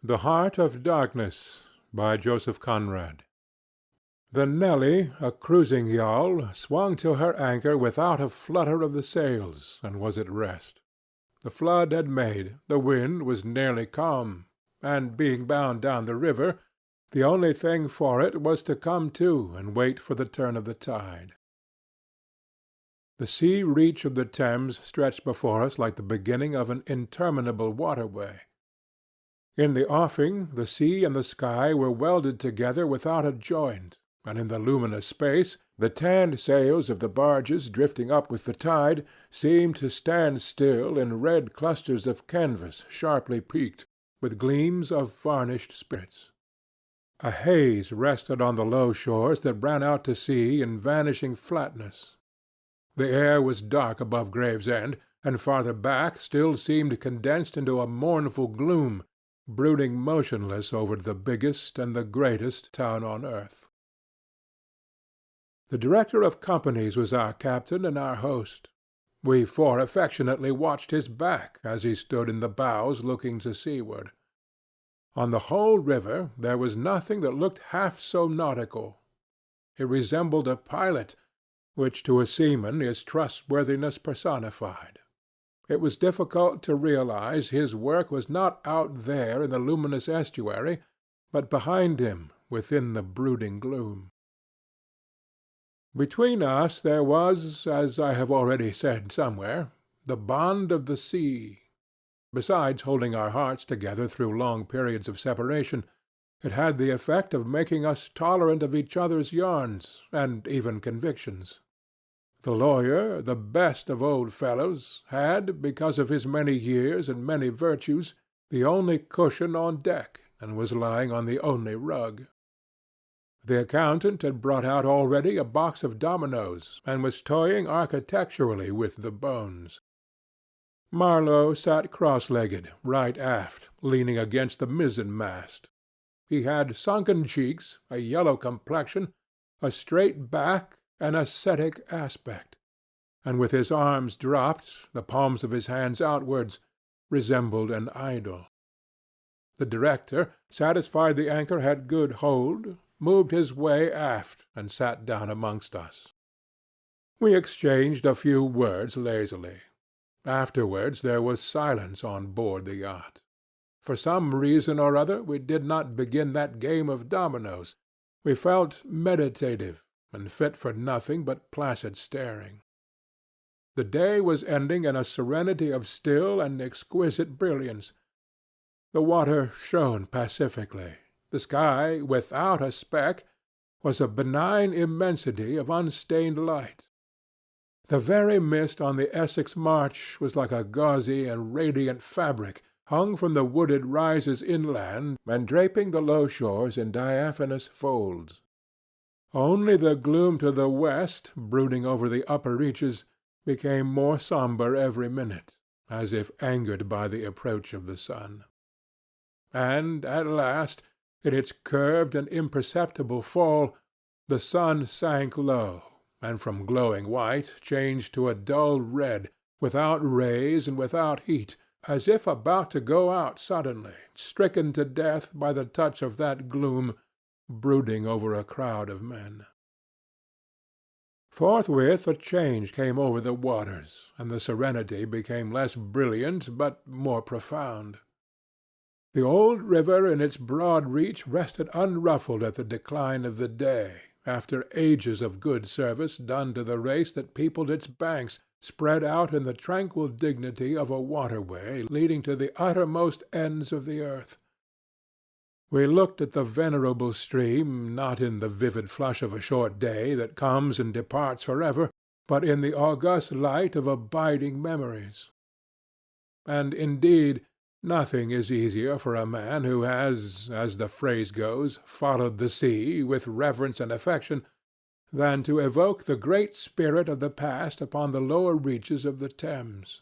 The Heart of Darkness by Joseph Conrad. The Nelly, a cruising yawl, swung to her anchor without a flutter of the sails, and was at rest. The flood had made, the wind was nearly calm, and being bound down the river, the only thing for it was to come to and wait for the turn of the tide. The sea reach of the Thames stretched before us like the beginning of an interminable waterway. In the offing the sea and the sky were welded together without a joint, and in the luminous space the tanned sails of the barges drifting up with the tide seemed to stand still in red clusters of canvas sharply peaked, with gleams of varnished spirits. A haze rested on the low shores that ran out to sea in vanishing flatness. The air was dark above Gravesend, and farther back still seemed condensed into a mournful gloom, brooding motionless over the biggest and the greatest town on earth. The director of companies was our captain and our host. We four affectionately watched his back as he stood in the bows looking to seaward. On the whole river there was nothing that looked half so nautical. He resembled a pilot, which to a seaman is trustworthiness personified. It was difficult to realize his work was not out there in the luminous estuary, but behind him within the brooding gloom. Between us there was, as I have already said somewhere, the bond of the sea. Besides holding our hearts together through long periods of separation, it had the effect of making us tolerant of each other's yarns, and even convictions. The lawyer, the best of old fellows, had, because of his many years and many virtues, the only cushion on deck, and was lying on the only rug. The accountant had brought out already a box of dominoes, and was toying architecturally with the bones. Marlow sat cross-legged, right aft, leaning against the mizzen-mast. He had sunken cheeks, a yellow complexion, a straight back, an ascetic aspect, and with his arms dropped, the palms of his hands outwards, resembled an idol. The director, satisfied the anchor had good hold, moved his way aft and sat down amongst us. We exchanged a few words lazily. Afterwards there was silence on board the yacht. For some reason or other we did not begin that game of dominoes. We felt meditative, and fit for nothing but placid staring. The day was ending in a serenity of still and exquisite brilliance. The water shone pacifically. The sky, without a speck, was a benign immensity of unstained light. The very mist on the Essex marsh was like a gauzy and radiant fabric hung from the wooded rises inland and draping the low shores in diaphanous folds. Only the gloom to the west, brooding over the upper reaches, became more sombre every minute, as if angered by the approach of the sun. And at last, in its curved and imperceptible fall, the sun sank low, and from glowing white changed to a dull red, without rays and without heat, as if about to go out suddenly, stricken to death by the touch of that gloom brooding over a crowd of men. Forthwith a change came over the waters, and the serenity became less brilliant but more profound. The old river in its broad reach rested unruffled at the decline of the day, after ages of good service done to the race that peopled its banks, spread out in the tranquil dignity of a waterway leading to the uttermost ends of the earth. We looked at the venerable stream not in the vivid flush of a short day that comes and departs forever, but in the august light of abiding memories. And indeed, nothing is easier for a man who has, as the phrase goes, followed the sea with reverence and affection, than to evoke the great spirit of the past upon the lower reaches of the Thames.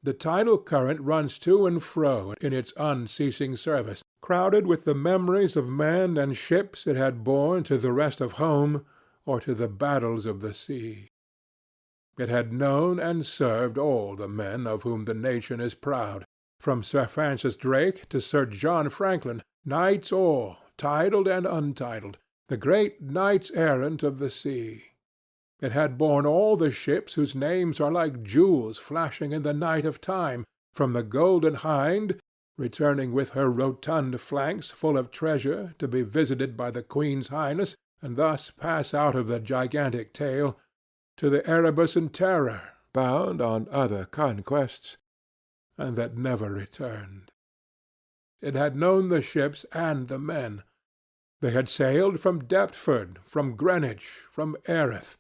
The tidal current runs to and fro in its unceasing service, crowded with the memories of men and ships it had borne to the rest of home or to the battles of the sea. It had known and served all the men of whom the nation is proud, from Sir Francis Drake to Sir John Franklin, knights all, titled and untitled, the great knights-errant of the sea. It had borne all the ships whose names are like jewels flashing in the night of time, from the Golden Hind, returning with her rotund flanks full of treasure to be visited by the Queen's Highness and thus pass out of the gigantic tale, to the Erebus and Terror, bound on other conquests, and that never returned. It had known the ships and the men. They had sailed from Deptford, from Greenwich, from Erith,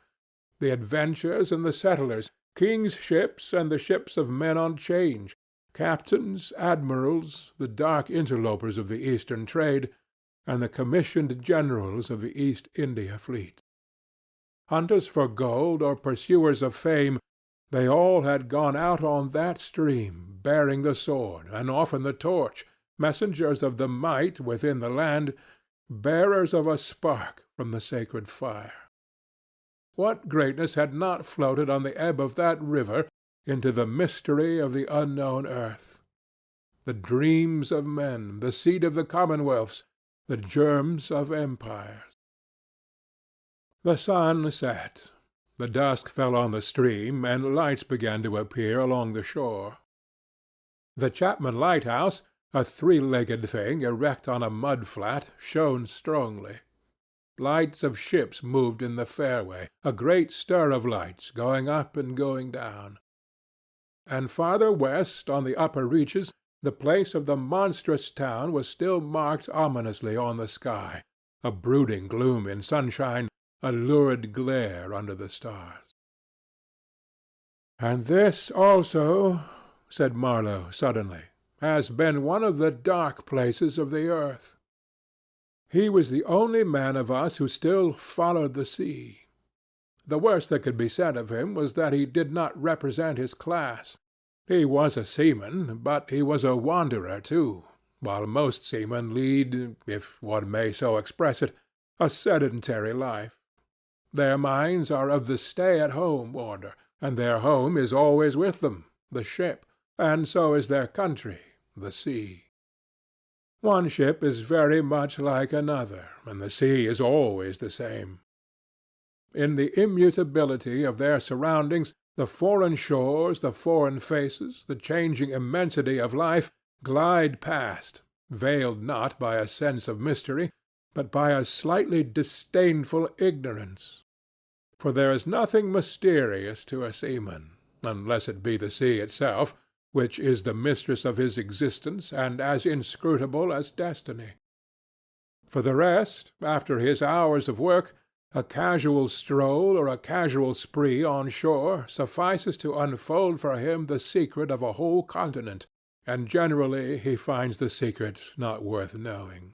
the adventurers and the settlers, king's ships and the ships of men on change, captains, admirals, the dark interlopers of the Eastern trade, and the commissioned generals of the East India fleet. Hunters for gold or pursuers of fame, they all had gone out on that stream, bearing the sword, and often the torch, messengers of the might within the land, bearers of a spark from the sacred fire. What greatness had not floated on the ebb of that river into the mystery of the unknown earth? The dreams of men, the seed of the commonwealths, the germs of empires. The sun set. The dusk fell on the stream, and lights began to appear along the shore. The Chapman lighthouse, a three-legged thing erect on a mud-flat, shone strongly. Lights of ships moved in the fairway, a great stir of lights going up and going down. And farther west, on the upper reaches, the place of the monstrous town was still marked ominously on the sky, a brooding gloom in sunshine, a lurid glare under the stars. "And this also," said Marlow suddenly, "has been one of the dark places of the earth." He was the only man of us who still followed the sea. The worst that could be said of him was that he did not represent his class. He was a seaman, but he was a wanderer too, while most seamen lead, if one may so express it, a sedentary life. Their minds are of the stay-at-home order, and their home is always with them, the ship, and so is their country, the sea. One ship is very much like another, and the sea is always the same. In the immutability of their surroundings, the foreign shores, the foreign faces, the changing immensity of life glide past, veiled not by a sense of mystery, but by a slightly disdainful ignorance. For there is nothing mysterious to a seaman, unless it be the sea itself, which is the mistress of his existence and as inscrutable as destiny. For the rest, after his hours of work, a casual stroll or a casual spree on shore suffices to unfold for him the secret of a whole continent, and generally he finds the secret not worth knowing.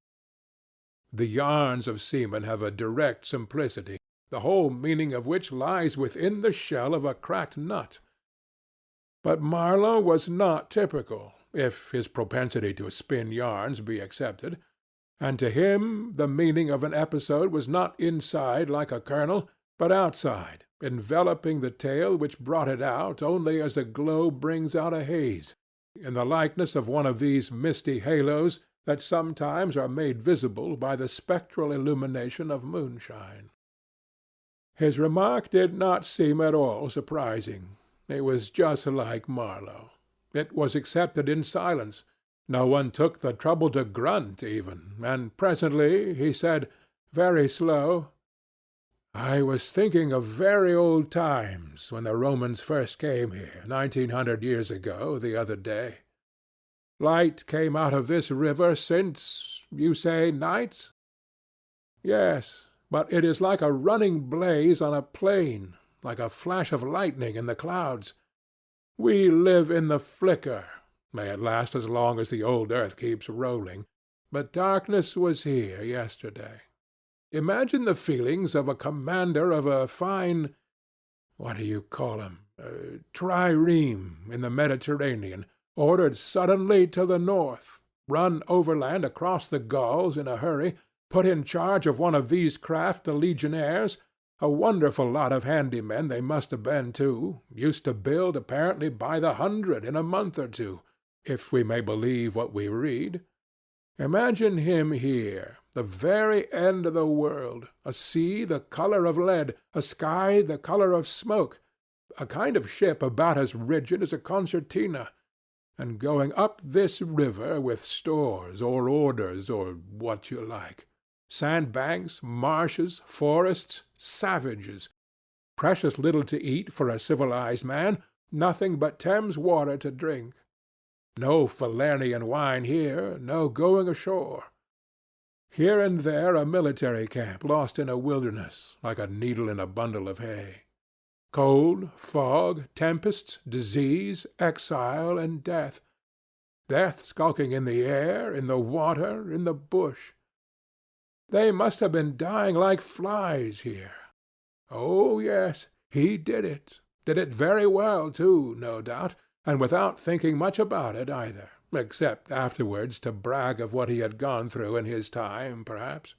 The yarns of seamen have a direct simplicity, the whole meaning of which lies within the shell of a cracked nut. But Marlow was not typical, if his propensity to spin yarns be accepted, and to him the meaning of an episode was not inside like a kernel, but outside, enveloping the tale which brought it out only as a glow brings out a haze, in the likeness of one of these misty halos that sometimes are made visible by the spectral illumination of moonshine. His remark did not seem at all surprising. It was just like Marlow. It was accepted in silence. No one took the trouble to grunt even, and presently he said, very slow, "I was thinking of very old times when the Romans first came here, 1900 years ago, the other day. Light came out of this river since, you say, night? Yes, but it is like a running blaze on a plain, like a flash of lightning in the clouds. We live in the flicker. May it last as long as the old earth keeps rolling. But darkness was here yesterday. Imagine the feelings of a commander of a fine, what do you call 'em, trireme in the Mediterranean, ordered suddenly to the north, run overland across the gulls in a hurry, put in charge of one of these craft, the Legionnaires, a wonderful lot of handy men they must have been too, used to build apparently by the hundred in a month or two, if we may believe what we read. Imagine him here, the very end of the world, a sea the colour of lead, a sky the colour of smoke, a kind of ship about as rigid as a concertina, and going up this river with stores or orders or what you like. Sandbanks, marshes, forests, savages. Precious little to eat for a civilized man, nothing but Thames water to drink. No Falernian wine here, no going ashore. Here and there a military camp lost in a wilderness, like a needle in a bundle of hay. Cold, fog, tempests, disease, exile, and death. Death skulking in the air, in the water, in the bush. They must have been dying like flies here. Oh, yes, he did it. Did it very well, too, no doubt, and without thinking much about it either, except afterwards to brag of what he had gone through in his time, perhaps.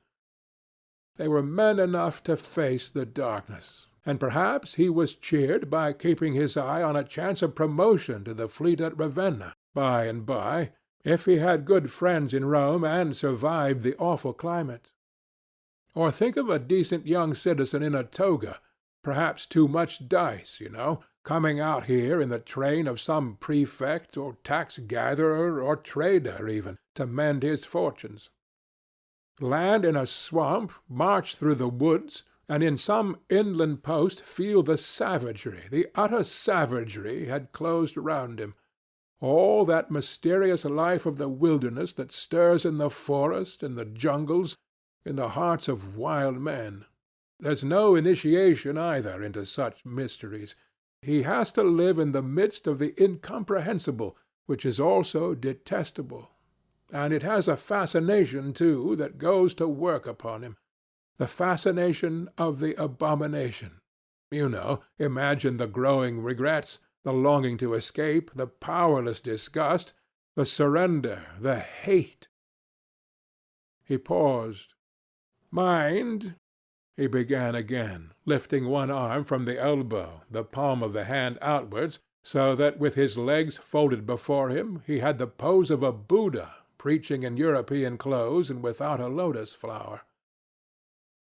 They were men enough to face the darkness, and perhaps he was cheered by keeping his eye on a chance of promotion to the fleet at Ravenna by and by, if he had good friends in Rome and survived the awful climate. Or think of a decent young citizen in a toga, perhaps too much dice, coming out here in the train of some prefect or tax-gatherer or trader even, to mend his fortunes. Land in a swamp, march through the woods, and in some inland post feel the savagery, the utter savagery had closed round him. All that mysterious life of the wilderness that stirs in the forest, in the jungles, in the hearts of wild men. There's no initiation either into such mysteries. He has to live in the midst of the incomprehensible, which is also detestable. And it has a fascination, too, that goes to work upon him. The fascination of the abomination. Imagine the growing regrets, the longing to escape, the powerless disgust, the surrender, the hate. He paused. Mind, he began again, lifting one arm from the elbow, the palm of the hand outwards, so that with his legs folded before him he had the pose of a Buddha preaching in European clothes and without a lotus flower.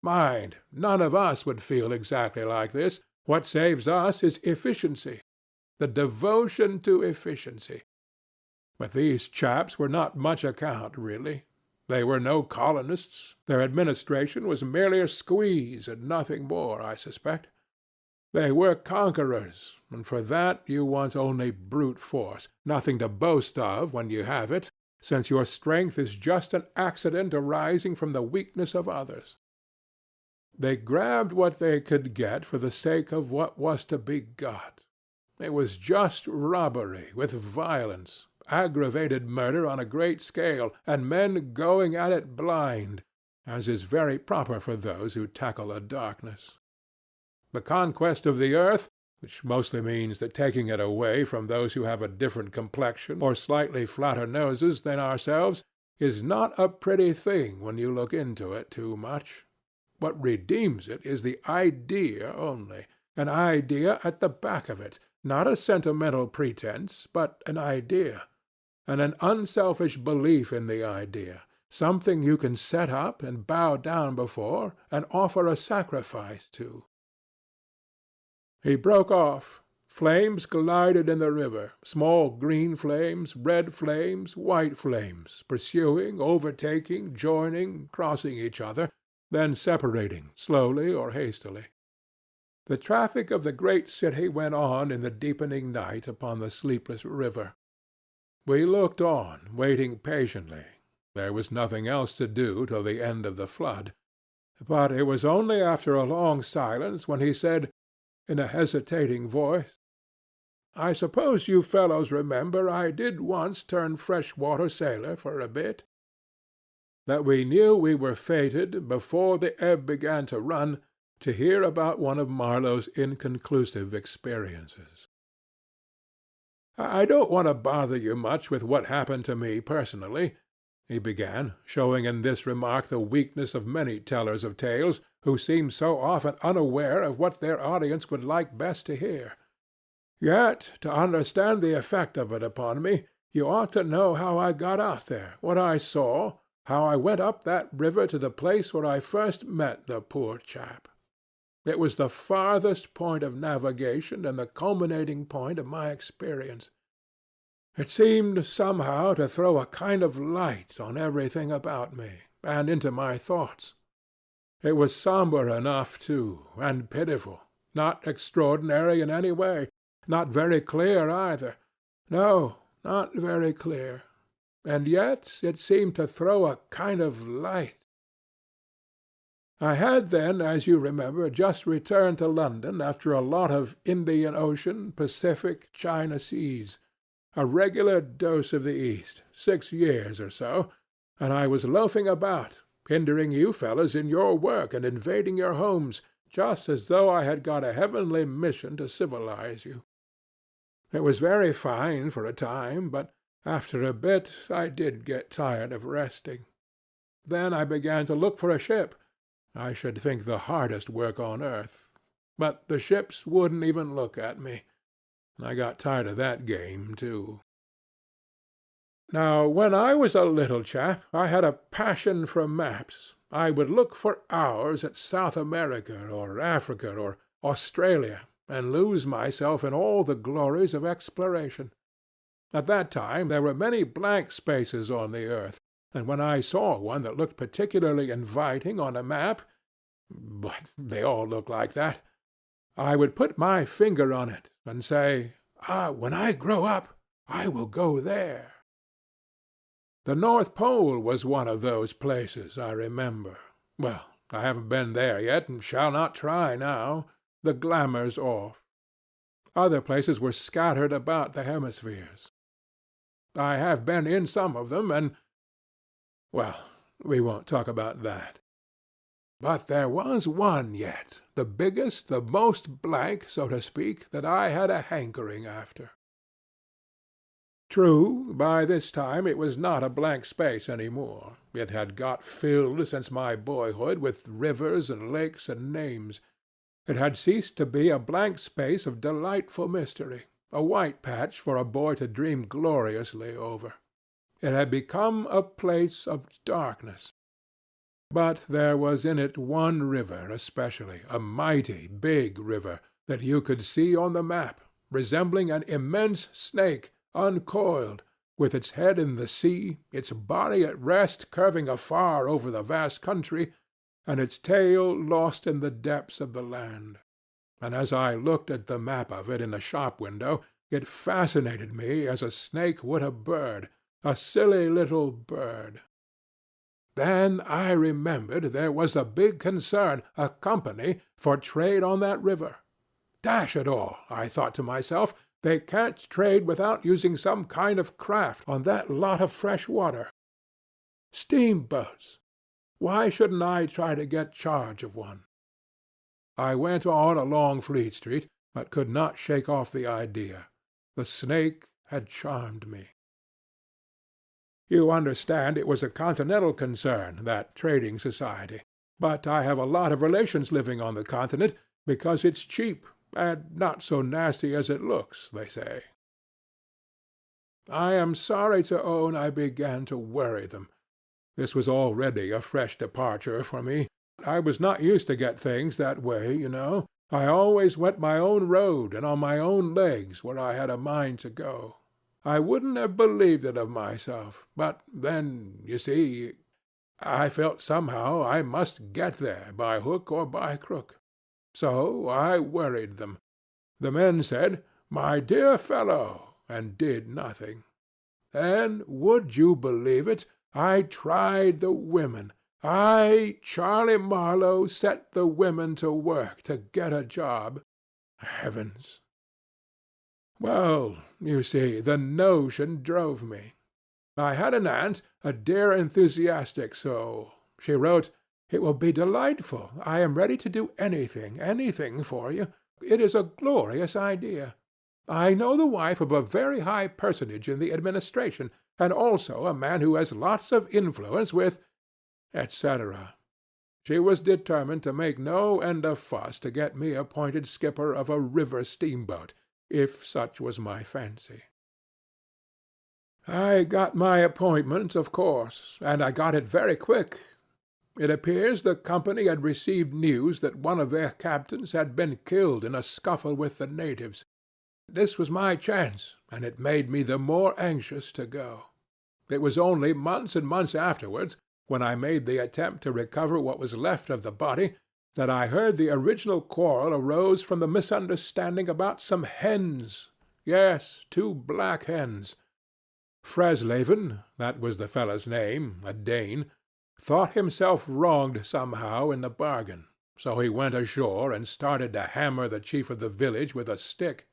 Mind, none of us would feel exactly like this. What saves us is efficiency, the devotion to efficiency. But these chaps were not much account, really. They were no colonists. Their administration was merely a squeeze and nothing more, I suspect. They were conquerors, and for that you want only brute force, nothing to boast of when you have it, since your strength is just an accident arising from the weakness of others. They grabbed what they could get for the sake of what was to be got. It was just robbery with violence, aggravated murder on a great scale, and men going at it blind, as is very proper for those who tackle a darkness. The conquest of the earth, which mostly means the taking it away from those who have a different complexion or slightly flatter noses than ourselves, is not a pretty thing when you look into it too much. What redeems it is the idea only, an idea at the back of it, not a sentimental pretense, but an idea, and an unselfish belief in the idea, something you can set up and bow down before and offer a sacrifice to. He broke off. Flames glided in the river, small green flames, red flames, white flames, pursuing, overtaking, joining, crossing each other, then separating, slowly or hastily. The traffic of the great city went on in the deepening night upon the sleepless river. We looked on, waiting patiently. There was nothing else to do till the end of the flood. But it was only after a long silence when he said, in a hesitating voice, "I suppose you fellows remember I did once turn fresh-water sailor for a bit?" That we knew we were fated, before the ebb began to run, to hear about one of Marlow's inconclusive experiences. "I don't want to bother you much with what happened to me personally," he began, showing in this remark the weakness of many tellers of tales, who seem so often unaware of what their audience would like best to hear. "Yet, to understand the effect of it upon me, You ought to know how I got out there, what I saw, how I went up that river to the place where I first met the poor chap. It was the farthest point of navigation and the culminating point of my experience. It seemed somehow to throw a kind of light on everything about me, and into my thoughts. It was sombre enough, too, and pitiful, not extraordinary in any way, not very clear either. No, not very clear. And yet it seemed to throw a kind of light. I had then, as you remember, just returned to London after a lot of Indian Ocean, Pacific, China seas, a regular dose of the East, 6 years or so, and I was loafing about, hindering you fellows in your work and invading your homes, just as though I had got a heavenly mission to civilize you. It was very fine for a time, but after a bit I did get tired of resting. Then I began to look for a ship. I should think the hardest work on earth. But the ships wouldn't even look at me. I got tired of that game, too. Now, when I was a little chap, I had a passion for maps. I would look for hours at South America or Africa or Australia and lose myself in all the glories of exploration. At that time there were many blank spaces on the earth, and when I saw one that looked particularly inviting on a map, but they all look like that, I would put my finger on it and say, when I grow up, I will go there. The North Pole was one of those places, I remember. Well, I haven't been there yet, and shall not try now. The glamour's off. Other places were scattered about the hemispheres. I have been in some of them, and, well, we won't talk about that. But there was one yet, the biggest, the most blank, so to speak, that I had a hankering after. True, by this time it was not a blank space any more. It had got filled since my boyhood with rivers and lakes and names. It had ceased to be a blank space of delightful mystery, a white patch for a boy to dream gloriously over. It had become a place of darkness. But there was in it one river especially, a mighty big river, that you could see on the map, resembling an immense snake, uncoiled, with its head in the sea, its body at rest curving afar over the vast country, and its tail lost in the depths of the land. And as I looked at the map of it in a shop window, it fascinated me as a snake would a bird, a silly little bird. Then I remembered there was a big concern, a company, for trade on that river. Dash it all, I thought to myself, they can't trade without using some kind of craft on that lot of fresh water. Steamboats. Why shouldn't I try to get charge of one? I went on along Fleet Street, but could not shake off the idea. The snake had charmed me. You understand it was a continental concern, that trading society. But I have a lot of relations living on the continent, because it's cheap, and not so nasty as it looks, they say. I am sorry to own I began to worry them. This was already a fresh departure for me. I was not used to get things that way, you know. I always went my own road and on my own legs where I had a mind to go. I wouldn't have believed it of myself, but then, you see, I felt somehow I must get there by hook or by crook. So I worried them. The men said, "My dear fellow," and did nothing. Then, would you believe it, I tried the women. I, Charlie Marlow, set the women to work to get a job. Heavens! Well, you see, the notion drove me. I had an aunt, a dear enthusiastic soul. She wrote, "It will be delightful. I am ready to do anything for you. It is a glorious idea. I know the wife of a very high personage in the administration, and also a man who has lots of influence with," etc. She was determined to make no end of fuss to get me appointed skipper of a river steamboat, if such was my fancy. I got my appointment, of course, and I got it very quick. It appears the company had received news that one of their captains had been killed in a scuffle with the natives. This was my chance, and it made me the more anxious to go. It was only months and months afterwards, when I made the attempt to recover what was left of the body, that I heard the original quarrel arose from the misunderstanding about some hens. Yes, 2 black hens. Fresleven, that was the fellow's name, a Dane, thought himself wronged somehow in the bargain, so he went ashore and started to hammer the chief of the village with a stick.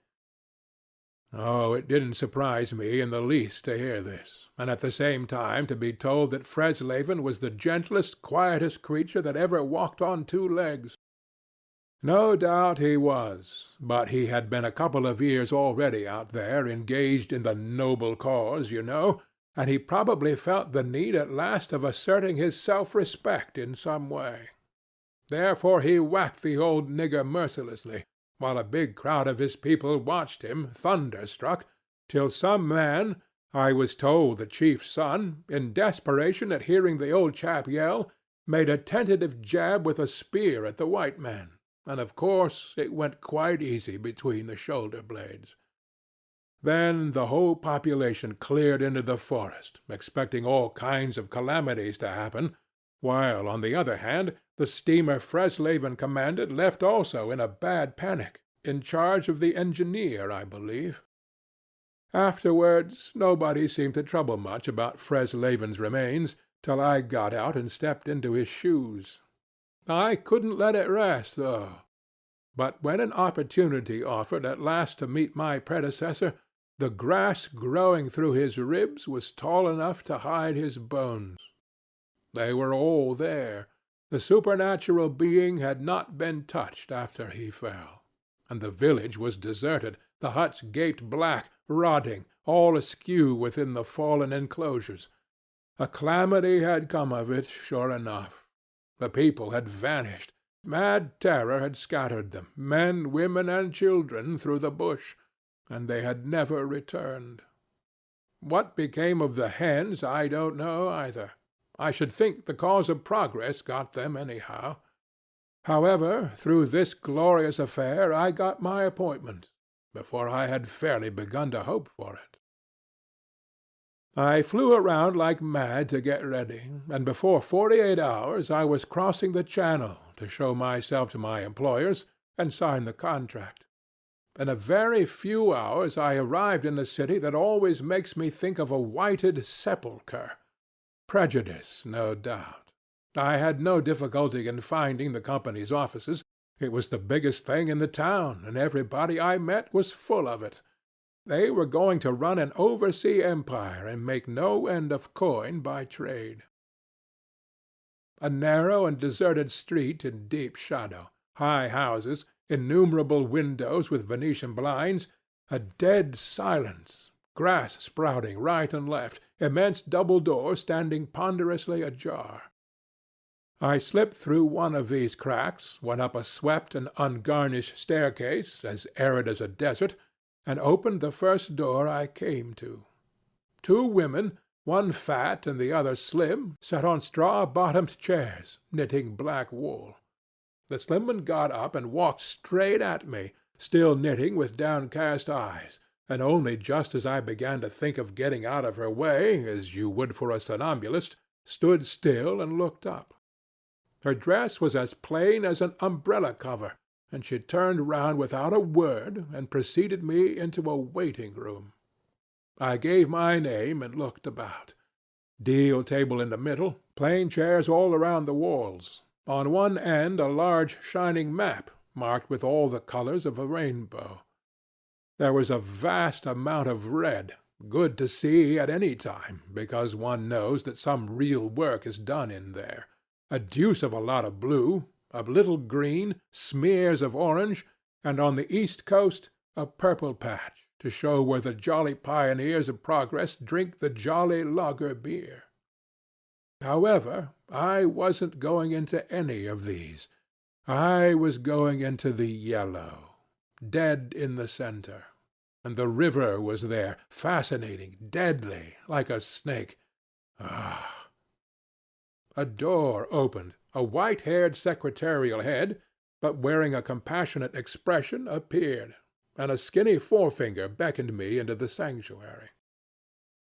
Oh, it didn't surprise me in the least to hear this, and at the same time to be told that Fresleven was the gentlest, quietest creature that ever walked on 2 legs. No doubt he was, but he had been a couple of years already out there engaged in the noble cause, you know, and he probably felt the need at last of asserting his self-respect in some way. Therefore he whacked the old nigger mercilessly, while a big crowd of his people watched him, thunderstruck, till some man, I was told the chief's son, in desperation at hearing the old chap yell, made a tentative jab with a spear at the white man, and of course it went quite easy between the shoulder blades. Then the whole population cleared into the forest, expecting all kinds of calamities to happen, while, on the other hand, the steamer Fresleven commanded left also in a bad panic, in charge of the engineer, I believe. Afterwards nobody seemed to trouble much about Fresleven's remains till I got out and stepped into his shoes. I couldn't let it rest, though. But when an opportunity offered at last to meet my predecessor, the grass growing through his ribs was tall enough to hide his bones. They were all there. The supernatural being had not been touched after he fell. And the village was deserted, the huts gaped black, rotting, all askew within the fallen enclosures. A calamity had come of it, sure enough. The people had vanished. Mad terror had scattered them, men, women, and children, through the bush, and they had never returned. What became of the hens I don't know either. I should think the cause of progress got them anyhow. However, through this glorious affair I got my appointment, before I had fairly begun to hope for it. I flew around like mad to get ready, and before 48 hours I was crossing the Channel to show myself to my employers and sign the contract. In a very few hours I arrived in a city that always makes me think of a whited sepulchre. Prejudice, no doubt. I had no difficulty in finding the company's offices. It was the biggest thing in the town, and everybody I met was full of it. They were going to run an oversea empire and make no end of coin by trade. A narrow and deserted street in deep shadow, high houses, innumerable windows with Venetian blinds, a dead silence, grass sprouting right and left, immense double doors standing ponderously ajar. I slipped through one of these cracks, went up a swept and ungarnished staircase, as arid as a desert, and opened the first door I came to. 2 women, one fat and the other slim, sat on straw-bottomed chairs, knitting black wool. The slim one got up and walked straight at me, still knitting with downcast eyes, and only just as I began to think of getting out of her way, as you would for a somnambulist, stood still and looked up. Her dress was as plain as an umbrella cover, and she turned round without a word and preceded me into a waiting-room. I gave my name and looked about. Deal table in the middle, plain chairs all around the walls. On one end a large shining map, marked with all the colors of a rainbow. There was a vast amount of red, good to see at any time, because one knows that some real work is done in there. A deuce of a lot of blue, a little green, smears of orange, and on the east coast a purple patch, to show where the jolly pioneers of progress drink the jolly lager beer. However, I wasn't going into any of these. I was going into the yellow, dead in the center. and the river was there, fascinating, deadly, like a snake. Ah! A door opened. A white-haired secretarial head, but wearing a compassionate expression, appeared, and a skinny forefinger beckoned me into the sanctuary.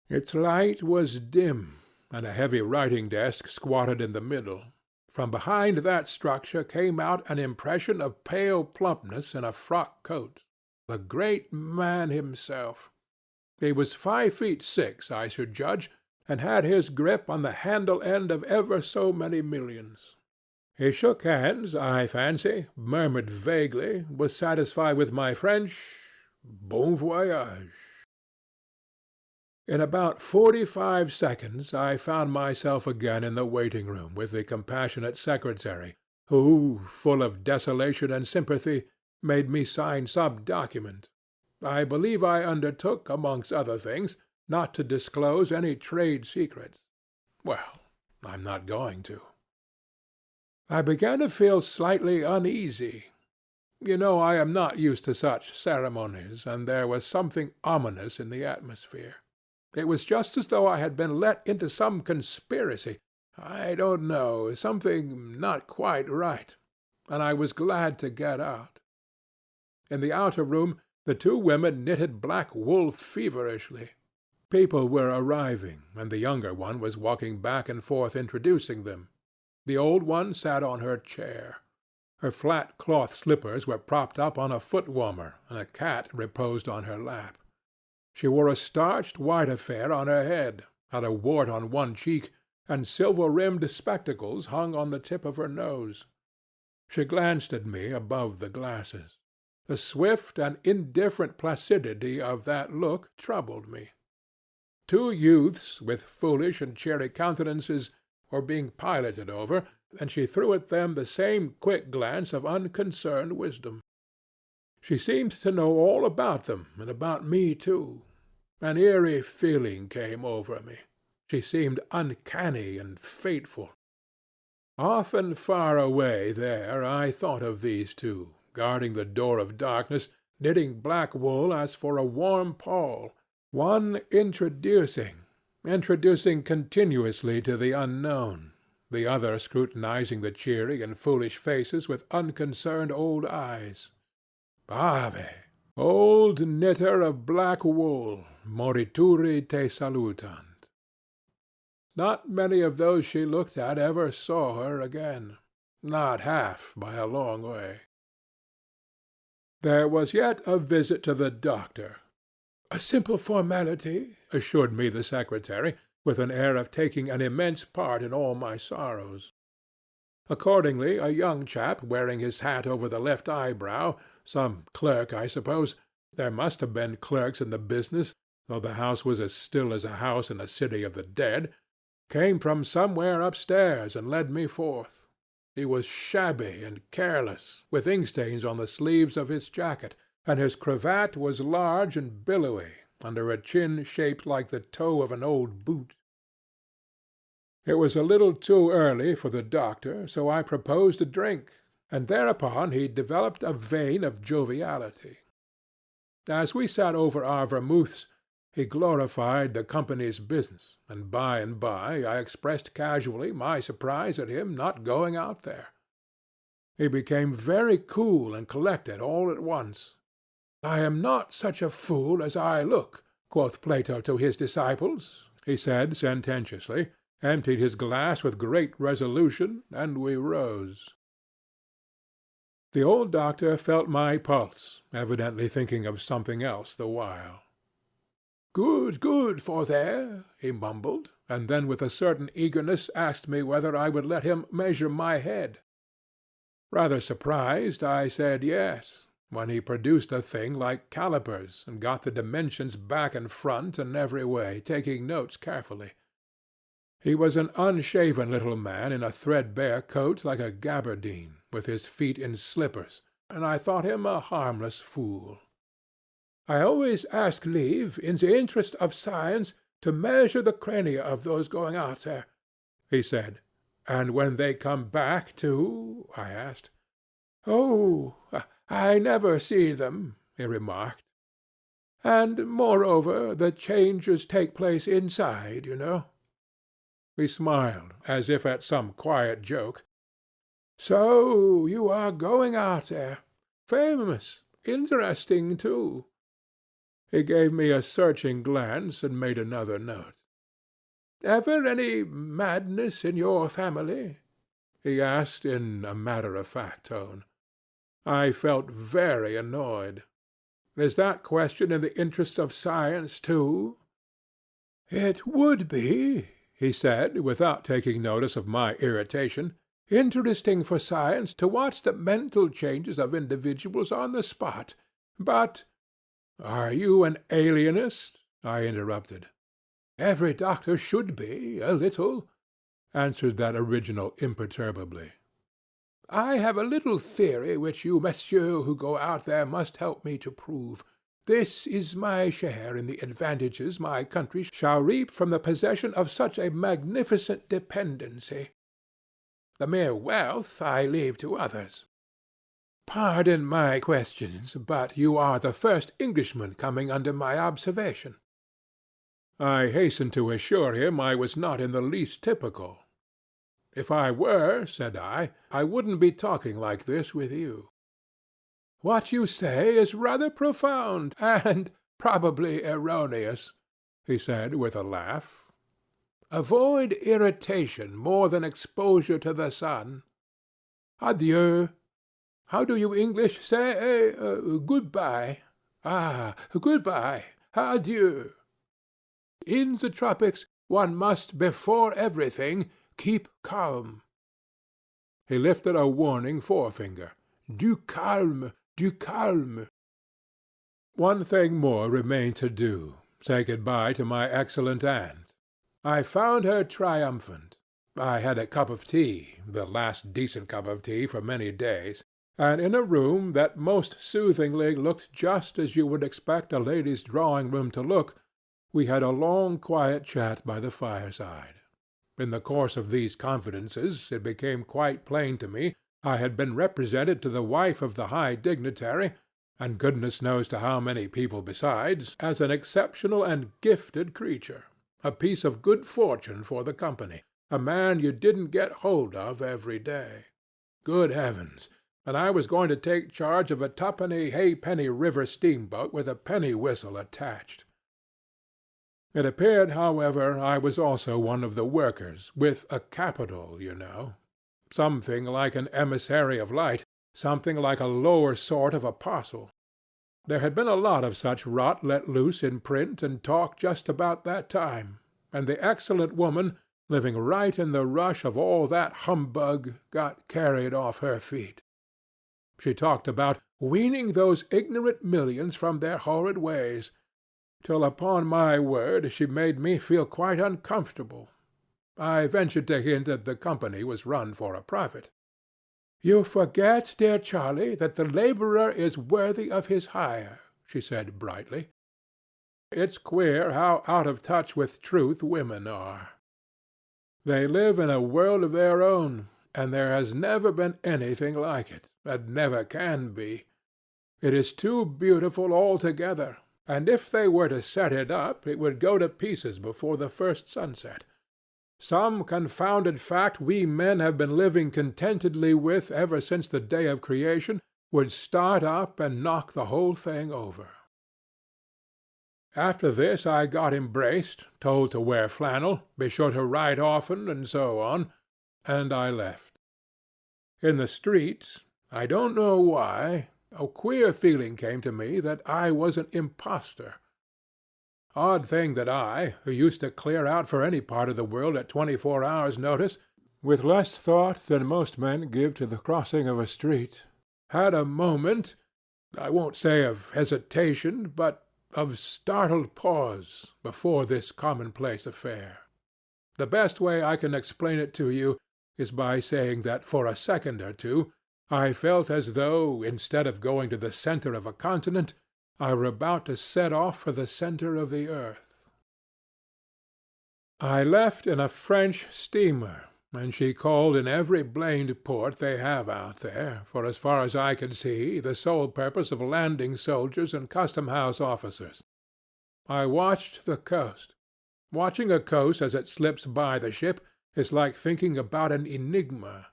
Its light was dim, and a heavy writing-desk squatted in the middle. From behind that structure came out an impression of pale plumpness in a frock coat. The great man himself. He was 5 feet 6, I should judge, and had his grip on the handle end of ever so many millions. He shook hands, I fancy, murmured vaguely, was satisfied with my French, bon voyage. In about 45 seconds I found myself again in the waiting-room with the compassionate secretary, who, full of desolation and sympathy, made me sign some document. I believe I undertook, amongst other things, not to disclose any trade secrets. Well, I'm not going to. I began to feel slightly uneasy. You know, I am not used to such ceremonies, and there was something ominous in the atmosphere. It was just as though I had been let into some conspiracy. I don't know, something not quite right, and I was glad to get out. In the outer room, the two women knitted black wool feverishly. People were arriving, and the younger one was walking back and forth introducing them. The old one sat on her chair. Her flat cloth slippers were propped up on a foot-warmer, and a cat reposed on her lap. She wore a starched white affair on her head, had a wart on one cheek, and silver-rimmed spectacles hung on the tip of her nose. She glanced at me above the glasses. The swift and indifferent placidity of that look troubled me. Two youths with foolish and cheery countenances were being piloted over, and she threw at them the same quick glance of unconcerned wisdom. She seemed to know all about them, and about me too. An eerie feeling came over me. She seemed uncanny and fateful. Often far away there I thought of these two, guarding the door of darkness, knitting black wool as for a warm pall, one introducing continuously to the unknown, the other scrutinizing the cheery and foolish faces with unconcerned old eyes. Ave! Old knitter of black wool, morituri te salutant. Not many of those she looked at ever saw her again. Not half, by a long way. There was yet a visit to the doctor. A simple formality, assured me the secretary, with an air of taking an immense part in all my sorrows. Accordingly, a young chap wearing his hat over the left eyebrow, some clerk, I suppose, there must have been clerks in the business, though the house was as still as a house in a city of the dead, came from somewhere upstairs and led me forth. He was shabby and careless, with ink stains on the sleeves of his jacket, and his cravat was large and billowy, under a chin shaped like the toe of an old boot. It was a little too early for the doctor, so I proposed a drink, and thereupon he developed a vein of joviality. As we sat over our vermouths, he glorified the company's business, and by I expressed casually my surprise at him not going out there. He became very cool and collected all at once. "I am not such a fool as I look," quoth Plato to his disciples, he said sententiously, emptied his glass with great resolution, and we rose. The old doctor felt my pulse, evidently thinking of something else the while. "Good, good for there," he mumbled, and then with a certain eagerness asked me whether I would let him measure my head. Rather surprised, I said yes, when he produced a thing like calipers and got the dimensions back and front and every way, taking notes carefully. He was an unshaven little man in a threadbare coat like a gabardine, with his feet in slippers, and I thought him a harmless fool. "I always ask leave, in the interest of science, to measure the crania of those going out there," he said. "And when they come back, too?" I asked. "Oh, I never see them," he remarked. And, moreover, the changes take place inside, you know." He smiled, as if at some quiet joke. "So you are going out there. Famous. Interesting, too." He gave me a searching glance and made another note. "Ever any madness in your family?" he asked in a matter-of-fact tone. I felt very annoyed. Is that question in the interests of science, too? "It would be," he said, without taking notice of my irritation, "interesting for science to watch the mental changes of individuals on the spot. But—" "Are you an alienist?" I interrupted. "Every doctor should be, a little," answered that original imperturbably. "I have a little theory which you messieurs who go out there must help me to prove. This is my share in the advantages my country shall reap from the possession of such a magnificent dependency. The mere wealth I leave to others. Pardon my questions, but you are the first Englishman coming under my observation." I hastened to assure him I was not in the least typical. "If I were," said I wouldn't be talking like this with you." "What you say is rather profound, and probably erroneous," he said with a laugh. "Avoid irritation more than exposure to the sun. Adieu. How do you English say good-bye? Ah, good-bye. Adieu. In the tropics one must, before everything, keep calm." He lifted a warning forefinger. "Du calme, du calme." One thing more remained to do, say good-bye to my excellent aunt. I found her triumphant. I had a cup of tea, the last decent cup of tea for many days, and in a room that most soothingly looked just as you would expect a lady's drawing-room to look, we had a long quiet chat by the fireside. In the course of these confidences it became quite plain to me I had been represented to the wife of the high dignitary, and goodness knows to how many people besides, as an exceptional and gifted creature, a piece of good fortune for the company, a man you didn't get hold of every day. Good heavens! And I was going to take charge of a twopenny halfpenny river steamboat with a penny whistle attached. It appeared, however, I was also one of the workers, with a capital, you know. Something like an emissary of light, something like a lower sort of apostle. There had been a lot of such rot let loose in print and talk just about that time, and the excellent woman, living right in the rush of all that humbug, got carried off her feet. She talked about weaning those ignorant millions from their horrid ways, till upon my word she made me feel quite uncomfortable. I ventured to hint that the company was run for a profit. "You forget, dear Charlie, that the laborer is worthy of his hire," she said brightly. It's queer how out of touch with truth women are. They live in a world of their own, and there has never been anything like it, and never can be. It is too beautiful altogether, and if they were to set it up it would go to pieces before the first sunset. Some confounded fact we men have been living contentedly with ever since the day of creation would start up and knock the whole thing over. After this I got embraced, told to wear flannel, be sure to write often, and so on, and I left. In the street, I don't know why, a queer feeling came to me that I was an impostor. Odd thing that I, who used to clear out for any part of the world at 24 hours' notice, with less thought than most men give to the crossing of a street, had a moment, I won't say of hesitation, but of startled pause before this commonplace affair. The best way I can explain it to you is by saying that for a second or two I felt as though, instead of going to the center of a continent, I were about to set off for the center of the earth. I left in a French steamer, and she called in every blamed port they have out there, for as far as I could see, the sole purpose of landing soldiers and custom-house officers, I watched the coast. Watching a coast as it slips by the ship is like thinking about an enigma.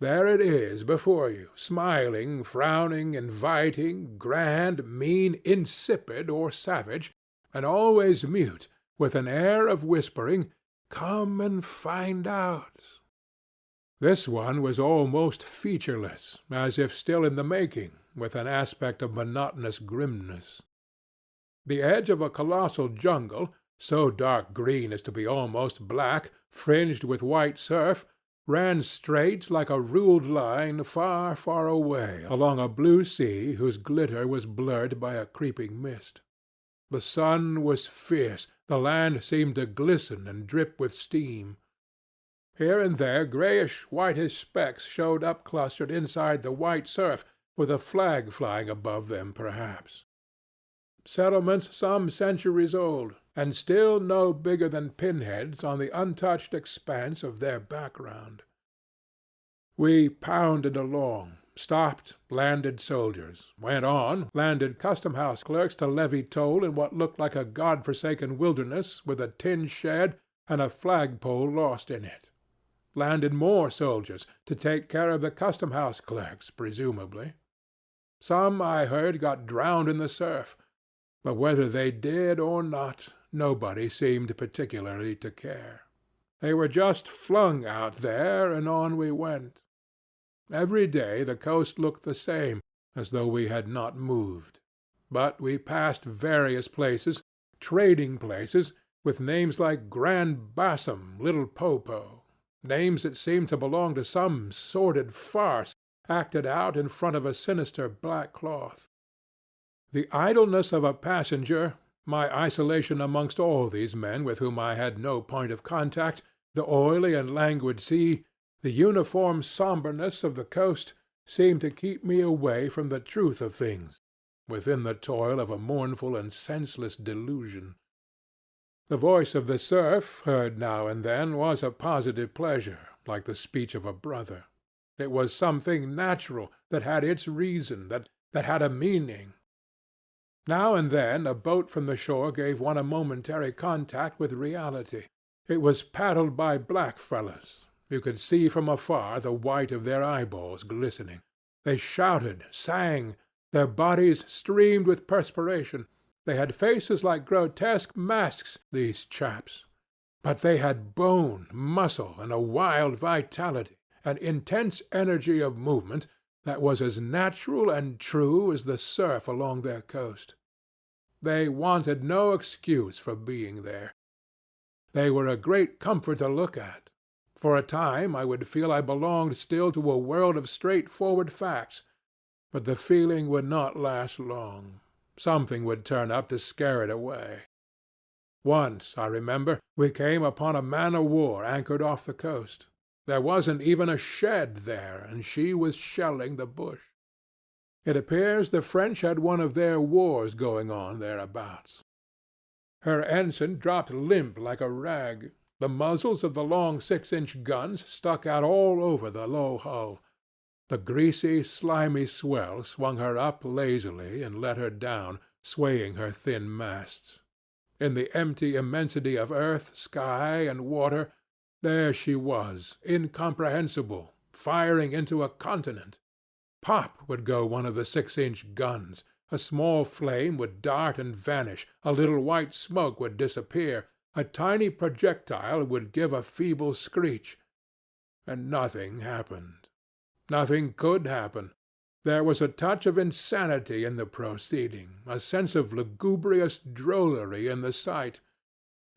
There it is before you, smiling, frowning, inviting, grand, mean, insipid, or savage, and always mute, with an air of whispering, "Come and find out." This one was almost featureless, as if still in the making, with an aspect of monotonous grimness. The edge of a colossal jungle, so dark green as to be almost black, fringed with white surf, ran straight like a ruled line far, far away along a blue sea whose glitter was blurred by a creeping mist. The sun was fierce, the land seemed to glisten and drip with steam. Here and there grayish, whitish specks showed up clustered inside the white surf, with a flag flying above them perhaps. Settlements some centuries old, and still no bigger than pinheads on the untouched expanse of their background. We pounded along, stopped, landed soldiers, went on, landed custom-house clerks to levy toll in what looked like a God-forsaken wilderness with a tin shed and a flagpole lost in it. Landed more soldiers to take care of the custom-house clerks, presumably. Some, I heard, got drowned in the surf, but whether they did or not, nobody seemed particularly to care. They were just flung out there, and on we went. Every day the coast looked the same, as though we had not moved. But we passed various places, trading places, with names like Grand Bassam, Little Popo, names that seemed to belong to some sordid farce acted out in front of a sinister black cloth. The idleness of a passenger, my isolation amongst all these men with whom I had no point of contact, the oily and languid sea, the uniform sombreness of the coast, seemed to keep me away from the truth of things, within the toil of a mournful and senseless delusion. The voice of the surf, heard now and then, was a positive pleasure, like the speech of a brother. It was something natural, that had its reason, that had a meaning. Now and then a boat from the shore gave one a momentary contact with reality. It was paddled by black fellows. You could see from afar the white of their eyeballs glistening. They shouted, sang. Their bodies streamed with perspiration. They had faces like grotesque masks, these chaps. But they had bone, muscle, and a wild vitality, an intense energy of movement that was as natural and true as the surf along their coast. They wanted no excuse for being there. They were a great comfort to look at. For a time I would feel I belonged still to a world of straightforward facts, but the feeling would not last long. Something would turn up to scare it away. Once, I remember, we came upon a man-of-war anchored off the coast. There wasn't even a shed there, and she was shelling the bush. It appears the French had one of their wars going on thereabouts. Her ensign dropped limp like a rag. The muzzles of the long 6-inch guns stuck out all over the low hull. The greasy, slimy swell swung her up lazily and let her down, swaying her thin masts. In the empty immensity of earth, sky, and water, there she was, incomprehensible, firing into a continent. Pop would go one of the 6-inch guns. A small flame would dart and vanish, a little white smoke would disappear, a tiny projectile would give a feeble screech, and nothing happened. Nothing could happen. There was a touch of insanity in the proceeding, a sense of lugubrious drollery in the sight,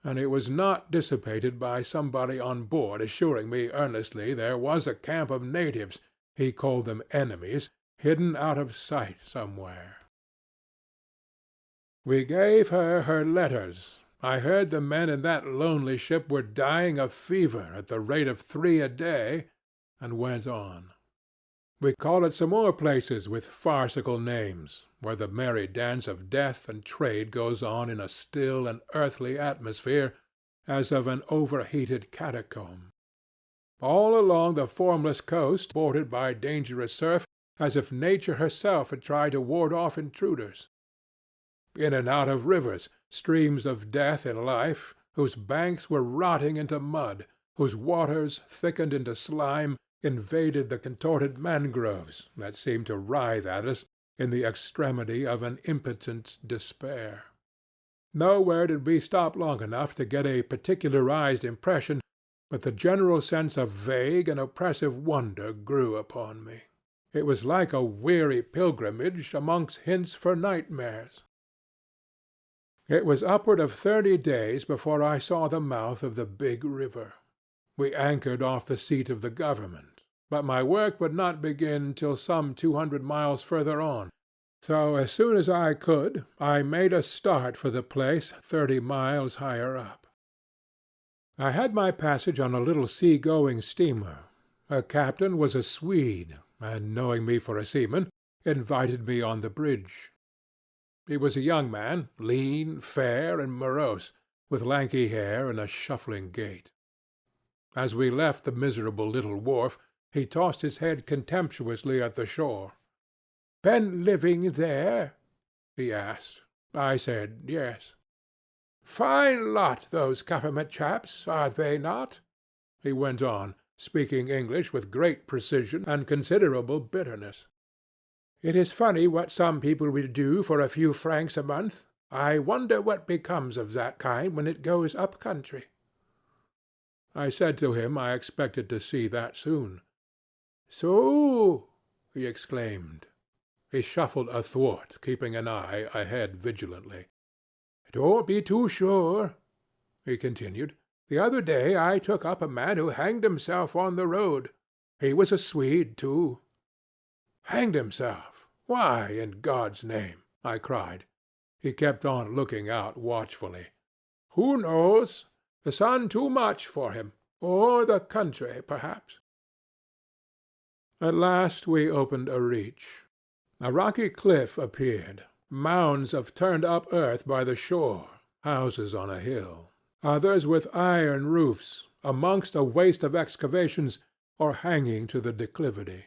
and it was not dissipated by somebody on board assuring me earnestly there was a camp of natives, he called them enemies, hidden out of sight somewhere. We gave her her letters. I heard the men in that lonely ship were dying of fever at the rate of 3 a day, and went on. We called at some more places with farcical names, where the merry dance of death and trade goes on in a still and earthly atmosphere, as of an overheated catacomb. All along the formless coast, bordered by dangerous surf, as if nature herself had tried to ward off intruders. In and out of rivers, streams of death in life, whose banks were rotting into mud, whose waters, thickened into slime, invaded the contorted mangroves that seemed to writhe at us in the extremity of an impotent despair. Nowhere did we stop long enough to get a particularized impression, but the general sense of vague and oppressive wonder grew upon me. It was like a weary pilgrimage amongst hints for nightmares. It was upward of 30 days before I saw the mouth of the big river. We anchored off the seat of the government, but my work would not begin till some 200 miles further on, so as soon as I could I made a start for the place 30 miles higher up. I had my passage on a little sea-going steamer. Her captain was a Swede, and knowing me for a seaman, invited me on the bridge. He was a young man, lean, fair, and morose, with lanky hair and a shuffling gait. As we left the miserable little wharf, he tossed his head contemptuously at the shore. "Been living there?" he asked. I said yes. "Fine lot, those government chaps, are they not?" he went on, speaking English with great precision and considerable bitterness. "It is funny what some people will do for a few francs a month. I wonder what becomes of that kind when it goes up country." I said to him I expected to see that soon. "So!" he exclaimed. He shuffled athwart, keeping an eye ahead vigilantly. "Don't be too sure," he continued. "The other day I took up a man who hanged himself on the road. He was a Swede, too." "Hanged himself? Why, in God's name?" I cried. He kept on looking out watchfully. "Who knows? The sun too much for him. Or the country, perhaps." At last we opened a reach. A rocky cliff appeared, mounds of turned-up earth by the shore, houses on a hill, others with iron roofs, amongst a waste of excavations, or hanging to the declivity.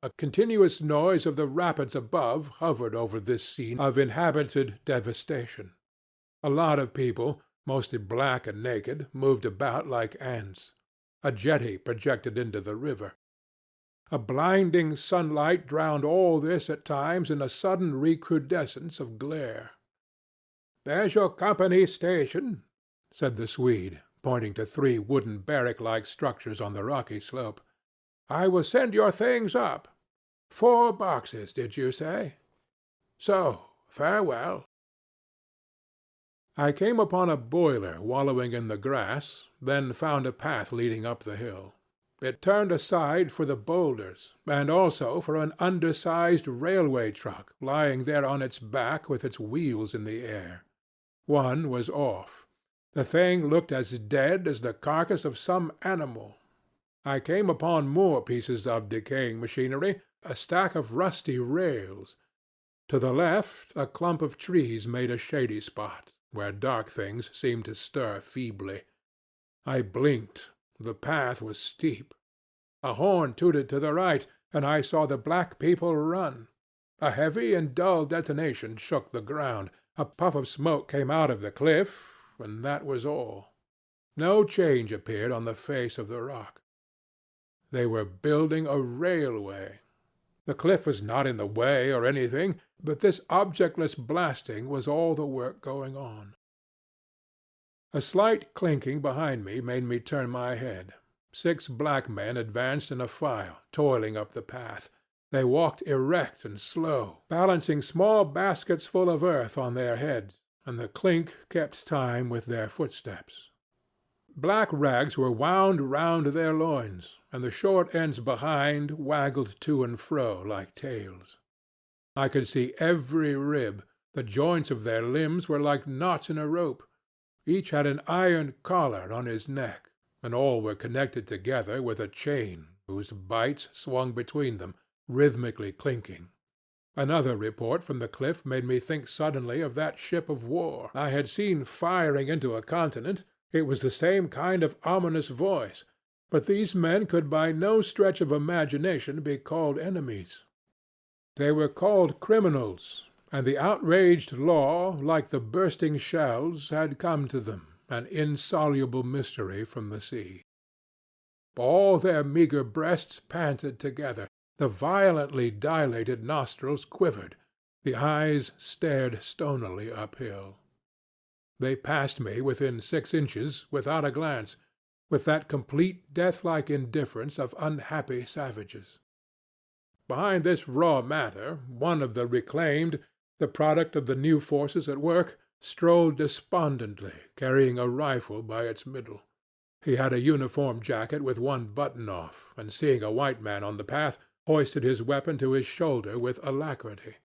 A continuous noise of the rapids above hovered over this scene of inhabited devastation. A lot of people, mostly black and naked, moved about like ants. A jetty projected into the river. A blinding sunlight drowned all this at times in a sudden recrudescence of glare. "There's your company station," said the Swede, pointing to 3 wooden barrack-like structures on the rocky slope. "I will send your things up. 4 boxes, did you say? So, farewell." I came upon a boiler wallowing in the grass, then found a path leading up the hill. It turned aside for the boulders, and also for an undersized railway truck lying there on its back with its wheels in the air. One was off. The thing looked as dead as the carcass of some animal. I came upon more pieces of decaying machinery, a stack of rusty rails. To the left a clump of trees made a shady spot, where dark things seemed to stir feebly. I blinked. The path was steep. A horn tooted to the right, and I saw the black people run. A heavy and dull detonation shook the ground. A puff of smoke came out of the cliff, and that was all. No change appeared on the face of the rock. They were building a railway. The cliff was not in the way or anything, but this objectless blasting was all the work going on. A slight clinking behind me made me turn my head. 6 black men advanced in a file, toiling up the path. They walked erect and slow, balancing small baskets full of earth on their heads, and the clink kept time with their footsteps. Black rags were wound round their loins, and the short ends behind waggled to and fro like tails. I could see every rib. The joints of their limbs were like knots in a rope. Each had an iron collar on his neck, and all were connected together with a chain whose bights swung between them, rhythmically clinking. Another report from the cliff made me think suddenly of that ship of war I had seen firing into a continent. It was the same kind of ominous voice, but these men could by no stretch of imagination be called enemies. They were called criminals, and the outraged law, like the bursting shells, had come to them, an insoluble mystery from the sea. All their meagre breasts panted together, the violently dilated nostrils quivered, the eyes stared stonily uphill. They passed me within 6 inches without a glance, with that complete death-like indifference of unhappy savages. Behind this raw matter, one of the reclaimed, the product of the new forces at work, strolled despondently, carrying a rifle by its middle. He had a uniform jacket with one button off, and seeing a white man on the path, hoisted his weapon to his shoulder with alacrity.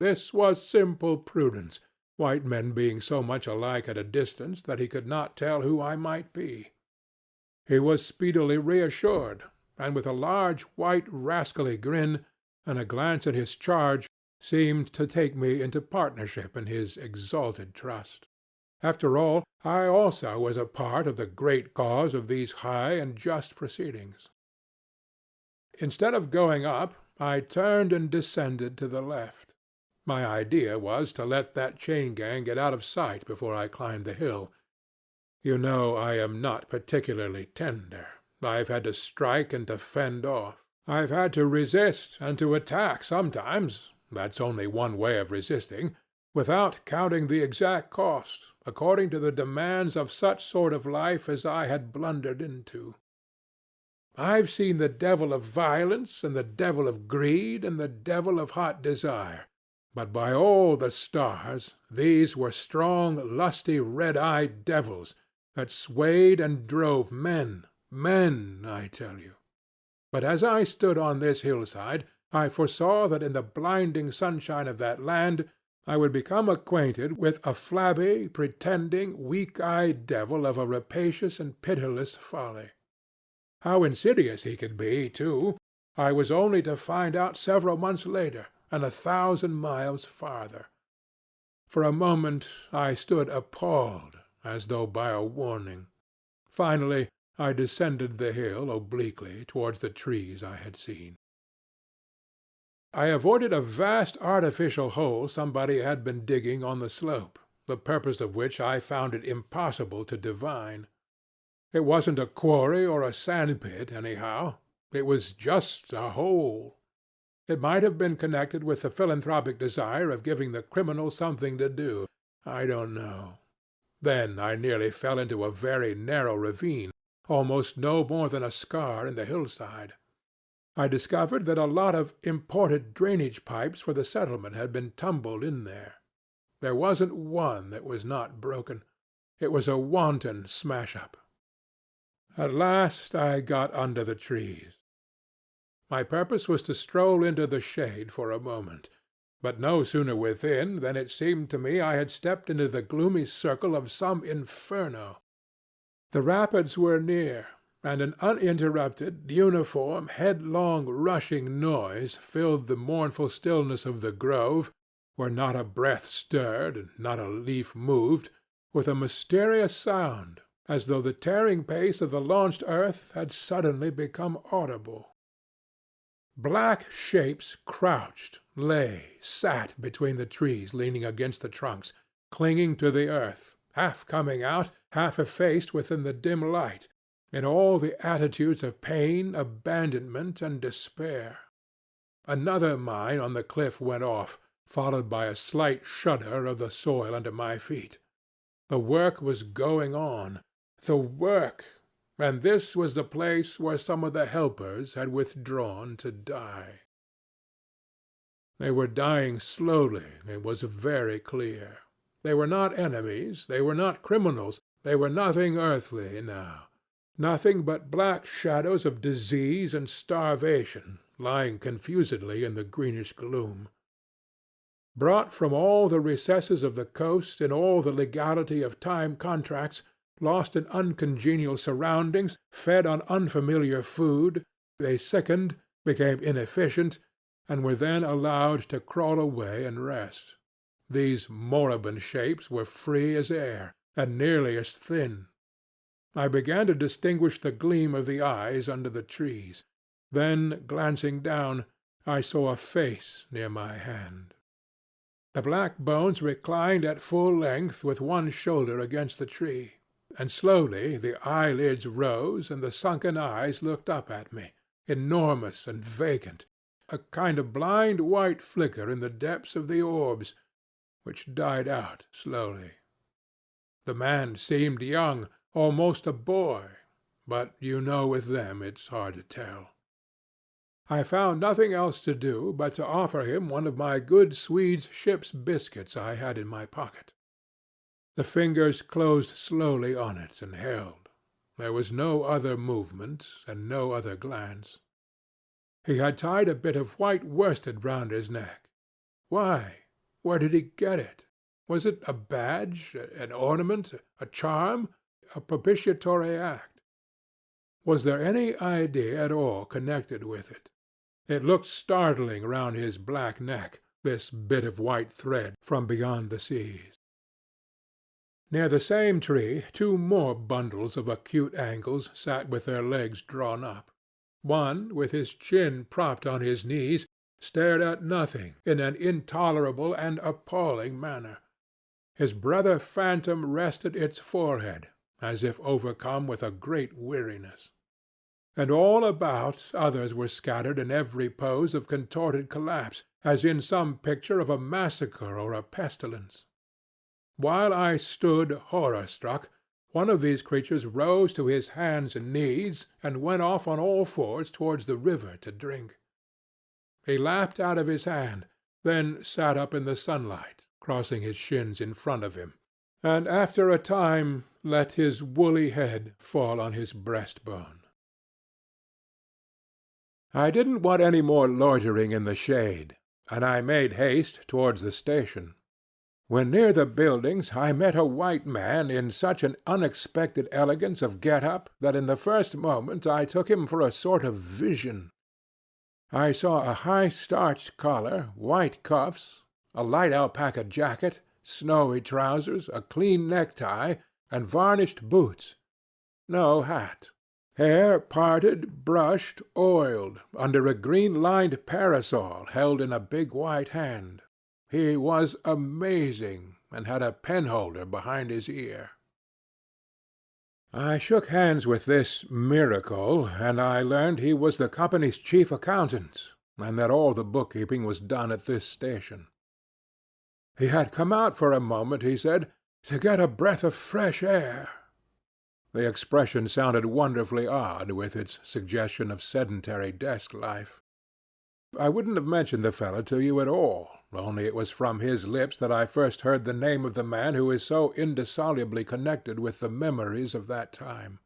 This was simple prudence, white men being so much alike at a distance that he could not tell who I might be. He was speedily reassured, and with a large white rascally grin and a glance at his charge, seemed to take me into partnership in his exalted trust. After all, I also was a part of the great cause of these high and just proceedings. Instead of going up, I turned and descended to the left. My idea was to let that chain-gang get out of sight before I climbed the hill. You know I am not particularly tender. I've had to strike and to fend off. I've had to resist and to attack sometimes. That's only one way of resisting, without counting the exact cost, according to the demands of such sort of life as I had blundered into. I've seen the devil of violence, and the devil of greed, and the devil of hot desire, but by all the stars, these were strong, lusty, red-eyed devils that swayed and drove men, I tell you. But as I stood on this hillside, I foresaw that in the blinding sunshine of that land I would become acquainted with a flabby, pretending, weak-eyed devil of a rapacious and pitiless folly. How insidious he could be, too, I was only to find out several months later, and 1,000 miles farther. For a moment I stood appalled, as though by a warning. Finally I descended the hill obliquely towards the trees I had seen. I avoided a vast artificial hole somebody had been digging on the slope, the purpose of which I found it impossible to divine. It wasn't a quarry or a sand-pit, anyhow. It was just a hole. It might have been connected with the philanthropic desire of giving the criminal something to do. I don't know. Then I nearly fell into a very narrow ravine, almost no more than a scar in the hillside. I discovered that a lot of imported drainage pipes for the settlement had been tumbled in there. There wasn't one that was not broken. It was a wanton smash-up. At last I got under the trees. My purpose was to stroll into the shade for a moment, but no sooner within than it seemed to me I had stepped into the gloomy circle of some inferno. The rapids were near, and an uninterrupted, uniform, headlong, rushing noise filled the mournful stillness of the grove, where not a breath stirred and not a leaf moved, with a mysterious sound, as though the tearing pace of the launched earth had suddenly become audible. Black shapes crouched, sat between the trees leaning against the trunks, clinging to the earth, half coming out, half effaced within the dim light, in all the attitudes of pain, abandonment, and despair. Another mine on the cliff went off, followed by a slight shudder of the soil under my feet. The work was going on. The work! And this was the place where some of the helpers had withdrawn to die. They were dying slowly, it was very clear. They were not enemies, they were not criminals, they were nothing earthly now. Nothing but black shadows of disease and starvation lying confusedly in the greenish gloom. Brought from all the recesses of the coast in all the legality of time contracts, lost in uncongenial surroundings, fed on unfamiliar food, they sickened, became inefficient, and were then allowed to crawl away and rest. These moribund shapes were free as air, and nearly as thin. I began to distinguish the gleam of the eyes under the trees. Then, glancing down, I saw a face near my hand. The black bones reclined at full length with one shoulder against the tree, and slowly the eyelids rose and the sunken eyes looked up at me, enormous and vacant, a kind of blind white flicker in the depths of the orbs, which died out slowly. The man seemed young, almost a boy, but you know with them it's hard to tell. I found nothing else to do but to offer him one of my good Swede's ship's biscuits I had in my pocket. The fingers closed slowly on it and held. There was no other movement and no other glance. He had tied a bit of white worsted round his neck. Why? Where did he get it? Was it a badge, an ornament, a charm, a propitiatory act? Was there any idea at all connected with it? It looked startling round his black neck, this bit of white thread from beyond the seas. Near the same tree, two more bundles of acute angles sat with their legs drawn up. One, with his chin propped on his knees, stared at nothing in an intolerable and appalling manner. His brother phantom rested its forehead, as if overcome with a great weariness. And all about others were scattered in every pose of contorted collapse, as in some picture of a massacre or a pestilence. While I stood horror-struck, one of these creatures rose to his hands and knees and went off on all fours towards the river to drink. He lapped out of his hand, then sat up in the sunlight, crossing his shins in front of him, and after a time let his woolly head fall on his breastbone. I didn't want any more loitering in the shade, and I made haste towards the station. When near the buildings I met a white man in such an unexpected elegance of get-up that in the first moment I took him for a sort of vision. I saw a high-starched collar, white cuffs, a light alpaca jacket, snowy trousers, a clean necktie, and varnished boots. No hat. Hair parted, brushed, oiled, under a green-lined parasol held in a big white hand. He was amazing, and had a penholder behind his ear. I shook hands with this miracle, and I learned he was the company's chief accountant, and that all the bookkeeping was done at this station. He had come out for a moment, he said, to get a breath of fresh air. The expression sounded wonderfully odd with its suggestion of sedentary desk life. I wouldn't have mentioned the fellow to you at all, only it was from his lips that I first heard the name of the man who is so indissolubly connected with the memories of that time.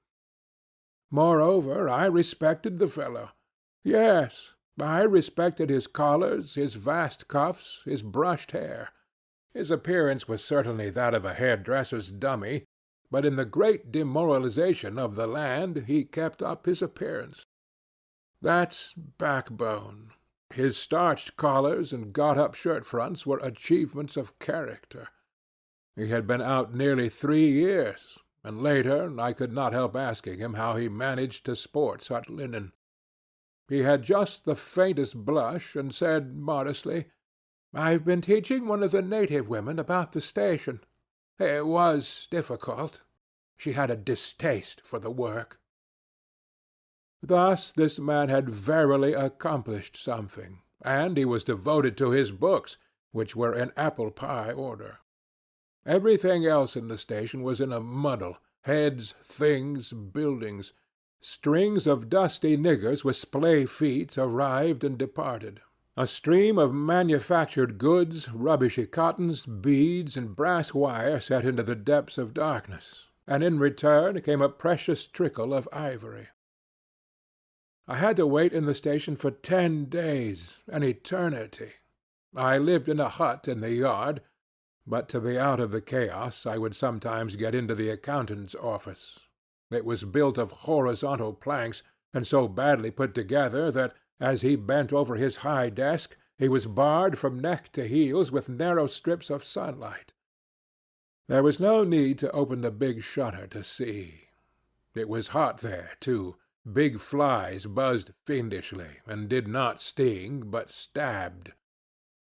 Moreover, I respected the fellow. Yes, I respected his collars, his vast cuffs, his brushed hair. His appearance was certainly that of a hairdresser's dummy, but in the great demoralization of the land he kept up his appearance. That's backbone. His starched collars and got-up shirt-fronts were achievements of character. He had been out nearly 3 years, and later I could not help asking him how he managed to sport such linen. He had just the faintest blush, and said modestly, "I've been teaching one of the native women about the station. It was difficult. She had a distaste for the work." Thus this man had verily accomplished something, and he was devoted to his books, which were in apple-pie order. Everything else in the station was in a muddle, heads, things, buildings. Strings of dusty niggers with splay feet arrived and departed. A stream of manufactured goods, rubbishy cottons, beads, and brass wire set into the depths of darkness, and in return came a precious trickle of ivory. I had to wait in the station for 10 days, an eternity. I lived in a hut in the yard, but to be out of the chaos I would sometimes get into the accountant's office. It was built of horizontal planks, and so badly put together that, as he bent over his high desk, he was barred from neck to heels with narrow strips of sunlight. There was no need to open the big shutter to see. It was hot there, too. Big flies buzzed fiendishly, and did not sting, but stabbed.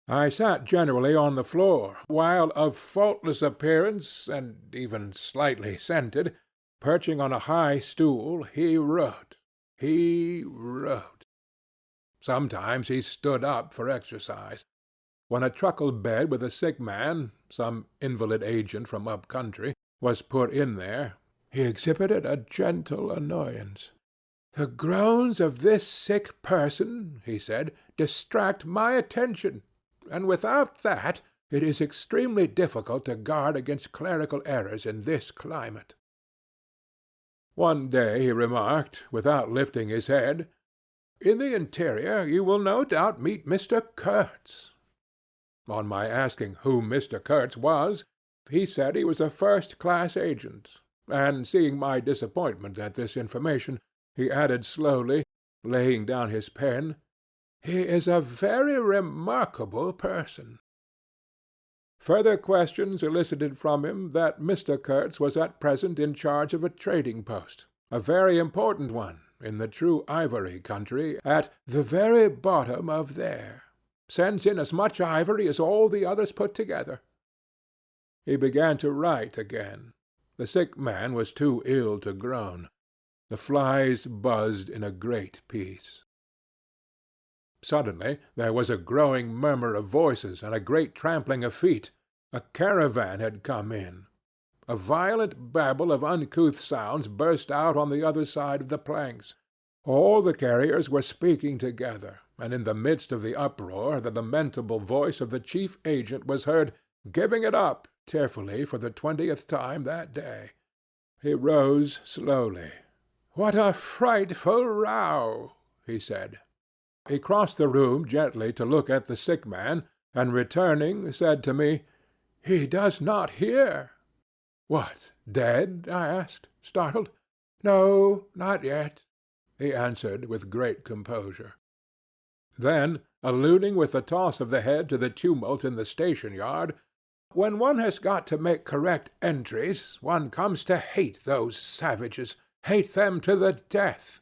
I sat generally on the floor, while of faultless appearance, and even slightly scented, perching on a high stool, he wrote. He wrote. Sometimes he stood up for exercise. When a truckle bed with a sick man, some invalid agent from up country, was put in there, he exhibited a gentle annoyance. "The groans of this sick person," he said, "distract my attention, and without that it is extremely difficult to guard against clerical errors in this climate." One day he remarked, without lifting his head, "In the interior you will no doubt meet Mr. Kurtz." On my asking who Mr. Kurtz was, he said he was a first-class agent, and seeing my disappointment at this information, he added slowly, laying down his pen, "He is a very remarkable person." Further questions elicited from him that Mr. Kurtz was at present in charge of a trading post, a very important one, in the true ivory country, at the very bottom of there. Sends in as much ivory as all the others put together. He began to write again. The sick man was too ill to groan. The flies buzzed in a great peace. Suddenly there was a growing murmur of voices and a great trampling of feet. A caravan had come in. A violent babble of uncouth sounds burst out on the other side of the planks. All the carriers were speaking together, and in the midst of the uproar the lamentable voice of the chief agent was heard giving it up tearfully for the 20th time that day. He rose slowly. "What a frightful row!" he said. He crossed the room gently to look at the sick man, and returning said to me, "He does not hear." "What, dead?" I asked, startled. "No, not yet," he answered with great composure. Then, alluding with a toss of the head to the tumult in the station-yard, "When one has got to make correct entries, one comes to hate those savages, hate them to the death."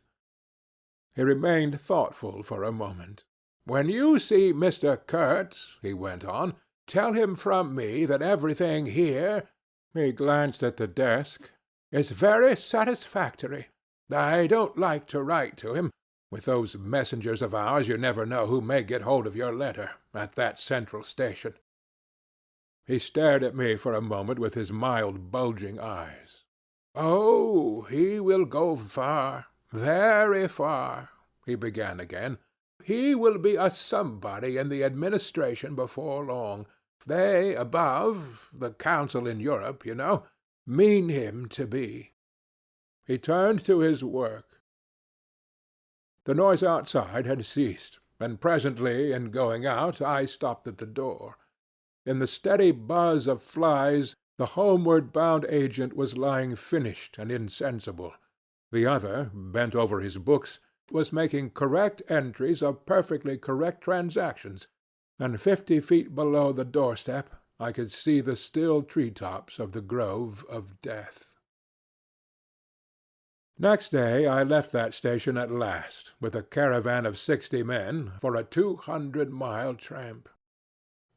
He remained thoughtful for a moment. "When you see Mr. Kurtz," he went on, "tell him from me that everything here," he glanced at the desk, "is very satisfactory. I don't like to write to him. With those messengers of ours you never know who may get hold of your letter, at that central station." He stared at me for a moment with his mild bulging eyes. "Oh, he will go far, very far," he began again. "He will be a somebody in the administration before long. They above, the council in Europe, you know, mean him to be." He turned to his work. The noise outside had ceased, and presently, in going out, I stopped at the door. In the steady buzz of flies, the homeward-bound agent was lying finished and insensible. The other, bent over his books, was making correct entries of perfectly correct transactions, and 50 feet below the doorstep I could see the still tree-tops of the grove of death. Next day I left that station at last, with a caravan of 60 men, for a 200-mile tramp.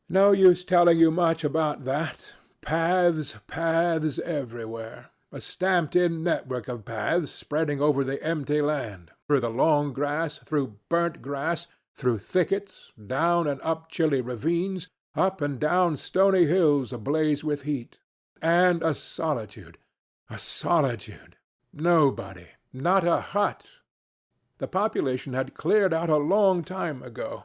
No use telling you much about that. Paths, paths everywhere. A stamped-in network of paths spreading over the empty land, through the long grass, through burnt grass, through thickets, down and up chilly ravines, up and down stony hills ablaze with heat. And a solitude. A solitude. Nobody. Not a hut. The population had cleared out a long time ago.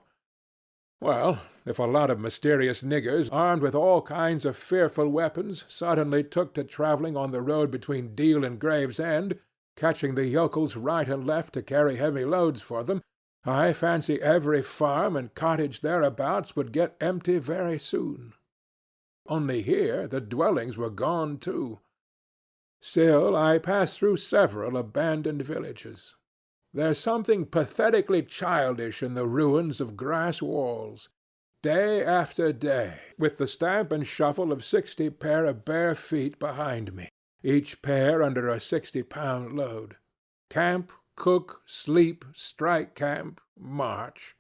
Well, if a lot of mysterious niggers, armed with all kinds of fearful weapons, suddenly took to travelling on the road between Deal and Gravesend, catching the yokels right and left to carry heavy loads for them, I fancy every farm and cottage thereabouts would get empty very soon. Only here the dwellings were gone too. Still, I passed through several abandoned villages. There's something pathetically childish in the ruins of grass walls. Day after day, with the stamp and shuffle of 60 pair of bare feet behind me, each pair under a 60-pound load. Camp, cook, sleep, strike camp, march.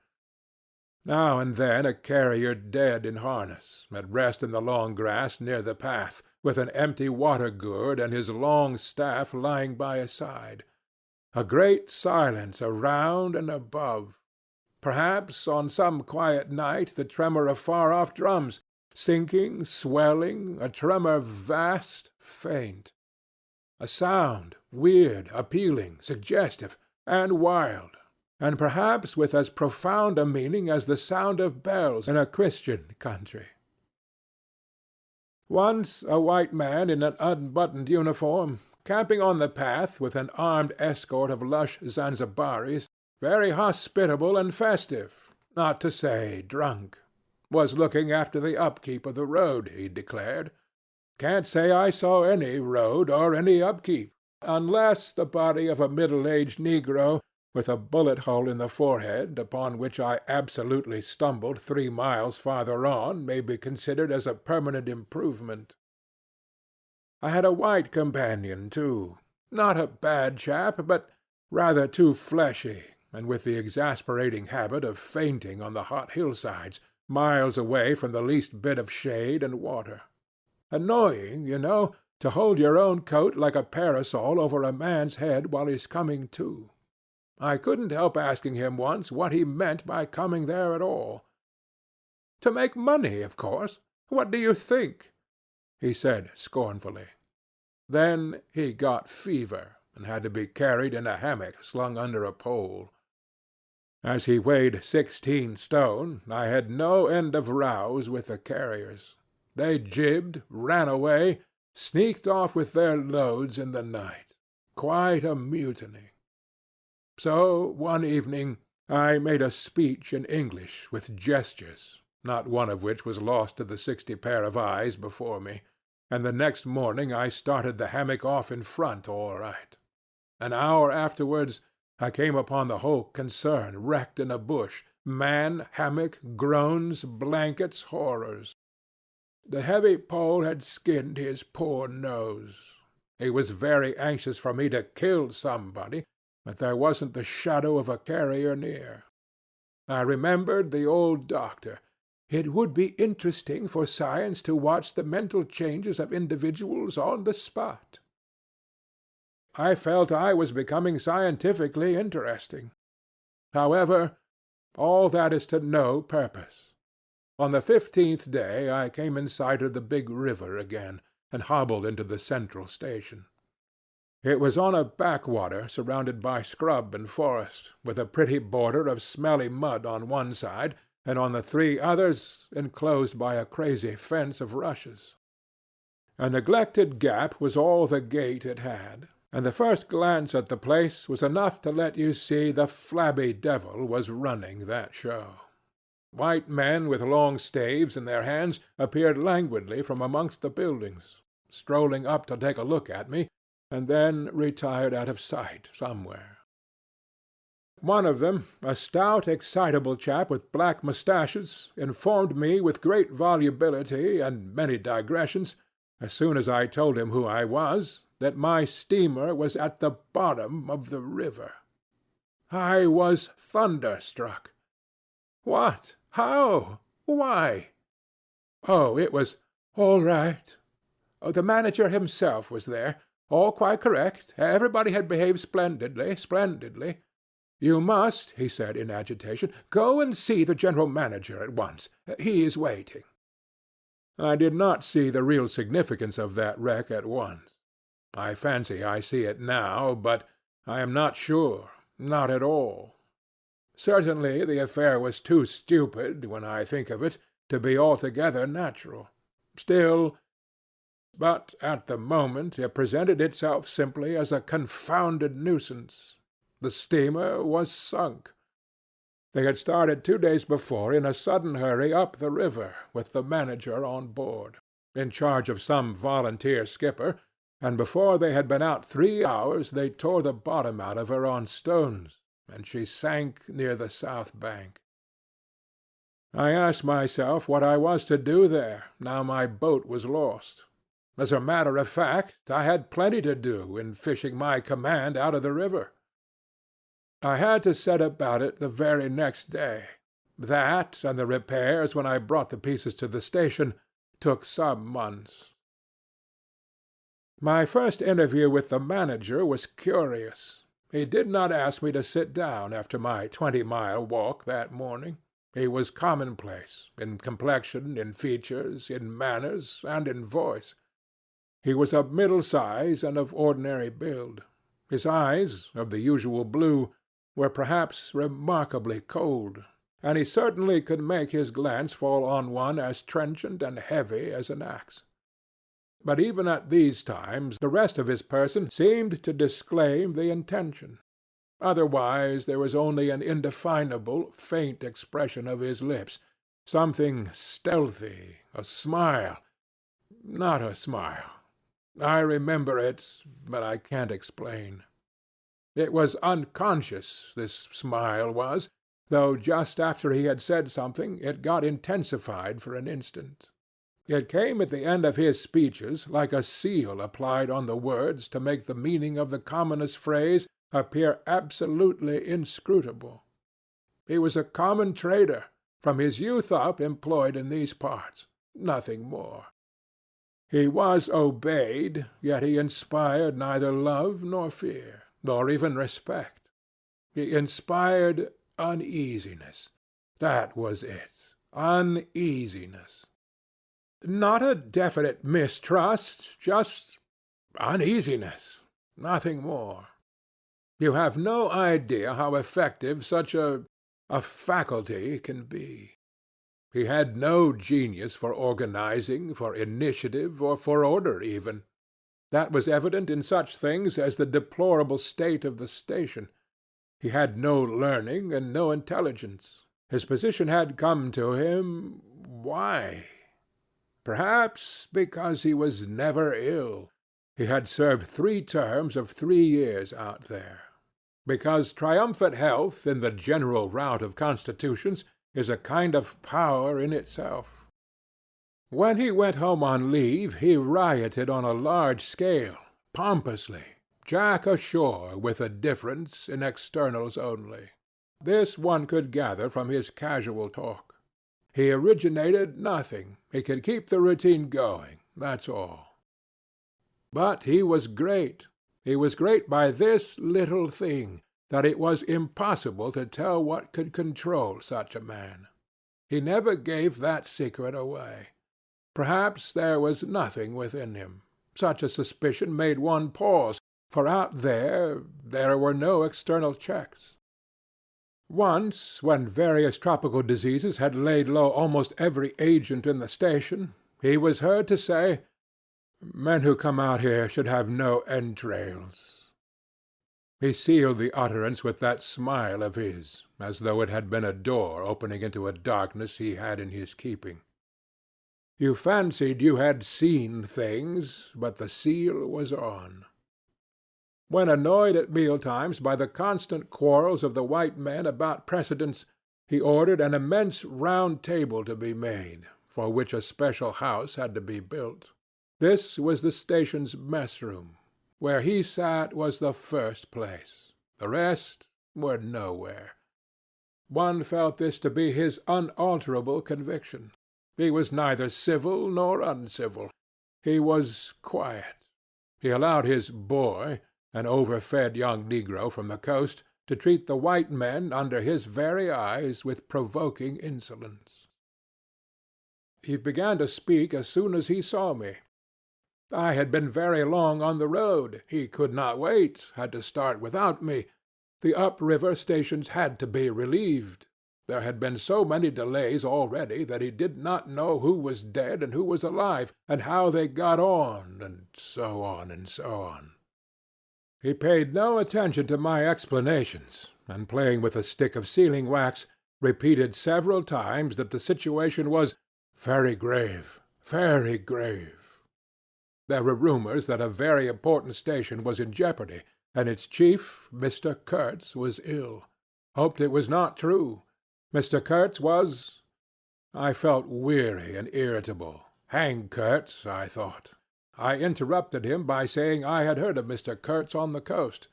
Now and then a carrier dead in harness, at rest in the long grass near the path, with an empty water-gourd and his long staff lying by his side. A great silence around and above. Perhaps on some quiet night the tremor of far-off drums, sinking, swelling, a tremor vast, faint. A sound, weird, appealing, suggestive, and wild, and perhaps with as profound a meaning as the sound of bells in a Christian country. Once a white man in an unbuttoned uniform, camping on the path with an armed escort of lush Zanzibaris, very hospitable and festive, not to say drunk, was looking after the upkeep of the road, he declared. Can't say I saw any road or any upkeep, unless the body of a middle-aged negro with a bullet hole in the forehead, upon which I absolutely stumbled 3 miles farther on, may be considered as a permanent improvement. I had a white companion, too, not a bad chap, but rather too fleshy, and with the exasperating habit of fainting on the hot hillsides, miles away from the least bit of shade and water. Annoying, you know, to hold your own coat like a parasol over a man's head while he's coming to. I couldn't help asking him once what he meant by coming there at all. To make money, of course. What do you think? He said scornfully. Then he got fever and had to be carried in a hammock slung under a pole. As he weighed 16 stone, I had no end of rows with the carriers. They jibbed, ran away, sneaked off with their loads in the night. Quite a mutiny. So one evening I made a speech in English with gestures, not one of which was lost to the 60 pair of eyes before me, and the next morning I started the hammock off in front all right. An hour afterwards I came upon the whole concern wrecked in a bush, man, hammock, groans, blankets, horrors. The heavy pole had skinned his poor nose. He was very anxious for me to kill somebody, but there wasn't the shadow of a carrier near. I remembered the old doctor. It would be interesting for science to watch the mental changes of individuals on the spot. I felt I was becoming scientifically interesting. However, all that is to no purpose. On the 15th day I came in sight of the big river again, and hobbled into the central station. It was on a backwater surrounded by scrub and forest, with a pretty border of smelly mud on one side, and on the 3 others enclosed by a crazy fence of rushes. A neglected gap was all the gate it had, and the first glance at the place was enough to let you see the flabby devil was running that show. White men with long staves in their hands appeared languidly from amongst the buildings, strolling up to take a look at me, and then retired out of sight somewhere. One of them, a stout, excitable chap with black moustaches, informed me with great volubility and many digressions, as soon as I told him who I was, that my steamer was at the bottom of the river. I was thunderstruck. What? How? Why? Oh, it was all right. The manager himself was there. All quite correct. Everybody had behaved splendidly, splendidly. You must, he said in agitation, go and see the general manager at once. He is waiting. I did not see the real significance of that wreck at once. I fancy I see it now, but I am not sure, not at all. Certainly the affair was too stupid, when I think of it, to be altogether natural. Still, but at the moment it presented itself simply as a confounded nuisance. The steamer was sunk. They had started 2 days before in a sudden hurry up the river, with the manager on board, in charge of some volunteer skipper, and before they had been out 3 hours they tore the bottom out of her on stones, and she sank near the south bank. I asked myself what I was to do there, now my boat was lost. As a matter of fact, I had plenty to do in fishing my command out of the river. I had to set about it the very next day. That, and the repairs when I brought the pieces to the station, took some months. My first interview with the manager was curious. He did not ask me to sit down after my 20-mile walk that morning. He was commonplace, in complexion, in features, in manners, and in voice. He was of middle size and of ordinary build. His eyes, of the usual blue, were perhaps remarkably cold, and he certainly could make his glance fall on one as trenchant and heavy as an axe. But even at these times the rest of his person seemed to disclaim the intention. Otherwise there was only an indefinable, faint expression of his lips, something stealthy, a smile. Not a smile. I remember it, but I can't explain. It was unconscious, this smile was, though just after he had said something it got intensified for an instant. It came at the end of his speeches like a seal applied on the words to make the meaning of the commonest phrase appear absolutely inscrutable. He was a common trader, from his youth up employed in these parts, nothing more. He was obeyed, yet he inspired neither love nor fear, nor even respect. He inspired uneasiness. That was it. Uneasiness. Not a definite mistrust, just uneasiness, nothing more. You have no idea how effective such a faculty can be. He had no genius for organizing, for initiative, or for order even. That was evident in such things as the deplorable state of the station. He had no learning and no intelligence. His position had come to him. Why? Perhaps because he was never ill. He had served 3 terms of 3 years out there. Because triumphant health, in the general rout of constitutions, is a kind of power in itself. When he went home on leave, he rioted on a large scale, pompously, Jack ashore with a difference in externals only. This one could gather from his casual talk. He originated nothing. He could keep the routine going, that's all. But he was great. He was great by this little thing, that it was impossible to tell what could control such a man. He never gave that secret away. Perhaps there was nothing within him. Such a suspicion made one pause, for out there were no external checks. Once, when various tropical diseases had laid low almost every agent in the station, he was heard to say, "Men who come out here should have no entrails." He sealed the utterance with that smile of his, as though it had been a door opening into a darkness he had in his keeping. You fancied you had seen things, but the seal was on. When annoyed at mealtimes by the constant quarrels of the white men about precedence, he ordered an immense round table to be made, for which a special house had to be built. This was the station's mess-room. Where he sat was the first place. The rest were nowhere. One felt this to be his unalterable conviction. He was neither civil nor uncivil. He was quiet. He allowed his boy, an overfed young negro from the coast, to treat the white men under his very eyes with provoking insolence. He began to speak as soon as he saw me. I had been very long on the road. He could not wait, had to start without me. The up-river stations had to be relieved. There had been so many delays already that he did not know who was dead and who was alive, and how they got on, and so on and so on. He paid no attention to my explanations, and playing with a stick of sealing-wax, repeated several times that the situation was very grave, very grave. There were rumors that a very important station was in jeopardy, and its chief, Mr. Kurtz, was ill. Hoped it was not true. Mr. Kurtz was— I felt weary and irritable. Hang Kurtz, I thought. I interrupted him by saying I had heard of Mr. Kurtz on the coast.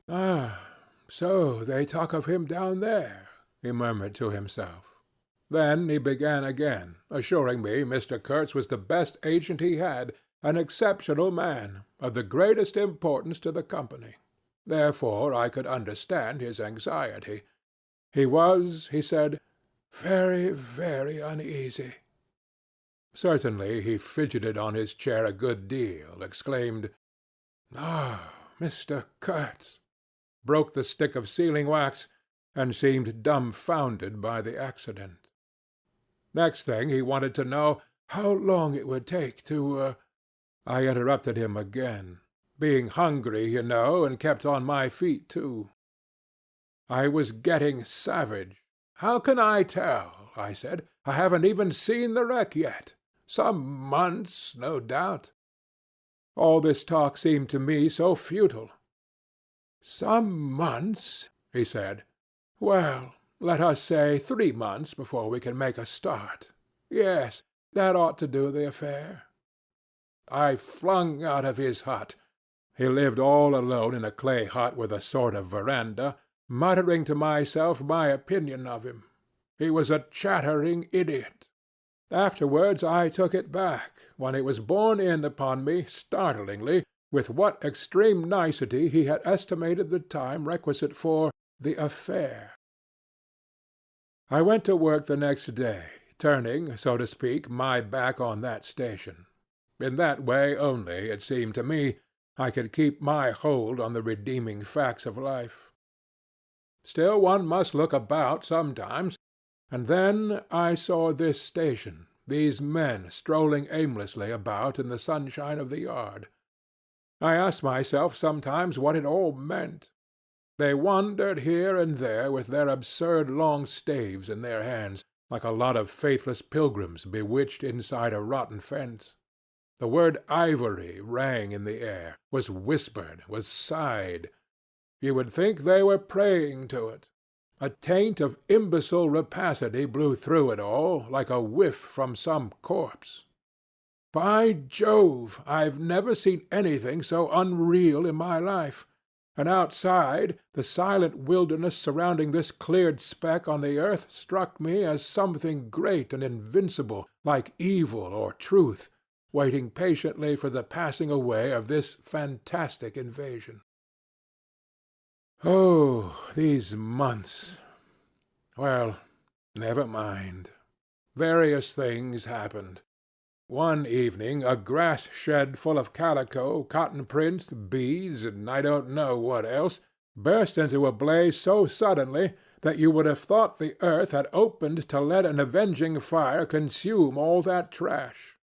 "Ah, so they talk of him down there," he murmured to himself. Then he began again, assuring me Mr. Kurtz was the best agent he had, an exceptional man, of the greatest importance to the company. Therefore I could understand his anxiety. He was, he said, very, very uneasy. Certainly he fidgeted on his chair a good deal, exclaimed, "Ah, Mr. Kurtz," broke the stick of sealing-wax, and seemed dumbfounded by the accident. Next thing he wanted to know how long it would take to— I interrupted him again, being hungry, you know, and kept on my feet too. I was getting savage. "How can I tell?" I said. "I haven't even seen the wreck yet. Some months, no doubt." All this talk seemed to me so futile. "Some months," he said. "Well, let us say 3 months before we can make a start. Yes, that ought to do the affair." I flung out of his hut. He lived all alone in a clay hut with a sort of veranda, muttering to myself my opinion of him. He was a chattering idiot. Afterwards I took it back, when it was borne in upon me startlingly with what extreme nicety he had estimated the time requisite for the affair. I went to work the next day, turning, so to speak, my back on that station. In that way only, it seemed to me, I could keep my hold on the redeeming facts of life. Still one must look about sometimes, and then I saw this station, these men strolling aimlessly about in the sunshine of the yard. I asked myself sometimes what it all meant. They wandered here and there with their absurd long staves in their hands, like a lot of faithless pilgrims bewitched inside a rotten fence. The word ivory rang in the air, was whispered, was sighed. You would think they were praying to it. A taint of imbecile rapacity blew through it all, like a whiff from some corpse. By Jove, I've never seen anything so unreal in my life. And outside, the silent wilderness surrounding this cleared speck on the earth struck me as something great and invincible, like evil or truth, waiting patiently for the passing away of this fantastic invasion. Oh, these months! Well, never mind. Various things happened. One evening a grass shed full of calico, cotton prints, bees, and I don't know what else, burst into a blaze so suddenly that you would have thought the earth had opened to let an avenging fire consume all that trash.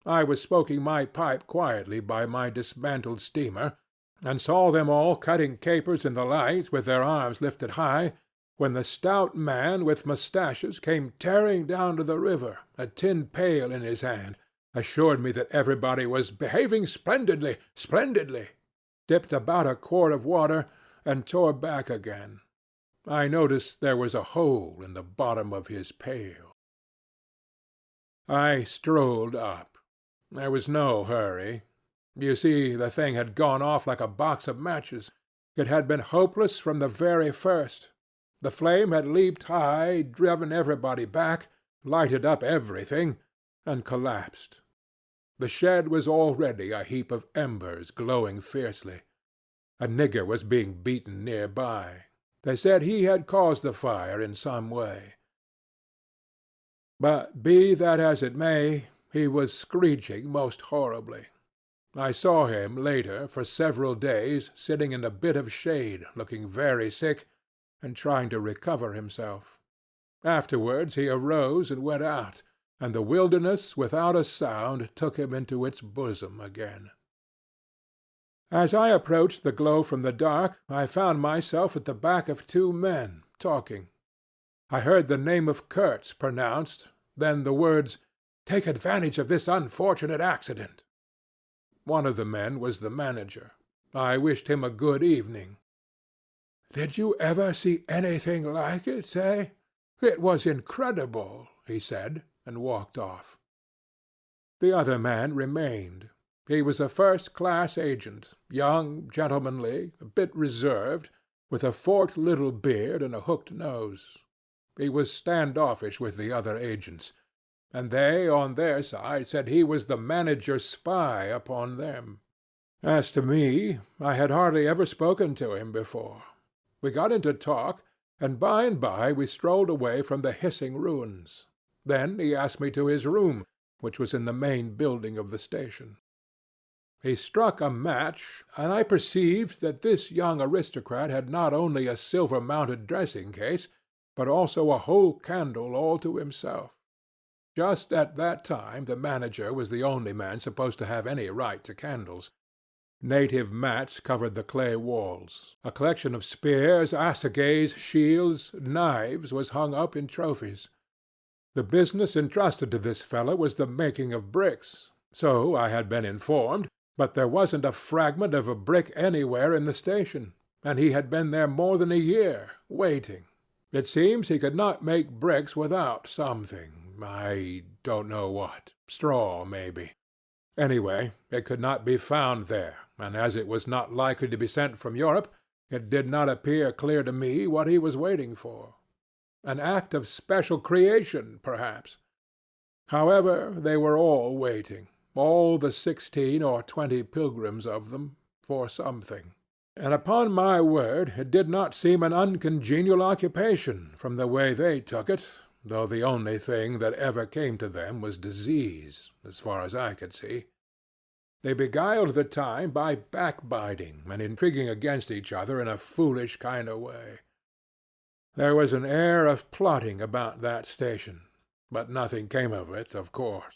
I was smoking my pipe quietly by my dismantled steamer, and saw them all cutting capers in the light with their arms lifted high, when the stout man with moustaches came tearing down to the river, a tin pail in his hand, assured me that everybody was behaving splendidly, splendidly, dipped about a quart of water, and tore back again. I noticed there was a hole in the bottom of his pail. I strolled up. There was no hurry. You see, the thing had gone off like a box of matches. It had been hopeless from the very first. The flame had leaped high, driven everybody back, lighted up everything, and collapsed. The shed was already a heap of embers glowing fiercely. A nigger was being beaten near by. They said he had caused the fire in some way. But be that as it may, he was screeching most horribly. I saw him later for several days sitting in a bit of shade, looking very sick, and trying to recover himself. Afterwards he arose and went out, and the wilderness without a sound took him into its bosom again. As I approached the glow from the dark, I found myself at the back of 2 men, talking. I heard the name of Kurtz pronounced, then the words, "Take advantage of this unfortunate accident." One of the men was the manager. I wished him a good evening. "Did you ever see anything like it, eh? It was incredible," he said, and walked off. The other man remained. He was a first-class agent, young, gentlemanly, a bit reserved, with a forked little beard and a hooked nose. He was standoffish with the other agents, and they, on their side, said he was the manager's spy upon them. As to me, I had hardly ever spoken to him before. We got into talk, and by we strolled away from the hissing ruins. Then he asked me to his room, which was in the main building of the station. He struck a match, and I perceived that this young aristocrat had not only a silver-mounted dressing-case, but also a whole candle all to himself. Just at that time the manager was the only man supposed to have any right to candles. Native mats covered the clay walls. A collection of spears, assegais, shields, knives was hung up in trophies. The business entrusted to this fellow was the making of bricks. So I had been informed, but there wasn't a fragment of a brick anywhere in the station, and he had been there more than a year, waiting. It seems he could not make bricks without something. I don't know what. Straw, maybe. Anyway, it could not be found there, and as it was not likely to be sent from Europe, it did not appear clear to me what he was waiting for. An act of special creation, perhaps. However, they were all waiting, all the 16 or 20 pilgrims of them, for something. And upon my word, it did not seem an uncongenial occupation, from the way they took it, though the only thing that ever came to them was disease, as far as I could see. They beguiled the time by backbiting and intriguing against each other in a foolish kind of way. There was an air of plotting about that station, but nothing came of it, of course.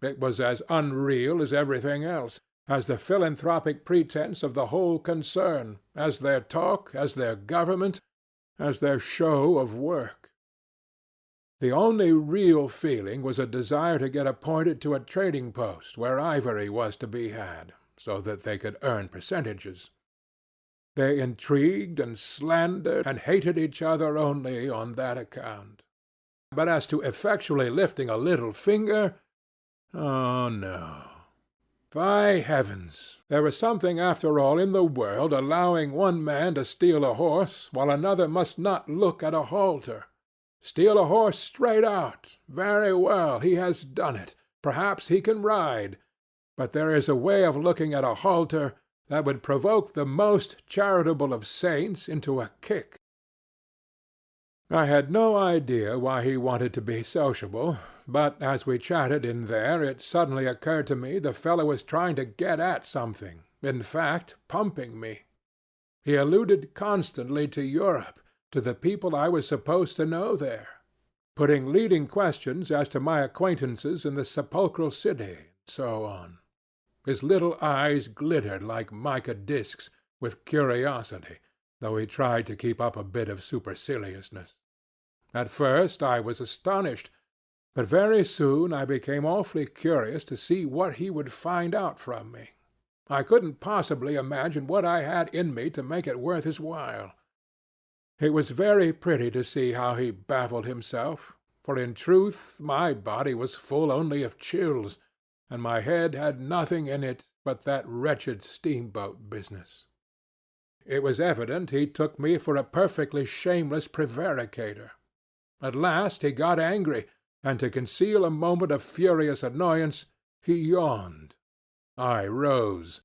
It was as unreal as everything else, as the philanthropic pretense of the whole concern, as their talk, as their government, as their show of work. The only real feeling was a desire to get appointed to a trading post where ivory was to be had, so that they could earn percentages. They intrigued and slandered and hated each other only on that account. But as to effectually lifting a little finger, oh no. By heavens, there was something after all in the world allowing one man to steal a horse while another must not look at a halter. Steal a horse straight out. Very well, he has done it. Perhaps he can ride. But there is a way of looking at a halter that would provoke the most charitable of saints into a kick. I had no idea why he wanted to be sociable, but as we chatted in there it suddenly occurred to me the fellow was trying to get at something, in fact, pumping me. He alluded constantly to Europe, to the people I was supposed to know there, putting leading questions as to my acquaintances in the sepulchral city, and so on. His little eyes glittered like mica discs with curiosity, though he tried to keep up a bit of superciliousness. At first I was astonished, but very soon I became awfully curious to see what he would find out from me. I couldn't possibly imagine what I had in me to make it worth his while. It was very pretty to see how he baffled himself, for in truth my body was full only of chills, and my head had nothing in it but that wretched steamboat business. It was evident he took me for a perfectly shameless prevaricator. At last he got angry, and to conceal a moment of furious annoyance, he yawned. I rose.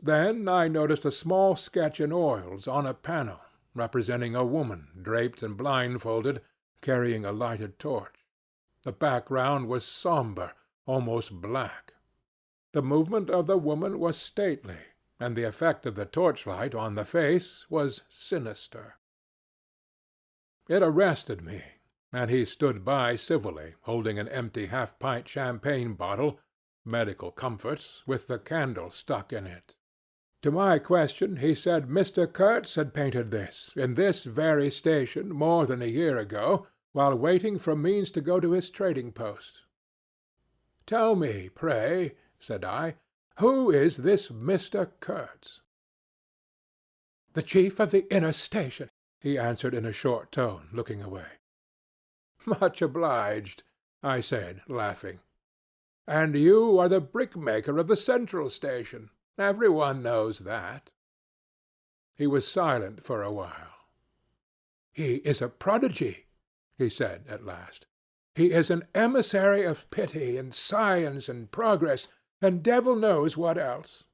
Then I noticed a small sketch in oils on a panel, representing a woman draped and blindfolded, carrying a lighted torch. The background was sombre, almost black. The movement of the woman was stately, and the effect of the torchlight on the face was sinister. It arrested me, and he stood by civilly, holding an empty half-pint champagne bottle, medical comforts, with the candle stuck in it. To my question he said Mr. Kurtz had painted this, in this very station, more than a year ago, while waiting for means to go to his trading post. "Tell me, pray," said I, "who is this Mr. Kurtz?" "The chief of the inner station," he answered in a short tone, looking away. "Much obliged," I said, laughing. "And you are the brickmaker of the central station. Every one knows that." He was silent for a while. "He is a prodigy," he said at last. "He is an emissary of pity and science and progress, and devil knows what else.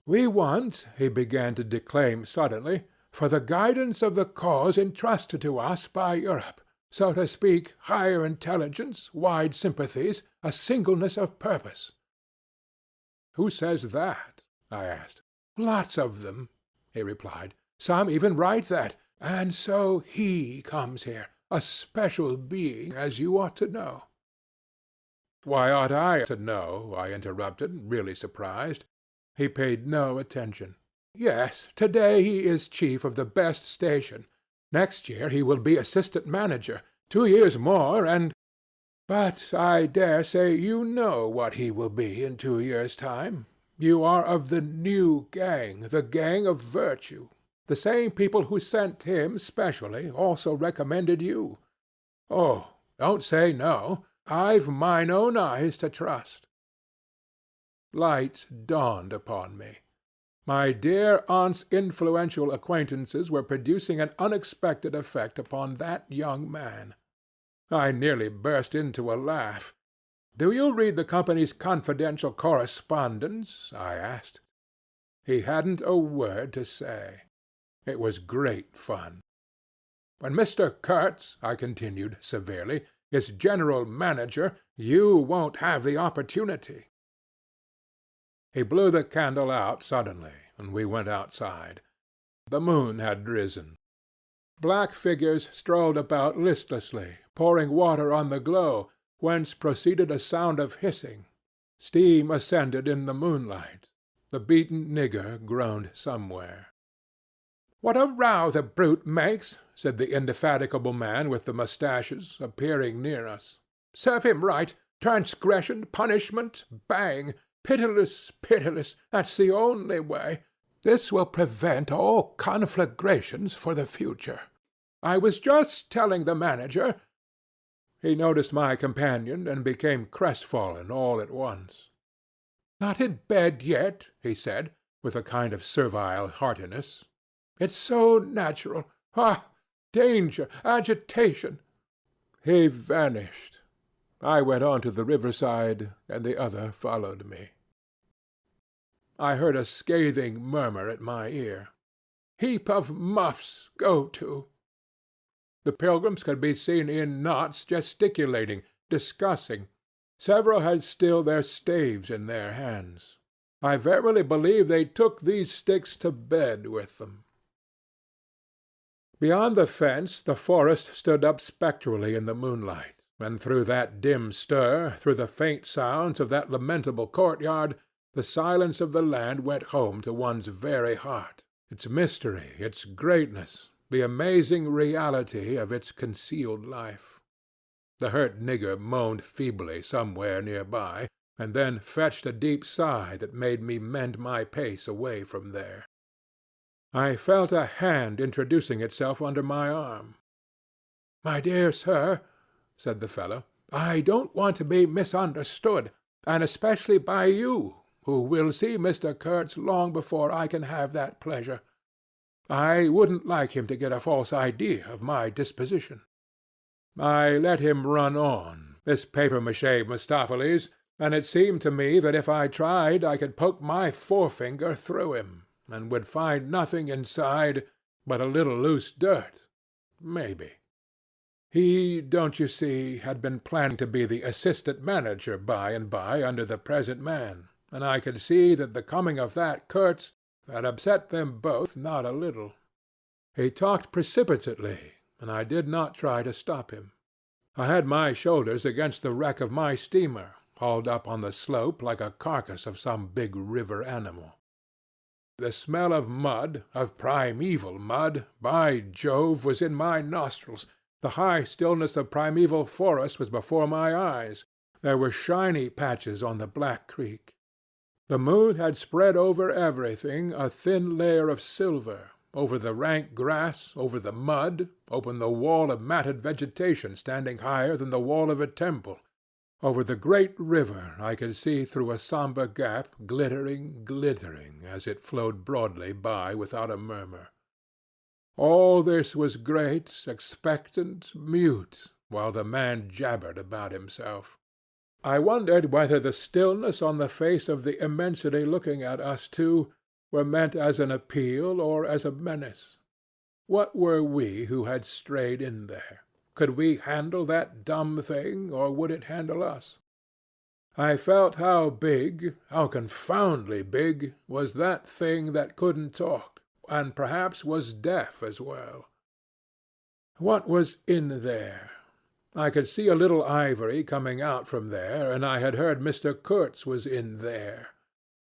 We want," he began to declaim suddenly, "for the guidance of the cause entrusted to us by Europe, so to speak, higher intelligence, wide sympathies, a singleness of purpose." "Who says that?" I asked. "Lots of them," he replied. "Some even write that. And so he comes here, a special being, as you ought to know." "Why ought I to know?" I interrupted, really surprised. He paid no attention. "Yes, to-day he is chief of the best station. Next year he will be assistant manager. 2 years more, and— But I dare say you know what he will be in 2 years' time. You are of the new gang, the gang of virtue. The same people who sent him specially also recommended you. Oh, don't say no. I've mine own eyes to trust." Light dawned upon me. My dear aunt's influential acquaintances were producing an unexpected effect upon that young man. I nearly burst into a laugh. "Do you read the company's confidential correspondence?" I asked. He hadn't a word to say. It was great fun. "When Mr. Kurtz," I continued severely, "is general manager, you won't have the opportunity." He blew the candle out suddenly, and we went outside. The moon had risen. Black figures strolled about listlessly, pouring water on the glow, whence proceeded a sound of hissing. Steam ascended in the moonlight. The beaten nigger groaned somewhere. "What a row the brute makes!" said the indefatigable man with the moustaches, appearing near us. "Serve him right. Transgression, punishment, bang. Pitiless, pitiless. That's the only way. This will prevent all conflagrations for the future. I was just telling the manager—" He noticed my companion and became crestfallen all at once. "Not in bed yet," he said, with a kind of servile heartiness. "It's so natural. Ah! Danger! Agitation!" He vanished. I went on to the riverside, and the other followed me. I heard a scathing murmur at my ear. "Heap of muffs, go to." The pilgrims could be seen in knots gesticulating, discussing. Several had still their staves in their hands. I verily believe they took these sticks to bed with them. Beyond the fence the forest stood up spectrally in the moonlight, and through that dim stir, through the faint sounds of that lamentable courtyard, the silence of the land went home to one's very heart, its mystery, its greatness, the amazing reality of its concealed life. The hurt nigger moaned feebly somewhere near by, and then fetched a deep sigh that made me mend my pace away from there. I felt a hand introducing itself under my arm. "My dear sir," said the fellow, "I don't want to be misunderstood, and especially by you, who will see Mr. Kurtz long before I can have that pleasure. I wouldn't like him to get a false idea of my disposition." I let him run on, this papier-mâché Mephistopheles, and it seemed to me that if I tried I could poke my forefinger through him, and would find nothing inside but a little loose dirt, maybe. He, don't you see, had been planning to be the assistant manager by and by under the present man, and I could see that the coming of that Kurtz had upset them both not a little. He talked precipitately, and I did not try to stop him. I had my shoulders against the wreck of my steamer, hauled up on the slope like a carcass of some big river animal. The smell of mud, of primeval mud, by Jove, was in my nostrils. The high stillness of primeval forest was before my eyes. There were shiny patches on the Black Creek. The moon had spread over everything a thin layer of silver, over the rank grass, over the mud, over the wall of matted vegetation standing higher than the wall of a temple. Over the great river I could see through a sombre gap, glittering, glittering, as it flowed broadly by without a murmur. All this was great, expectant, mute, while the man jabbered about himself. I wondered whether the stillness on the face of the immensity looking at us two were meant as an appeal or as a menace. What were we who had strayed in there? Could we handle that dumb thing, or would it handle us? I felt how big, how confoundedly big, was that thing that couldn't talk, and perhaps was deaf as well. What was in there? I could see a little ivory coming out from there, and I had heard Mr. Kurtz was in there.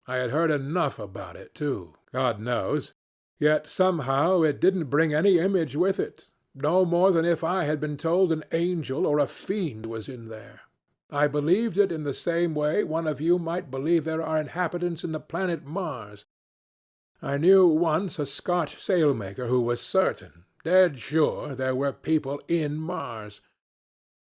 I had heard enough about it, too, God knows, yet somehow it didn't bring any image with it, no more than if I had been told an angel or a fiend was in there. I believed it in the same way one of you might believe there are inhabitants in the planet Mars. I knew once a Scotch sailmaker who was certain, dead sure, there were people in Mars.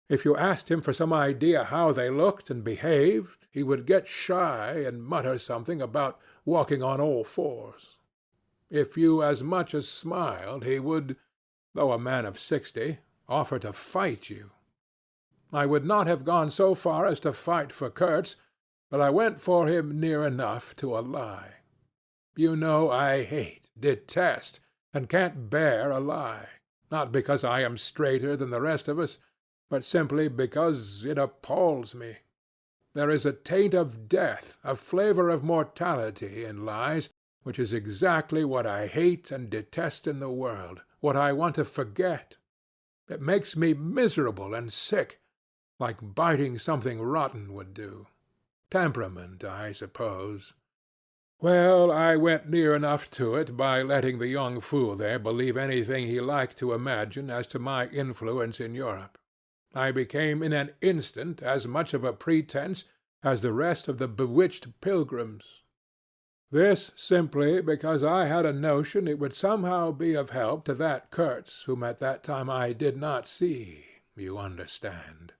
If you asked him for some idea how they looked and behaved, he would get shy and mutter something about walking on all fours. If you as much as smiled, he would, though a man of 60, offer to fight you. I would not have gone so far as to fight for Kurtz, but I went for him near enough to a lie. You know I hate, detest, and can't bear a lie, not because I am straighter than the rest of us, but simply because it appalls me. There is a taint of death, a flavor of mortality in lies, which is exactly what I hate and detest in the world, what I want to forget. It makes me miserable and sick, like biting something rotten would do. Temperament, I suppose. Well, I went near enough to it by letting the young fool there believe anything he liked to imagine as to my influence in Europe. I became in an instant as much of a pretense as the rest of the bewitched pilgrims. This simply because I had a notion it would somehow be of help to that Kurtz whom at that time I did not see, you understand.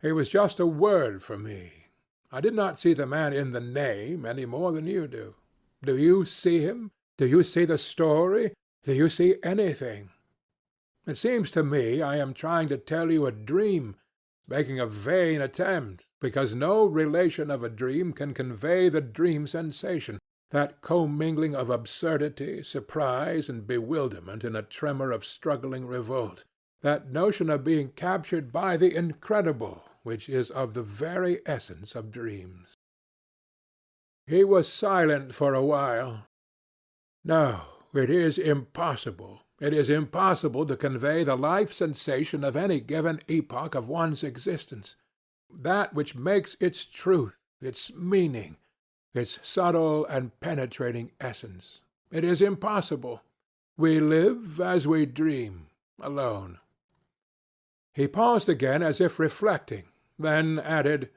He was just a word for me. I did not see the man in the name any more than you do. Do you see him? Do you see the story? Do you see anything? It seems to me I am trying to tell you a dream, making a vain attempt, because no relation of a dream can convey the dream sensation, that commingling of absurdity, surprise, and bewilderment in a tremor of struggling revolt, that notion of being captured by the incredible, which is of the very essence of dreams. He was silent for a while. No, it is impossible. It is impossible to convey the life sensation of any given epoch of one's existence, that which makes its truth, its meaning, its subtle and penetrating essence. It is impossible. We live as we dream, alone. He paused again as if reflecting, then added,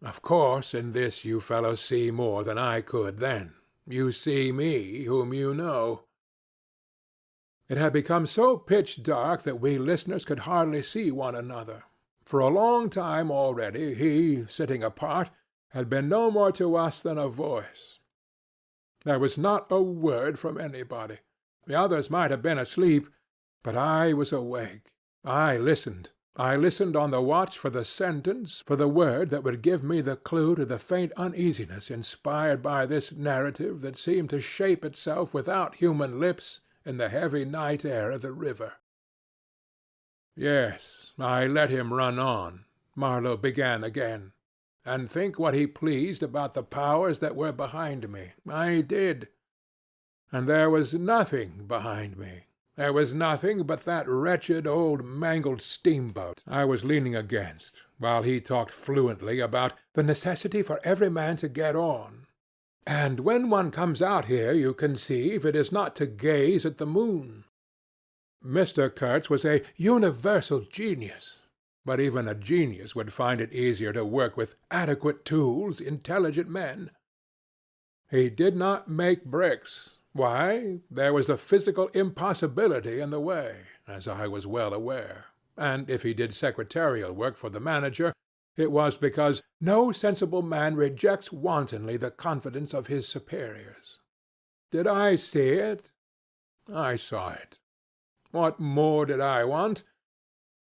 "Of course in this you fellows see more than I could then. You see me, whom you know." It had become so pitch dark that we listeners could hardly see one another. For a long time already he, sitting apart, had been no more to us than a voice. There was not a word from anybody. The others might have been asleep, but I was awake. I listened. I listened on the watch for the sentence, for the word that would give me the clue to the faint uneasiness inspired by this narrative that seemed to shape itself without human lips in the heavy night air of the river. "Yes, I let him run on," Marlow began again, "and think what he pleased about the powers that were behind me. I did. And there was nothing behind me. There was nothing but that wretched old mangled steamboat I was leaning against, while he talked fluently about the necessity for every man to get on. And when one comes out here, you conceive, it is not to gaze at the moon. Mr. Kurtz was a universal genius, but even a genius would find it easier to work with adequate tools, intelligent men. He did not make bricks. Why, there was a physical impossibility in the way, as I was well aware, and if he did secretarial work for the manager, it was because no sensible man rejects wantonly the confidence of his superiors. Did I see it? I saw it. What more did I want?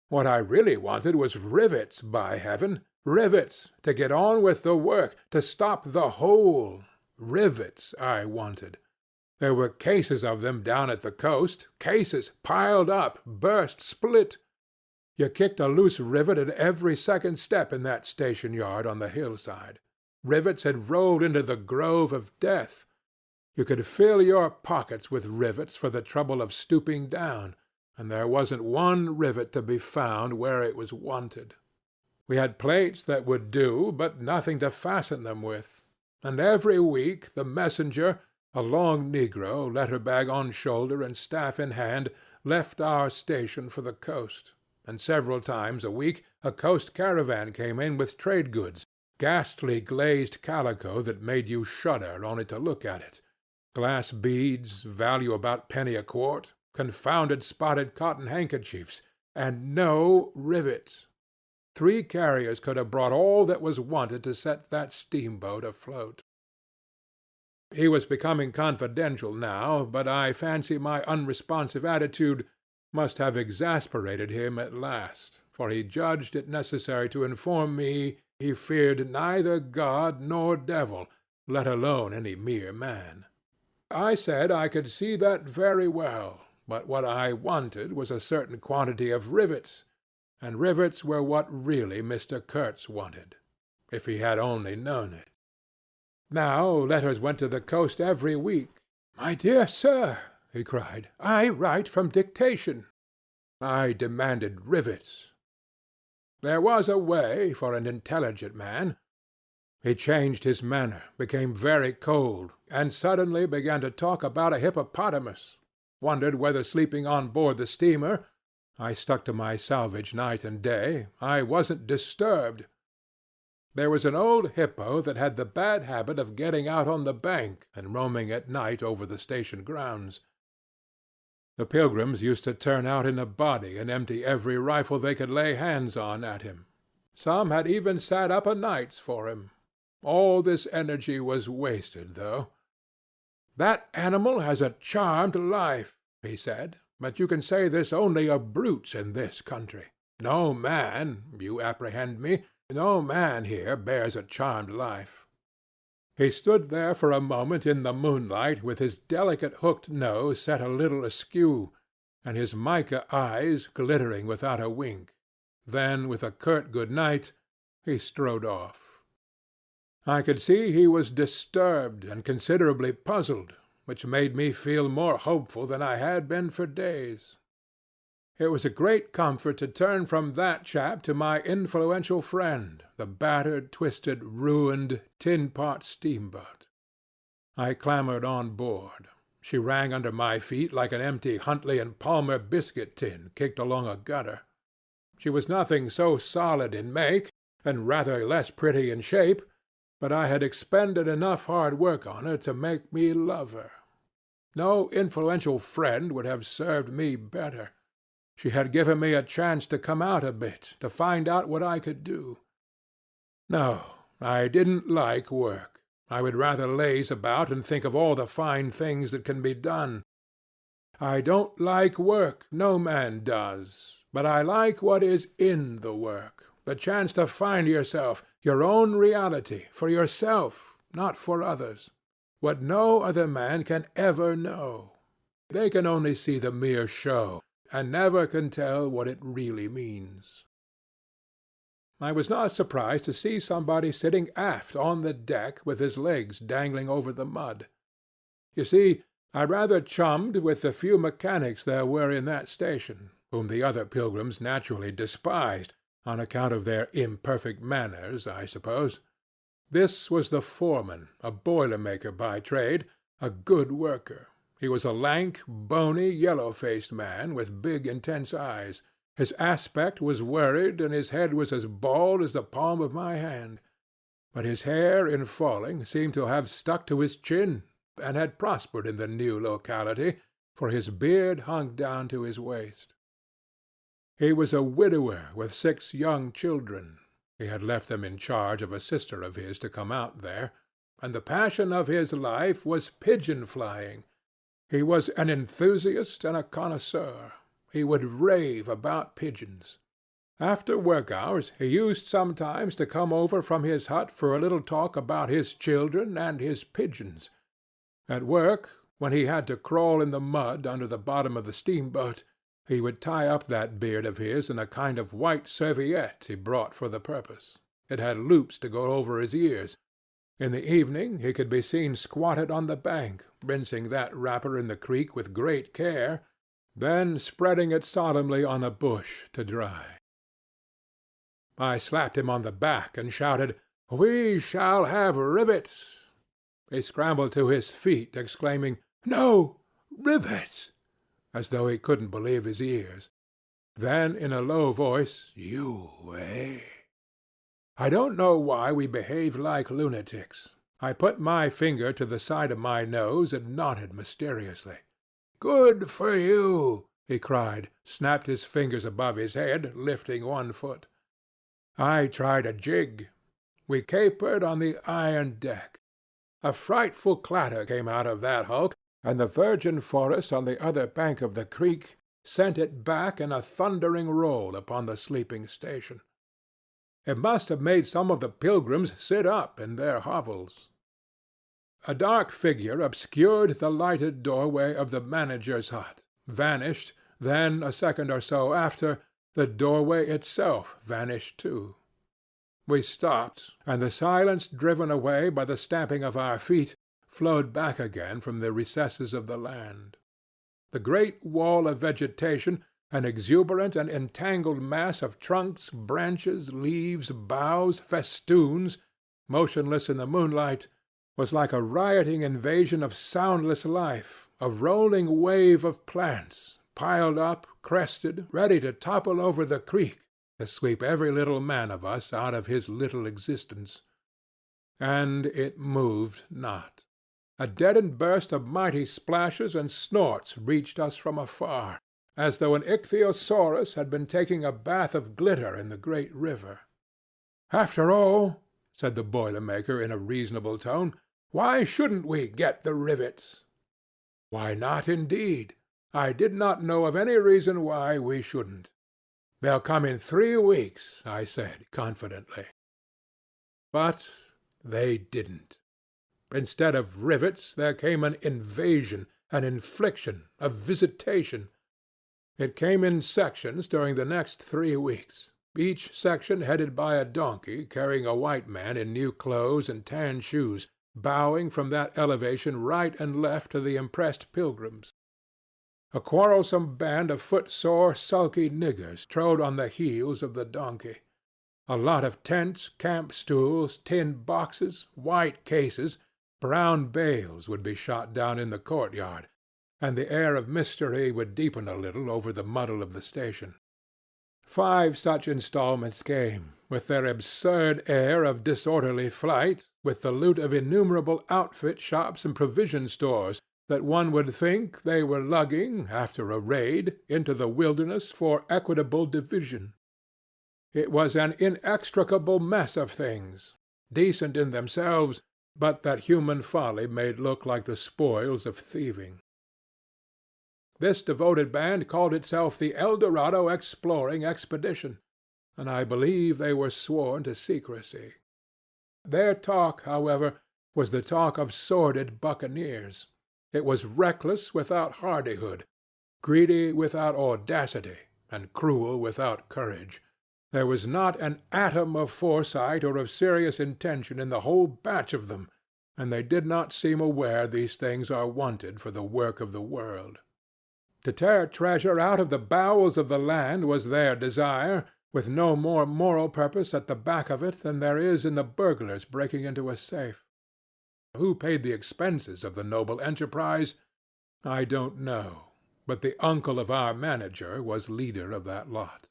What I really wanted was rivets, by heaven! Rivets, to get on with the work, to stop the hole. Rivets I wanted. There were cases of them down at the coast, cases piled up, burst, split. You kicked a loose rivet at every second step in that station yard on the hillside. Rivets had rolled into the grove of death. You could fill your pockets with rivets for the trouble of stooping down, and there wasn't one rivet to be found where it was wanted. We had plates that would do, but nothing to fasten them with. And every week the messenger, a long negro, letter-bag on shoulder and staff in hand, left our station for the coast, and several times a week a coast caravan came in with trade goods, ghastly glazed calico that made you shudder only to look at it, glass beads, value about penny a quart, confounded spotted cotton handkerchiefs, and no rivets. 3 carriers could have brought all that was wanted to set that steamboat afloat. He was becoming confidential now, but I fancy my unresponsive attitude must have exasperated him at last, for he judged it necessary to inform me he feared neither God nor devil, let alone any mere man. I said I could see that very well, but what I wanted was a certain quantity of rivets, and rivets were what really Mr. Kurtz wanted, if he had only known it. Now letters went to the coast every week. "My dear sir," he cried, "I write from dictation." I demanded rivets. There was a way for an intelligent man. He changed his manner, became very cold, and suddenly began to talk about a hippopotamus. Wondered whether sleeping on board the steamer (I stuck to my salvage night and day) I wasn't disturbed. There was an old hippo that had the bad habit of getting out on the bank and roaming at night over the station grounds. The pilgrims used to turn out in a body and empty every rifle they could lay hands on at him. Some had even sat up o' nights for him. All this energy was wasted, though. "That animal has a charmed life," he said, "but you can say this only of brutes in this country. No man, you apprehend me, no man here bears a charmed life." He stood there for a moment in the moonlight with his delicate hooked nose set a little askew, and his mica eyes glittering without a wink. Then, with a curt good night, he strode off. I could see he was disturbed and considerably puzzled, which made me feel more hopeful than I had been for days. It was a great comfort to turn from that chap to my influential friend, the battered, twisted, ruined, tin-pot steamboat. I clambered on board. She rang under my feet like an empty Huntley and Palmer biscuit tin kicked along a gutter. She was nothing so solid in make, and rather less pretty in shape, but I had expended enough hard work on her to make me love her. No influential friend would have served me better. She had given me a chance to come out a bit, to find out what I could do. No, I didn't like work. I would rather laze about and think of all the fine things that can be done. I don't like work, no man does, but I like what is in the work, the chance to find yourself, your own reality, for yourself, not for others, what no other man can ever know. They can only see the mere show, and never can tell what it really means. I was not surprised to see somebody sitting aft on the deck with his legs dangling over the mud. You see, I rather chummed with the few mechanics there were in that station, whom the other pilgrims naturally despised, on account of their imperfect manners, I suppose. This was the foreman, a boiler-maker by trade, a good worker. He was a lank, bony, yellow-faced man, with big, intense eyes. His aspect was worried, and his head was as bald as the palm of my hand. But his hair, in falling, seemed to have stuck to his chin, and had prospered in the new locality, for his beard hung down to his waist. He was a widower with 6 young children. He had left them in charge of a sister of his to come out there, and the passion of his life was pigeon-flying. He was an enthusiast and a connoisseur. He would rave about pigeons. After work hours he used sometimes to come over from his hut for a little talk about his children and his pigeons. At work, when he had to crawl in the mud under the bottom of the steamboat, he would tie up that beard of his in a kind of white serviette he brought for the purpose. It had loops to go over his ears. In the evening he could be seen squatted on the bank, rinsing that wrapper in the creek with great care, then spreading it solemnly on a bush to dry. I slapped him on the back and shouted, "We shall have rivets!" He scrambled to his feet, exclaiming, "No, rivets!" as though he couldn't believe his ears. Then, in a low voice, "You, eh?" I don't know why we behaved like lunatics. I put my finger to the side of my nose and nodded mysteriously. "Good for you!" he cried, snapped his fingers above his head, lifting one foot. I tried a jig. We capered on the iron deck. A frightful clatter came out of that hulk, and the virgin forest on the other bank of the creek sent it back in a thundering roll upon the sleeping station. It must have made some of the pilgrims sit up in their hovels. A dark figure obscured the lighted doorway of the manager's hut, vanished, then, a second or so after, the doorway itself vanished too. We stopped, and the silence driven away by the stamping of our feet flowed back again from the recesses of the land. The great wall of vegetation, an exuberant and entangled mass of trunks, branches, leaves, boughs, festoons, motionless in the moonlight, was like a rioting invasion of soundless life, a rolling wave of plants, piled up, crested, ready to topple over the creek, to sweep every little man of us out of his little existence. And it moved not. A deadened burst of mighty splashes and snorts reached us from afar, as though an ichthyosaurus had been taking a bath of glitter in the great river. "After all," said the boiler-maker in a reasonable tone, "why shouldn't we get the rivets?" Why not, indeed? I did not know of any reason why we shouldn't. "They'll come in 3 weeks," I said confidently. But they didn't. Instead of rivets, there came an invasion, an infliction, a visitation. It came in sections during the next 3 weeks, each section headed by a donkey carrying a white man in new clothes and tan shoes, bowing from that elevation right and left to the impressed pilgrims. A quarrelsome band of footsore, sulky niggers trode on the heels of the donkey. A lot of tents, camp stools, tin boxes, white cases, brown bales would be shot down in the courtyard, and the air of mystery would deepen a little over the muddle of the station. 5 such installments came, with their absurd air of disorderly flight, with the loot of innumerable outfit shops and provision stores that one would think they were lugging, after a raid, into the wilderness for equitable division. It was an inextricable mess of things, decent in themselves, but that human folly made look like the spoils of thieving. This devoted band called itself the El Dorado Exploring Expedition, and I believe they were sworn to secrecy. Their talk, however, was the talk of sordid buccaneers. It was reckless without hardihood, greedy without audacity, and cruel without courage. There was not an atom of foresight or of serious intention in the whole batch of them, and they did not seem aware these things are wanted for the work of the world. To tear treasure out of the bowels of the land was their desire, with no more moral purpose at the back of it than there is in the burglars breaking into a safe. Who paid the expenses of the noble enterprise, I don't know, but the uncle of our manager was leader of that lot.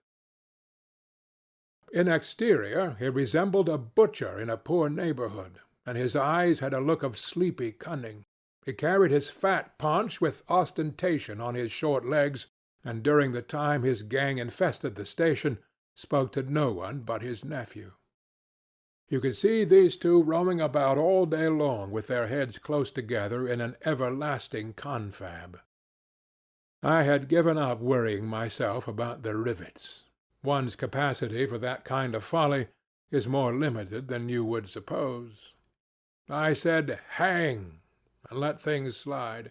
In exterior he resembled a butcher in a poor neighborhood, and his eyes had a look of sleepy cunning. He carried his fat paunch with ostentation on his short legs, and during the time his gang infested the station, spoke to no one but his nephew. You could see these two roaming about all day long with their heads close together in an everlasting confab. I had given up worrying myself about the rivets. One's capacity for that kind of folly is more limited than you would suppose. I said, "Hang," and let things slide.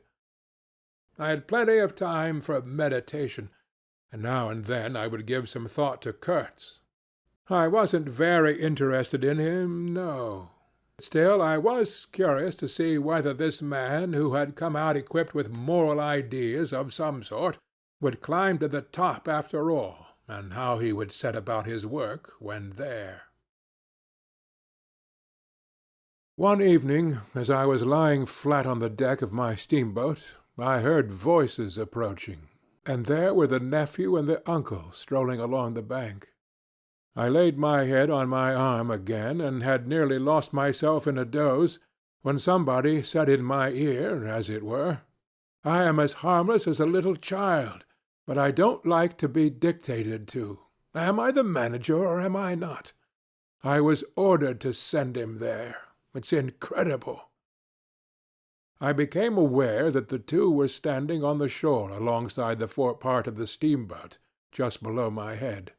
I had plenty of time for meditation, and now and then I would give some thought to Kurtz. I wasn't very interested in him, no. Still, I was curious to see whether this man, who had come out equipped with moral ideas of some sort, would climb to the top after all, and how he would set about his work when there. One evening, as I was lying flat on the deck of my steamboat, I heard voices approaching, and there were the nephew and the uncle strolling along the bank. I laid my head on my arm again, and had nearly lost myself in a doze, when somebody said in my ear, as it were, "I am as harmless as a little child, but I don't like to be dictated to. Am I the manager, or am I not? I was ordered to send him there. It's incredible." I became aware that the two were standing on the shore alongside the forepart of the steamboat, just below my head.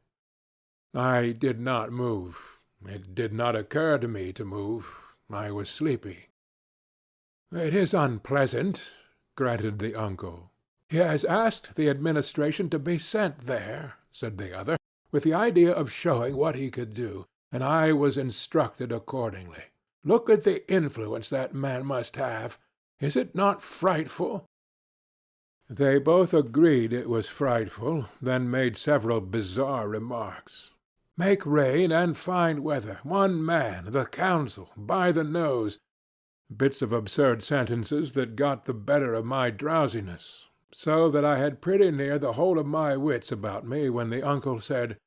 I did not move. It did not occur to me to move. I was sleepy. "It is unpleasant," granted the uncle. "He has asked the administration to be sent there," said the other, "with the idea of showing what he could do, and I was instructed accordingly. Look at the influence that man must have. Is it not frightful?" They both agreed it was frightful, then made several bizarre remarks. Make rain and fine weather, one man, the council, by the nose, bits of absurd sentences that got the better of my drowsiness, so that I had pretty near the whole of my wits about me when the uncle said,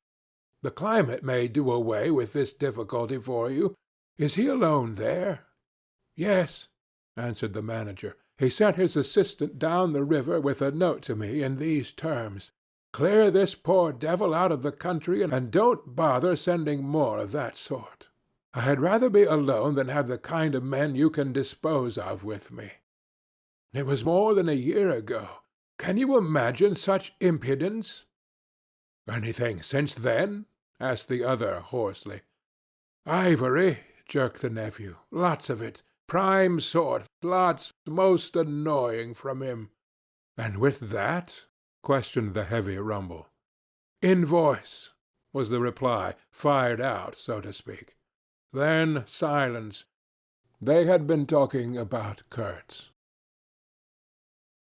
"The climate may do away with this difficulty for you. Is he alone there?" "Yes," answered the manager. "He sent his assistant down the river with a note to me in these terms: 'Clear this poor devil out of the country, and don't bother sending more of that sort. I had rather be alone than have the kind of men you can dispose of with me.' It was more than a year ago. Can you imagine such impudence?" "Anything since then?" asked the other hoarsely. "Ivory," jerked the nephew. "Lots of it. Prime sort. Lots. Most annoying from him." "And with that?" questioned the heavy rumble. "Invoice," was the reply, fired out, so to speak. Then silence. They had been talking about Kurtz.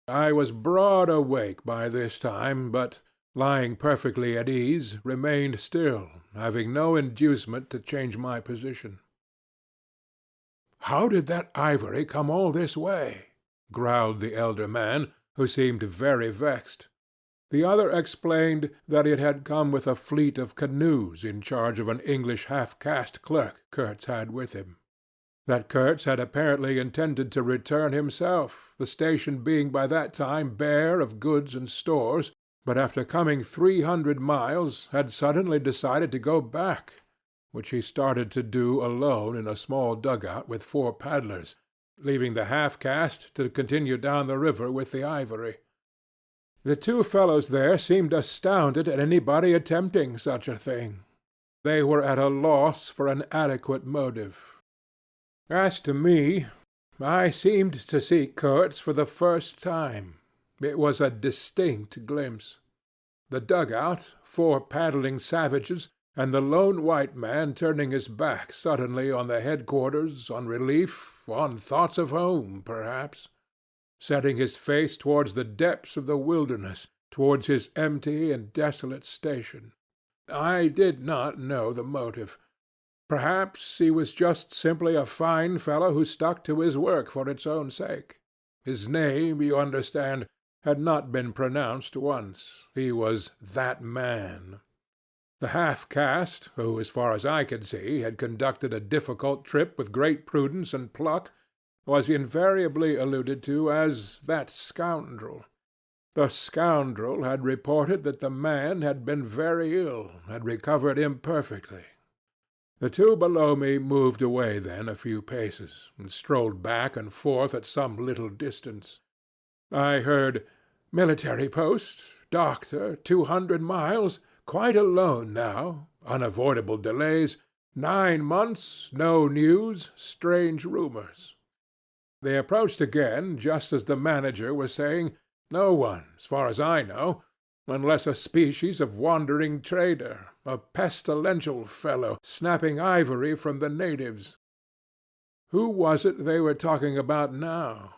I was broad awake by this time, but, lying perfectly at ease, remained still, having no inducement to change my position. "How did that ivory come all this way?" growled the elder man, who seemed very vexed. The other explained that it had come with a fleet of canoes in charge of an English half-caste clerk Kurtz had with him. That Kurtz had apparently intended to return himself, the station being by that time bare of goods and stores, but after coming 300 miles had suddenly decided to go back, which he started to do alone in a small dugout with 4 paddlers, leaving the half-caste to continue down the river with the ivory. The 2 fellows there seemed astounded at anybody attempting such a thing. They were at a loss for an adequate motive. As to me, I seemed to see Kurtz for the first time. It was a distinct glimpse. The dugout, 4 paddling savages, and the lone white man turning his back suddenly on the headquarters, on relief, on thoughts of home, perhaps, setting his face towards the depths of the wilderness, towards his empty and desolate station. I did not know the motive. Perhaps he was just simply a fine fellow who stuck to his work for its own sake. His name, you understand, had not been pronounced once. He was that man. The half-caste, who, as far as I could see, had conducted a difficult trip with great prudence and pluck, was invariably alluded to as that scoundrel. The scoundrel had reported that the man had been very ill, had recovered imperfectly. The 2 below me moved away then a few paces, and strolled back and forth at some little distance. I heard, "Military post, doctor, 200 miles, quite alone now, unavoidable delays, 9 months, no news, strange rumors. They approached again just as the manager was saying, no one, as far as I know, unless a species of wandering trader, a pestilential fellow, snapping ivory from the natives. Who was it they were talking about now?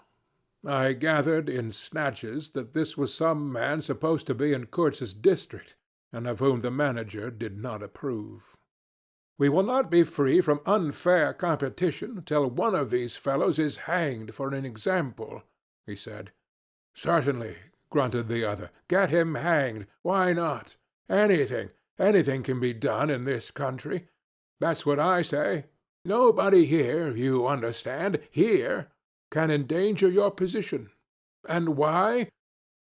I gathered in snatches that this was some man supposed to be in Kurtz's district, and of whom the manager did not approve. We will not be free from unfair competition till one of these fellows is hanged for an example, he said. Certainly, grunted the other. Get him hanged. Why not? Anything can be done in this country. That's what I say. Nobody here, you understand, here, can endanger your position. And why?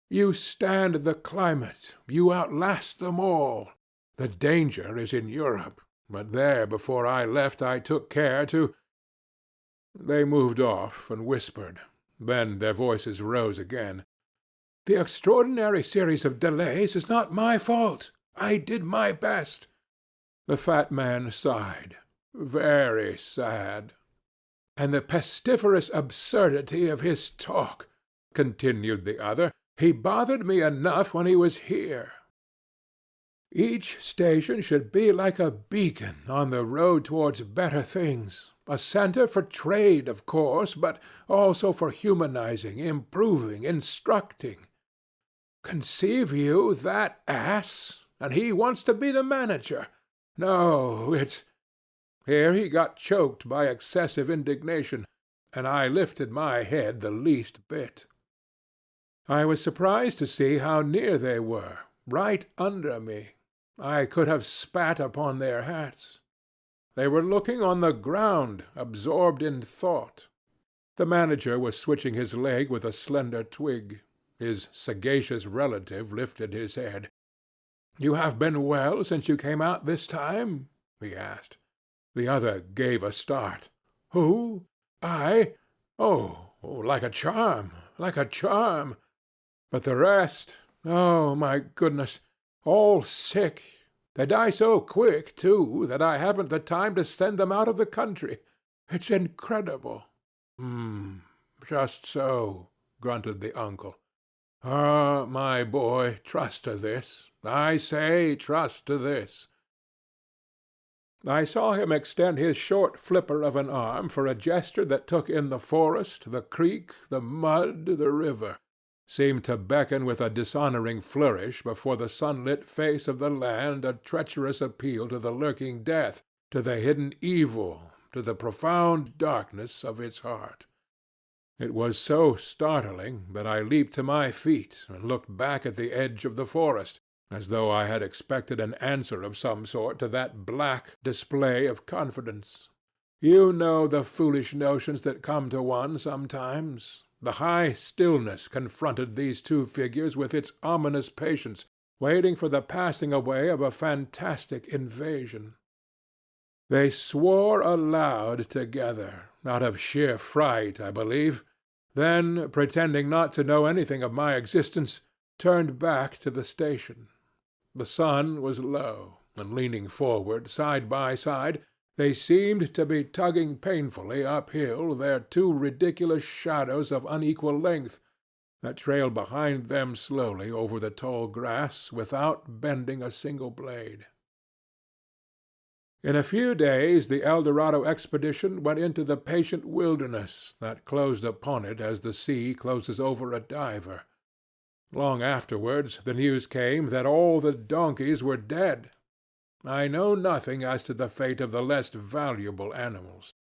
You stand the climate. You outlast them all. The danger is in Europe. But there, before I left, I took care to—" They moved off and whispered. Then their voices rose again. "The extraordinary series of delays is not my fault. I did my best." The fat man sighed. "Very sad." "And the pestiferous absurdity of his talk," continued the other. "He bothered me enough when he was here. Each station should be like a beacon on the road towards better things, a centre for trade, of course, but also for humanizing, improving, instructing. Conceive you that ass, and he wants to be the manager. No, it's—" Here he got choked by excessive indignation, and I lifted my head the least bit. I was surprised to see how near they were, right under me. I could have spat upon their hats. They were looking on the ground, absorbed in thought. The manager was switching his leg with a slender twig. His sagacious relative lifted his head. "You have been well since you came out this time?" he asked. The other gave a start. "Who? I? Oh, like a charm, like a charm. But the rest, oh, my goodness, all sick. They die so quick, too, that I haven't the time to send them out of the country. It's incredible." Just so," grunted the uncle. "Ah, my boy, trust to this. I say trust to this." I saw him extend his short flipper of an arm for a gesture that took in the forest, the creek, the mud, the river, seemed to beckon with a dishonoring flourish before the sunlit face of the land a treacherous appeal to the lurking death, to the hidden evil, to the profound darkness of its heart. It was so startling that I leaped to my feet and looked back at the edge of the forest, as though I had expected an answer of some sort to that black display of confidence. You know the foolish notions that come to one sometimes. The high stillness confronted these two figures with its ominous patience, waiting for the passing away of a fantastic invasion. They swore aloud together, out of sheer fright, I believe, then, pretending not to know anything of my existence, turned back to the station. The sun was low, and leaning forward, side by side, they seemed to be tugging painfully uphill their two ridiculous shadows of unequal length that trailed behind them slowly over the tall grass without bending a single blade. In a few days the El Dorado expedition went into the patient wilderness that closed upon it as the sea closes over a diver. Long afterwards the news came that all the donkeys were dead. I know nothing as to the fate of the less valuable animals.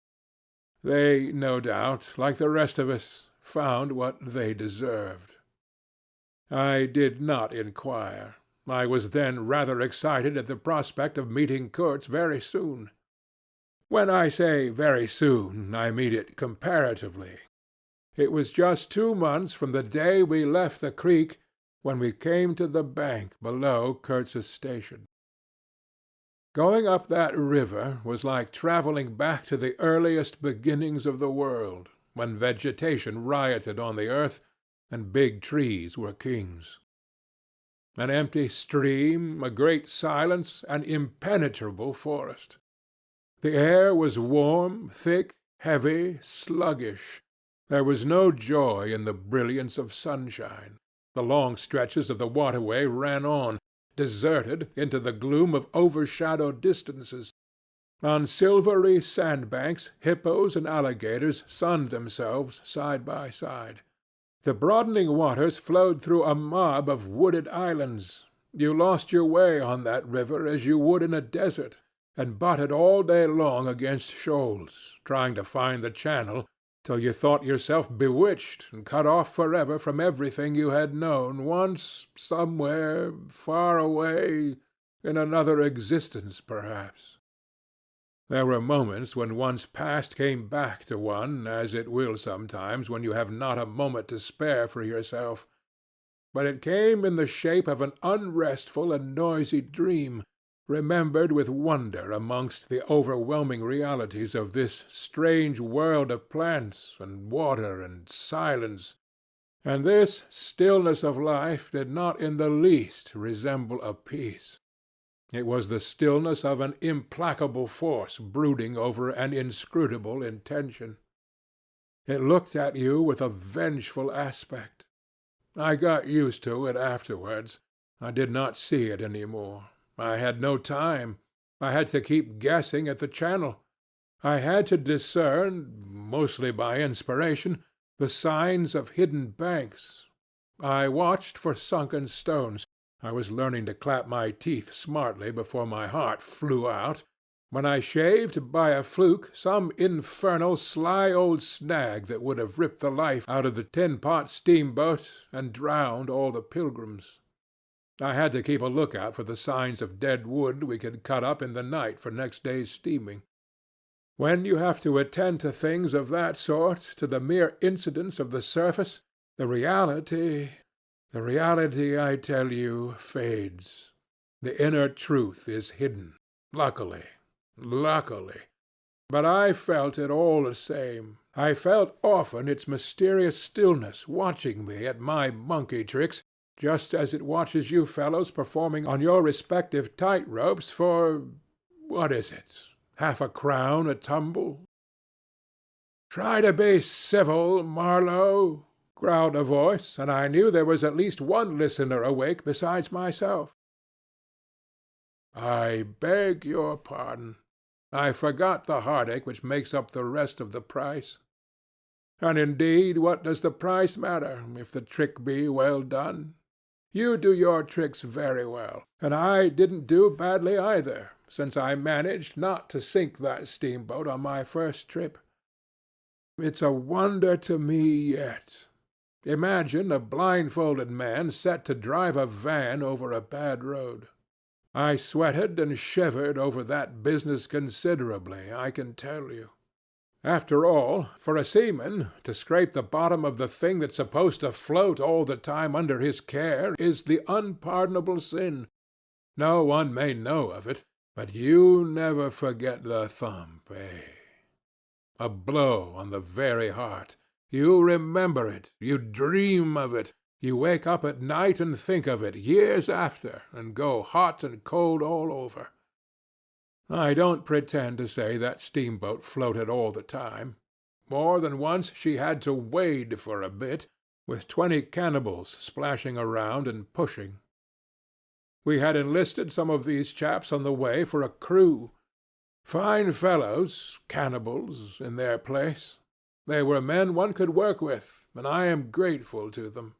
They, no doubt, like the rest of us, found what they deserved. I did not inquire. I was then rather excited at the prospect of meeting Kurtz very soon. When I say very soon, I mean it comparatively. It was just 2 months from the day we left the creek when we came to the bank below Kurtz's station. Going up that river was like travelling back to the earliest beginnings of the world, when vegetation rioted on the earth and big trees were kings. An empty stream, a great silence, an impenetrable forest. The air was warm, thick, heavy, sluggish. There was no joy in the brilliance of sunshine. The long stretches of the waterway ran on, deserted, into the gloom of overshadowed distances. On silvery sandbanks hippos and alligators sunned themselves side by side. The broadening waters flowed through a mob of wooded islands. You lost your way on that river as you would in a desert, and butted all day long against shoals, trying to find the channel, till you thought yourself bewitched and cut off forever from everything you had known once, somewhere, far away, in another existence, perhaps. There were moments when one's past came back to one, as it will sometimes when you have not a moment to spare for yourself. But it came in the shape of an unrestful and noisy dream, remembered with wonder amongst the overwhelming realities of this strange world of plants and water and silence. And this stillness of life did not in the least resemble a peace. It was the stillness of an implacable force brooding over an inscrutable intention. It looked at you with a vengeful aspect. I got used to it afterwards. I did not see it any more. I had no time. I had to keep guessing at the channel. I had to discern, mostly by inspiration, the signs of hidden banks. I watched for sunken stones. I was learning to clap my teeth smartly before my heart flew out, when I shaved by a fluke some infernal sly old snag that would have ripped the life out of the tin-pot steamboat and drowned all the pilgrims. I had to keep a lookout for the signs of dead wood we could cut up in the night for next day's steaming. When you have to attend to things of that sort, to the mere incidents of the surface, the reality, I tell you, fades. The inner truth is hidden, luckily. But I felt it all the same. I felt often its mysterious stillness watching me at my monkey tricks, just as it watches you fellows performing on your respective tight-ropes for, what is it, half a crown a tumble? "Try to be civil, Marlow," growled a voice, and I knew there was at least one listener awake besides myself. "I beg your pardon. I forgot the heartache which makes up the rest of the price. And indeed, what does the price matter, if the trick be well done? You do your tricks very well, and I didn't do badly either, since I managed not to sink that steamboat on my first trip. It's a wonder to me yet. Imagine a blindfolded man set to drive a van over a bad road. I sweated and shivered over that business considerably, I can tell you. After all, for a seaman, to scrape the bottom of the thing that's supposed to float all the time under his care is the unpardonable sin. No one may know of it, but you never forget the thump, eh? A blow on the very heart. You remember it, you dream of it, you wake up at night and think of it years after, and go hot and cold all over. I don't pretend to say that steamboat floated all the time. More than once she had to wade for a bit, with 20 cannibals splashing around and pushing. We had enlisted some of these chaps on the way for a crew. Fine fellows, cannibals, in their place. They were men one could work with, and I am grateful to them.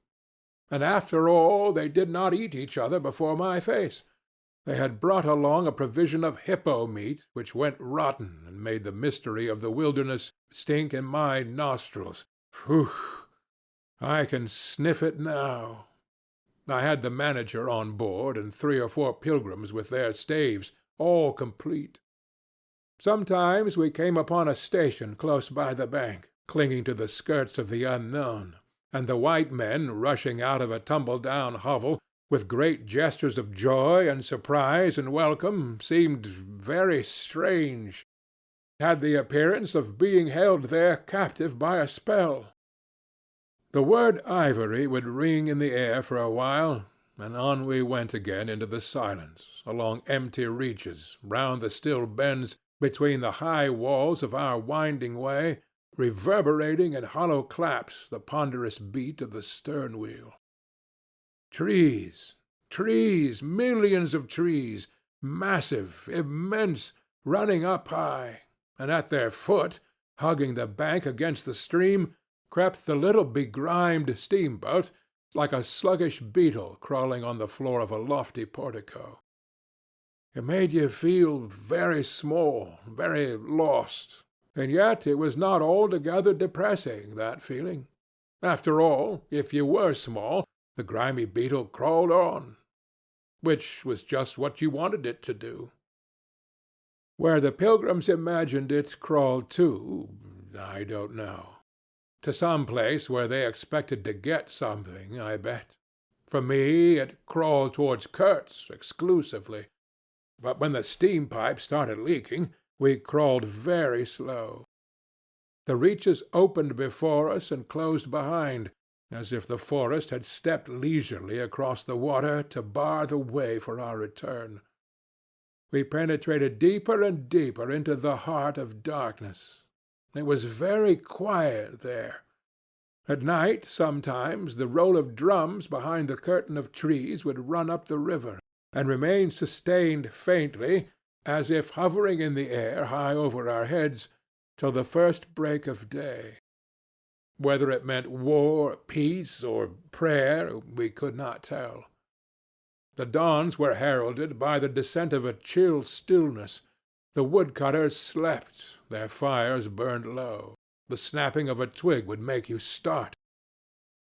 And after all, they did not eat each other before my face. They had brought along a provision of hippo meat, which went rotten and made the mystery of the wilderness stink in my nostrils. Phew! I can sniff it now. I had the manager on board and 3 or 4 pilgrims with their staves, all complete. Sometimes we came upon a station close by the bank, clinging to the skirts of the unknown, and the white men rushing out of a tumble-down hovel, with great gestures of joy and surprise and welcome, seemed very strange, had the appearance of being held there captive by a spell. The word ivory would ring in the air for a while, and on we went again into the silence, along empty reaches, round the still bends, between the high walls of our winding way, reverberating in hollow claps the ponderous beat of the stern wheel. Trees, trees, millions of trees, massive, immense, running up high, and at their foot, hugging the bank against the stream, crept the little begrimed steamboat, like a sluggish beetle crawling on the floor of a lofty portico. It made you feel very small, very lost, and yet it was not altogether depressing, that feeling. After all, if you were small, the grimy beetle crawled on, which was just what you wanted it to do. Where the pilgrims imagined it crawled to, I don't know. To some place where they expected to get something, I bet. For me, it crawled towards Kurtz exclusively. But when the steam pipe started leaking, we crawled very slow. The reaches opened before us and closed behind, as if the forest had stepped leisurely across the water to bar the way for our return. We penetrated deeper and deeper into the heart of darkness. It was very quiet there. At night, sometimes, the roll of drums behind the curtain of trees would run up the river, and remain sustained faintly, as if hovering in the air high over our heads, till the first break of day. Whether it meant war, peace, or prayer, we could not tell. The dawns were heralded by the descent of a chill stillness. The woodcutters slept, their fires burned low. The snapping of a twig would make you start.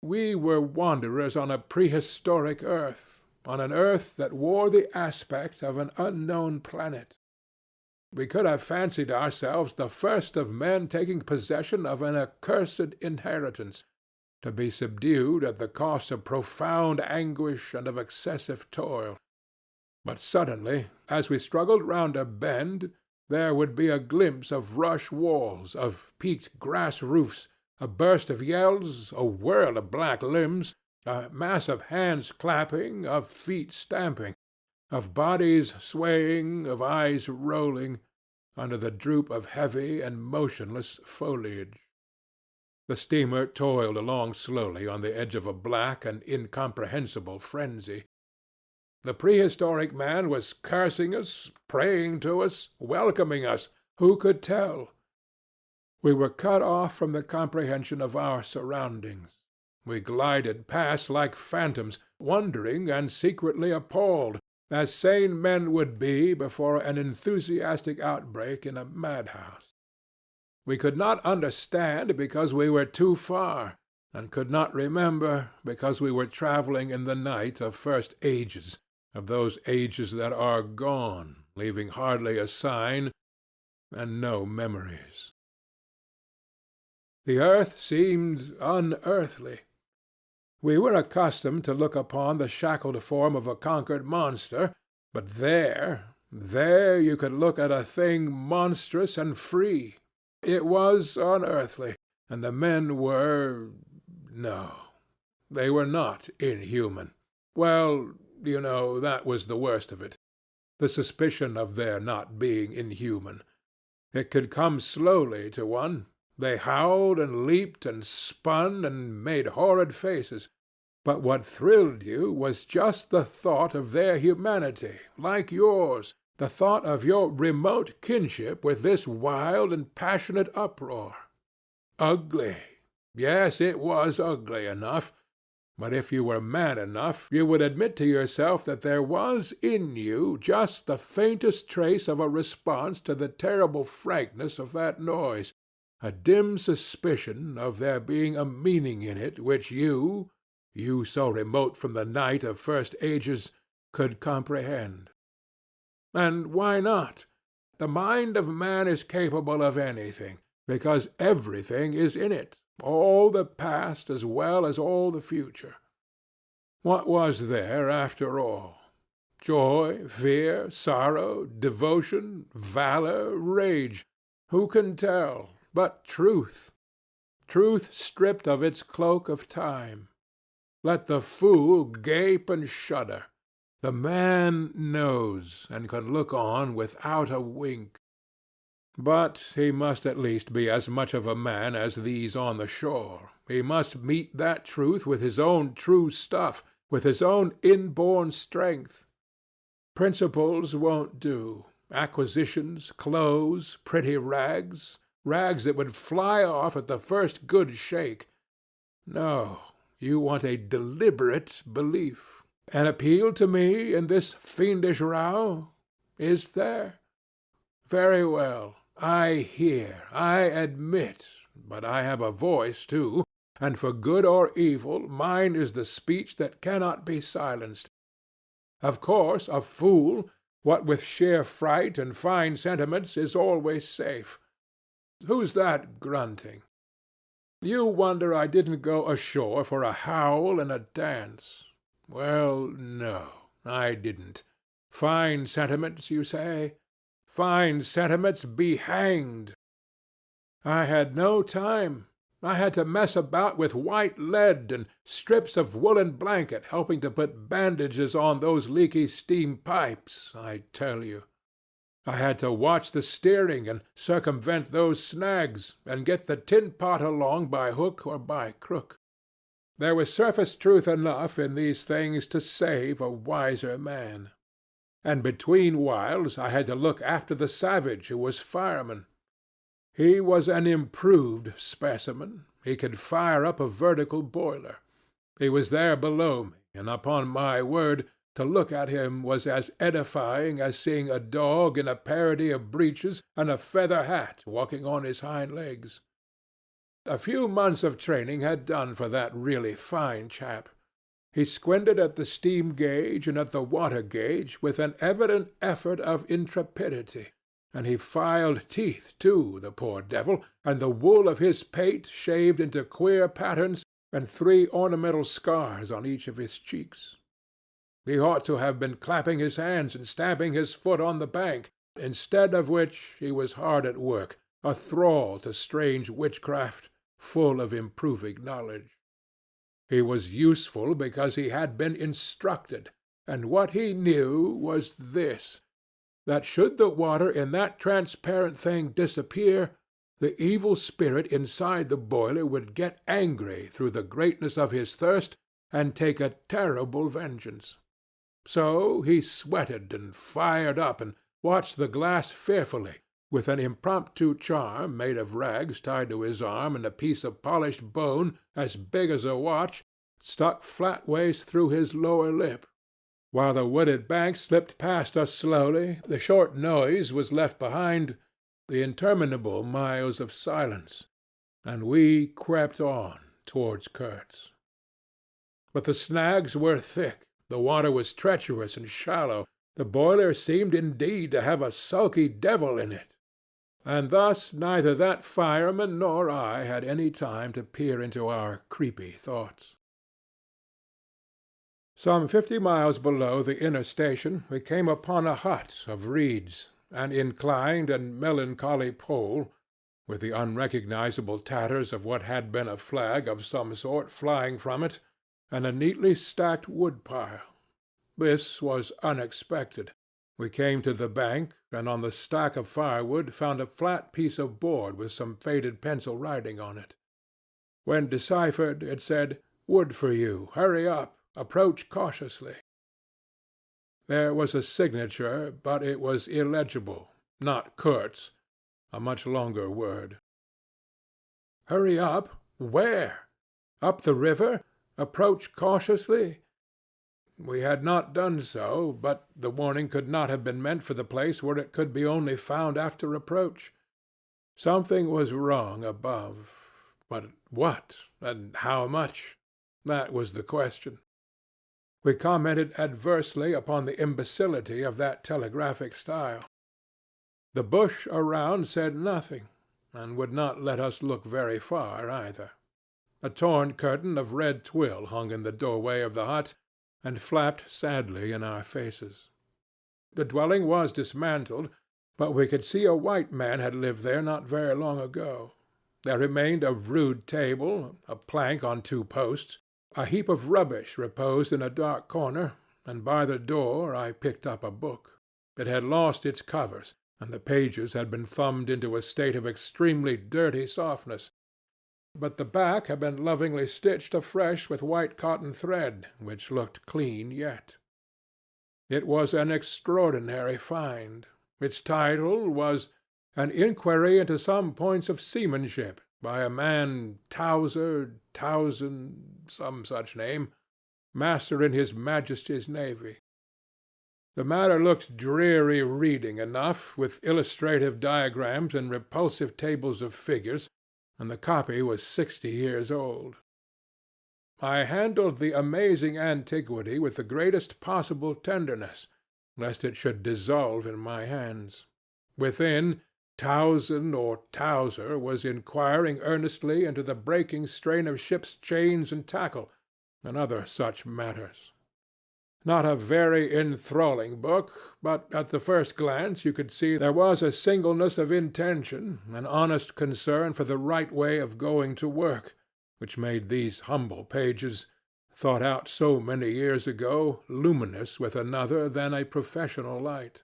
We were wanderers on a prehistoric earth, on an earth that wore the aspect of an unknown planet. We could have fancied ourselves the first of men taking possession of an accursed inheritance, to be subdued at the cost of profound anguish and of excessive toil. But suddenly, as we struggled round a bend, there would be a glimpse of rush walls, of peaked grass roofs, a burst of yells, a whirl of black limbs, a mass of hands clapping, of feet stamping, of bodies swaying, of eyes rolling, under the droop of heavy and motionless foliage. The steamer toiled along slowly on the edge of a black and incomprehensible frenzy. The prehistoric man was cursing us, praying to us, welcoming us, who could tell? We were cut off from the comprehension of our surroundings. We glided past like phantoms, wondering and secretly appalled, as sane men would be before an enthusiastic outbreak in a madhouse. We could not understand because we were too far, and could not remember because we were travelling in the night of first ages, of those ages that are gone, leaving hardly a sign and no memories. The earth seemed unearthly. We were accustomed to look upon the shackled form of a conquered monster, but there you could look at a thing monstrous and free. It was unearthly, and the men were— no, they were not inhuman. Well, you know, that was the worst of it, the suspicion of their not being inhuman. It could come slowly to one. They howled and leaped and spun and made horrid faces. But what thrilled you was just the thought of their humanity, like yours, the thought of your remote kinship with this wild and passionate uproar. Ugly. Yes, it was ugly enough. But if you were man enough, you would admit to yourself that there was in you just the faintest trace of a response to the terrible frankness of that noise, a dim suspicion of there being a meaning in it which you so remote from the night of first ages, could comprehend. And why not? The mind of man is capable of anything, because everything is in it, all the past as well as all the future. What was there after all? Joy, fear, sorrow, devotion, valor, rage. Who can tell? But truth. Truth stripped of its cloak of time. Let the fool gape and shudder. The man knows, and can look on without a wink. But he must at least be as much of a man as these on the shore. He must meet that truth with his own true stuff, with his own inborn strength. Principles won't do. Acquisitions, clothes, pretty rags, rags that would fly off at the first good shake. No, you want a deliberate belief. An appeal to me in this fiendish row? Is there? Very well. I hear, I admit, but I have a voice too, and for good or evil mine is the speech that cannot be silenced. Of course, a fool, what with sheer fright and fine sentiments, is always safe. Who's that grunting? You wonder I didn't go ashore for a howl and a dance. Well, no, I didn't. Fine sentiments, you say? Fine sentiments be hanged. I had no time. I had to mess about with white lead and strips of woolen blanket, helping to put bandages on those leaky steam pipes, I tell you. I had to watch the steering and circumvent those snags, and get the tin pot along by hook or by crook. There was surface truth enough in these things to save a wiser man. And between whiles I had to look after the savage who was fireman. He was an improved specimen. He could fire up a vertical boiler. He was there below me, and upon my word, to look at him was as edifying as seeing a dog in a parody of breeches and a feather hat walking on his hind legs. A few months of training had done for that really fine chap. He squinted at the steam gauge and at the water gauge with an evident effort of intrepidity, and he filed teeth too, the poor devil, and the wool of his pate shaved into queer patterns, and 3 ornamental scars on each of his cheeks. He ought to have been clapping his hands and stamping his foot on the bank, instead of which he was hard at work, a thrall to strange witchcraft, full of improving knowledge. He was useful because he had been instructed, and what he knew was this, that should the water in that transparent thing disappear, the evil spirit inside the boiler would get angry through the greatness of his thirst and take a terrible vengeance. So he sweated and fired up and watched the glass fearfully, with an impromptu charm made of rags tied to his arm and a piece of polished bone as big as a watch stuck flatways through his lower lip. While the wooded bank slipped past us slowly, the short noise was left behind, the interminable miles of silence, and we crept on towards Kurtz. But the snags were thick, the water was treacherous and shallow, the boiler seemed indeed to have a sulky devil in it, and thus neither that fireman nor I had any time to peer into our creepy thoughts. Some 50 miles below the inner station we came upon a hut of reeds, an inclined and melancholy pole, with the unrecognizable tatters of what had been a flag of some sort flying from it, and a neatly stacked wood-pile. This was unexpected. We came to the bank, and on the stack of firewood found a flat piece of board with some faded pencil writing on it. When deciphered, it said, "Wood for you. Hurry up. Approach cautiously." There was a signature, but it was illegible, not Kurtz, a much longer word. Hurry up? Where? Up the river? Approach cautiously? We had not done so, but the warning could not have been meant for the place where it could be only found after approach. Something was wrong above. But what, and how much? That was the question. We commented adversely upon the imbecility of that telegraphic style. The bush around said nothing, and would not let us look very far either. A torn curtain of red twill hung in the doorway of the hut, and flapped sadly in our faces. The dwelling was dismantled, but we could see a white man had lived there not very long ago. There remained a rude table, a plank on 2 posts, A heap of rubbish reposed in a dark corner, and by the door I picked up a book. It had lost its covers, and the pages had been thumbed into a state of extremely dirty softness, but the back had been lovingly stitched afresh with white cotton thread, which looked clean yet. It was an extraordinary find. Its title was An Inquiry into Some Points of Seamanship, by a man Towson, some such name, master in His Majesty's Navy. The matter looked dreary reading enough, with illustrative diagrams and repulsive tables of figures, and the copy was 60 years old. I handled the amazing antiquity with the greatest possible tenderness, lest it should dissolve in my hands. Within, Towson or Towser was inquiring earnestly into the breaking strain of ships' chains and tackle, and other such matters. Not a very enthralling book, but at the first glance you could see there was a singleness of intention, an honest concern for the right way of going to work, which made these humble pages, thought out so many years ago, luminous with another than a professional light.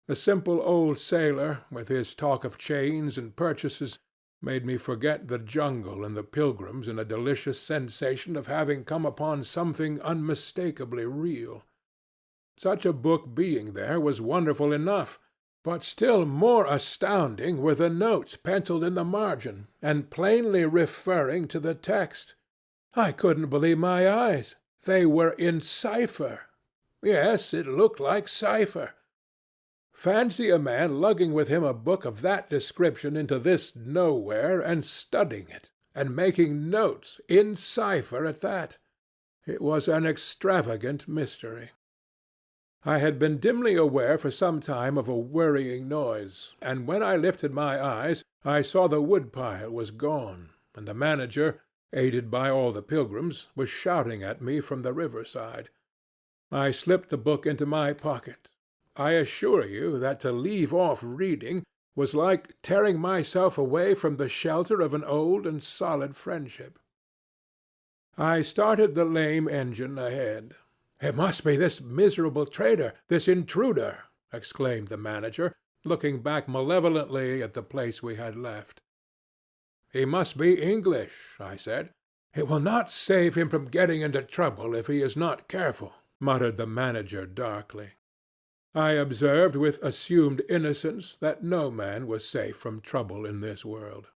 The simple old sailor, with his talk of chains and purchases, made me forget the jungle and the pilgrims in a delicious sensation of having come upon something unmistakably real. Such a book being there was wonderful enough, but still more astounding were the notes penciled in the margin, and plainly referring to the text. I couldn't believe my eyes. They were in cipher. Yes, it looked like cipher. Fancy a man lugging with him a book of that description into this nowhere, and studying it, and making notes, in cipher at that. It was an extravagant mystery. I had been dimly aware for some time of a worrying noise, and when I lifted my eyes I saw the woodpile was gone, and the manager, aided by all the pilgrims, was shouting at me from the riverside. I slipped the book into my pocket. I assure you that to leave off reading was like tearing myself away from the shelter of an old and solid friendship. I started the lame engine ahead. "It must be this miserable trader, this intruder," exclaimed the manager, looking back malevolently at the place we had left. "He must be English," I said. "It will not save him from getting into trouble if he is not careful," muttered the manager darkly. I observed with assumed innocence that no man was safe from trouble in this world.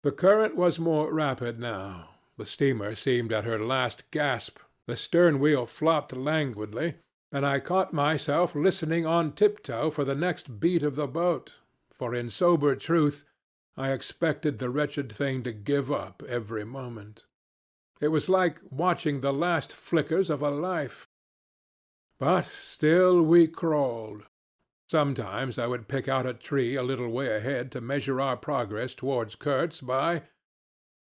The current was more rapid now. The steamer seemed at her last gasp. The stern wheel flopped languidly, and I caught myself listening on tiptoe for the next beat of the boat, for in sober truth I expected the wretched thing to give up every moment. It was like watching the last flickers of a life. But still we crawled. Sometimes I would pick out a tree a little way ahead to measure our progress towards Kurtz by,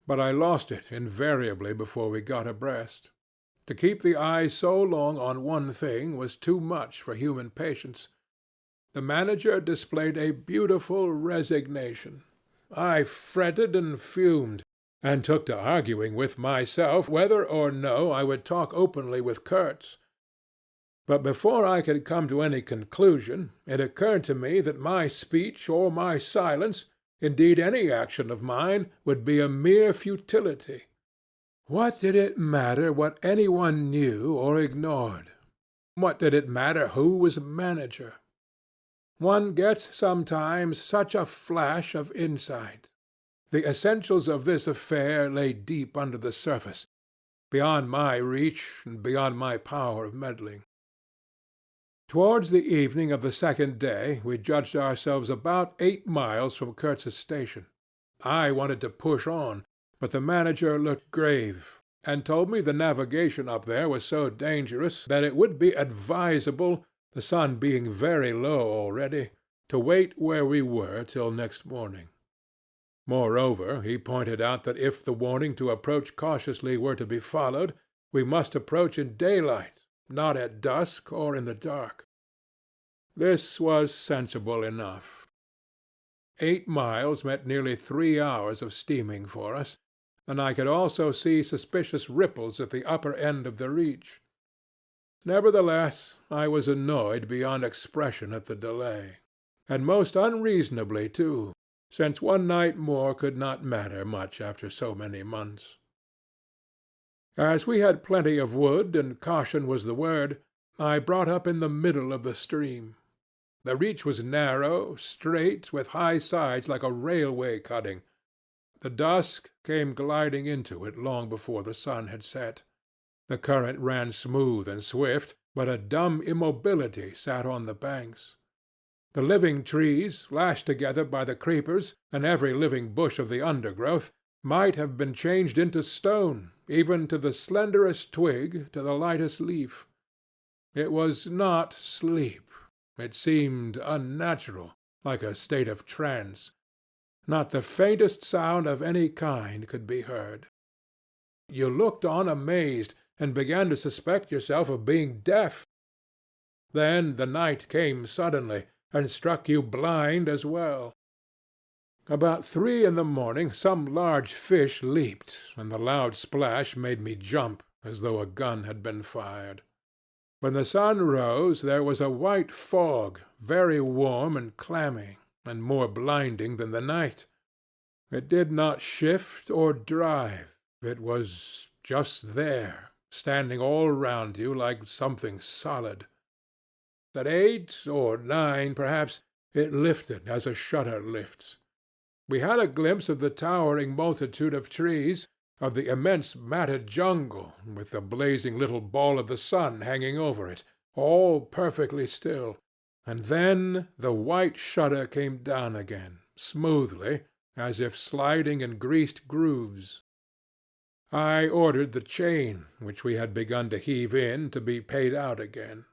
but I lost it invariably before we got abreast. To keep the eye so long on one thing was too much for human patience. The manager displayed a beautiful resignation. I fretted and fumed, and took to arguing with myself whether or no I would talk openly with Kurtz. But before I could come to any conclusion, it occurred to me that my speech or my silence, indeed any action of mine, would be a mere futility. What did it matter what any one knew or ignored? What did it matter who was manager? One gets sometimes such a flash of insight. The essentials of this affair lay deep under the surface, beyond my reach and beyond my power of meddling. Towards the evening of the second day we judged ourselves about 8 miles from Kurtz's station. I wanted to push on, but the manager looked grave, and told me the navigation up there was so dangerous that it would be advisable, the sun being very low already, to wait where we were till next morning. Moreover, he pointed out that if the warning to approach cautiously were to be followed, we must approach in daylight, not at dusk or in the dark. This was sensible enough. 8 miles meant nearly 3 hours of steaming for us, and I could also see suspicious ripples at the upper end of the reach. Nevertheless, I was annoyed beyond expression at the delay, and most unreasonably too, since one night more could not matter much after so many months. As we had plenty of wood, and caution was the word, I brought up in the middle of the stream. The reach was narrow, straight, with high sides like a railway cutting. The dusk came gliding into it long before the sun had set. The current ran smooth and swift, but a dumb immobility sat on the banks. The living trees, lashed together by the creepers, and every living bush of the undergrowth, might have been changed into stone, even to the slenderest twig, to the lightest leaf. It was not sleep. It seemed unnatural, like a state of trance. Not the faintest sound of any kind could be heard. You looked on amazed, and began to suspect yourself of being deaf. Then the night came suddenly, and struck you blind as well. About 3 in the morning some large fish leaped, and the loud splash made me jump, as though a gun had been fired. When the sun rose there was a white fog, very warm and clammy, and more blinding than the night. It did not shift or drive. It was just there, standing all round you like something solid. At 8 or 9, perhaps, it lifted as a shutter lifts. We had a glimpse of the towering multitude of trees, of the immense matted jungle, with the blazing little ball of the sun hanging over it, all perfectly still, and then the white shutter came down again, smoothly, as if sliding in greased grooves. I ordered the chain, which we had begun to heave in, to be paid out again.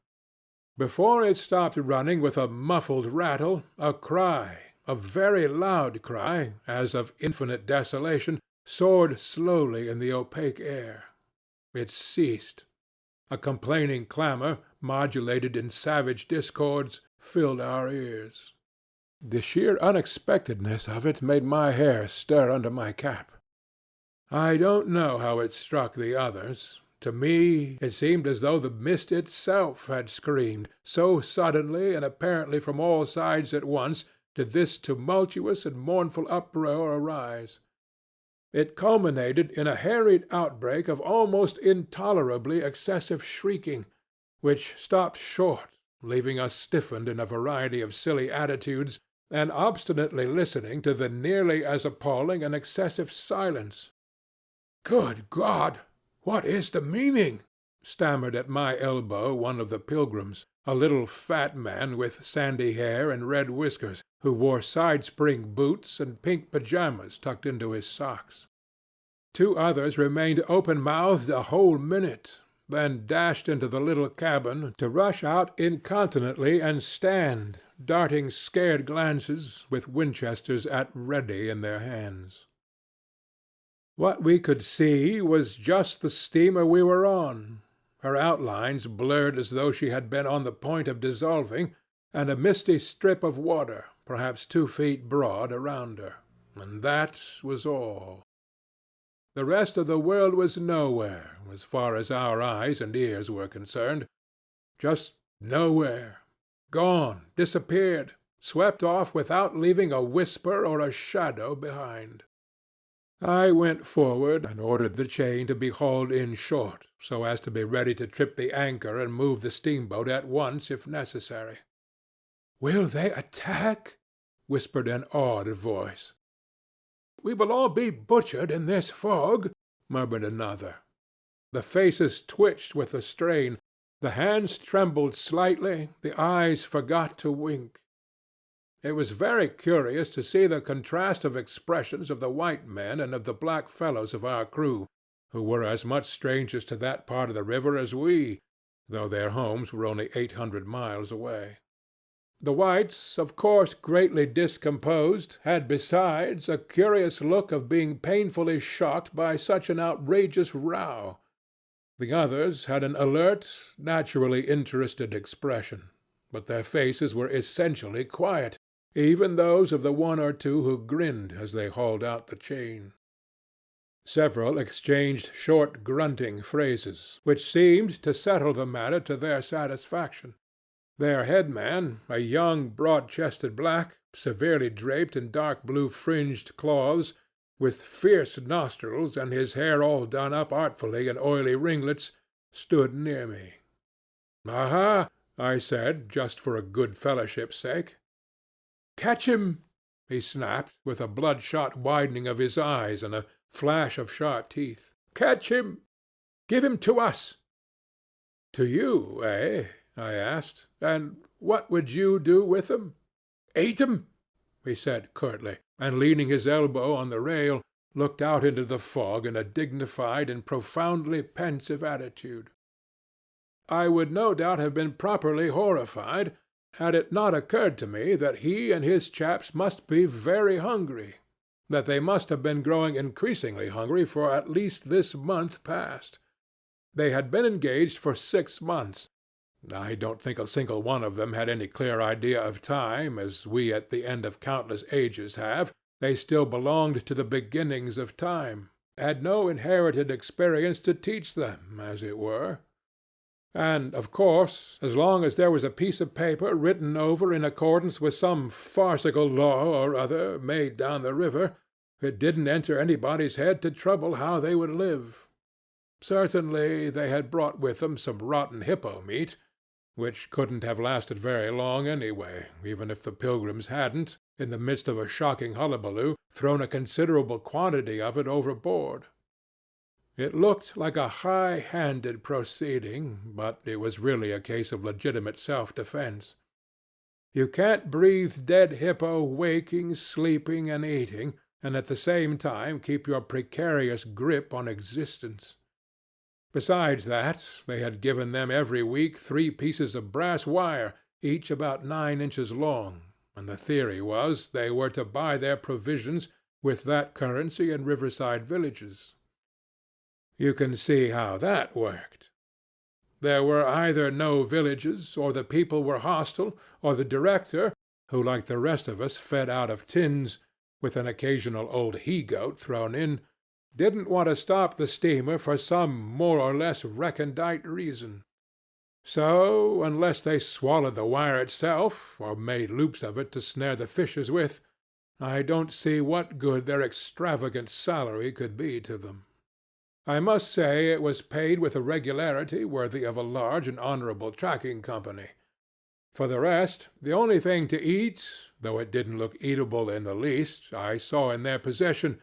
Before it stopped running with a muffled rattle, a cry, a very loud cry, as of infinite desolation, soared slowly in the opaque air. It ceased. A complaining clamor, modulated in savage discords, filled our ears. The sheer unexpectedness of it made my hair stir under my cap. I don't know how it struck the others. To me it seemed as though the mist itself had screamed, so suddenly and apparently from all sides at once did this tumultuous and mournful uproar arise. It culminated in a harried outbreak of almost intolerably excessive shrieking, which stopped short, leaving us stiffened in a variety of silly attitudes, and obstinately listening to the nearly as appalling and excessive silence. "Good God! What is the meaning?" stammered at my elbow one of the pilgrims, a little fat man with sandy hair and red whiskers, who wore side-spring boots and pink pyjamas tucked into his socks. 2 others remained open-mouthed a whole minute, then dashed into the little cabin to rush out incontinently and stand, darting scared glances, with Winchesters at ready in their hands. What we could see was just the steamer we were on, her outlines blurred as though she had been on the point of dissolving, and a misty strip of water, perhaps 2 feet broad, around her, and that was all. The rest of the world was nowhere, as far as our eyes and ears were concerned. Just nowhere. Gone, disappeared, swept off without leaving a whisper or a shadow behind. I went forward and ordered the chain to be hauled in short, so as to be ready to trip the anchor and move the steamboat at once if necessary. "Will they attack?" whispered an awed voice. "We will all be butchered in this fog," murmured another. The faces twitched with the strain, the hands trembled slightly, the eyes forgot to wink. It was very curious to see the contrast of expressions of the white men and of the black fellows of our crew, who were as much strangers to that part of the river as we, though their homes were only 800 miles away. The whites, of course greatly discomposed, had besides a curious look of being painfully shocked by such an outrageous row. The others had an alert, naturally interested expression, but their faces were essentially quiet, even those of the 1 or 2 who grinned as they hauled out the chain. Several exchanged short grunting phrases, which seemed to settle the matter to their satisfaction. Their headman, a young broad-chested black, severely draped in dark blue fringed cloths, with fierce nostrils and his hair all done up artfully in oily ringlets, stood near me. "Aha!" I said, just for a good fellowship's sake. "Catch him!" he snapped, with a bloodshot widening of his eyes and a flash of sharp teeth. "Catch him! Give him to us!" "To you, eh?" I asked. "And what would you do with him?" "Eat 'em," he said curtly, and leaning his elbow on the rail, looked out into the fog in a dignified and profoundly pensive attitude. I would no doubt have been properly horrified had it not occurred to me that he and his chaps must be very hungry, that they must have been growing increasingly hungry for at least this month past. They had been engaged for 6 months. I don't think a single one of them had any clear idea of time, as we at the end of countless ages have. They still belonged to the beginnings of time, had no inherited experience to teach them, as it were. And, of course, as long as there was a piece of paper written over in accordance with some farcical law or other made down the river, it didn't enter anybody's head to trouble how they would live. Certainly they had brought with them some rotten hippo meat, which couldn't have lasted very long anyway, even if the pilgrims hadn't, in the midst of a shocking hullabaloo, thrown a considerable quantity of it overboard. It looked like a high-handed proceeding, but it was really a case of legitimate self-defense. You can't breathe dead hippo waking, sleeping, and eating, and at the same time keep your precarious grip on existence. Besides that, they had given them every week 3 pieces of brass wire, each about 9 inches long, and the theory was they were to buy their provisions with that currency in riverside villages. You can see how that worked. There were either no villages, or the people were hostile, or the director, who like the rest of us fed out of tins, with an occasional old he-goat thrown in, didn't want to stop the steamer for some more or less recondite reason. So, unless they swallowed the wire itself, or made loops of it to snare the fishes with, I don't see what good their extravagant salary could be to them. I must say it was paid with a regularity worthy of a large and honorable tracking company. For the rest, the only thing to eat, though it didn't look eatable in the least, I saw in their possession,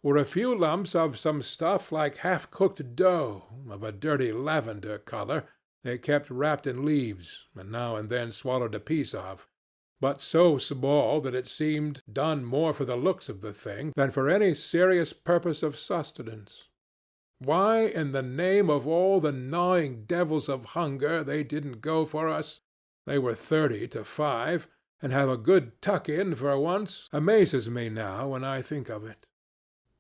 were a few lumps of some stuff like half-cooked dough, of a dirty lavender color, they kept wrapped in leaves, and now and then swallowed a piece of, but so small that it seemed done more for the looks of the thing than for any serious purpose of sustenance. Why, in the name of all the gnawing devils of hunger, they didn't go for us, they were 30 to 5, and have a good tuck-in for once, amazes me now when I think of it.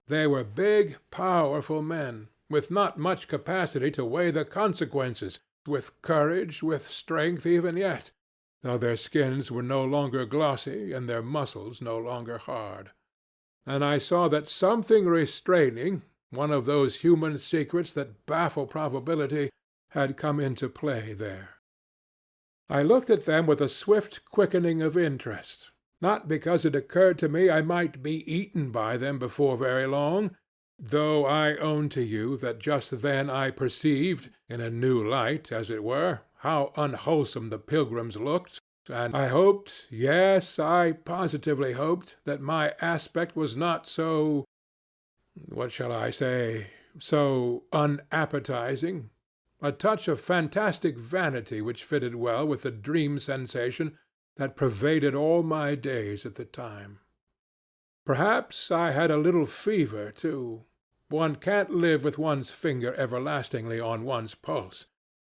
They were big, powerful men, with not much capacity to weigh the consequences, with courage, with strength even yet, though their skins were no longer glossy and their muscles no longer hard. And I saw that something restraining, one of those human secrets that baffle probability, had come into play there. I looked at them with a swift quickening of interest, not because it occurred to me I might be eaten by them before very long, though I own to you that just then I perceived, in a new light, as it were, how unwholesome the pilgrims looked, and I hoped, yes, I positively hoped, that my aspect was not so, what shall I say, so unappetizing, a touch of fantastic vanity which fitted well with the dream sensation that pervaded all my days at the time. Perhaps I had a little fever, too. One can't live with one's finger everlastingly on one's pulse.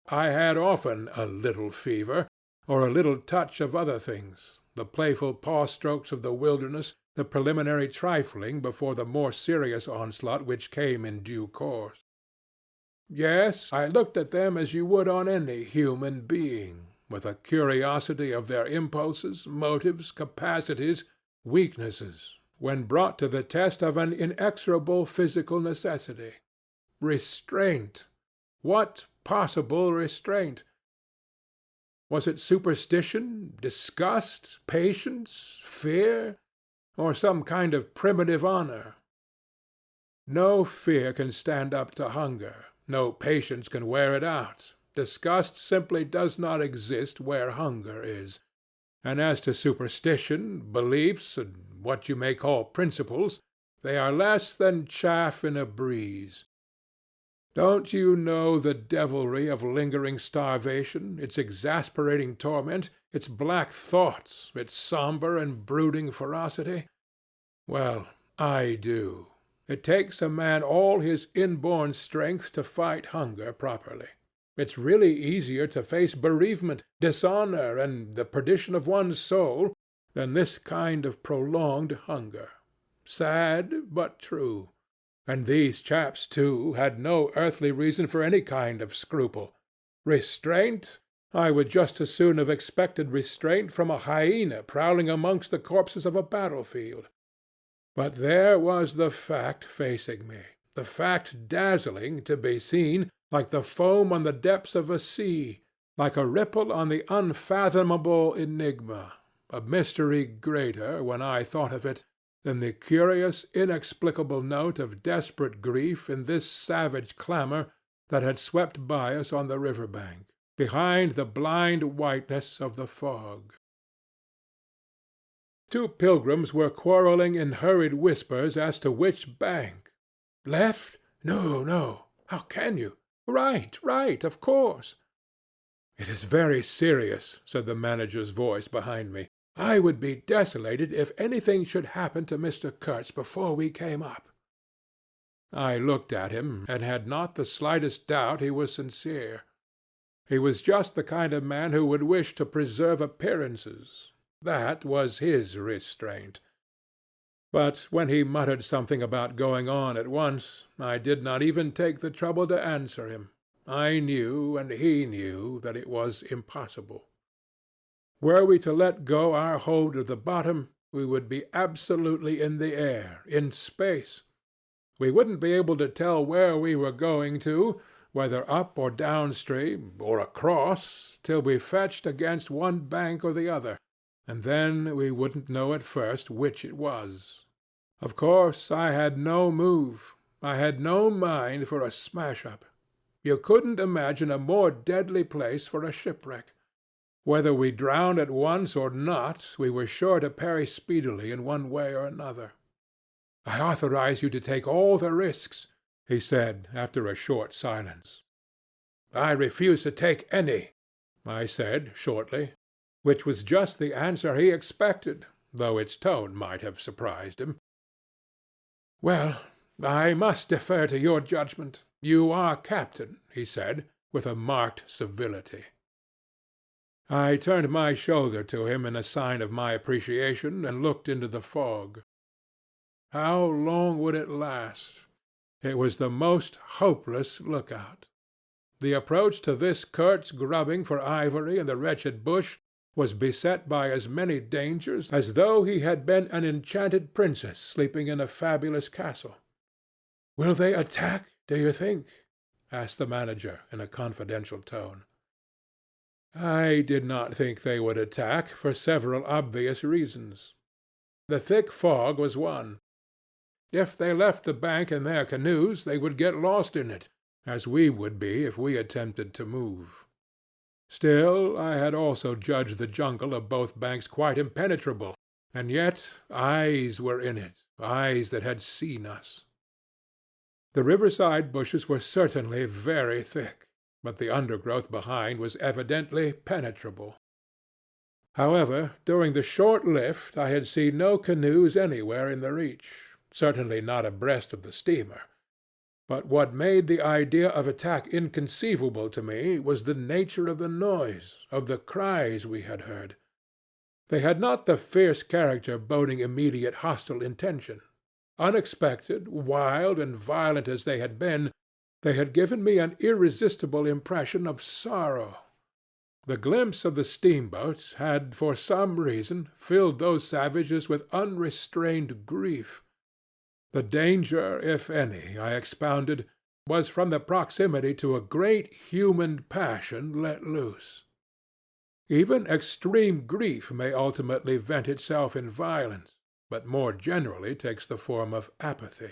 I had often a little fever, or a little touch of other things, the playful paw-strokes of the wilderness, the preliminary trifling before the more serious onslaught which came in due course. Yes, I looked at them as you would on any human being, with a curiosity of their impulses, motives, capacities, weaknesses, when brought to the test of an inexorable physical necessity. Restraint. What possible restraint? Was it superstition, disgust, patience, fear, or some kind of primitive honor? No fear can stand up to hunger. No patience can wear it out. Disgust simply does not exist where hunger is. And as to superstition, beliefs, and what you may call principles, they are less than chaff in a breeze. Don't you know the devilry of lingering starvation, its exasperating torment, its black thoughts, its sombre and brooding ferocity? Well, I do. It takes a man all his inborn strength to fight hunger properly. It's really easier to face bereavement, dishonor, and the perdition of one's soul than this kind of prolonged hunger. Sad, but true. And these chaps, too, had no earthly reason for any kind of scruple. Restraint? I would just as soon have expected restraint from a hyena prowling amongst the corpses of a battlefield. But there was the fact facing me, the fact dazzling to be seen, like the foam on the depths of a sea, like a ripple on the unfathomable enigma, a mystery greater, when I thought of it, than the curious, inexplicable note of desperate grief in this savage clamor that had swept by us on the river bank, behind the blind whiteness of the fog. Two pilgrims were quarreling in hurried whispers as to which bank. Left? No, no. How can you? Right, right, of course. It is very serious, said the manager's voice behind me. I would be desolated if anything should happen to Mr. Kurtz before we came up. I looked at him, and had not the slightest doubt he was sincere. He was just the kind of man who would wish to preserve appearances. That was his restraint. But when he muttered something about going on at once, I did not even take the trouble to answer him. I knew, and he knew, that it was impossible. Were we to let go our hold of the bottom, we would be absolutely in the air, in space. We wouldn't be able to tell where we were going to, whether up or downstream, or across, till we fetched against one bank or the other, and then we wouldn't know at first which it was. Of course, I had no move. I had no mind for a smash-up. You couldn't imagine a more deadly place for a shipwreck. Whether we drowned at once or not, we were sure to perish speedily in one way or another. I authorize you to take all the risks, he said after a short silence. I refuse to take any, I said shortly, which was just the answer he expected, though its tone might have surprised him. Well, I must defer to your judgment. You are captain, he said, with a marked civility. I turned my shoulder to him in a sign of my appreciation and looked into the fog. How long would it last? It was the most hopeless lookout. The approach to this Kurtz grubbing for ivory in the wretched bush was beset by as many dangers as though he had been an enchanted princess sleeping in a fabulous castle. Will they attack, do you think? Asked the manager in a confidential tone. I did not think they would attack for several obvious reasons. The thick fog was one. If they left the bank in their canoes, they would get lost in it, as we would be if we attempted to move. Still, I had also judged the jungle of both banks quite impenetrable, and yet eyes were in it, eyes that had seen us. The riverside bushes were certainly very thick, but the undergrowth behind was evidently penetrable. However, during the short lift I had seen no canoes anywhere in the reach, certainly not abreast of the steamer. But what made the idea of attack inconceivable to me was the nature of the noise, of the cries we had heard. They had not the fierce character boding immediate hostile intention. Unexpected, wild, and violent as they had been, they had given me an irresistible impression of sorrow. The glimpse of the steamboats had for some reason filled those savages with unrestrained grief. The danger, if any, I expounded, was from the proximity to a great human passion let loose. Even extreme grief may ultimately vent itself in violence, but more generally takes the form of apathy.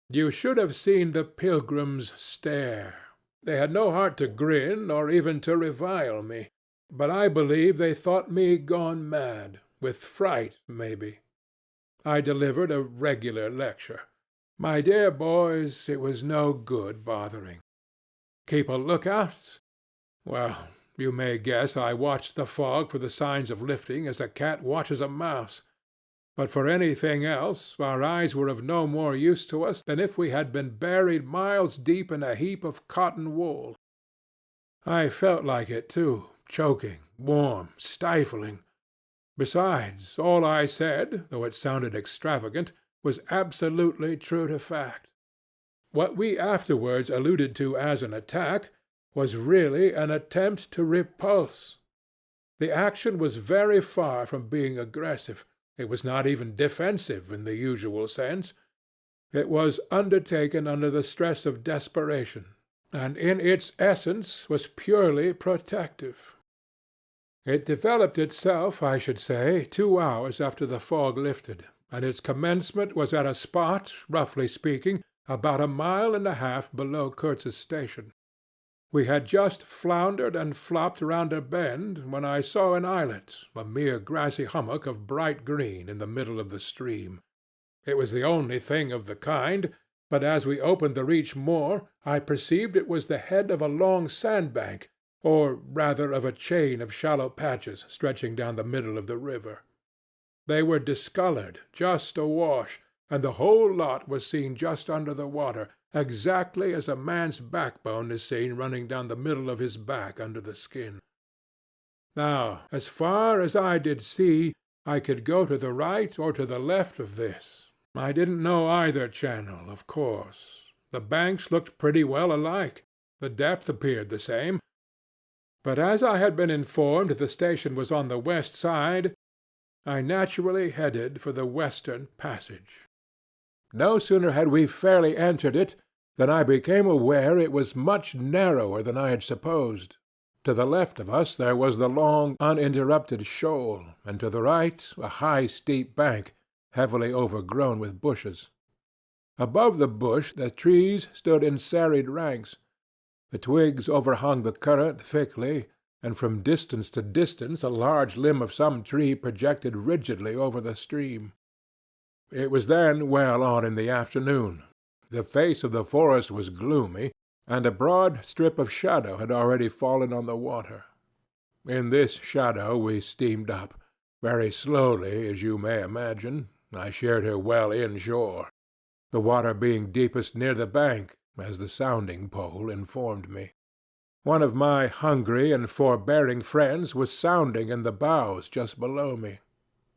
You should have seen the pilgrims stare. They had no heart to grin or even to revile me, but I believe they thought me gone mad, with fright, maybe. I delivered a regular lecture. My dear boys, it was no good bothering. Keep a lookout? Well, you may guess I watched the fog for the signs of lifting as a cat watches a mouse. But for anything else, our eyes were of no more use to us than if we had been buried miles deep in a heap of cotton wool. I felt like it, too, choking, warm, stifling. Besides, all I said, though it sounded extravagant, was absolutely true to fact. What we afterwards alluded to as an attack was really an attempt to repulse. The action was very far from being aggressive. It was not even defensive in the usual sense. It was undertaken under the stress of desperation, and in its essence was purely protective. It developed itself, I should say, 2 hours after the fog lifted, and its commencement was at a spot, roughly speaking, about 1.5 miles below Kurtz's station. We had just floundered and flopped round a bend when I saw an islet, a mere grassy hummock of bright green in the middle of the stream. It was the only thing of the kind, but as we opened the reach more, I perceived it was the head of a long sandbank, or rather of a chain of shallow patches stretching down the middle of the river. They were discolored, just awash, and the whole lot was seen just under the water, exactly as a man's backbone is seen running down the middle of his back under the skin. Now, as far as I did see, I could go to the right or to the left of this. I didn't know either channel, of course. The banks looked pretty well alike. The depth appeared the same. But as I had been informed the station was on the west side, I naturally headed for the western passage. No sooner had we fairly entered it than I became aware it was much narrower than I had supposed. To the left of us there was the long, uninterrupted shoal, and to the right a high, steep bank, heavily overgrown with bushes. Above the bush the trees stood in serried ranks. The twigs overhung the current thickly, and from distance to distance a large limb of some tree projected rigidly over the stream. It was then well on in the afternoon. The face of the forest was gloomy, and a broad strip of shadow had already fallen on the water. In this shadow we steamed up, very slowly, as you may imagine. I shared her well inshore, the water being deepest near the bank, as the sounding pole informed me. One of my hungry and forbearing friends was sounding in the bows just below me.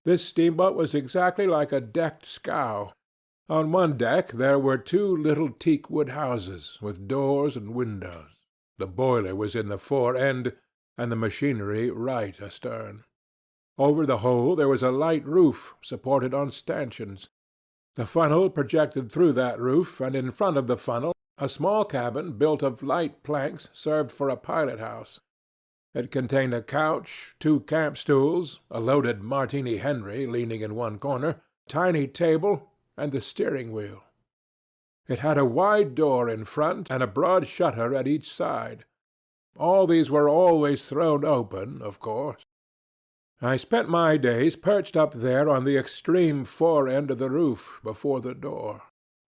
This steamboat was exactly like a decked scow. On one deck there were 2 little teak-wood houses, with doors and windows. The boiler was in the fore end, and the machinery right astern. Over the whole there was a light roof, supported on stanchions. The funnel projected through that roof, and in front of the funnel a small cabin built of light planks served for a pilot-house. It contained a couch, 2 camp-stools, a loaded Martini Henry leaning in one corner, a tiny table, and the steering-wheel. It had a wide door in front and a broad shutter at each side. All these were always thrown open, of course. I spent my days perched up there on the extreme fore end of the roof, before the door.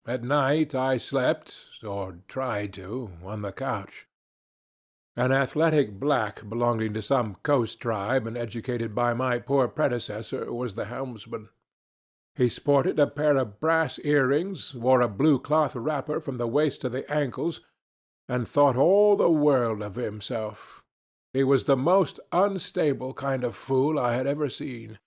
At night I slept, or tried to, on the couch. An athletic black belonging to some coast tribe and educated by my poor predecessor was the helmsman. He sported a pair of brass earrings, wore a blue cloth wrapper from the waist to the ankles, and thought all the world of himself. He was the most unstable kind of fool I had ever seen.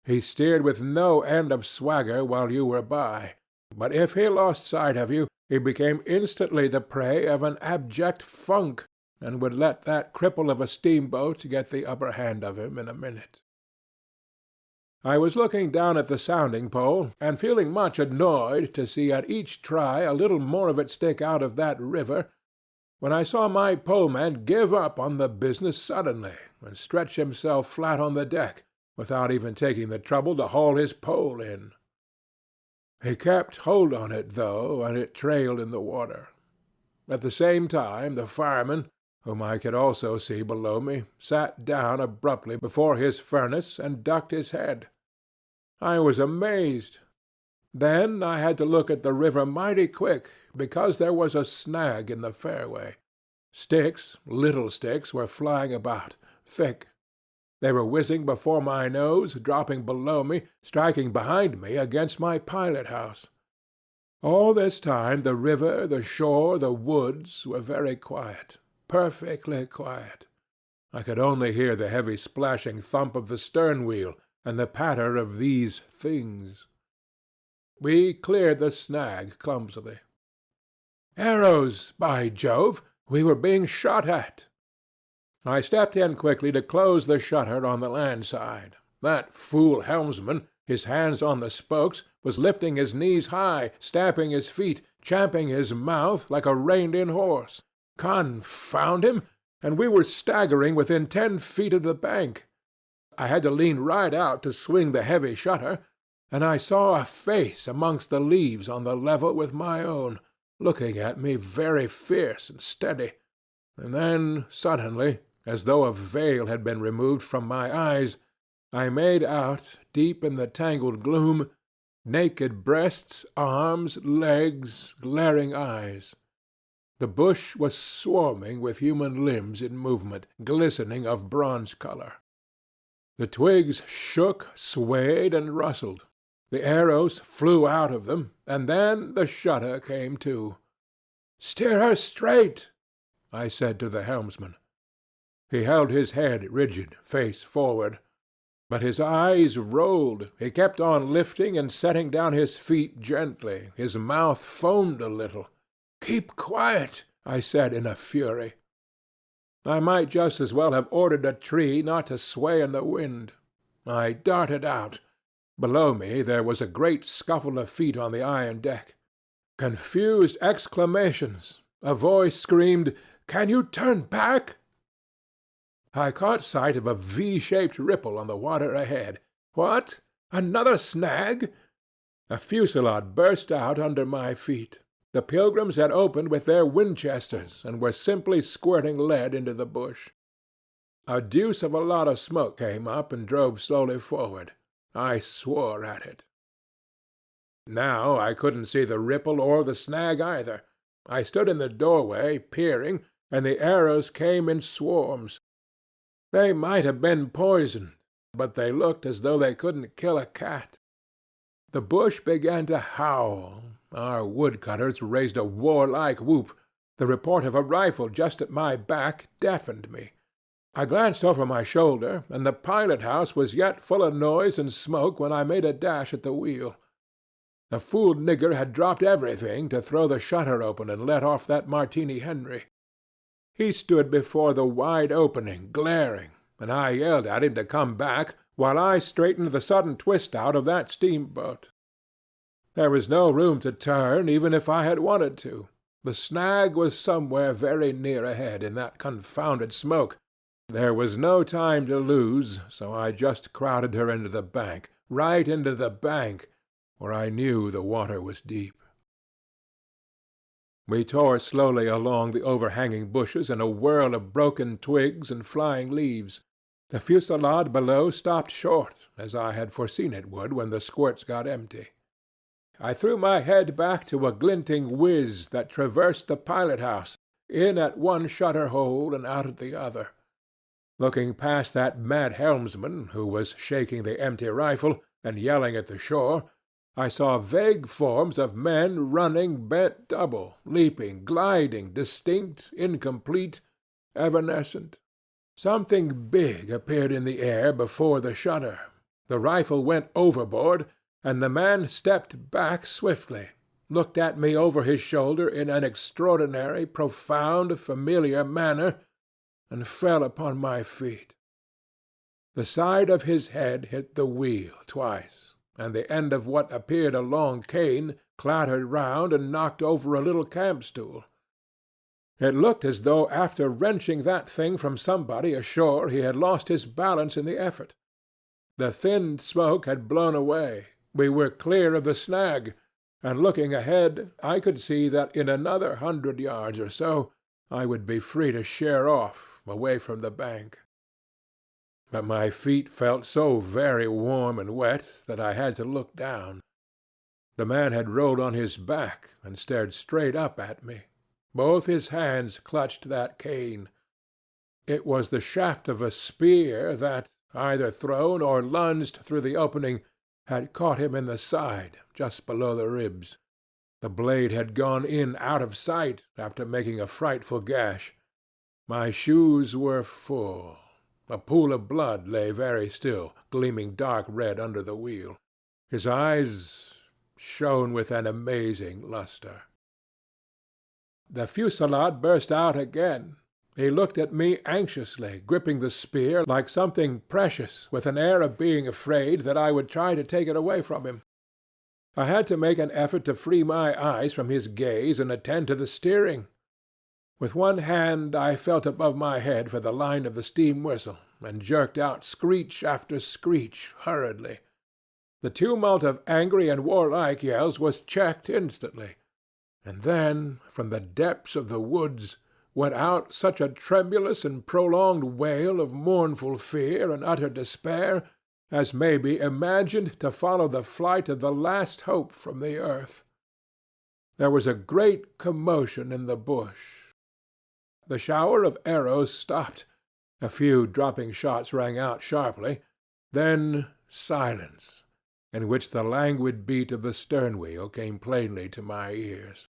He steered with no end of swagger while you were by, but if he lost sight of you, he became instantly the prey of an abject funk, and would let that cripple of a steamboat get the upper hand of him in a minute. I was looking down at the sounding pole, and feeling much annoyed to see at each try a little more of it stick out of that river, when I saw my poleman give up on the business suddenly, and stretch himself flat on the deck, without even taking the trouble to haul his pole in. He kept hold on it, though, and it trailed in the water. At the same time the fireman, whom I could also see below me, sat down abruptly before his furnace and ducked his head. I was amazed. Then I had to look at the river mighty quick, because there was a snag in the fairway. Sticks, little sticks, were flying about, thick. They were whizzing before my nose, dropping below me, striking behind me against my pilot-house. All this time the river, the shore, the woods were very quiet, perfectly quiet. I could only hear the heavy splashing thump of the stern-wheel and the patter of these things. We cleared the snag clumsily. Arrows, by Jove! We were being shot at. I stepped in quickly to close the shutter on the land side. That fool helmsman, his hands on the spokes, was lifting his knees high, stamping his feet, champing his mouth like a reined-in horse. Confound him! And we were staggering within 10 feet of the bank. I had to lean right out to swing the heavy shutter, and I saw a face amongst the leaves on the level with my own, looking at me very fierce and steady. And then, suddenly, as though a veil had been removed from my eyes, I made out, deep in the tangled gloom, naked breasts, arms, legs, glaring eyes. The bush was swarming with human limbs in movement, glistening of bronze color. The twigs shook, swayed, and rustled. The arrows flew out of them, and then the shutter came to. "Steer her straight," I said to the helmsman. He held his head rigid, face forward. But his eyes rolled. He kept on lifting and setting down his feet gently. His mouth foamed a little. "Keep quiet," I said in a fury. I might just as well have ordered a tree not to sway in the wind. I darted out. Below me there was a great scuffle of feet on the iron deck. Confused exclamations. A voice screamed, "Can you turn back?" I caught sight of a V-shaped ripple on the water ahead. What? Another snag? A fusillade burst out under my feet. The pilgrims had opened with their Winchesters and were simply squirting lead into the bush. A deuce of a lot of smoke came up and drove slowly forward. I swore at it. Now I couldn't see the ripple or the snag either. I stood in the doorway, peering, and the arrows came in swarms. They might have been poisoned, but they looked as though they couldn't kill a cat. The bush began to howl. Our woodcutters raised a warlike whoop. The report of a rifle just at my back deafened me. I glanced over my shoulder, and the pilot-house was yet full of noise and smoke when I made a dash at the wheel. The fool nigger had dropped everything to throw the shutter open and let off that Martini Henry. He stood before the wide opening, glaring, and I yelled at him to come back, while I straightened the sudden twist-out of that steamboat. There was no room to turn, even if I had wanted to. The snag was somewhere very near ahead in that confounded smoke. There was no time to lose, so I just crowded her into the bank, right into the bank, where I knew the water was deep. We tore slowly along the overhanging bushes in a whirl of broken twigs and flying leaves. The fusillade below stopped short, as I had foreseen it would when the squirts got empty. I threw my head back to a glinting whiz that traversed the pilot-house, in at one shutter-hole and out at the other. Looking past that mad helmsman, who was shaking the empty rifle and yelling at the shore, I saw vague forms of men running bent double, leaping, gliding, distinct, incomplete, evanescent. Something big appeared in the air before the shutter. The rifle went overboard, and the man stepped back swiftly, looked at me over his shoulder in an extraordinary, profound, familiar manner, and fell upon my feet. The side of his head hit the wheel twice, and the end of what appeared a long cane clattered round and knocked over a little camp-stool. It looked as though after wrenching that thing from somebody ashore he had lost his balance in the effort. The thin smoke had blown away. We were clear of the snag, and looking ahead I could see that in another 100 yards or so I would be free to sheer off, away from the bank. But my feet felt so very warm and wet that I had to look down. The man had rolled on his back and stared straight up at me. Both his hands clutched that cane. It was the shaft of a spear that, either thrown or lunged through the opening, had caught him in the side, just below the ribs. The blade had gone in out of sight after making a frightful gash. My shoes were full. A pool of blood lay very still, gleaming dark red under the wheel. His eyes shone with an amazing lustre. The fusillade burst out again. He looked at me anxiously, gripping the spear like something precious, with an air of being afraid that I would try to take it away from him. I had to make an effort to free my eyes from his gaze and attend to the steering. With one hand I felt above my head for the line of the steam whistle, and jerked out screech after screech hurriedly. The tumult of angry and warlike yells was checked instantly, and then from the depths of the woods went out such a tremulous and prolonged wail of mournful fear and utter despair as may be imagined to follow the flight of the last hope from the earth. There was a great commotion in the bush. The shower of arrows stopped. A few dropping shots rang out sharply. Then silence, in which the languid beat of the stern wheel came plainly to my ears.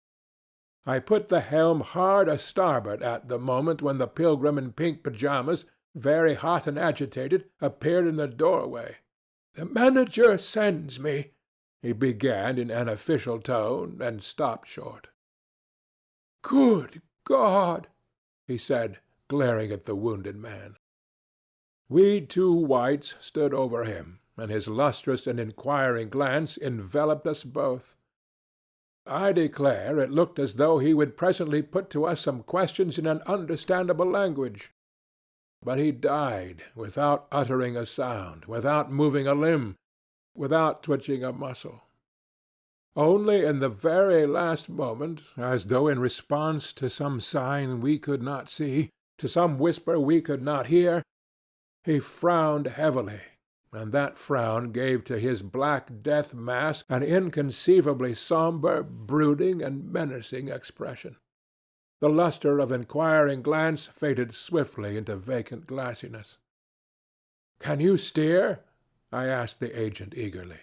I put the helm hard a-starboard at the moment when the pilgrim in pink pyjamas, very hot and agitated, appeared in the doorway. "The manager sends me," he began in an official tone, and stopped short. "Good God!" he said, glaring at the wounded man. We two whites stood over him, and his lustrous and inquiring glance enveloped us both. I declare it looked as though he would presently put to us some questions in an understandable language. But he died without uttering a sound, without moving a limb, without twitching a muscle. Only in the very last moment, as though in response to some sign we could not see, to some whisper we could not hear, he frowned heavily, and that frown gave to his black death mask an inconceivably sombre, brooding, and menacing expression. The lustre of inquiring glance faded swiftly into vacant glassiness. "Can you steer?" I asked the agent eagerly.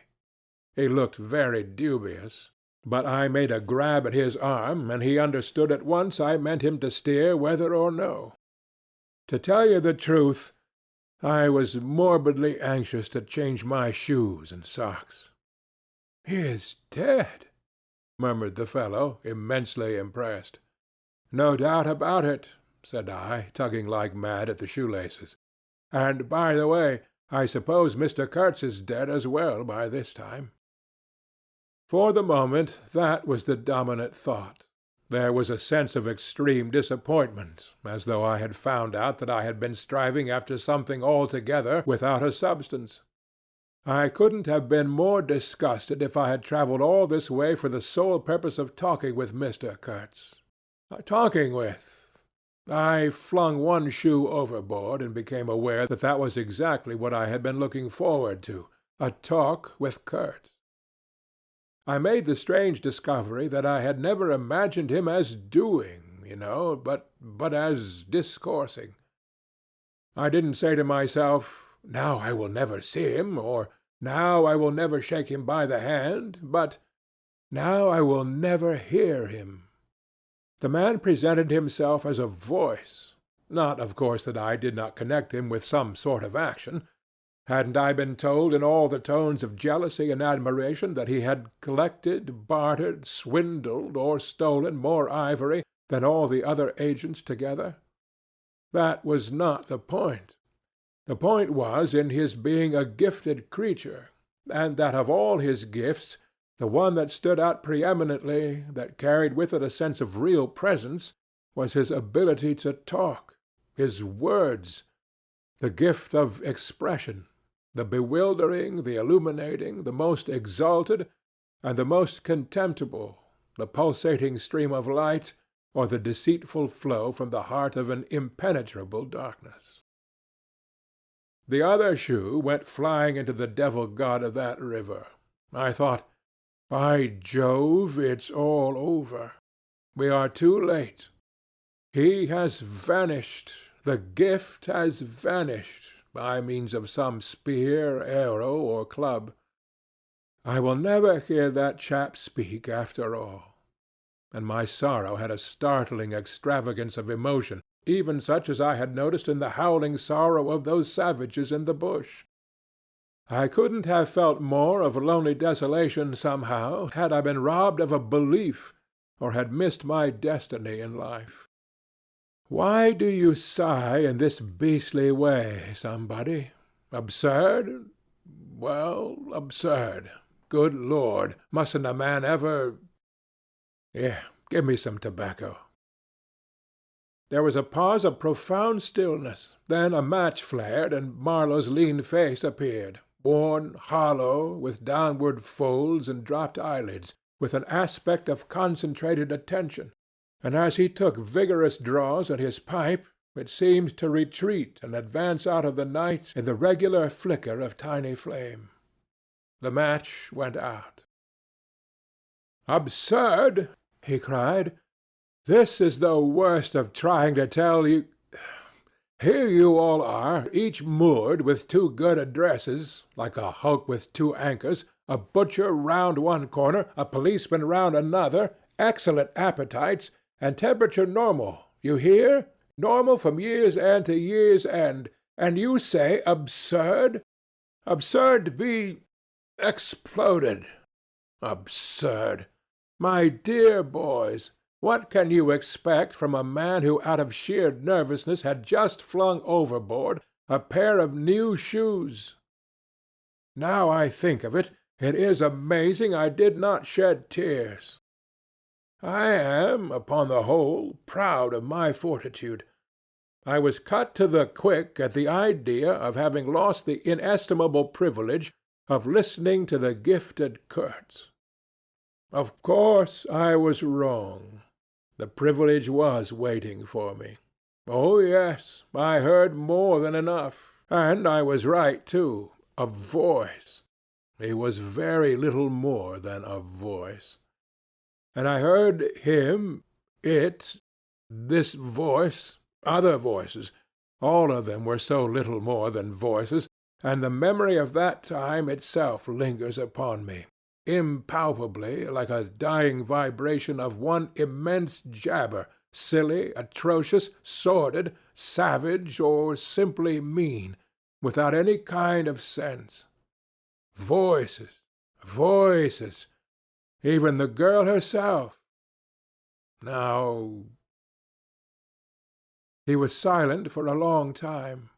He looked very dubious, but I made a grab at his arm, and he understood at once I meant him to steer whether or no. To tell you the truth, I was morbidly anxious to change my shoes and socks. "He is dead," murmured the fellow, immensely impressed. "No doubt about it," said I, tugging like mad at the shoelaces. "And, by the way, I suppose Mr. Kurtz is dead as well by this time." For the moment that was the dominant thought. There was a sense of extreme disappointment, as though I had found out that I had been striving after something altogether without a substance. I couldn't have been more disgusted if I had travelled all this way for the sole purpose of talking with Mr. Kurtz. Talking with. I flung one shoe overboard and became aware that that was exactly what I had been looking forward to, a talk with Kurtz. I made the strange discovery that I had never imagined him as doing, but as discoursing. I didn't say to myself, "Now I will never see him," or "Now I will never shake him by the hand," but "Now I will never hear him." The man presented himself as a voice. Not, of course, that I did not connect him with some sort of action. Hadn't I been told in all the tones of jealousy and admiration that he had collected, bartered, swindled, or stolen more ivory than all the other agents together? That was not the point. The point was in his being a gifted creature, and that of all his gifts, the one that stood out preeminently, that carried with it a sense of real presence, was his ability to talk, his words, the gift of expression, the bewildering, the illuminating, the most exalted, and the most contemptible, the pulsating stream of light, or the deceitful flow from the heart of an impenetrable darkness. The other shoe went flying into the devil-god of that river. I thought, by Jove, it's all over. We are too late. He has vanished. The gift has vanished by means of some spear, arrow, or club. I will never hear that chap speak after all. And my sorrow had a startling extravagance of emotion, even such as I had noticed in the howling sorrow of those savages in the bush. I couldn't have felt more of lonely desolation somehow had I been robbed of a belief or had missed my destiny in life. Why do you sigh in this beastly way, somebody? Absurd? Well, absurd. Good Lord, mustn't a man ever— Here, give me some tobacco. There was a pause of profound stillness. Then a match flared, and Marlow's lean face appeared, worn, hollow, with downward folds and dropped eyelids, with an aspect of concentrated attention. And as he took vigorous draws at his pipe, it seemed to retreat and advance out of the night in the regular flicker of tiny flame. The match went out. "Absurd!" he cried. "This is the worst of trying to tell you. Here you all are, each moored with two good addresses, like a hulk with two anchors, a butcher round one corner, a policeman round another, excellent appetites, and temperature normal. You hear? Normal from year's end to year's end. And you say absurd? Absurd be exploded. Absurd. My dear boys, what can you expect from a man who out of sheer nervousness had just flung overboard a pair of new shoes? Now I think of it, it is amazing I did not shed tears. I am, upon the whole, proud of my fortitude. I was cut to the quick at the idea of having lost the inestimable privilege of listening to the gifted Kurtz. Of course I was wrong. The privilege was waiting for me. Oh, yes, I heard more than enough. And I was right, too. A voice. He was very little more than a voice. And I heard him, this voice, other voices. All of them were so little more than voices, and the memory of that time itself lingers upon me, impalpably, like a dying vibration of one immense jabber, silly, atrocious, sordid, savage, or simply mean, without any kind of sense. Voices, voices, even the girl herself. Now— He was silent for a long time.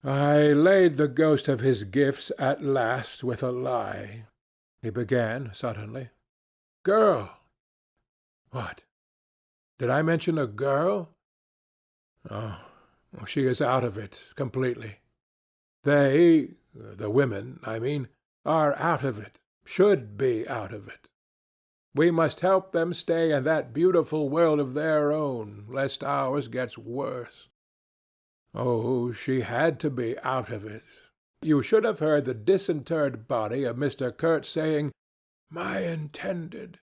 I laid the ghost of his gifts at last with a lie. He began suddenly. Girl! What? Did I mention a girl? Oh, she is out of it completely. They, the women, I mean, are out of it, should be out of it. We must help them stay in that beautiful world of their own, lest ours gets worse. Oh, she had to be out of it. You should have heard the disinterred body of Mr. Kurtz saying, "My intended."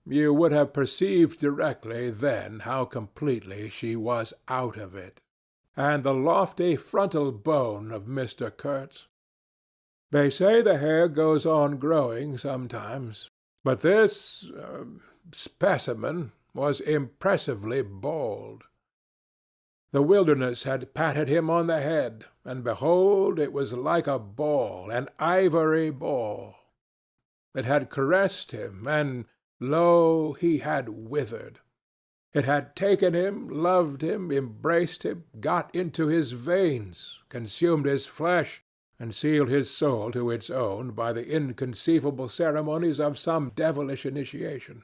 You would have perceived directly then how completely she was out of it. And the lofty frontal bone of Mr. Kurtz. They say the hair goes on growing sometimes, but this specimen was impressively bald. The wilderness had patted him on the head, and behold, it was like a ball, an ivory ball. It had caressed him, and lo, he had withered. It had taken him, loved him, embraced him, got into his veins, consumed his flesh, and sealed his soul to its own by the inconceivable ceremonies of some devilish initiation.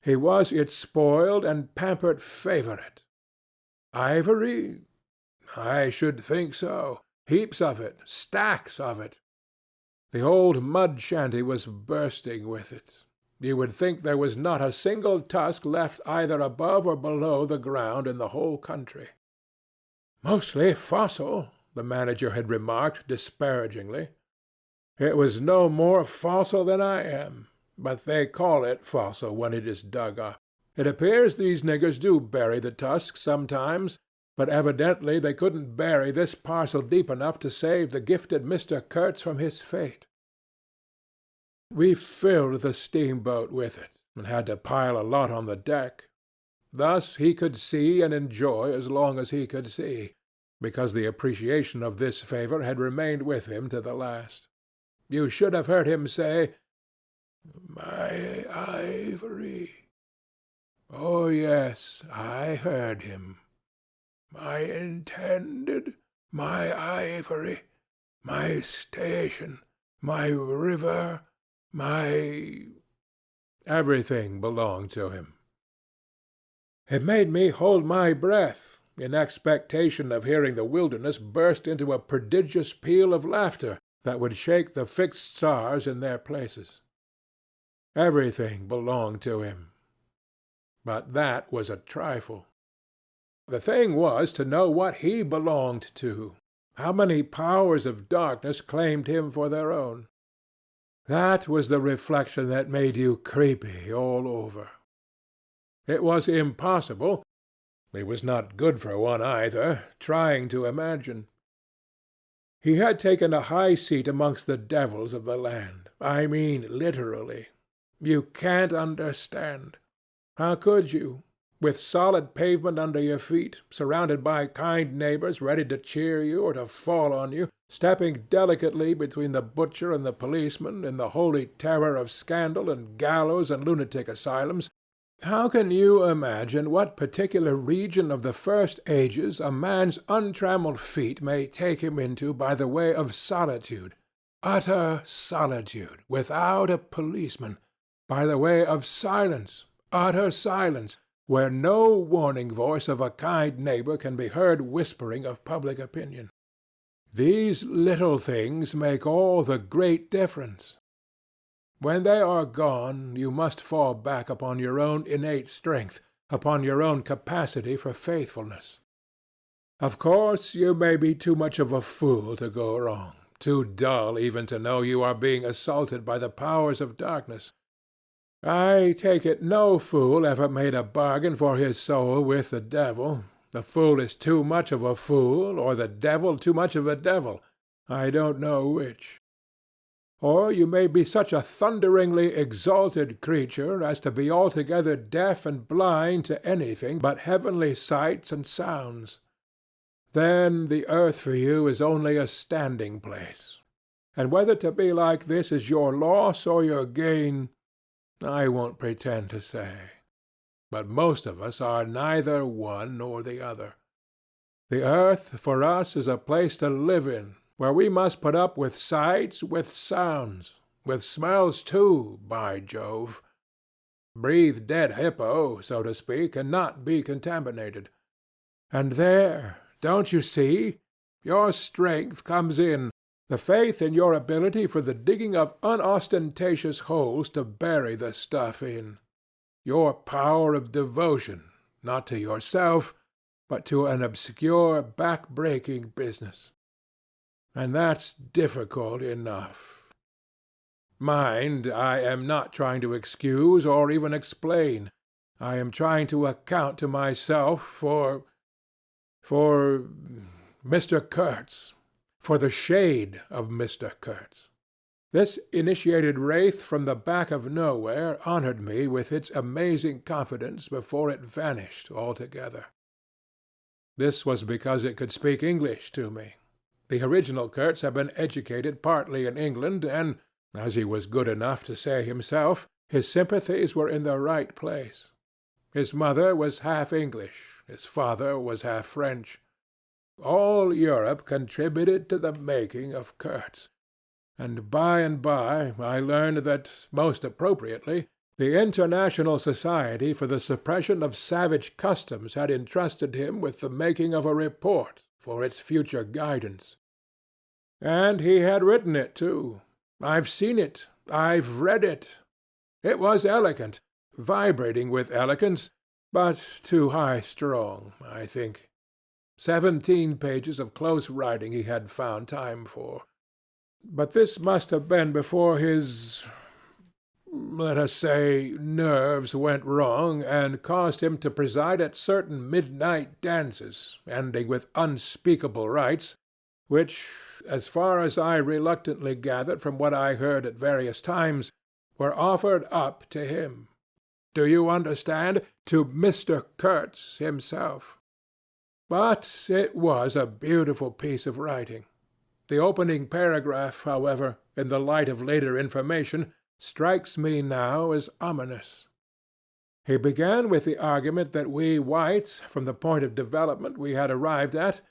He was its spoiled and pampered favorite. Ivory? I should think so. Heaps of it, stacks of it. The old mud shanty was bursting with it. You would think there was not a single tusk left either above or below the ground in the whole country. Mostly fossil, the manager had remarked disparagingly. It was no more fossil than I am, but they call it fossil when it is dug up. It appears these niggers do bury the tusks sometimes, but evidently they couldn't bury this parcel deep enough to save the gifted Mr. Kurtz from his fate. We filled the steamboat with it, and had to pile a lot on the deck. Thus he could see and enjoy as long as he could see, because the appreciation of this favor had remained with him to the last. You should have heard him say, "My ivory." Oh, yes, I heard him. My intended, my ivory, my station, my river, my... Everything belonged to him. It made me hold my breath, in expectation of hearing the wilderness burst into a prodigious peal of laughter that would shake the fixed stars in their places. Everything belonged to him. But that was a trifle. The thing was to know what he belonged to. How many powers of darkness claimed him for their own? That was the reflection that made you creepy all over. It was impossible, it was not good for one either, trying to imagine. He had taken a high seat amongst the devils of the land. I mean literally. You can't understand. How could you? With solid pavement under your feet, surrounded by kind neighbors ready to cheer you or to fall on you, stepping delicately between the butcher and the policeman in the holy terror of scandal and gallows and lunatic asylums, how can you imagine what particular region of the first ages a man's untrammeled feet may take him into by the way of solitude, utter solitude, without a policeman, by the way of silence, utter silence, where no warning voice of a kind neighbor can be heard whispering of public opinion? These little things make all the great difference. When they are gone, you must fall back upon your own innate strength, upon your own capacity for faithfulness. Of course, you may be too much of a fool to go wrong, too dull even to know you are being assaulted by the powers of darkness. I take it no fool ever made a bargain for his soul with the devil. The fool is too much of a fool, or the devil too much of a devil. I don't know which. Or you may be such a thunderingly exalted creature as to be altogether deaf and blind to anything but heavenly sights and sounds. Then the earth for you is only a standing place. And whether to be like this is your loss or your gain, I won't pretend to say. But most of us are neither one nor the other. The earth for us is a place to live in, where we must put up with sights, with sounds, with smells too, by Jove. Breathe dead hippo, so to speak, and not be contaminated. And there, don't you see? Your strength comes in, the faith in your ability for the digging of unostentatious holes to bury the stuff in. Your power of devotion, not to yourself, but to an obscure, back-breaking business. And that's difficult enough. Mind, I am not trying to excuse or even explain. I am trying to account to myself for Mr. Kurtz, for the shade of Mr. Kurtz. This initiated wraith from the back of nowhere honored me with its amazing confidence before it vanished altogether. This was because it could speak English to me. The original Kurtz had been educated partly in England, and, as he was good enough to say himself, his sympathies were in the right place. His mother was half English, his father was half French. All Europe contributed to the making of Kurtz, and by I learned that, most appropriately, the International Society for the Suppression of Savage Customs had entrusted him with the making of a report for its future guidance. And he had written it, too. I've seen it. I've read it. It was elegant, vibrating with elegance, but too high-strung, I think. 17 pages of close writing he had found time for. But this must have been before his, let us say, nerves went wrong and caused him to preside at certain midnight dances, ending with unspeakable rites, which, as far as I reluctantly gathered from what I heard at various times, were offered up to him. Do you understand? To Mr. Kurtz himself. But it was a beautiful piece of writing. The opening paragraph, however, in the light of later information, strikes me now as ominous. He began with the argument that we whites, from the point of development we had arrived at,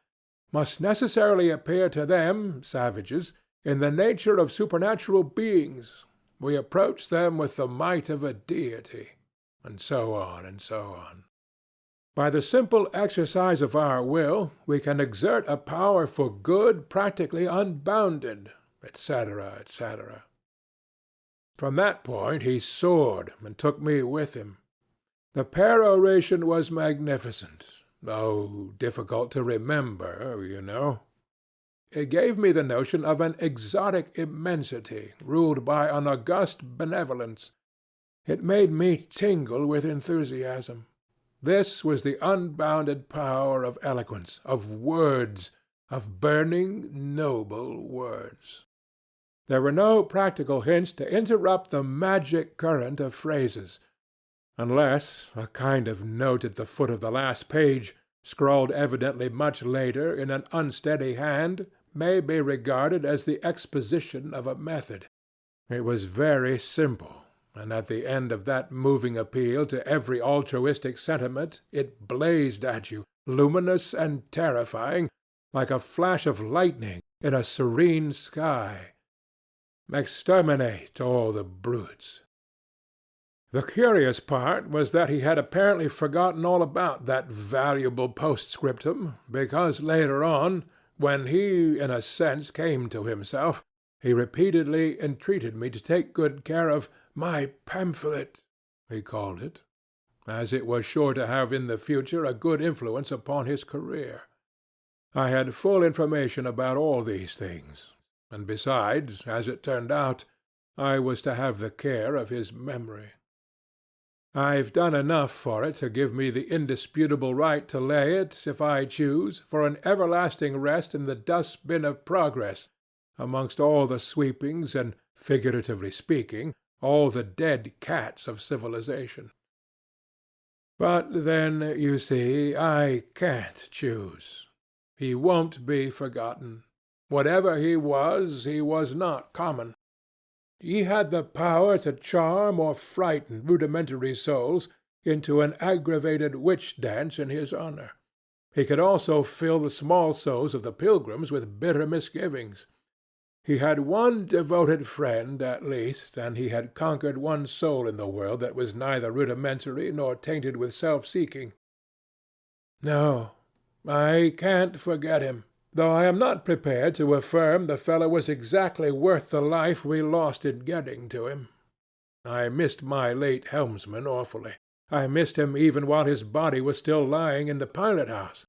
must necessarily appear to them, savages, in the nature of supernatural beings. We approach them with the might of a deity, and so on and so on. By the simple exercise of our will, we can exert a power for good practically unbounded, etc., etc. From that point he soared and took me with him. The peroration was magnificent, though difficult to remember, you know. It gave me the notion of an exotic immensity ruled by an august benevolence. It made me tingle with enthusiasm. This was the unbounded power of eloquence, of words, of burning, noble words. There were no practical hints to interrupt the magic current of phrases, unless a kind of note at the foot of the last page, scrawled evidently much later in an unsteady hand, may be regarded as the exposition of a method. It was very simple. And at the end of that moving appeal to every altruistic sentiment, it blazed at you, luminous and terrifying, like a flash of lightning in a serene sky. Exterminate all the brutes. The curious part was that he had apparently forgotten all about that valuable postscriptum, because later on, when he, in a sense, came to himself, he repeatedly entreated me to take good care of my pamphlet, he called it, as it was sure to have in the future a good influence upon his career. I had full information about all these things, and besides, as it turned out, I was to have the care of his memory. I've done enough for it to give me the indisputable right to lay it, if I choose, for an everlasting rest in the dustbin of progress, amongst all the sweepings and, figuratively speaking, all the dead cats of civilization. But then, you see, I can't choose. He won't be forgotten. Whatever he was not common. He had the power to charm or frighten rudimentary souls into an aggravated witch-dance in his honor. He could also fill the small souls of the pilgrims with bitter misgivings. He had one devoted friend, at least, and he had conquered one soul in the world that was neither rudimentary nor tainted with self-seeking. No, I can't forget him, though I am not prepared to affirm the fellow was exactly worth the life we lost in getting to him. I missed my late helmsman awfully. I missed him even while his body was still lying in the pilot-house.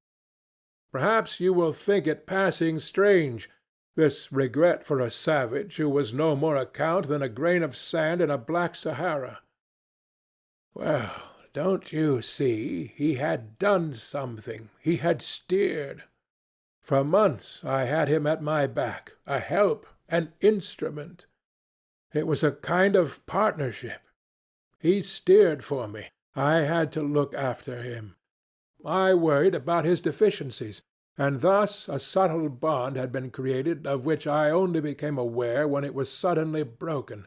Perhaps you will think it passing strange, this regret for a savage who was no more account than a grain of sand in a black Sahara. Well, don't you see, he had done something. He had steered. For months I had him at my back, a help, an instrument. It was a kind of partnership. He steered for me. I had to look after him. I worried about his deficiencies, and thus a subtle bond had been created of which I only became aware when it was suddenly broken.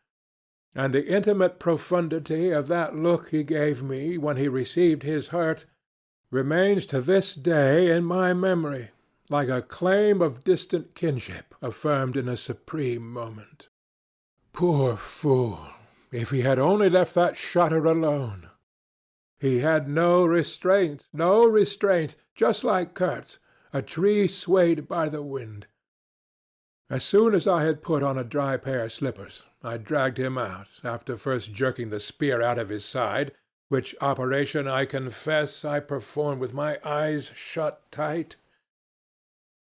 and the intimate profundity of that look he gave me when he received his hurt remains to this day in my memory, like a claim of distant kinship affirmed in a supreme moment. Poor fool! If he had only left that shutter alone! He had no restraint, just like Kurtz, a tree swayed by the wind. As soon as I had put on a dry pair of slippers, I dragged him out, after first jerking the spear out of his side, which operation, I confess, I performed with my eyes shut tight.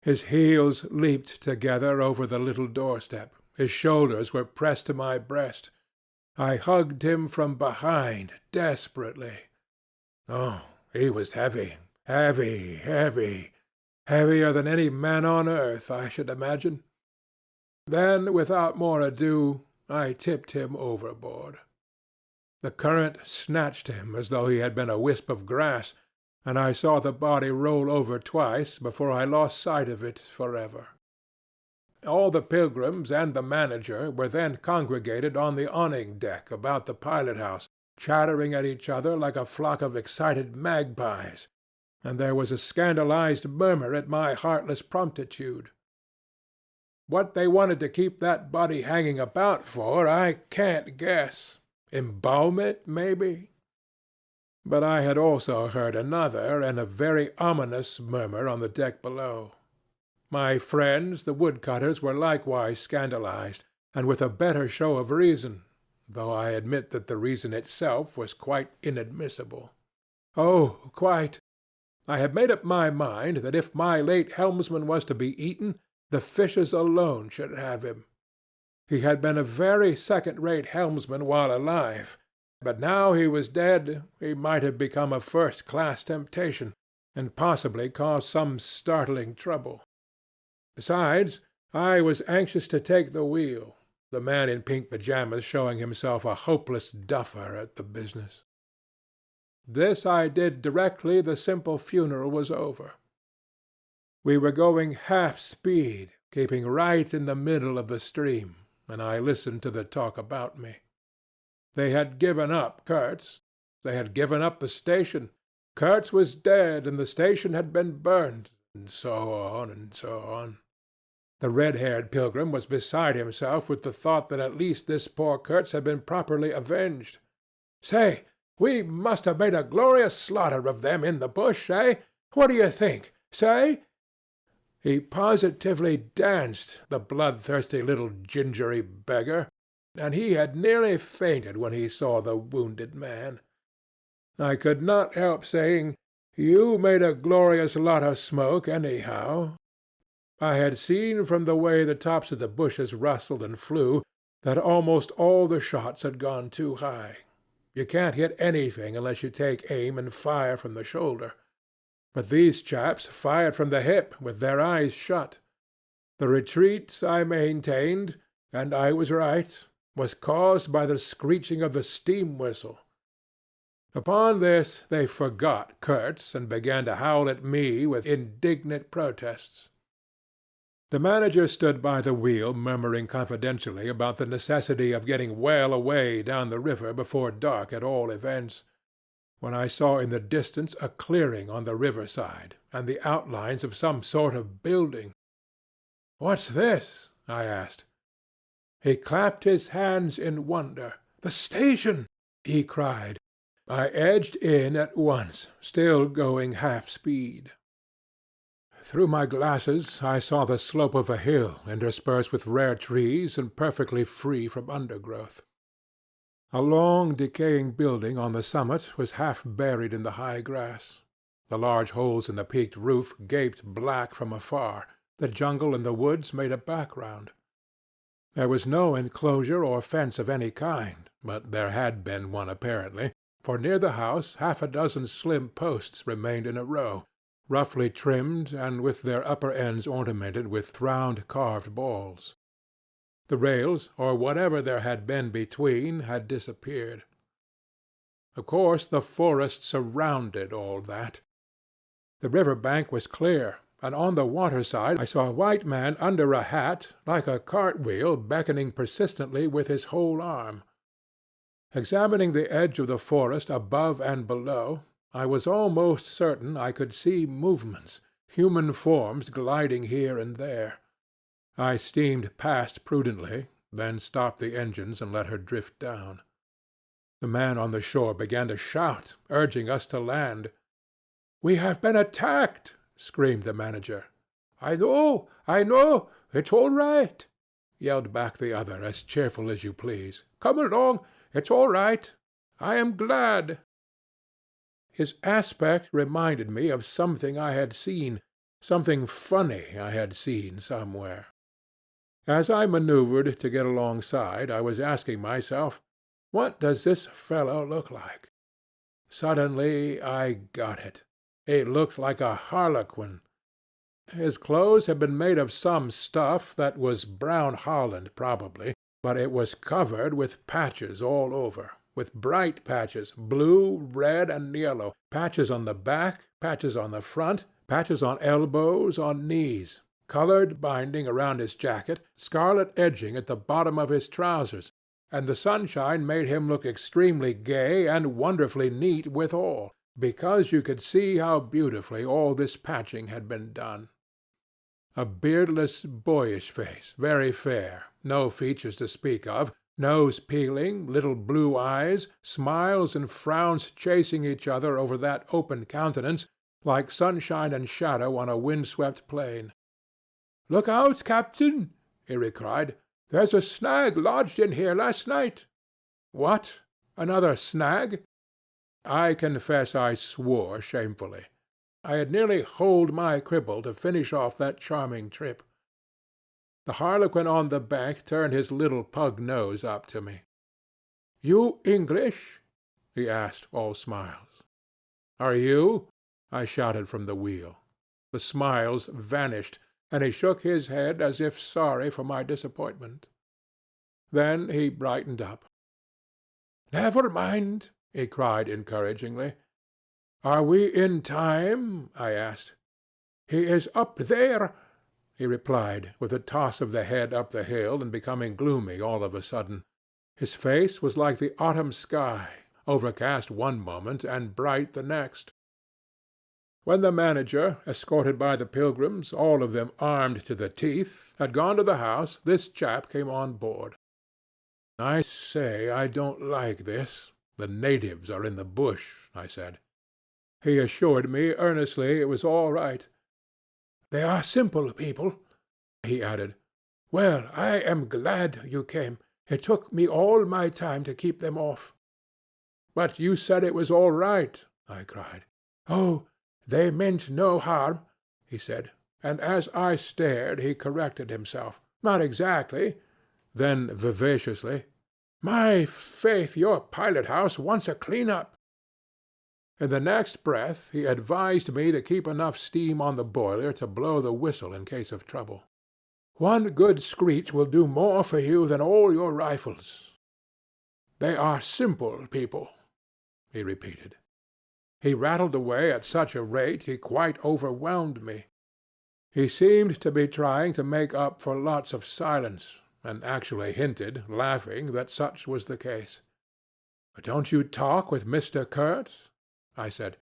His heels leaped together over the little doorstep. His shoulders were pressed to my breast. I hugged him from behind, desperately. Oh, he was heavy, heavier than any man on earth, I should imagine. Then, without more ado, I tipped him overboard. The current snatched him as though he had been a wisp of grass, and I saw the body roll over twice before I lost sight of it forever. All the pilgrims and the manager were then congregated on the awning deck about the pilot-house, chattering at each other like a flock of excited magpies, and there was a scandalized murmur at my heartless promptitude. What they wanted to keep that body hanging about for, I can't guess. Embalm it, maybe? But I had also heard another and a very ominous murmur on the deck below. My friends, the woodcutters, were likewise scandalized, and with a better show of reason, though I admit that the reason itself was quite inadmissible. Oh, quite. I had made up my mind that if my late helmsman was to be eaten, the fishes alone should have him. He had been a very second-rate helmsman while alive, but now he was dead, he might have become a first-class temptation, and possibly cause some startling trouble. Besides, I was anxious to take the wheel, the man in pink pyjamas showing himself a hopeless duffer at the business. This I did directly the simple funeral was over. We were going half-speed, keeping right in the middle of the stream, and I listened to the talk about me. They had given up Kurtz. They had given up the station. Kurtz was dead, and the station had been burned, and so on and so on. The red-haired pilgrim was beside himself with the thought that at least this poor Kurtz had been properly avenged. Say, we must have made a glorious slaughter of them in the bush, eh? What do you think? Say? He positively danced, the bloodthirsty little gingery beggar, and he had nearly fainted when he saw the wounded man. I could not help saying, "You made a glorious lot of smoke, anyhow." I had seen from the way the tops of the bushes rustled and flew that almost all the shots had gone too high. You can't hit anything unless you take aim and fire from the shoulder. But these chaps fired from the hip with their eyes shut. The retreat, I maintained, and I was right, was caused by the screeching of the steam whistle. Upon this they forgot Kurtz and began to howl at me with indignant protests. The manager stood by the wheel murmuring confidentially about the necessity of getting well away down the river before dark at all events, when I saw in the distance a clearing on the riverside and the outlines of some sort of building. "What's this?" I asked. He clapped his hands in wonder. "The station!" he cried. I edged in at once, still going half-speed. Through my glasses I saw the slope of a hill interspersed with rare trees and perfectly free from undergrowth. A long decaying building on the summit was half buried in the high grass. The large holes in the peaked roof gaped black from afar. The jungle and the woods made a background. There was no enclosure or fence of any kind, but there had been one apparently, for near the house 6 slim posts remained in a row, roughly trimmed and with their upper ends ornamented with round carved balls. The rails, or whatever there had been between, had disappeared. Of course the forest surrounded all that. The river bank was clear, and on the water side I saw a white man under a hat, like a cartwheel, beckoning persistently with his whole arm. Examining the edge of the forest above and below, I was almost certain I could see movements, human forms gliding here and there. I steamed past prudently, then stopped the engines and let her drift down. The man on the shore began to shout, urging us to land. "We have been attacked!" screamed the manager. I know, it's all right," yelled back the other, as cheerful as you please. "Come along, it's all right. I am glad." His aspect reminded me of something I had seen, something funny I had seen somewhere. As I maneuvered to get alongside, I was asking myself, what does this fellow look like? Suddenly I got it. He looked like a harlequin. His clothes had been made of some stuff that was brown holland probably, but it was covered with patches all over, with bright patches, blue, red, and yellow, patches on the back, patches on the front, patches on elbows, on knees, colored binding around his jacket, scarlet edging at the bottom of his trousers, and the sunshine made him look extremely gay and wonderfully neat withal, because you could see how beautifully all this patching had been done. A beardless, boyish face, very fair, no features to speak of, nose peeling, little blue eyes, smiles and frowns chasing each other over that open countenance like sunshine and shadow on a wind-swept plain. "Look out, Captain!" he cried. "There's a snag lodged in here last night." "What? Another snag?" I confess I swore shamefully. I had nearly holed my cripple to finish off that charming trip. The harlequin on the bank turned his little pug nose up to me. "You English?" he asked, all smiles. "Are you?" I shouted from the wheel. The smiles vanished, and he shook his head as if sorry for my disappointment. Then he brightened up. "Never mind," he cried encouragingly. "Are we in time?" I asked. "He is up there," he replied, with a toss of the head up the hill and becoming gloomy all of a sudden. His face was like the autumn sky, overcast one moment and bright the next. When the manager, escorted by the pilgrims, all of them armed to the teeth, had gone to the house, this chap came on board. "I say, I don't like this. The natives are in the bush," I said. He assured me earnestly it was all right. "They are simple people," he added. "Well, I am glad you came. It took me all my time to keep them off." "But you said it was all right," I cried. "Oh, they meant no harm," he said, and as I stared he corrected himself. "Not exactly." Then vivaciously, "My faith, your pilot-house wants a clean-up." In the next breath he advised me to keep enough steam on the boiler to blow the whistle in case of trouble. "One good screech will do more for you than all your rifles." "They are simple people," he repeated. He rattled away at such a rate he quite overwhelmed me. He seemed to be trying to make up for lots of silence, and actually hinted, laughing, that such was the case. "Don't you talk with Mr. Kurtz?" I said.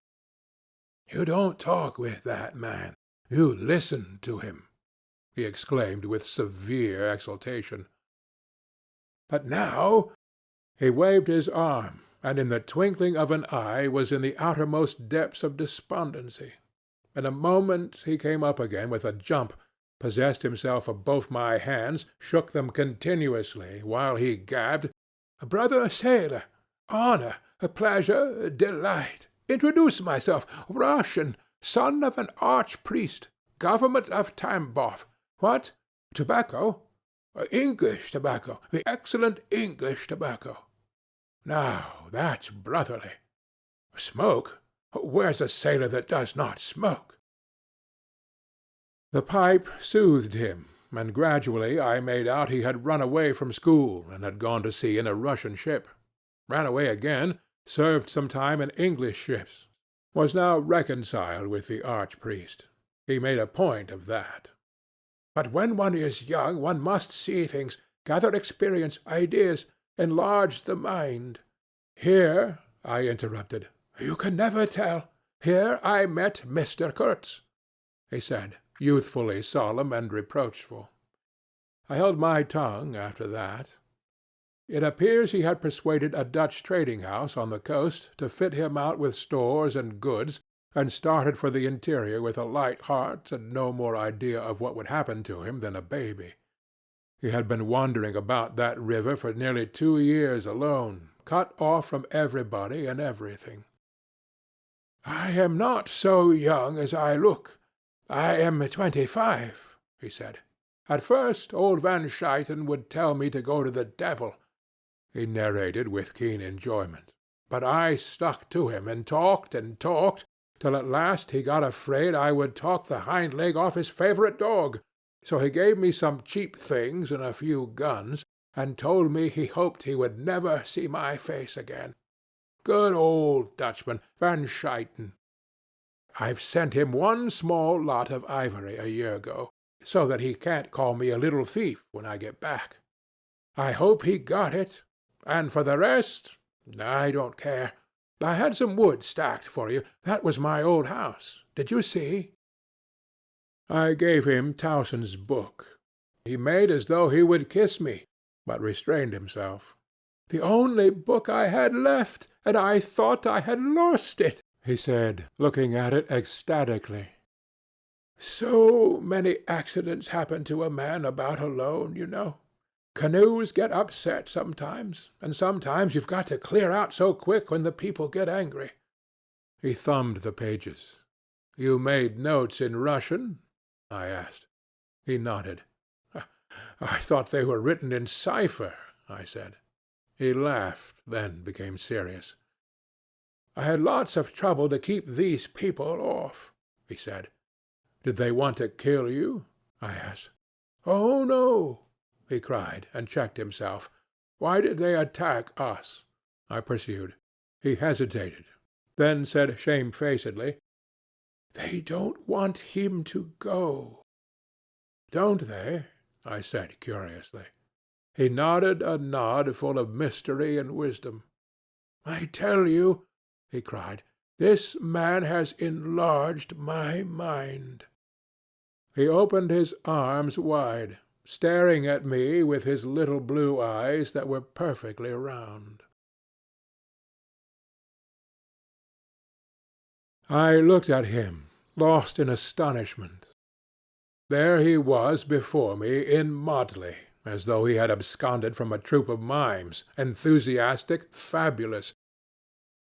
"You don't talk with that man. You listen to him," he exclaimed with severe exultation. "But now—" He waved his arm, and in the twinkling of an eye was in the outermost depths of despondency. In a moment he came up again with a jump, possessed himself of both my hands, shook them continuously, while he gabbed, "Brother sailor, honor, pleasure, delight. Introduce myself. Russian, son of an archpriest, government of Tambov. What? Tobacco? English tobacco, the excellent English tobacco. Now that's brotherly. Smoke? Where's a sailor that does not smoke?" The pipe soothed him, and gradually I made out he had run away from school and had gone to sea in a Russian ship. Ran away again, served some time in English ships, was now reconciled with the archpriest. He made a point of that. "But when one is young, one must see things, gather experience, ideas, enlarge the mind. Here, I interrupted, you can never tell. Here I met Mr. Kurtz, he said, youthfully solemn and reproachful. I held my tongue after that. It appears he had persuaded a Dutch trading-house on the coast to fit him out with stores and goods, and started for the interior with a light heart and no more idea of what would happen to him than a baby. He had been wandering about that river for nearly 2 years alone, cut off from everybody and everything. I am not so young as I look. I am 25, he said. At first old Van Schaiten would tell me to go to the devil, he narrated with keen enjoyment. But I stuck to him and talked, till at last he got afraid I would talk the hind leg off his favorite dog, so he gave me some cheap things and a few guns, and told me he hoped he would never see my face again. Good old Dutchman, Van Schaiten. I've sent him one small lot of ivory a year ago, so that he can't call me a little thief when I get back. I hope he got it, and for the rest, I don't care. I had some wood stacked for you. That was my old house. Did you see? I gave him Towson's book. He made as though he would kiss me, but restrained himself. The only book I had left, and I thought I had lost it, he said, looking at it ecstatically. So many accidents happen to a man about alone, you know. Canoes get upset sometimes, and sometimes you've got to clear out so quick when the people get angry. He thumbed the pages. You made notes in Russian? I asked. He nodded. I thought they were written in cipher, I said. He laughed, then became serious. I had lots of trouble to keep these people off, he said. Did they want to kill you? I asked. Oh, no, he cried, and checked himself. Why did they attack us? I pursued. He hesitated, then said shamefacedly, They don't want him to go. Don't they? I said curiously. He nodded a nod full of mystery and wisdom. I tell you, he cried, this man has enlarged my mind. He opened his arms wide, staring at me with his little blue eyes that were perfectly round. I looked at him, lost in astonishment. There he was before me in motley, as though he had absconded from a troupe of mimes, enthusiastic, fabulous.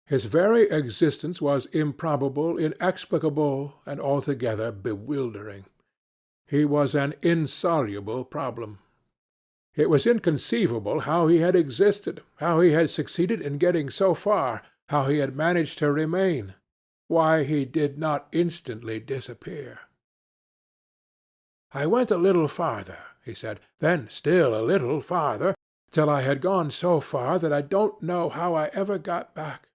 His very existence was improbable, inexplicable, and altogether bewildering. He was an insoluble problem. It was inconceivable how he had existed, how he had succeeded in getting so far, how he had managed to remain, why he did not instantly disappear. I went a little farther, he said, then still a little farther, till I had gone so far that I don't know how I ever got back.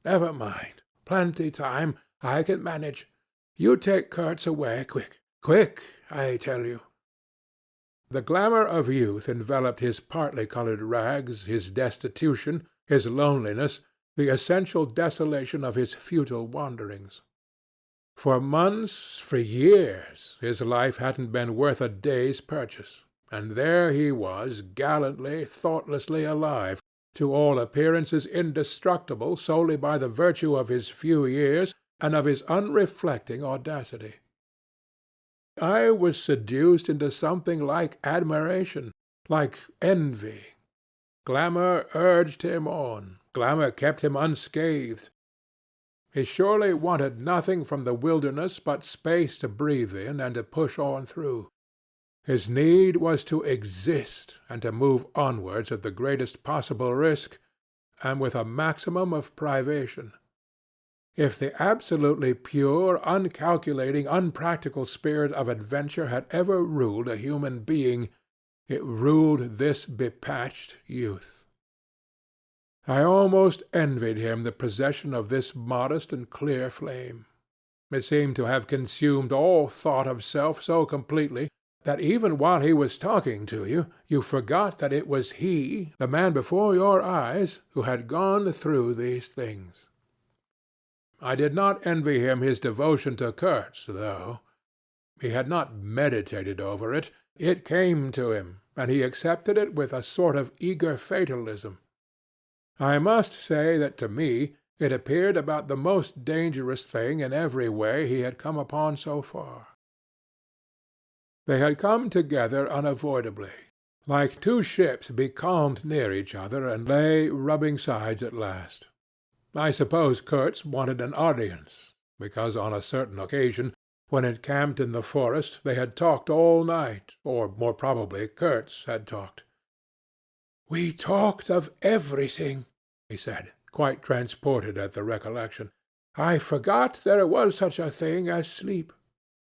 Never mind. Plenty time. I can manage. You take Kurtz away, quick. Quick, I tell you. The glamour of youth enveloped his partly colored rags, his destitution, his loneliness, the essential desolation of his futile wanderings. For months, for years, his life hadn't been worth a day's purchase, and there he was, gallantly, thoughtlessly alive, to all appearances indestructible solely by the virtue of his few years and of his unreflecting audacity. I was seduced into something like admiration, like envy. Glamour urged him on. Glamour kept him unscathed. He surely wanted nothing from the wilderness but space to breathe in and to push on through. His need was to exist and to move onwards at the greatest possible risk and with a maximum of privation. If the absolutely pure, uncalculating, unpractical spirit of adventure had ever ruled a human being, it ruled this bepatched youth. I almost envied him the possession of this modest and clear flame. It seemed to have consumed all thought of self so completely that even while he was talking to you, you forgot that it was he, the man before your eyes, who had gone through these things. I did not envy him his devotion to Kurtz, though. He had not meditated over it. It came to him, and he accepted it with a sort of eager fatalism. I must say that to me it appeared about the most dangerous thing in every way he had come upon so far. They had come together unavoidably, like two ships becalmed near each other and lay rubbing sides at last. I suppose Kurtz wanted an audience, because on a certain occasion, when encamped in the forest, they had talked all night, or more probably Kurtz had talked. "We talked of everything," he said, quite transported at the recollection. "I forgot there was such a thing as sleep.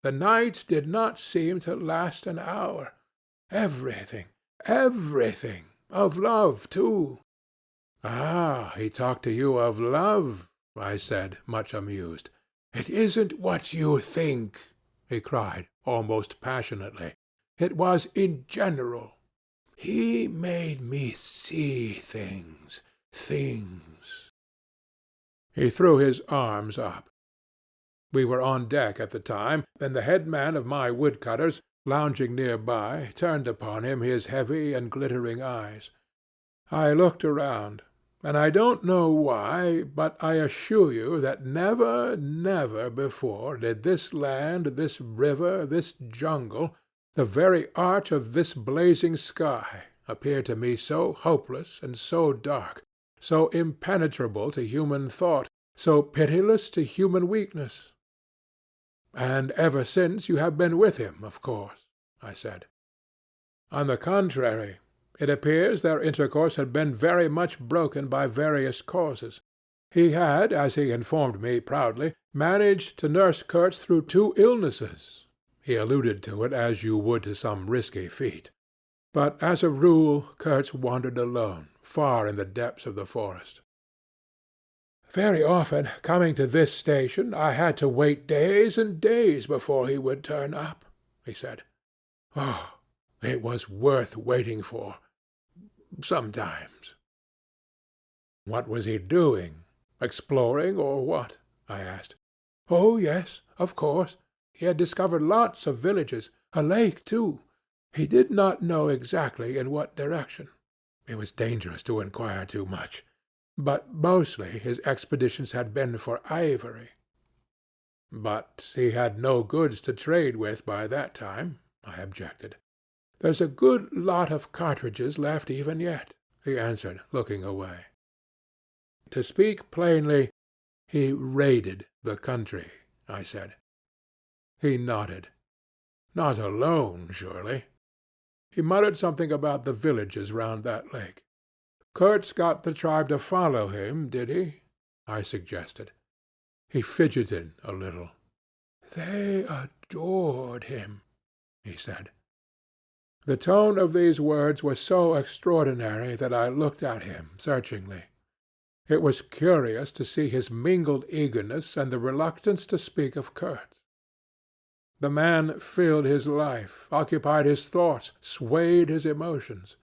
The nights did not seem to last an hour. Everything, everything. Of love, too." "Ah, he talked to you of love," I said, much amused. "It isn't what you think," he cried, almost passionately. "It was in general. He made me see things. He threw his arms up. We were on deck at the time, and the headman of my woodcutters, lounging near by, turned upon him his heavy and glittering eyes. I looked around, and I don't know why, but I assure you that never, never before did this land, this river, this jungle, the very arch of this blazing sky, appear to me so hopeless and so dark, so impenetrable to human thought, so pitiless to human weakness. "And ever since you have been with him, of course," I said. "On the contrary, it appears their intercourse had been very much broken by various causes. He had, as he informed me proudly, managed to nurse Kurtz through 2 illnesses. He alluded to it as you would to some risky feat. But as a rule Kurtz wandered alone, far in the depths of the forest. Very often, coming to this station, I had to wait days and days before he would turn up," he said. "Oh, it was worth waiting for. Sometimes." "What was he doing? Exploring, or what?" I asked. "Oh, yes, of course. He had discovered lots of villages, a lake, too. He did not know exactly in what direction. It was dangerous to inquire too much. But mostly his expeditions had been for ivory." "But he had no goods to trade with by that time," I objected. "There's a good lot of cartridges left even yet," he answered, looking away. "To speak plainly, he raided the country," I said. He nodded. "Not alone, surely." He muttered something about the villages round that lake. "Kurtz got the tribe to follow him, did he?" I suggested. He fidgeted a little. "They adored him," he said. The tone of these words was so extraordinary that I looked at him searchingly. It was curious to see his mingled eagerness and the reluctance to speak of Kurtz. The man filled his life, occupied his thoughts, swayed his emotions.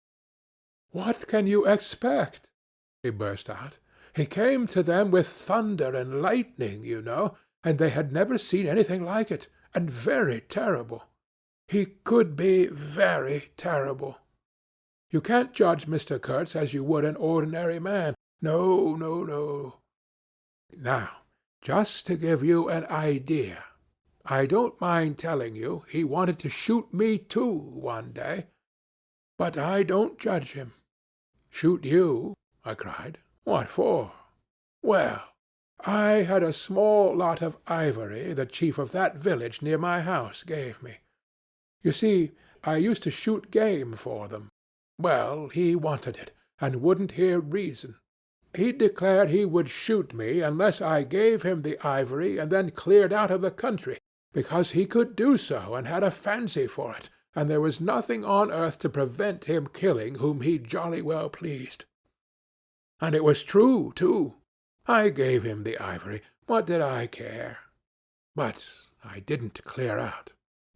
"What can you expect?" he burst out. "He came to them with thunder and lightning, you know, and they had never seen anything like it, and very terrible. He could be very terrible. You can't judge Mr. Kurtz as you would an ordinary man. No, no, no. Now, just to give you an idea, I don't mind telling you he wanted to shoot me too one day. But I don't judge him." "Shoot you?" I cried. "What for?" "Well, I had a small lot of ivory the chief of that village near my house gave me. You see, I used to shoot game for them. Well, he wanted it, and wouldn't hear reason. He declared he would shoot me unless I gave him the ivory and then cleared out of the country, because he could do so and had a fancy for it, and there was nothing on earth to prevent him killing whom he jolly well pleased. And it was true, too. I gave him the ivory. What did I care? But I didn't clear out.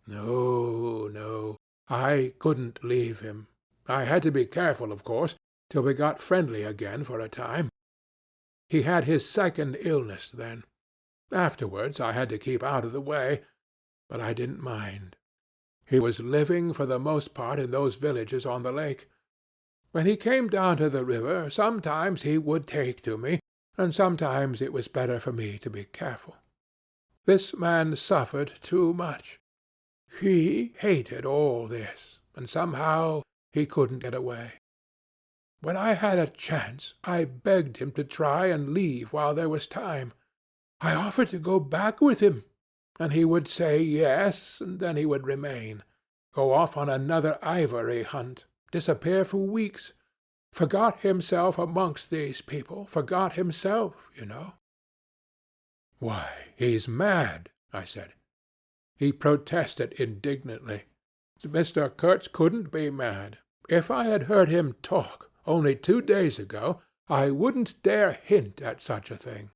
No, no. I couldn't leave him. I had to be careful, of course, till we got friendly again for a time. He had his second illness then. Afterwards I had to keep out of the way, but I didn't mind. He was living for the most part in those villages on the lake. When he came down to the river, sometimes he would take to me, and sometimes it was better for me to be careful. This man suffered too much. He hated all this, and somehow he couldn't get away. When I had a chance, I begged him to try and leave while there was time. I offered to go back with him, and he would say yes, and then he would remain, go off on another ivory hunt, disappear for weeks, forgot himself amongst these people, forgot himself, you know. Why, he's mad, I said. He protested indignantly. Mr. Kurtz couldn't be mad. If I had heard him talk only 2 days ago, I wouldn't dare hint at such a thing.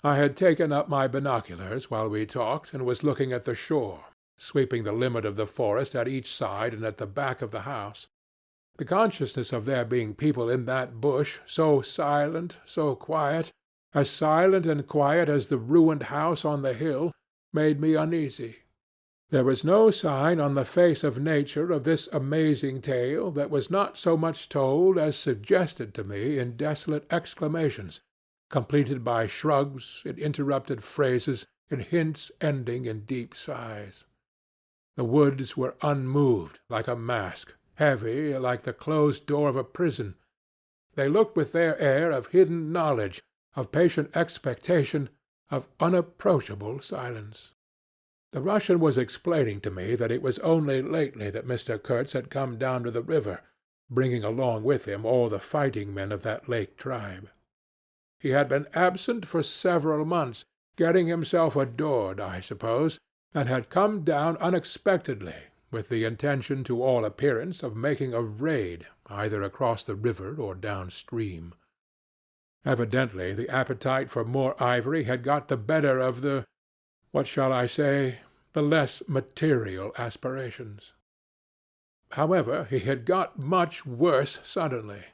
I had taken up my binoculars while we talked, and was looking at the shore, sweeping the limit of the forest at each side and at the back of the house. The consciousness of there being people in that bush, so silent, so quiet, as silent and quiet as the ruined house on the hill, made me uneasy. There was no sign on the face of nature of this amazing tale that was not so much told as suggested to me in desolate exclamations, completed by shrugs, in interrupted phrases, in hints ending in deep sighs. The woods were unmoved, like a mask, heavy, like the closed door of a prison. They looked with their air of hidden knowledge, of patient expectation, of unapproachable silence. The Russian was explaining to me that it was only lately that Mr. Kurtz had come down to the river, bringing along with him all the fighting men of that lake tribe. He had been absent for several months, getting himself adored, I suppose, and had come down unexpectedly, with the intention to all appearance of making a raid either across the river or downstream. Evidently the appetite for more ivory had got the better of the, what shall I say, the less material aspirations. However, he had got much worse suddenly.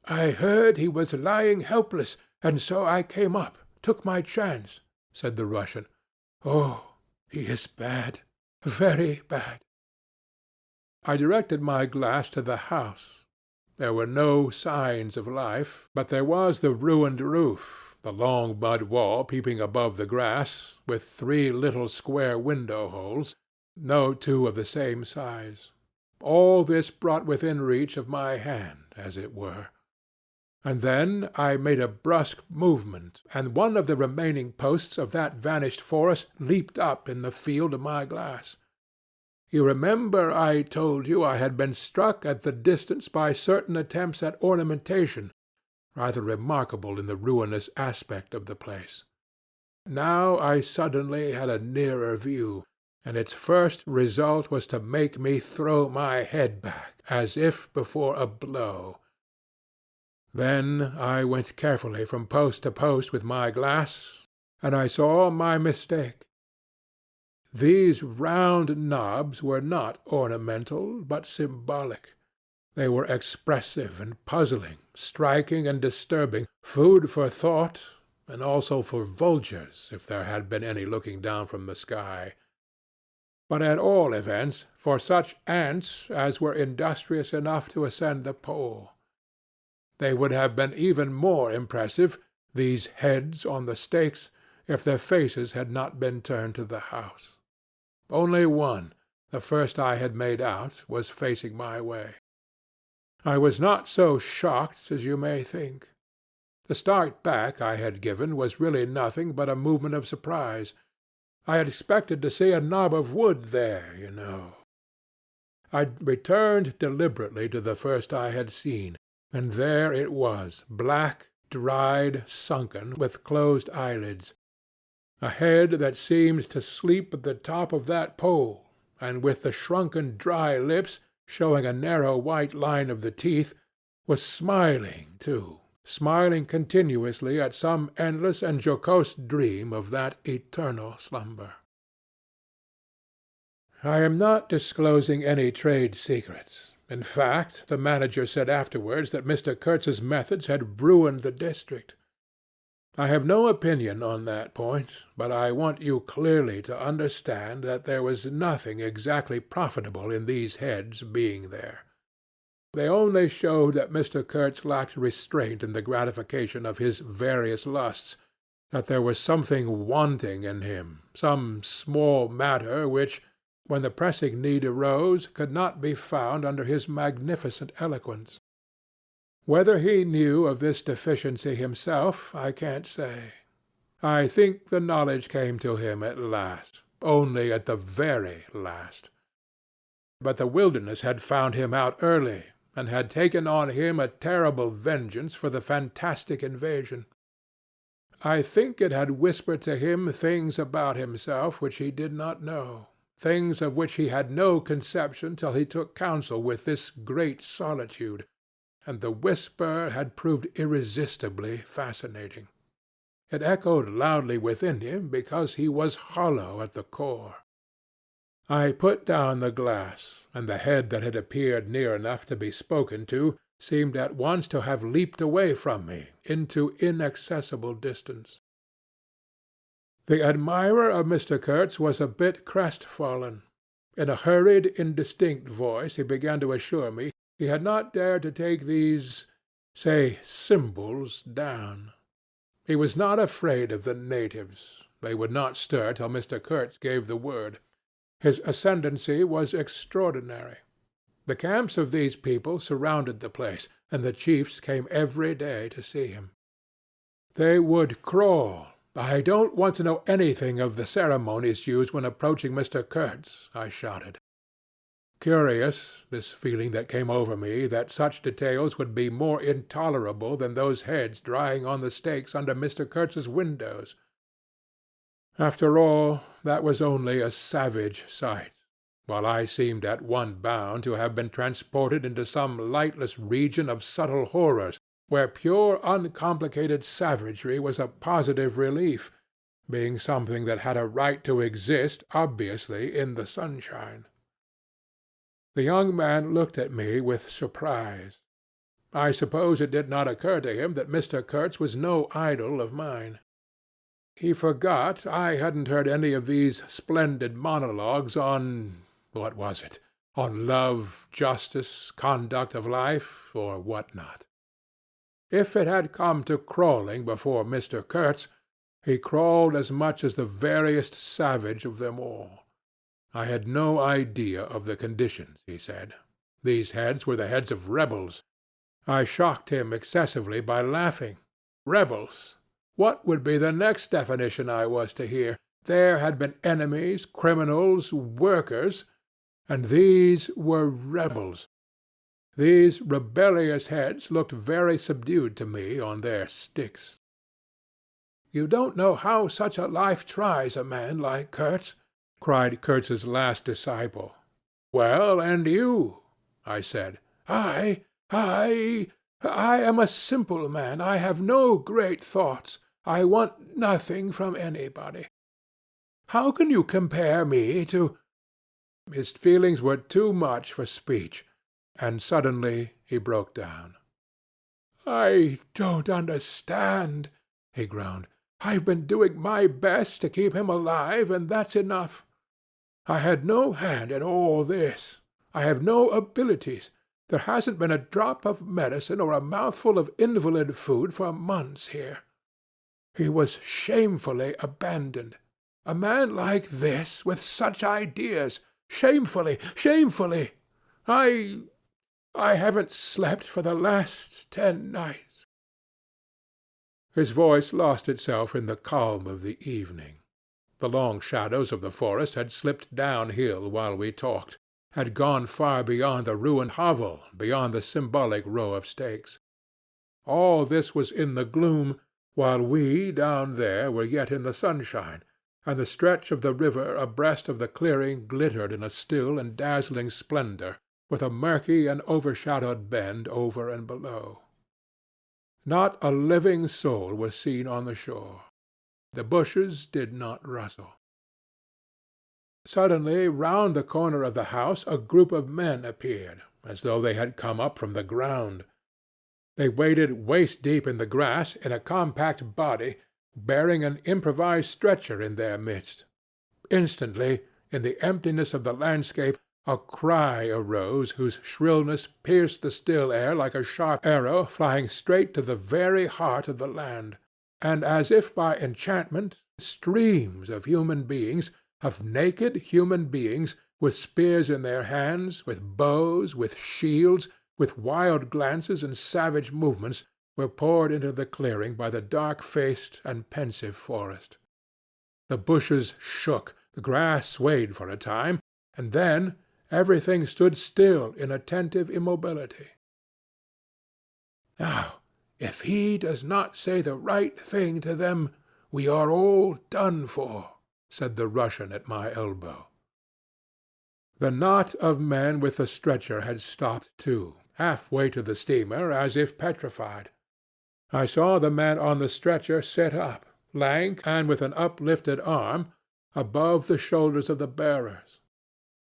"I heard he was lying helpless, and so I came up, took my chance," said the Russian. "Oh, he is bad, very bad." I directed my glass to the house. There were no signs of life, but there was the ruined roof, the long mud wall peeping above the grass, with 3 little square window-holes, no 2 of the same size. All this brought within reach of my hand, as it were. And then I made a brusque movement, and one of the remaining posts of that vanished forest leaped up in the field of my glass. You remember I told you I had been struck at the distance by certain attempts at ornamentation, rather remarkable in the ruinous aspect of the place. Now I suddenly had a nearer view, and its first result was to make me throw my head back, as if before a blow. Then I went carefully from post to post with my glass, and I saw my mistake. These round knobs were not ornamental, but symbolic. They were expressive and puzzling, striking and disturbing, food for thought, and also for vultures, if there had been any looking down from the sky. But at all events, for such ants as were industrious enough to ascend the pole. They would have been even more impressive, these heads on the stakes, if their faces had not been turned to the house. Only one, the first I had made out, was facing my way. I was not so shocked as you may think. The start back I had given was really nothing but a movement of surprise. I had expected to see a knob of wood there, you know. I returned deliberately to the first I had seen, and there it was, black, dried, sunken, with closed eyelids. A head that seemed to sleep at the top of that pole, and with the shrunken dry lips, showing a narrow white line of the teeth, was smiling too, smiling continuously at some endless and jocose dream of that eternal slumber. I am not disclosing any trade secrets. In fact, the manager said afterwards that Mr. Kurtz's methods had ruined the district. I have no opinion on that point, but I want you clearly to understand that there was nothing exactly profitable in these heads being there. They only showed that Mr. Kurtz lacked restraint in the gratification of his various lusts, that there was something wanting in him, some small matter which, when the pressing need arose, could not be found under his magnificent eloquence. Whether he knew of this deficiency himself, I can't say. I think the knowledge came to him at last, only at the very last. But the wilderness had found him out early, and had taken on him a terrible vengeance for the fantastic invasion. I think it had whispered to him things about himself which he did not know, things of which he had no conception till he took counsel with this great solitude, and the whisper had proved irresistibly fascinating. It echoed loudly within him because he was hollow at the core. I put down the glass, and the head that had appeared near enough to be spoken to seemed at once to have leaped away from me into inaccessible distance. The admirer of Mr. Kurtz was a bit crestfallen. In a hurried, indistinct voice he began to assure me he had not dared to take these, say, symbols down. He was not afraid of the natives. They would not stir till Mr. Kurtz gave the word. His ascendancy was extraordinary. The camps of these people surrounded the place, and the chiefs came every day to see him. They would crawl. I don't want to know anything of the ceremonies used when approaching Mr. Kurtz, I shouted. Curious, this feeling that came over me that such details would be more intolerable than those heads drying on the stakes under Mr. Kurtz's windows. After all, that was only a savage sight, while I seemed at one bound to have been transported into some lightless region of subtle horrors, where pure uncomplicated savagery was a positive relief, being something that had a right to exist obviously in the sunshine. The young man looked at me with surprise. I suppose it did not occur to him that Mr. Kurtz was no idol of mine. He forgot I hadn't heard any of these splendid monologues on, what was it, on love, justice, conduct of life, or what not. If it had come to crawling before Mr. Kurtz, he crawled as much as the veriest savage of them all. I had no idea of the conditions, he said. These heads were the heads of rebels. I shocked him excessively by laughing. Rebels! What would be the next definition I was to hear? There had been enemies, criminals, workers, and these were rebels. These rebellious heads looked very subdued to me on their sticks. "You don't know how such a life tries a man like Kurtz," cried Kurtz's last disciple. "Well, and you?" I said. I am a simple man. I have no great thoughts. I want nothing from anybody. How can you compare me to—" His feelings were too much for speech, and suddenly he broke down. "I don't understand," he groaned. "I've been doing my best to keep him alive, and that's enough. I had no hand in all this. I have no abilities. There hasn't been a drop of medicine or a mouthful of invalid food for months here. He was shamefully abandoned. A man like this, with such ideas, shamefully, shamefully. I haven't slept for the last 10 nights." His voice lost itself in the calm of the evening. The long shadows of the forest had slipped downhill while we talked, had gone far beyond the ruined hovel, beyond the symbolic row of stakes. All this was in the gloom, while we down there were yet in the sunshine, and the stretch of the river abreast of the clearing glittered in a still and dazzling splendor, with a murky and overshadowed bend over and below. Not a living soul was seen on the shore. The bushes did not rustle. Suddenly, round the corner of the house, a group of men appeared, as though they had come up from the ground. They waded waist-deep in the grass in a compact body, bearing an improvised stretcher in their midst. Instantly, in the emptiness of the landscape, a cry arose whose shrillness pierced the still air like a sharp arrow flying straight to the very heart of the land. And as if by enchantment, streams of human beings, of naked human beings, with spears in their hands, with bows, with shields, with wild glances and savage movements, were poured into the clearing by the dark-faced and pensive forest. The bushes shook, the grass swayed for a time, and then everything stood still in attentive immobility. "Now, if he does not say the right thing to them, we are all done for," said the Russian at my elbow. The knot of men with the stretcher had stopped too, half-way to the steamer, as if petrified. I saw the man on the stretcher sit up, lank and with an uplifted arm, above the shoulders of the bearers.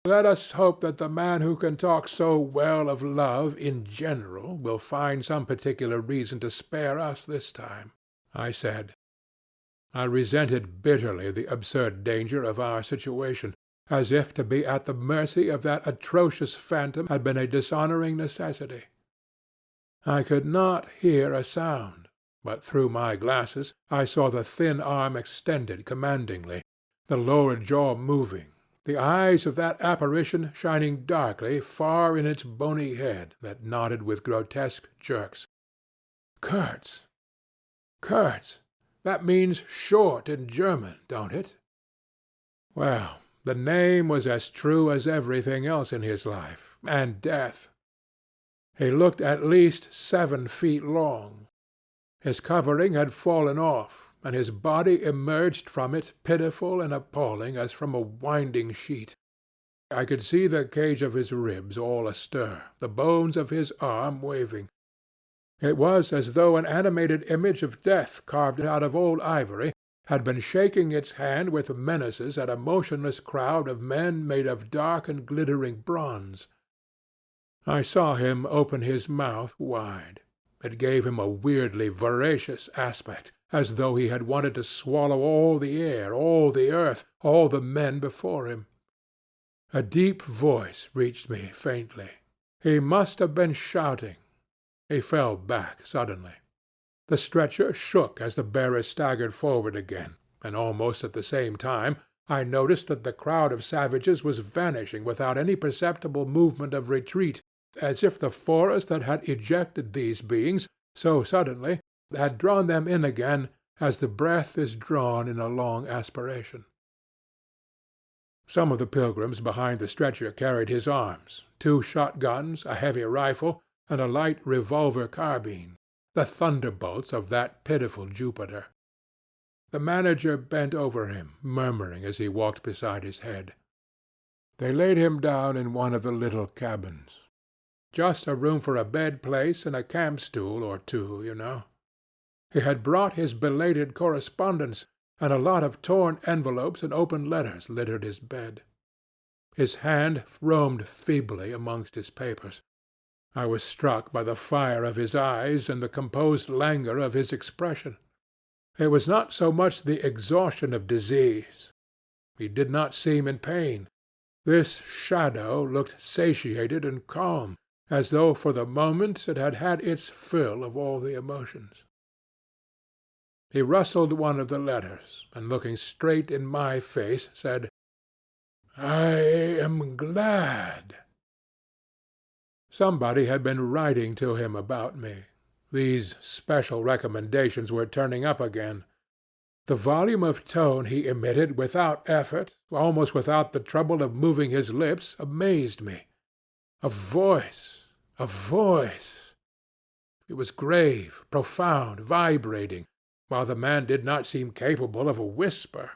"Let us hope that the man who can talk so well of love in general will find some particular reason to spare us this time," I said. I resented bitterly the absurd danger of our situation, as if to be at the mercy of that atrocious phantom had been a dishonouring necessity. I could not hear a sound, but through my glasses I saw the thin arm extended commandingly, the lower jaw moving, the eyes of that apparition shining darkly far in its bony head that nodded with grotesque jerks. Kurtz! Kurtz! That means short in German, don't it? Well, the name was as true as everything else in his life, and death. He looked at least 7 feet long. His covering had fallen off, and his body emerged from it pitiful and appalling as from a winding sheet. I could see the cage of his ribs all astir, the bones of his arm waving. It was as though an animated image of death carved out of old ivory had been shaking its hand with menaces at a motionless crowd of men made of dark and glittering bronze. I saw him open his mouth wide. It gave him a weirdly voracious aspect, as though he had wanted to swallow all the air, all the earth, all the men before him. A deep voice reached me faintly. He must have been shouting. He fell back suddenly. The stretcher shook as the bearer staggered forward again, and almost at the same time I noticed that the crowd of savages was vanishing without any perceptible movement of retreat, as if the forest that had ejected these beings so suddenly had drawn them in again as the breath is drawn in a long aspiration. Some of the pilgrims behind the stretcher carried his arms, 2 shotguns, a heavy rifle, and a light revolver carbine, the thunderbolts of that pitiful Jupiter. The manager bent over him, murmuring as he walked beside his head. They laid him down in one of the little cabins. Just a room for a bed-place and a camp-stool or 2, you know. He had brought his belated correspondence, and a lot of torn envelopes and open letters littered his bed. His hand roamed feebly amongst his papers. I was struck by the fire of his eyes and the composed languor of his expression. It was not so much the exhaustion of disease. He did not seem in pain. This shadow looked satiated and calm, as though for the moment it had had its fill of all the emotions. He rustled one of the letters, and looking straight in my face, said, "I am glad." Somebody had been writing to him about me. These special recommendations were turning up again. The volume of tone he emitted without effort, almost without the trouble of moving his lips, amazed me. A voice, a voice. It was grave, profound, vibrating, while the man did not seem capable of a whisper.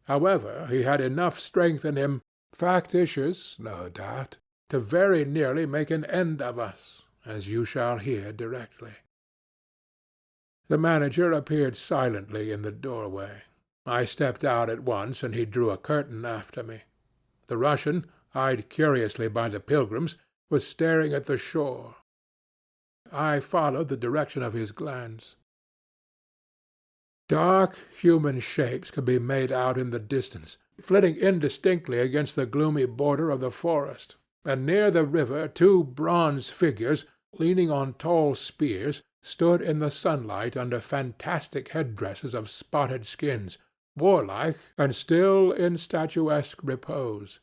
However, he had enough strength in him, factitious, no doubt, to very nearly make an end of us, as you shall hear directly. The manager appeared silently in the doorway. I stepped out at once, and he drew a curtain after me. The Russian, eyed curiously by the pilgrims, was staring at the shore. I followed the direction of his glance. Dark human shapes could be made out in the distance, flitting indistinctly against the gloomy border of the forest, and near the river 2 bronze figures, leaning on tall spears, stood in the sunlight under fantastic headdresses of spotted skins, warlike and still in statuesque repose.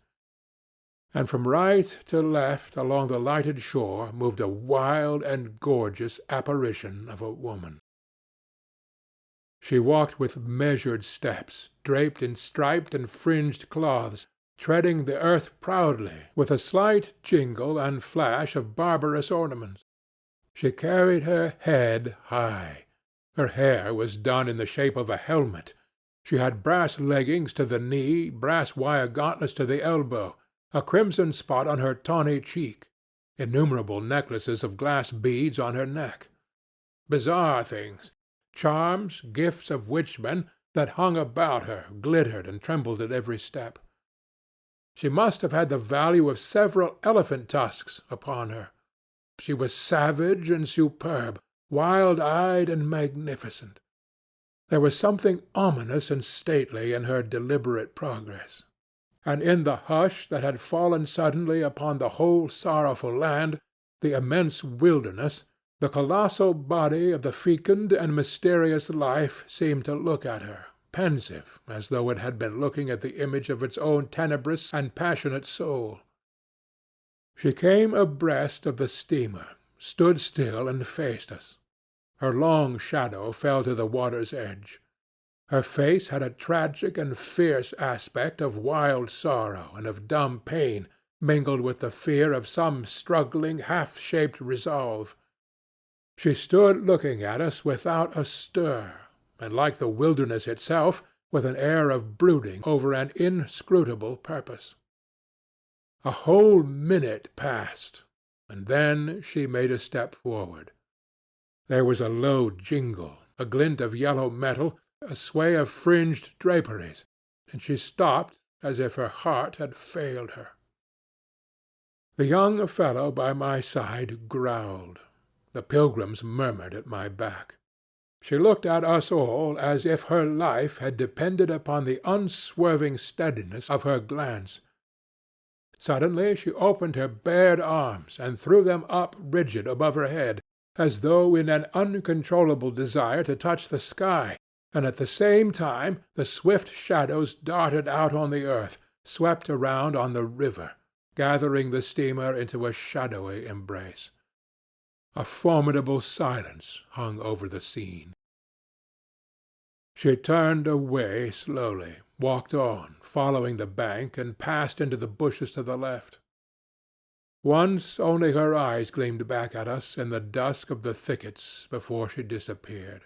And from right to left along the lighted shore moved a wild and gorgeous apparition of a woman. She walked with measured steps, draped in striped and fringed cloths, treading the earth proudly, with a slight jingle and flash of barbarous ornaments. She carried her head high. Her hair was done in the shape of a helmet. She had brass leggings to the knee, brass wire gauntlets to the elbow, a crimson spot on her tawny cheek, innumerable necklaces of glass beads on her neck. Bizarre things, charms, gifts of witchmen, that hung about her, glittered and trembled at every step. She must have had the value of several elephant tusks upon her. She was savage and superb, wild-eyed and magnificent. There was something ominous and stately in her deliberate progress. And in the hush that had fallen suddenly upon the whole sorrowful land, the immense wilderness, the colossal body of the fecund and mysterious life seemed to look at her, pensive, as though it had been looking at the image of its own tenebrous and passionate soul. She came abreast of the steamer, stood still and faced us. Her long shadow fell to the water's edge. Her face had a tragic and fierce aspect of wild sorrow and of dumb pain, mingled with the fear of some struggling, half-shaped resolve. She stood looking at us without a stir, and like the wilderness itself, with an air of brooding over an inscrutable purpose. A whole minute passed, and then she made a step forward. There was a low jingle, a glint of yellow metal, a sway of fringed draperies, and she stopped as if her heart had failed her. The young fellow by my side growled. The pilgrims murmured at my back. She looked at us all as if her life had depended upon the unswerving steadiness of her glance. Suddenly she opened her bared arms and threw them up rigid above her head, as though in an uncontrollable desire to touch the sky, and at the same time the swift shadows darted out on the earth, swept around on the river, gathering the steamer into a shadowy embrace. A formidable silence hung over the scene. She turned away slowly, walked on, following the bank, and passed into the bushes to the left. Once only her eyes gleamed back at us in the dusk of the thickets before she disappeared.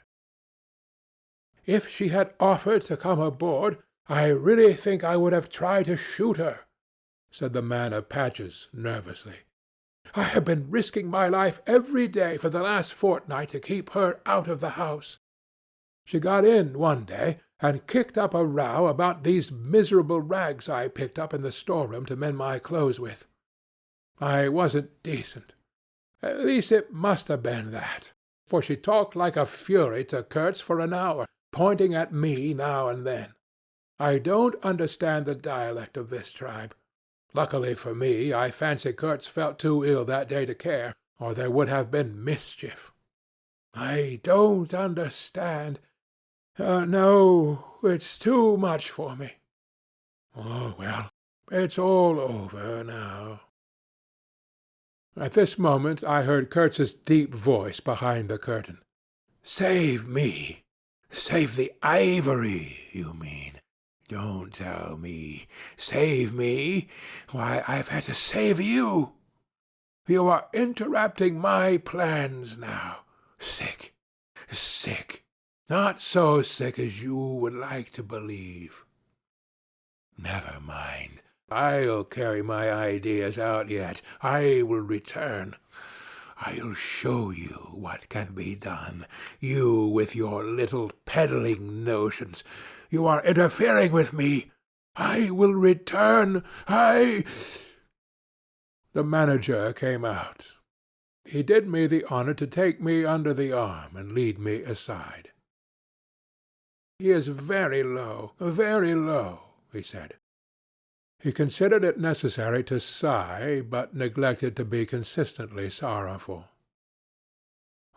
If she had offered to come aboard, I really think I would have tried to shoot her, said the man of patches nervously. I have been risking my life every day for the last fortnight to keep her out of the house. She got in one day and kicked up a row about these miserable rags I picked up in the storeroom to mend my clothes with. I wasn't decent. At least it must have been that, for she talked like a fury to Kurtz for an hour, pointing at me now and then. I don't understand the dialect of this tribe. Luckily for me, I fancy Kurtz felt too ill that day to care, or there would have been mischief. I don't understand. No, it's too much for me. Oh, well, it's all over now. At this moment I heard Kurtz's deep voice behind the curtain. Save me. Save the ivory, you mean. Don't tell me. Save me. Why, I've had to save you. You are interrupting my plans now. Sick. Sick. Not so sick as you would like to believe. Never mind. I'll carry my ideas out yet. I will return. I'll show you what can be done. You with your little peddling notions. You are interfering with me. I will return. The manager came out. He did me the honor to take me under the arm and lead me aside. He is very low, he said. He considered it necessary to sigh, but neglected to be consistently sorrowful.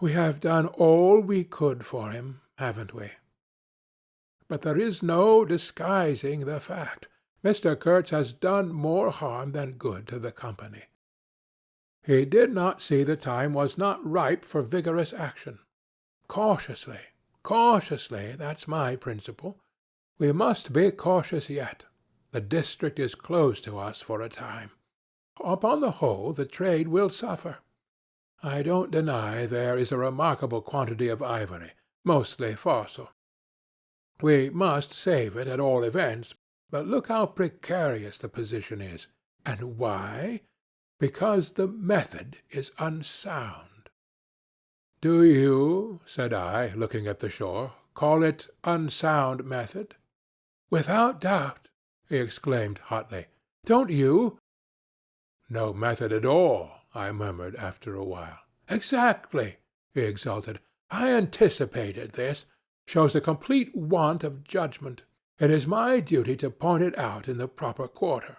We have done all we could for him, haven't we? But there is no disguising the fact. Mr. Kurtz has done more harm than good to the company. He did not see the time was not ripe for vigorous action. Cautiously, that's my principle. We must be cautious yet. The district is closed to us for a time. Upon the whole, the trade will suffer. I don't deny there is a remarkable quantity of ivory, mostly fossil. We must save it at all events, but look how precarious the position is. And why? Because the method is unsound. Do you, said I, looking at the shore, call it unsound method? Without doubt, he exclaimed hotly. Don't you? No method at all, I murmured after a while. Exactly, he exulted. I anticipated this. Shows a complete want of judgment. It is my duty to point it out in the proper quarter.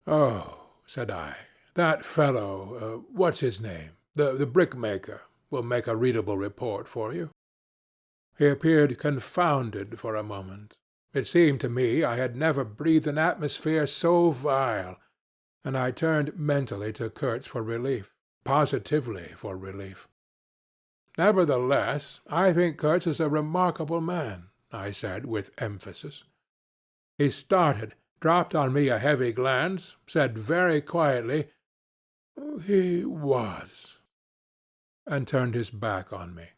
Oh, said I, that fellow, what's his name? The brickmaker will make a readable report for you. He appeared confounded for a moment. It seemed to me I had never breathed an atmosphere so vile, and I turned mentally to Kurtz for relief, positively for relief. Nevertheless, I think Kurtz is a remarkable man, I said with emphasis. He started, dropped on me a heavy glance, said very quietly, "He was," and turned his back on me.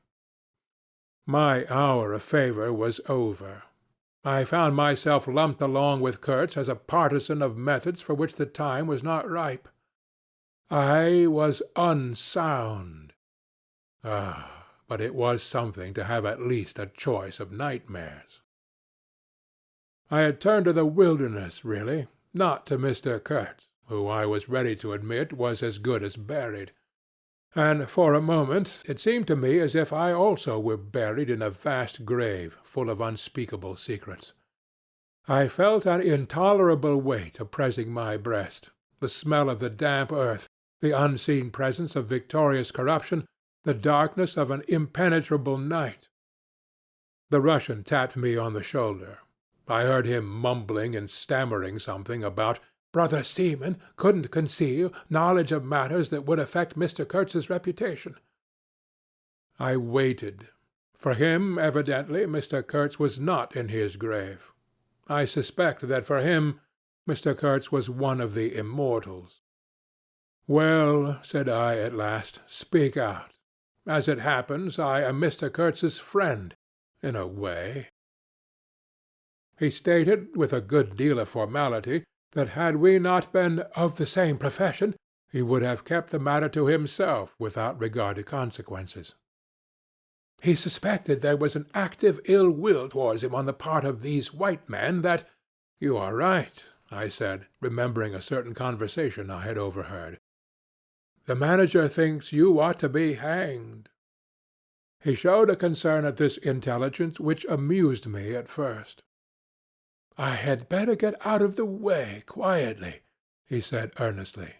My hour of favor was over. I found myself lumped along with Kurtz as a partisan of methods for which the time was not ripe. I was unsound. But it was something to have at least a choice of nightmares. I had turned to the wilderness, really, not to Mr. Kurtz, who I was ready to admit was as good as buried. And for a moment it seemed to me as if I also were buried in a vast grave full of unspeakable secrets. I felt an intolerable weight oppressing my breast, the smell of the damp earth, the unseen presence of victorious corruption, the darkness of an impenetrable night. The Russian tapped me on the shoulder. I heard him mumbling and stammering something about brother Seaman couldn't conceal knowledge of matters that would affect Mr. Kurtz's reputation. I waited. For him, evidently, Mr. Kurtz was not in his grave. I suspect that for him, Mr. Kurtz was one of the immortals. Well, said I at last, speak out. As it happens, I am Mr. Kurtz's friend, in a way. He stated, with a good deal of formality, that had we not been of the same profession, he would have kept the matter to himself without regard to consequences. He suspected there was an active ill will towards him on the part of these white men that— You are right, I said, remembering a certain conversation I had overheard. The manager thinks you ought to be hanged. He showed a concern at this intelligence which amused me at first. I had better get out of the way quietly, he said earnestly.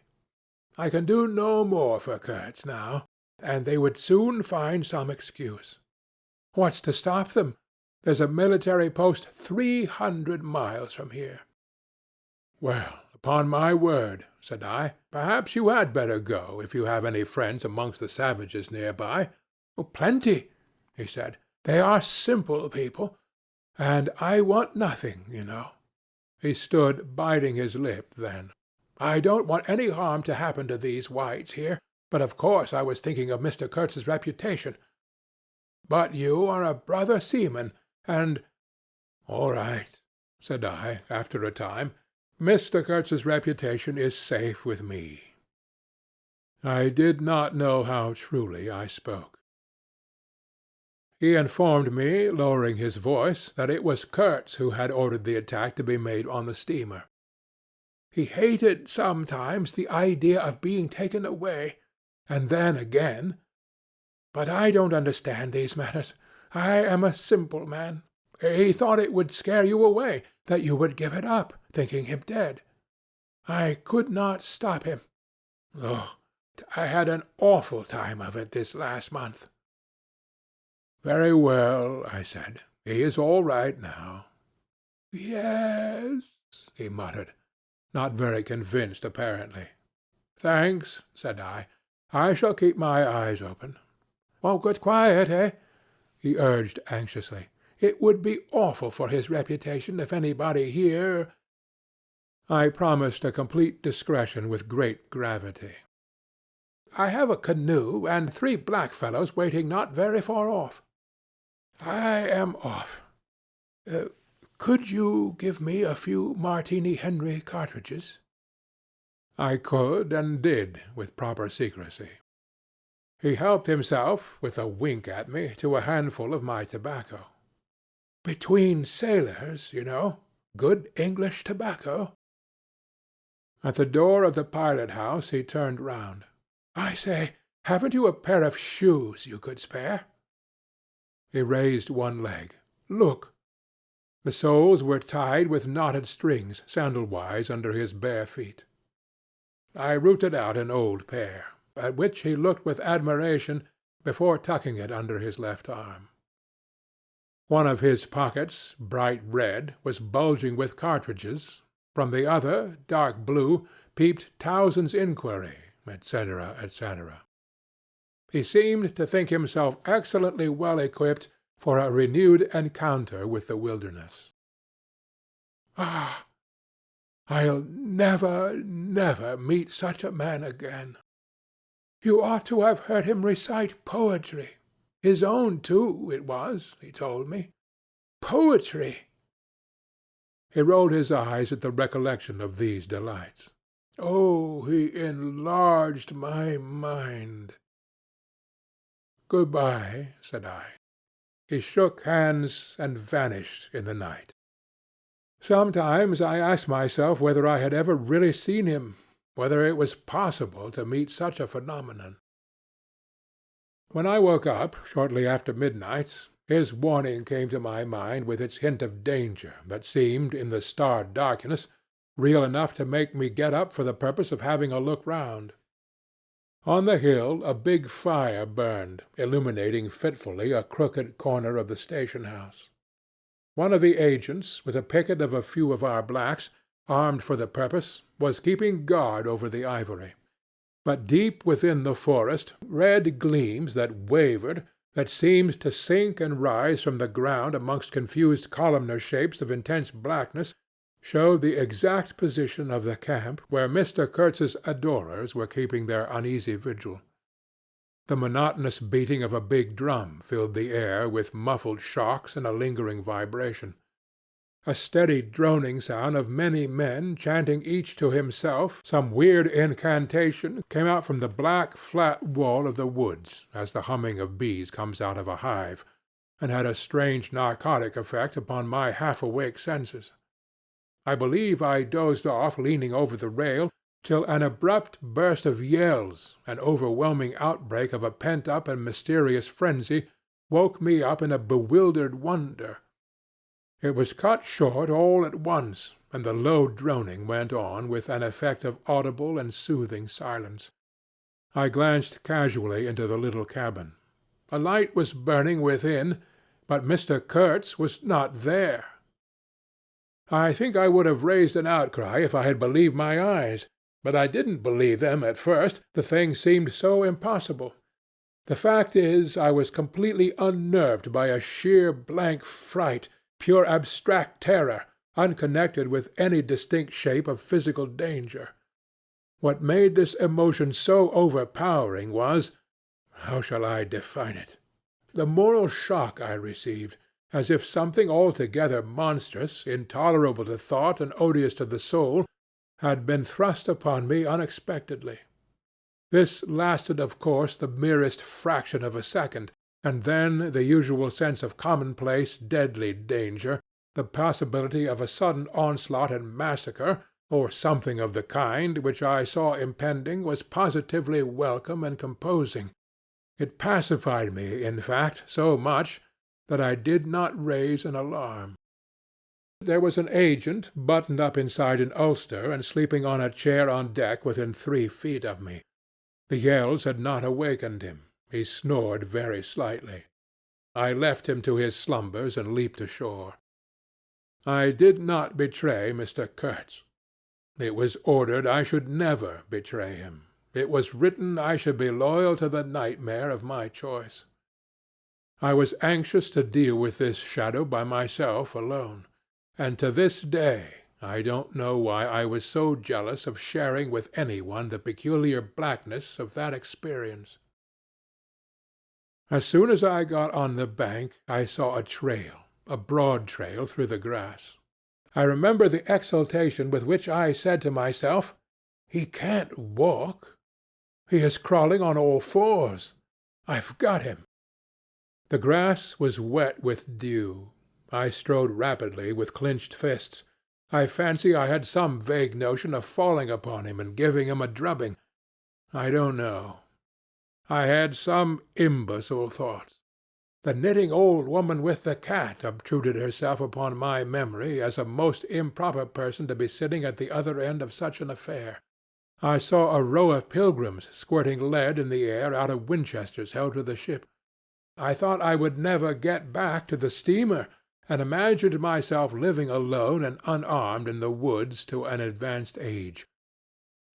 I can do no more for Kurtz now, and they would soon find some excuse. What's to stop them? There's a military post 300 miles from here. Well, upon my word, said I, perhaps you had better go if you have any friends amongst the savages near by. Oh, plenty, he said. They are simple people, and I want nothing, you know. He stood biting his lip then. I don't want any harm to happen to these whites here, but of course I was thinking of Mr. Kurtz's reputation. But you are a brother seaman, and— All right, said I, after a time. Mr. Kurtz's reputation is safe with me. I did not know how truly I spoke. He informed me, lowering his voice, that it was Kurtz who had ordered the attack to be made on the steamer. He hated sometimes the idea of being taken away, and then again. But I don't understand these matters. I am a simple man. He thought it would scare you away, that you would give it up, thinking him dead. I could not stop him. Oh, I had an awful time of it this last month. Very well, I said. He is all right now. Yes, he muttered, not very convinced apparently. Thanks, said I. I shall keep my eyes open. Won't get quiet, eh? He urged anxiously. It would be awful for his reputation if anybody here. I promised a complete discretion with great gravity. I have a canoe and 3 blackfellows waiting not very far off. I am off. Could you give me a few Martini Henry cartridges? I could and did with proper secrecy. He helped himself, with a wink at me, to a handful of my tobacco. Between sailors, you know. Good English tobacco. At the door of the pilot-house he turned round. I say, haven't you a pair of shoes you could spare? He raised one leg. Look. The soles were tied with knotted strings, sandal-wise, under his bare feet. I rooted out an old pair, at which he looked with admiration before tucking it under his left arm. One of his pockets, bright red, was bulging with cartridges. From the other, dark blue, peeped Towson's inquiry, etc., etc. He seemed to think himself excellently well equipped for a renewed encounter with the wilderness. Ah! I'll never, never meet such a man again. You ought to have heard him recite poetry. His own, too, it was, he told me. Poetry! He rolled his eyes at the recollection of these delights. Oh, he enlarged my mind. Good-bye, said I. He shook hands and vanished in the night. Sometimes I asked myself whether I had ever really seen him, whether it was possible to meet such a phenomenon. When I woke up, shortly after midnight, his warning came to my mind with its hint of danger that seemed, in the starred darkness, real enough to make me get up for the purpose of having a look round. On the hill a big fire burned, illuminating fitfully a crooked corner of the station-house. One of the agents, with a picket of a few of our blacks, armed for the purpose, was keeping guard over the ivory. But deep within the forest, red gleams that wavered, that seemed to sink and rise from the ground amongst confused columnar shapes of intense blackness, showed the exact position of the camp where Mr. Kurtz's adorers were keeping their uneasy vigil. The monotonous beating of a big drum filled the air with muffled shocks and a lingering vibration. A steady droning sound of many men chanting each to himself some weird incantation came out from the black flat wall of the woods as the humming of bees comes out of a hive, and had a strange narcotic effect upon my half-awake senses. I believe I dozed off leaning over the rail till an abrupt burst of yells, an overwhelming outbreak of a pent-up and mysterious frenzy, woke me up in a bewildered wonder. It was cut short all at once, and the low droning went on with an effect of audible and soothing silence. I glanced casually into the little cabin. A light was burning within, but Mr. Kurtz was not there. I think I would have raised an outcry if I had believed my eyes, but I didn't believe them at first, the thing seemed so impossible. The fact is, I was completely unnerved by a sheer blank fright, pure abstract terror, unconnected with any distinct shape of physical danger. What made this emotion so overpowering was, how shall I define it? The moral shock I received, as if something altogether monstrous, intolerable to thought and odious to the soul, had been thrust upon me unexpectedly. This lasted, of course, the merest fraction of a second, and then the usual sense of commonplace, deadly danger, the possibility of a sudden onslaught and massacre, or something of the kind, which I saw impending, was positively welcome and composing. It pacified me, in fact, so much that I did not raise an alarm. There was an agent buttoned up inside an ulster and sleeping on a chair on deck within 3 feet of me. The yells had not awakened him. He snored very slightly. I left him to his slumbers and leaped ashore. I did not betray Mr. Kurtz. It was ordered I should never betray him. It was written I should be loyal to the nightmare of my choice. I was anxious to deal with this shadow by myself alone, and to this day I don't know why I was so jealous of sharing with any one the peculiar blackness of that experience. As soon as I got on the bank, I saw a trail, a broad trail through the grass. I remember the exultation with which I said to myself, "He can't walk. He is crawling on all fours. I've got him." The grass was wet with dew. I strode rapidly with clenched fists. I fancy I had some vague notion of falling upon him and giving him a drubbing. I don't know. I had some imbecile thoughts. The knitting old woman with the cat obtruded herself upon my memory as a most improper person to be sitting at the other end of such an affair. I saw a row of pilgrims squirting lead in the air out of Winchesters held to the ship. I thought I would never get back to the steamer, and imagined myself living alone and unarmed in the woods to an advanced age.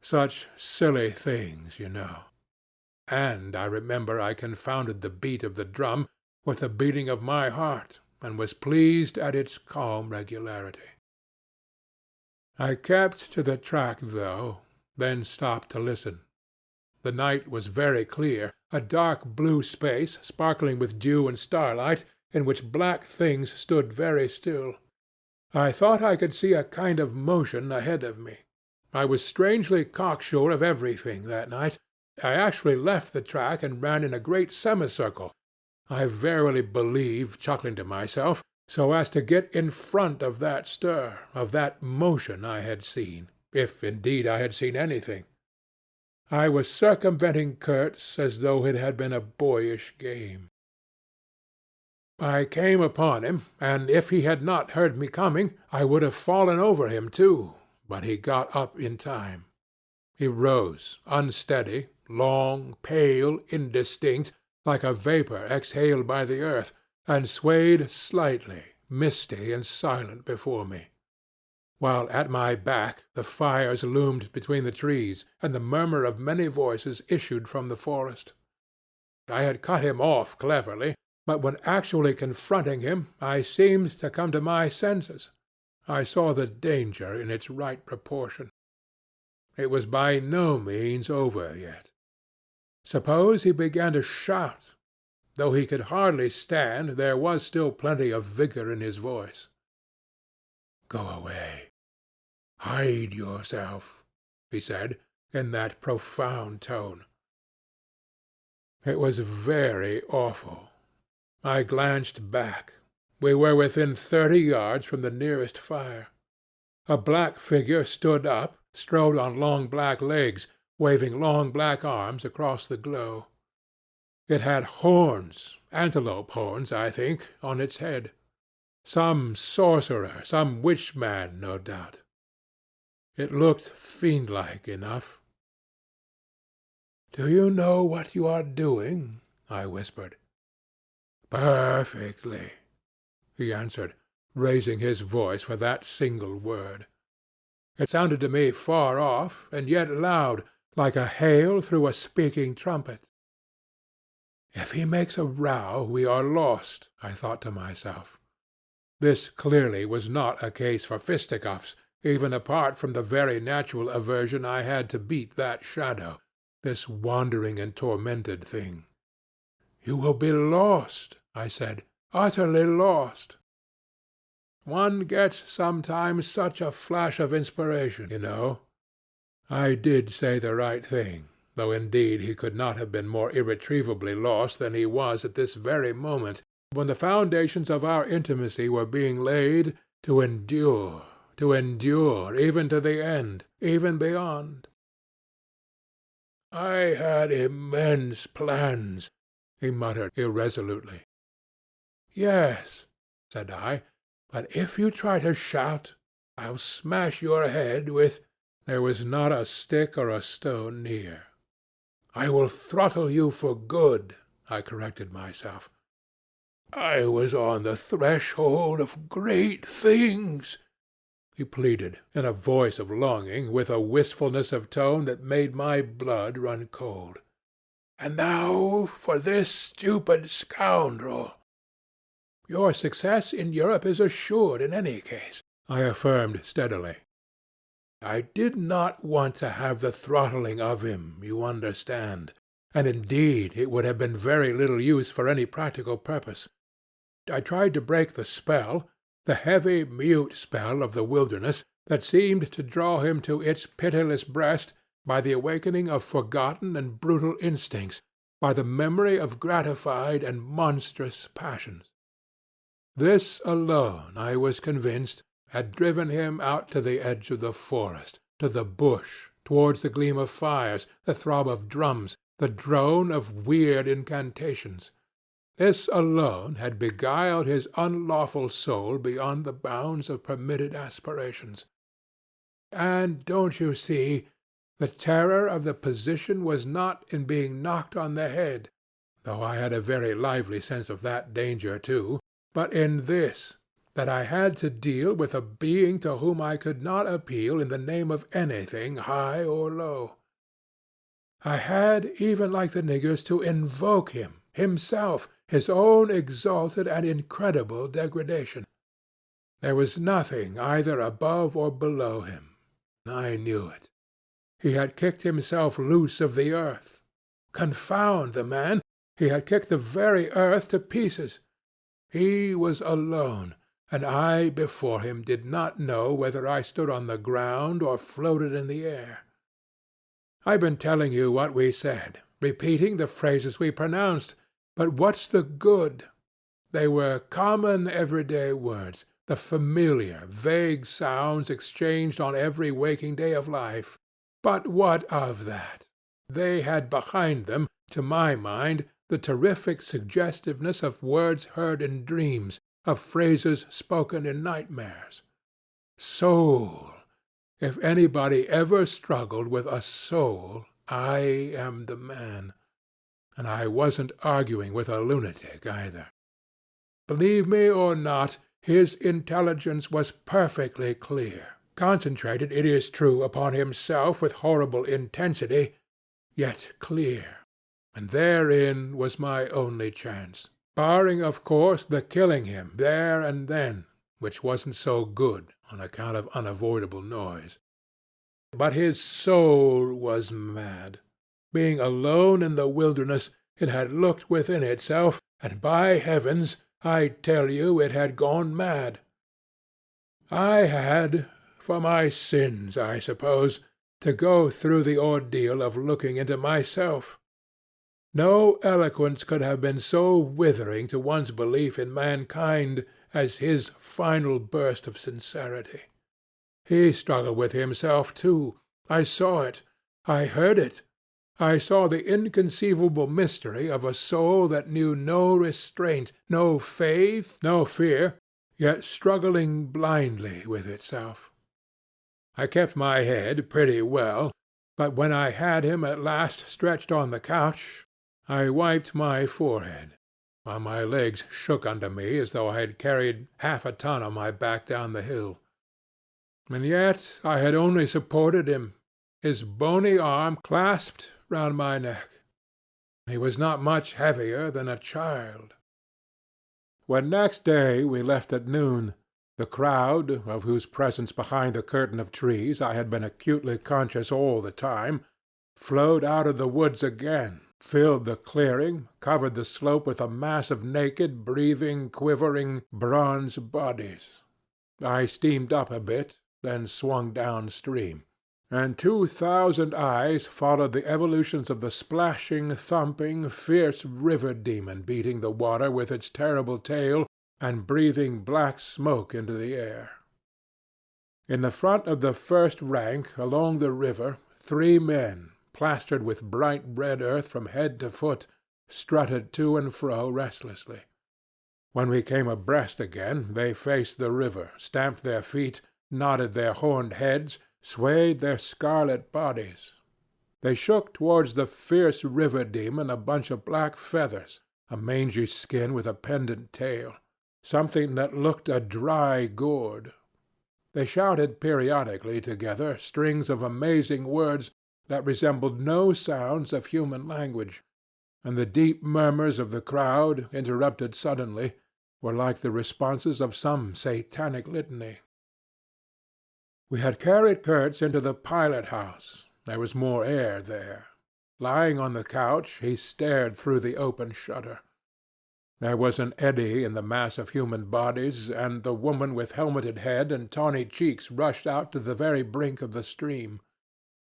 Such silly things, you know. And I remember I confounded the beat of the drum with the beating of my heart, and was pleased at its calm regularity. I kept to the track, though, then stopped to listen. The night was very clear, a dark blue space, sparkling with dew and starlight, in which black things stood very still. I thought I could see a kind of motion ahead of me. I was strangely cocksure of everything that night. I actually left the track and ran in a great semicircle, I verily believe, chuckling to myself, so as to get in front of that stir, of that motion I had seen, if indeed I had seen anything. I was circumventing Kurtz as though it had been a boyish game. I came upon him, and if he had not heard me coming, I would have fallen over him too, but he got up in time. He rose, unsteady, long, pale, indistinct, like a vapor exhaled by the earth, and swayed slightly, misty and silent before me, while at my back the fires loomed between the trees, and the murmur of many voices issued from the forest. I had cut him off cleverly, but when actually confronting him I seemed to come to my senses. I saw the danger in its right proportion. It was by no means over yet. Suppose he began to shout. Though he could hardly stand, there was still plenty of vigor in his voice. "Go away. Hide yourself," he said, in that profound tone. It was very awful. I glanced back. We were within 30 yards from the nearest fire. A black figure stood up, strode on long black legs, waving long black arms across the glow. It had horns, antelope horns, I think, on its head. Some sorcerer, some witch-man, no doubt. It looked fiend-like enough. "Do you know what you are doing?" I whispered. "Perfectly," he answered, raising his voice for that single word. It sounded to me far off, and yet loud, like a hail through a speaking trumpet. If he makes a row, we are lost, I thought to myself. This clearly was not a case for fisticuffs, even apart from the very natural aversion I had to beat that shadow, this wandering and tormented thing. "You will be lost," I said, "utterly lost." One gets sometimes such a flash of inspiration, you know. I did say the right thing. though indeed he could not have been more irretrievably lost than he was at this very moment, when the foundations of our intimacy were being laid to endure, even to the end, even beyond. "I had immense plans," he muttered irresolutely. "Yes," said I, "but if you try to shout, I'll smash your head with—" There was not a stick or a stone near. "I will throttle you for good," I corrected myself. "I was on the threshold of great things," he pleaded, in a voice of longing, with a wistfulness of tone that made my blood run cold. "And now for this stupid scoundrel." "Your success in Europe is assured in any case," I affirmed steadily. "I did not want to have the throttling of him, you understand, and indeed it would have been very little use for any practical purpose. I tried to break the spell, the heavy, mute spell of the wilderness that seemed to draw him to its pitiless breast by the awakening of forgotten and brutal instincts, by the memory of gratified and monstrous passions. This alone, I was convinced, had driven him out to the edge of the forest, to the bush, towards the gleam of fires, the throb of drums, the drone of weird incantations. This alone had beguiled his unlawful soul beyond the bounds of permitted aspirations. And, don't you see, the terror of the position was not in being knocked on the head, though I had a very lively sense of that danger too, but in this, that I had to deal with a being to whom I could not appeal in the name of anything high or low. I had, even like the niggers, to invoke him, himself, his own exalted and incredible degradation. There was nothing either above or below him. I knew it. He had kicked himself loose of the earth. Confound the man! He had kicked the very earth to pieces. He was alone, and I before him did not know whether I stood on the ground or floated in the air. I've been telling you what we said, repeating the phrases we pronounced, but what's the good? They were common everyday words, the familiar, vague sounds exchanged on every waking day of life. But what of that? They had behind them, to my mind, the terrific suggestiveness of words heard in dreams, of phrases spoken in nightmares. Soul! If anybody ever struggled with a soul, I am the man. And I wasn't arguing with a lunatic either. Believe me or not, his intelligence was perfectly clear, concentrated, it is true, upon himself with horrible intensity, yet clear. And therein was my only chance, barring, of course, the killing him there and then, which wasn't so good on account of unavoidable noise. But his soul was mad. Being alone in the wilderness, it had looked within itself, and by heavens, I tell you it had gone mad. I had, for my sins, I suppose, to go through the ordeal of looking into myself. No eloquence could have been so withering to one's belief in mankind as his final burst of sincerity. He struggled with himself too. I saw it. I heard it. I saw the inconceivable mystery of a soul that knew no restraint, no faith, no fear, yet struggling blindly with itself. I kept my head pretty well, but when I had him at last stretched on the couch, I wiped my forehead, while my legs shook under me as though I had carried half a ton on my back down the hill. And yet I had only supported him, his bony arm clasped round my neck. He was not much heavier than a child. When next day we left at noon, the crowd, of whose presence behind the curtain of trees I had been acutely conscious all the time, flowed out of the woods again, filled the clearing, covered the slope with a mass of naked, breathing, quivering, bronze bodies. I steamed up a bit, then swung downstream, and 2,000 eyes followed the evolutions of the splashing, thumping, fierce river demon beating the water with its terrible tail and breathing black smoke into the air. In the front of the first rank, along the river, 3 men, plastered with bright red earth from head to foot, strutted to and fro restlessly. When we came abreast again, they faced the river, stamped their feet, nodded their horned heads, swayed their scarlet bodies. They shook towards the fierce river demon a bunch of black feathers, a mangy skin with a pendant tail, something that looked a dry gourd. They shouted periodically together strings of amazing words that resembled no sounds of human language, and the deep murmurs of the crowd, interrupted suddenly, were like the responses of some satanic litany. We had carried Kurtz into the pilot-house. There was more air there. Lying on the couch, he stared through the open shutter. There was an eddy in the mass of human bodies, and the woman with helmeted head and tawny cheeks rushed out to the very brink of the stream.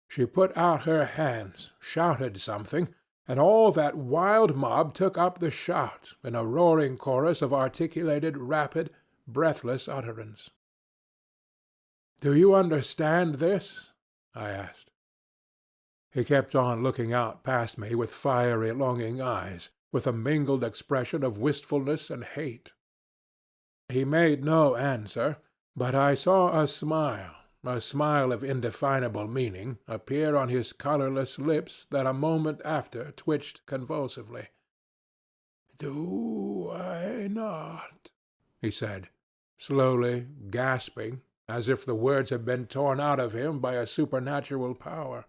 She put out her hands, shouted something, and all that wild mob took up the shout in a roaring chorus of articulated, rapid, breathless utterance. "Do you understand this?" I asked. He kept on looking out past me with fiery, longing eyes, with a mingled expression of wistfulness and hate. He made no answer, but I saw a smile of indefinable meaning, appear on his colorless lips that a moment after twitched convulsively. "Do I not?" he said, slowly, gasping, as if the words had been torn out of him by a supernatural power.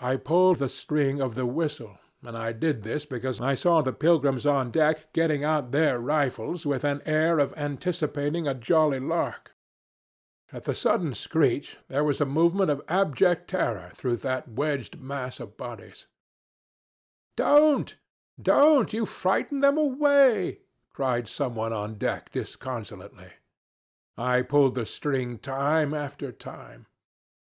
I pulled the string of the whistle, and I did this because I saw the pilgrims on deck getting out their rifles with an air of anticipating a jolly lark. At the sudden screech there was a movement of abject terror through that wedged mass of bodies. "Don't! Don't! You frighten them away!" cried someone on deck disconsolately. I pulled the string time after time.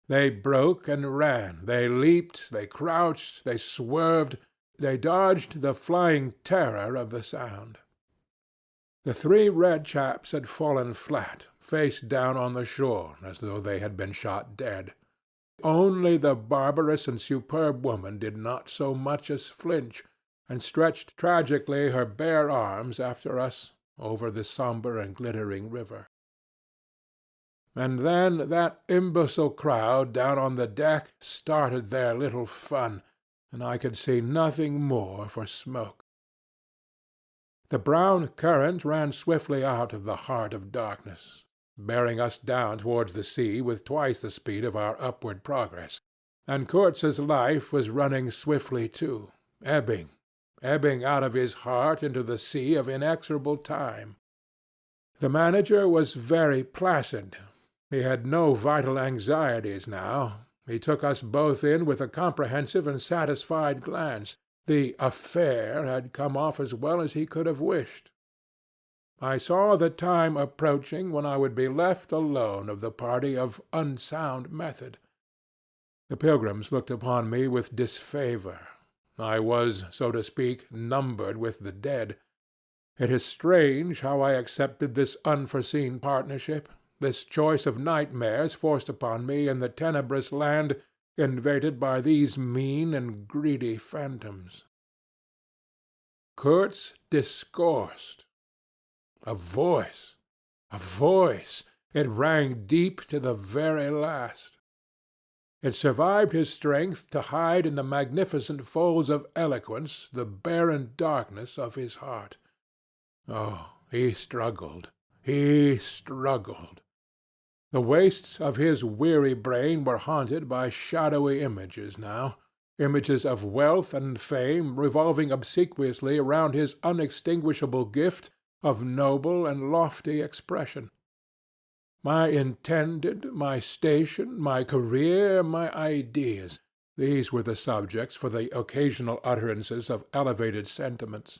They broke and ran, they leaped, they crouched, they swerved, they dodged the flying terror of the sound. The 3 red chaps had fallen flat, face down on the shore, as though they had been shot dead. Only the barbarous and superb woman did not so much as flinch, and stretched tragically her bare arms after us over the sombre and glittering river. And then that imbecile crowd down on the deck started their little fun, and I could see nothing more for smoke. The brown current ran swiftly out of the heart of darkness, bearing us down towards the sea with twice the speed of our upward progress, and Kurtz's life was running swiftly too, ebbing out of his heart into the sea of inexorable time. The manager was very placid. He had no vital anxieties now. He took us both in with a comprehensive and satisfied glance. The affair had come off as well as he could have wished. I saw the time approaching when I would be left alone of the party of unsound method. The pilgrims looked upon me with disfavor. I was, so to speak, numbered with the dead. It is strange how I accepted this unforeseen partnership, this choice of nightmares forced upon me in the tenebrous land invaded by these mean and greedy phantoms. Kurtz discoursed. A voice! It rang deep to the very last. It survived his strength to hide in the magnificent folds of eloquence the barren darkness of his heart. Oh, he struggled. The wastes of his weary brain were haunted by shadowy images now, images of wealth and fame revolving obsequiously around his unextinguishable gift of noble and lofty expression. My intended, my station, my career, my ideas, these were the subjects for the occasional utterances of elevated sentiments.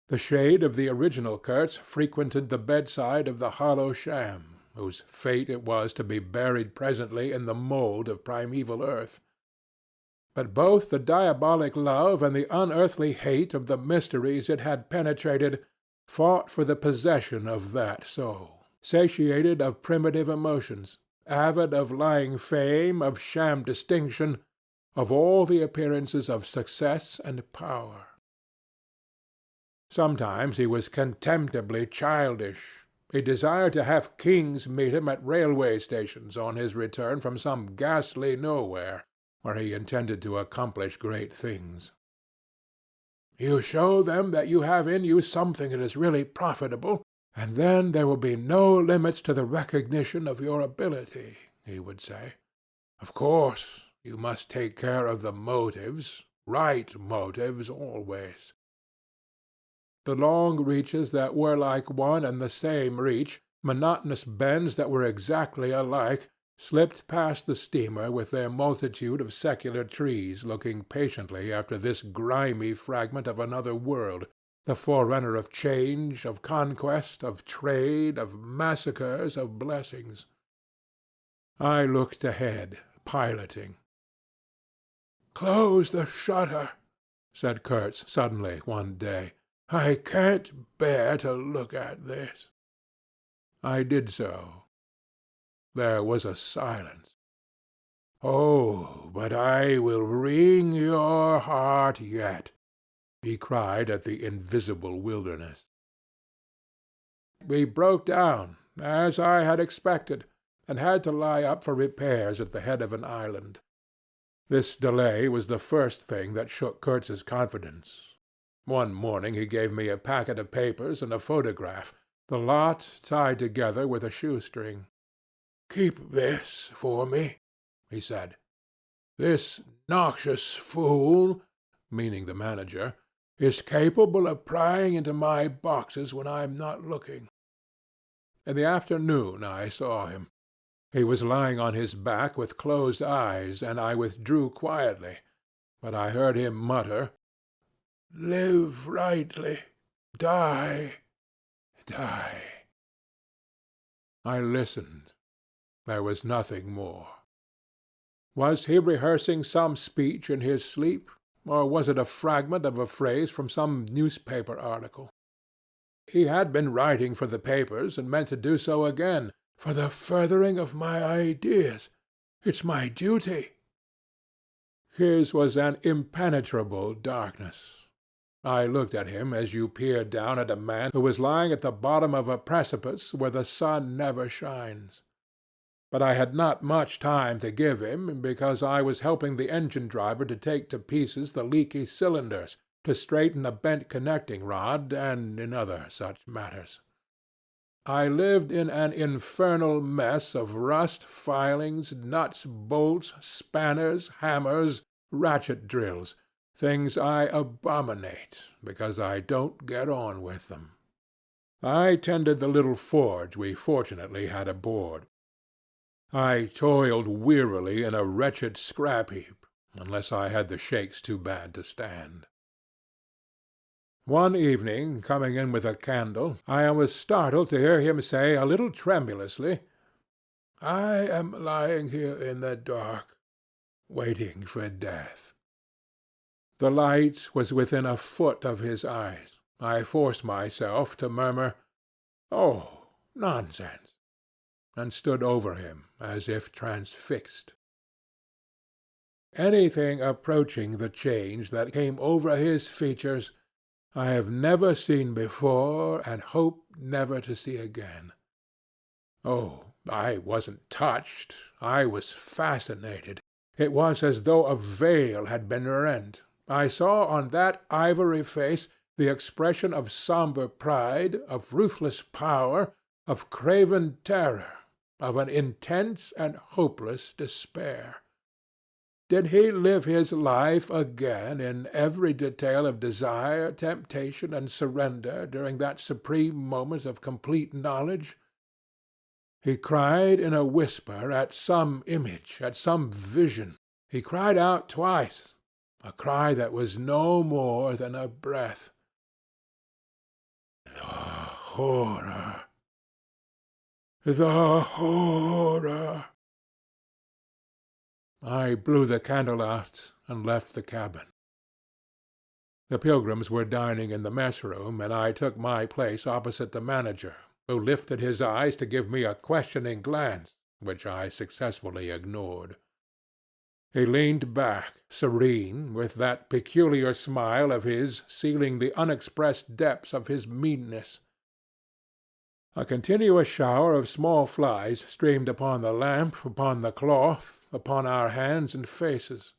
The shade of the original Kurtz frequented the bedside of the hollow sham, whose fate it was to be buried presently in the mould of primeval earth. But both the diabolic love and the unearthly hate of the mysteries it had penetrated fought for the possession of that soul, satiated of primitive emotions, avid of lying fame, of sham distinction, of all the appearances of success and power. Sometimes he was contemptibly childish. He desired to have kings meet him at railway stations on his return from some ghastly nowhere, where he intended to accomplish great things. "You show them that you have in you something that is really profitable, and then there will be no limits to the recognition of your ability," he would say. "Of course, you must take care of the motives, right motives always." The long reaches that were like one and the same reach, monotonous bends that were exactly alike, slipped past the steamer with their multitude of secular trees looking patiently after this grimy fragment of another world, the forerunner of change, of conquest, of trade, of massacres, of blessings. I looked ahead, piloting. "Close the shutter," said Kurtz suddenly one day. "I can't bear to look at this." I did so. There was a silence. "Oh, but I will wring your heart yet," he cried at the invisible wilderness. We broke down, as I had expected, and had to lie up for repairs at the head of an island. This delay was the first thing that shook Kurtz's confidence. One morning he gave me a packet of papers and a photograph, the lot tied together with a shoestring. "Keep this for me," he said. "This noxious fool," meaning the manager, "is capable of prying into my boxes when I'm not looking." In the afternoon I saw him. He was lying on his back with closed eyes, and I withdrew quietly, but I heard him mutter, "Live rightly. Die. Die." I listened. There was nothing more. Was he rehearsing some speech in his sleep, or was it a fragment of a phrase from some newspaper article? He had been writing for the papers, and meant to do so again, "for the furthering of my ideas. It's my duty." His was an impenetrable darkness. I looked at him as you peer down at a man who is lying at the bottom of a precipice where the sun never shines. But I had not much time to give him, because I was helping the engine-driver to take to pieces the leaky cylinders, to straighten a bent connecting rod, and in other such matters. I lived in an infernal mess of rust filings, nuts, bolts, spanners, hammers, ratchet drills, things I abominate, because I don't get on with them. I tended the little forge we fortunately had aboard. I toiled wearily in a wretched scrap-heap, unless I had the shakes too bad to stand. One evening, coming in with a candle, I was startled to hear him say a little tremulously, "I am lying here in the dark, waiting for death." The light was within a foot of his eyes. I forced myself to murmur, "Oh, nonsense," and stood over him as if transfixed. Anything approaching the change that came over his features I have never seen before and hope never to see again. Oh, I wasn't touched. I was fascinated. It was as though a veil had been rent. I saw on that ivory face the expression of somber pride, of ruthless power, of craven terror, of an intense and hopeless despair. Did he live his life again in every detail of desire, temptation, and surrender during that supreme moment of complete knowledge? He cried in a whisper at some image, at some vision. He cried out twice, a cry that was no more than a breath. The horror! The horror! I blew the candle out and left the cabin. The pilgrims were dining in the mess-room, and I took my place opposite the manager, who lifted his eyes to give me a questioning glance, which I successfully ignored. He leaned back, serene, with that peculiar smile of his sealing the unexpressed depths of his meanness. A continuous shower of small flies streamed upon the lamp, upon the cloth, upon our hands and faces.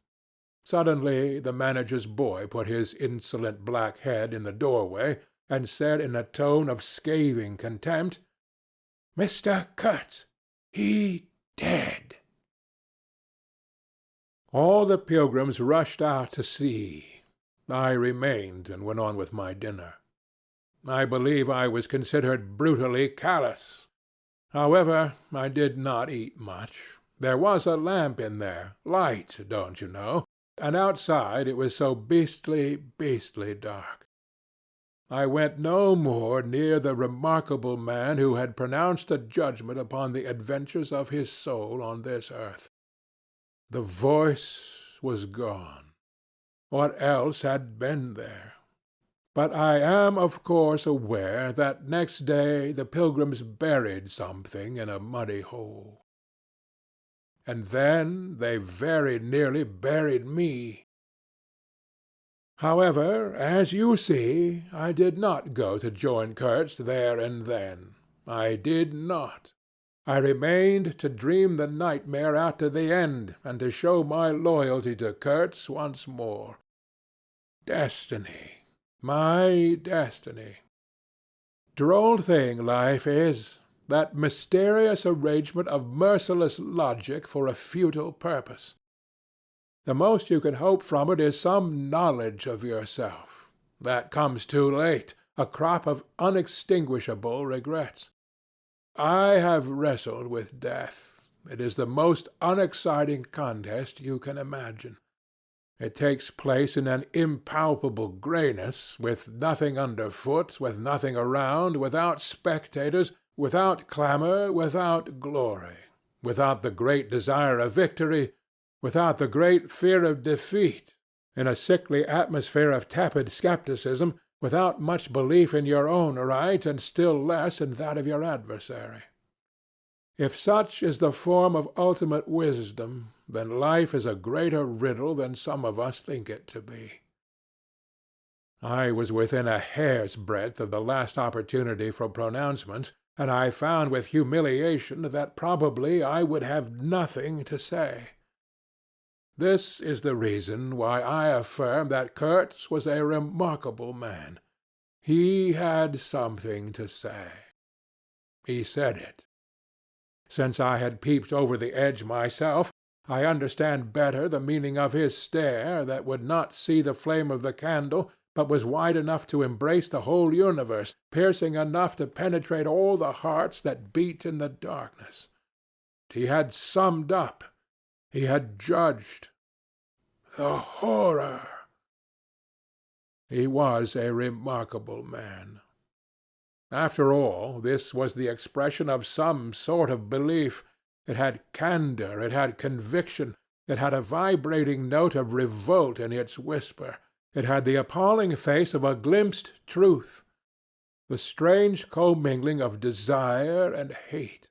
Suddenly the manager's boy put his insolent black head in the doorway and said in a tone of scathing contempt, "Mr. Kurtz, he dead." All the pilgrims rushed out to see. I remained and went on with my dinner. I believe I was considered brutally callous. However, I did not eat much. There was a lamp in there, light, don't you know, and outside it was so beastly dark. I went no more near the remarkable man who had pronounced a judgment upon the adventures of his soul on this earth. The voice was gone. What else had been there? But I am, of course, aware that next day the pilgrims buried something in a muddy hole. And then they very nearly buried me. However, as you see, I did not go to join Kurtz there and then. I did not. I remained to dream the nightmare out to the end, and to show my loyalty to Kurtz once more. Destiny. My destiny. Droll thing life is, that mysterious arrangement of merciless logic for a futile purpose. The most you can hope from it is some knowledge of yourself. That comes too late, a crop of unextinguishable regrets. I have wrestled with death. It is the most unexciting contest you can imagine. It takes place in an impalpable grayness, with nothing underfoot, with nothing around, without spectators, without clamor, without glory, without the great desire of victory, without the great fear of defeat, in a sickly atmosphere of tepid skepticism, without much belief in your own right, and still less in that of your adversary. If such is the form of ultimate wisdom, then life is a greater riddle than some of us think it to be. I was within a hair's breadth of the last opportunity for pronouncement, and I found with humiliation that probably I would have nothing to say. This is the reason why I affirm that Kurtz was a remarkable man. He had something to say. He said it. Since I had peeped over the edge myself, I understand better the meaning of his stare that would not see the flame of the candle, but was wide enough to embrace the whole universe, piercing enough to penetrate all the hearts that beat in the darkness. He had summed up. He had judged. The horror! He was a remarkable man. After all, this was the expression of some sort of belief. It had candor, it had conviction, it had a vibrating note of revolt in its whisper. It had the appalling face of a glimpsed truth, the strange commingling of desire and hate.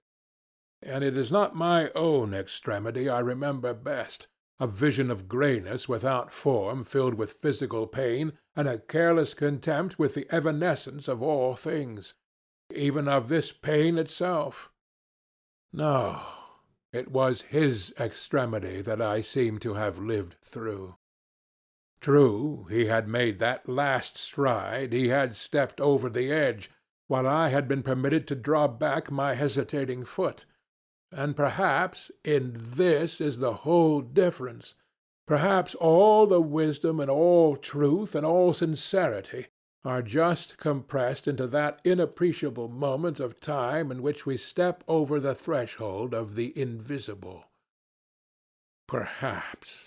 And it is not my own extremity I remember best, a vision of grayness without form filled with physical pain, and a careless contempt with the evanescence of all things, even of this pain itself. No, it was his extremity that I seemed to have lived through. True, he had made that last stride, he had stepped over the edge, while I had been permitted to draw back my hesitating foot. And perhaps in this is the whole difference. Perhaps all the wisdom and all truth and all sincerity are just compressed into that inappreciable moment of time in which we step over the threshold of the invisible. Perhaps.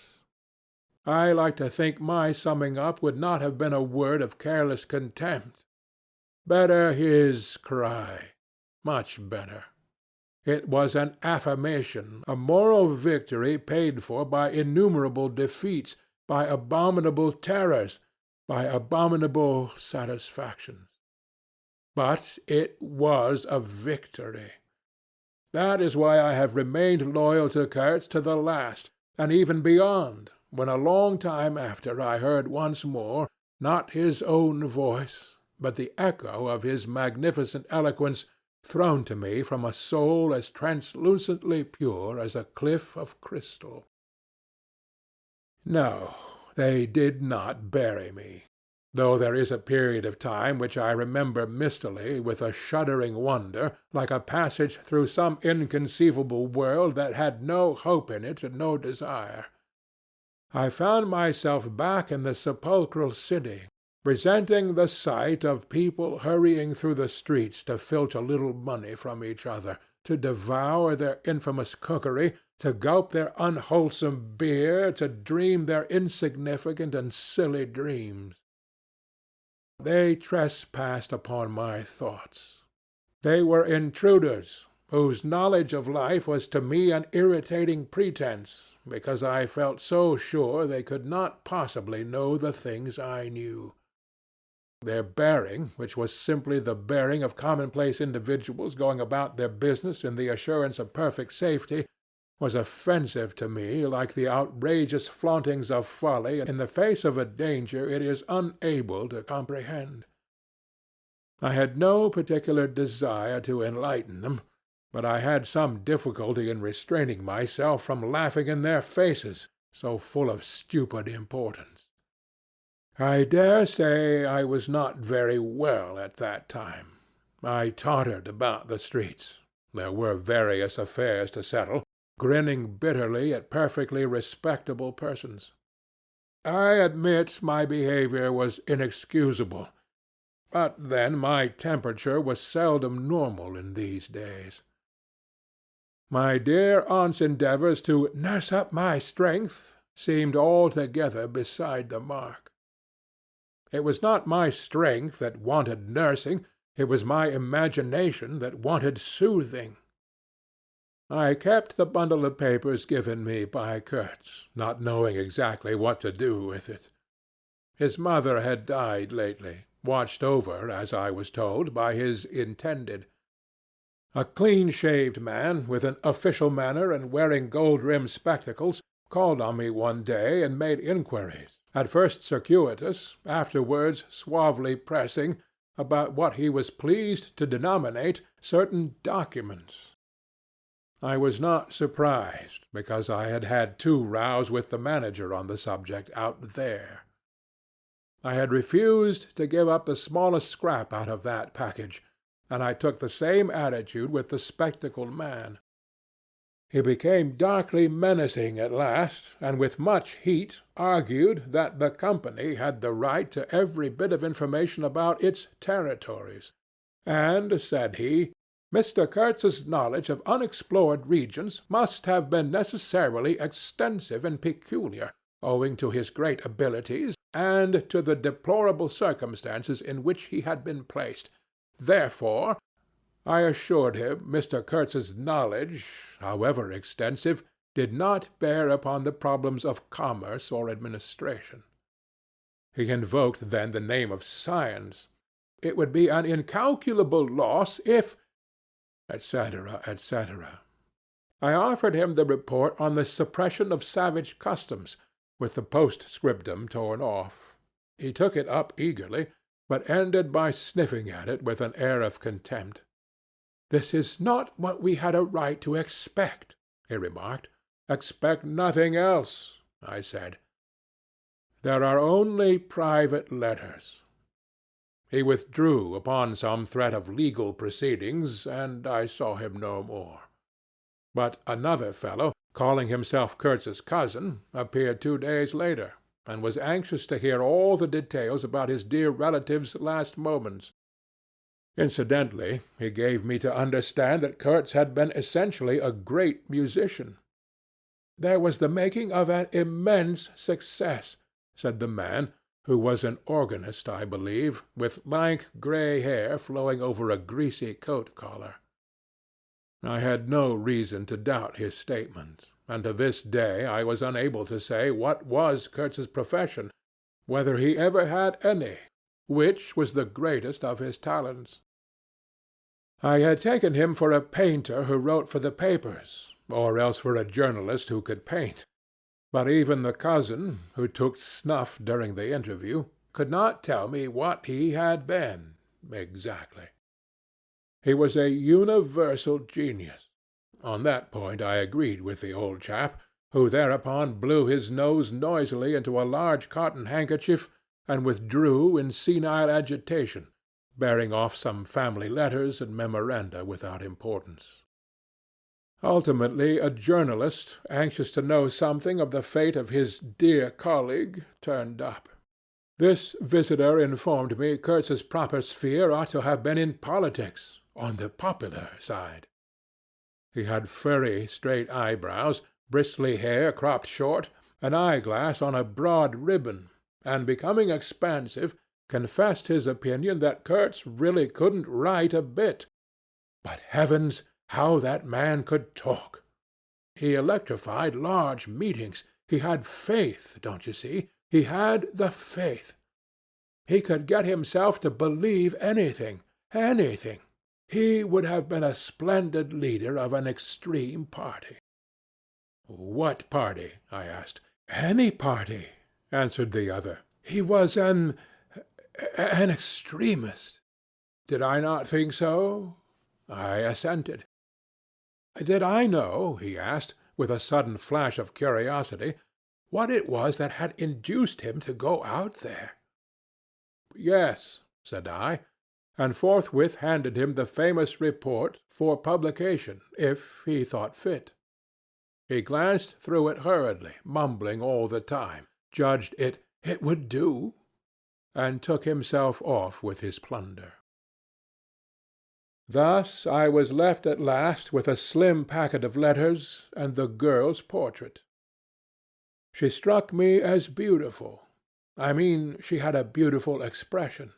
I like to think my summing up would not have been a word of careless contempt. Better his cry, much better. It was an affirmation, a moral victory paid for by innumerable defeats, by abominable terrors, by abominable satisfactions. But it was a victory. That is why I have remained loyal to Kurtz to the last, and even beyond, when a long time after I heard once more, not his own voice, but the echo of his magnificent eloquence thrown to me from a soul as translucently pure as a cliff of crystal. No, they did not bury me, though there is a period of time which I remember mistily with a shuddering wonder, like a passage through some inconceivable world that had no hope in it and no desire. I found myself back in the sepulchral city, resenting the sight of people hurrying through the streets to filch a little money from each other, to devour their infamous cookery, to gulp their unwholesome beer, to dream their insignificant and silly dreams. They trespassed upon my thoughts. They were intruders, whose knowledge of life was to me an irritating pretense, because I felt so sure they could not possibly know the things I knew. Their bearing, which was simply the bearing of commonplace individuals going about their business in the assurance of perfect safety, was offensive to me like the outrageous flauntings of folly in the face of a danger it is unable to comprehend. I had no particular desire to enlighten them, but I had some difficulty in restraining myself from laughing in their faces, so full of stupid importance. I dare say I was not very well at that time. I tottered about the streets. There were various affairs to settle, grinning bitterly at perfectly respectable persons. I admit my behavior was inexcusable, but then my temperature was seldom normal in these days. My dear aunt's endeavors to nurse up my strength seemed altogether beside the mark. It was not my strength that wanted nursing, it was my imagination that wanted soothing. I kept the bundle of papers given me by Kurtz, not knowing exactly what to do with it. His mother had died lately, watched over, as I was told, by his intended. A clean-shaved man, with an official manner and wearing gold-rimmed spectacles, called on me one day and made inquiries, at first circuitous, afterwards suavely pressing, about what he was pleased to denominate certain documents. I was not surprised, because I had had 2 rows with the manager on the subject out there. I had refused to give up the smallest scrap out of that package, and I took the same attitude with the spectacled man. He became darkly menacing at last, and with much heat argued that the company had the right to every bit of information about its territories. And, said he, Mr. Kurtz's knowledge of unexplored regions must have been necessarily extensive and peculiar, owing to his great abilities and to the deplorable circumstances in which he had been placed. Therefore, I assured him Mr. Kurtz's knowledge, however extensive, did not bear upon the problems of commerce or administration. He invoked then the name of science. It would be an incalculable loss if, etc., etc. I offered him the report on the suppression of savage customs, with the postscriptum torn off. He took it up eagerly, but ended by sniffing at it with an air of contempt. "This is not what we had a right to expect," he remarked. "Expect nothing else," I said. "There are only private letters." He withdrew upon some threat of legal proceedings, and I saw him no more. But another fellow, calling himself Kurtz's cousin, appeared 2 days later, and was anxious to hear all the details about his dear relative's last moments. Incidentally, he gave me to understand that Kurtz had been essentially a great musician. "There was the making of an immense success," said the man, who was an organist, I believe, with lank gray hair flowing over a greasy coat-collar. I had no reason to doubt his statement, and to this day I was unable to say what was Kurtz's profession, whether he ever had any, which was the greatest of his talents. I had taken him for a painter who wrote for the papers, or else for a journalist who could paint, but even the cousin, who took snuff during the interview, could not tell me what he had been exactly. He was a universal genius. On that point I agreed with the old chap, who thereupon blew his nose noisily into a large cotton handkerchief and withdrew in senile agitation, bearing off some family letters and memoranda without importance. Ultimately, a journalist, anxious to know something of the fate of his dear colleague, turned up. This visitor informed me Kurtz's proper sphere ought to have been in politics, on the popular side. He had furry, straight eyebrows, bristly hair cropped short, an eyeglass on a broad ribbon, and, becoming expansive, confessed his opinion that Kurtz really couldn't write a bit. But heavens, how that man could talk! He electrified large meetings. He had faith, don't you see? He had the faith. He could get himself to believe anything, anything. He would have been a splendid leader of an extreme party. What party? I asked. Any party, answered the other. He was an extremist. Did I not think so? I assented. Did I know, he asked, with a sudden flash of curiosity, what it was that had induced him to go out there? Yes, said I, and forthwith handed him the famous report for publication, if he thought fit. He glanced through it hurriedly, mumbling all the time, judged it would do, and took himself off with his plunder. Thus I was left at last with a slim packet of letters and the girl's portrait. She struck me as beautiful. I mean, she had a beautiful expression.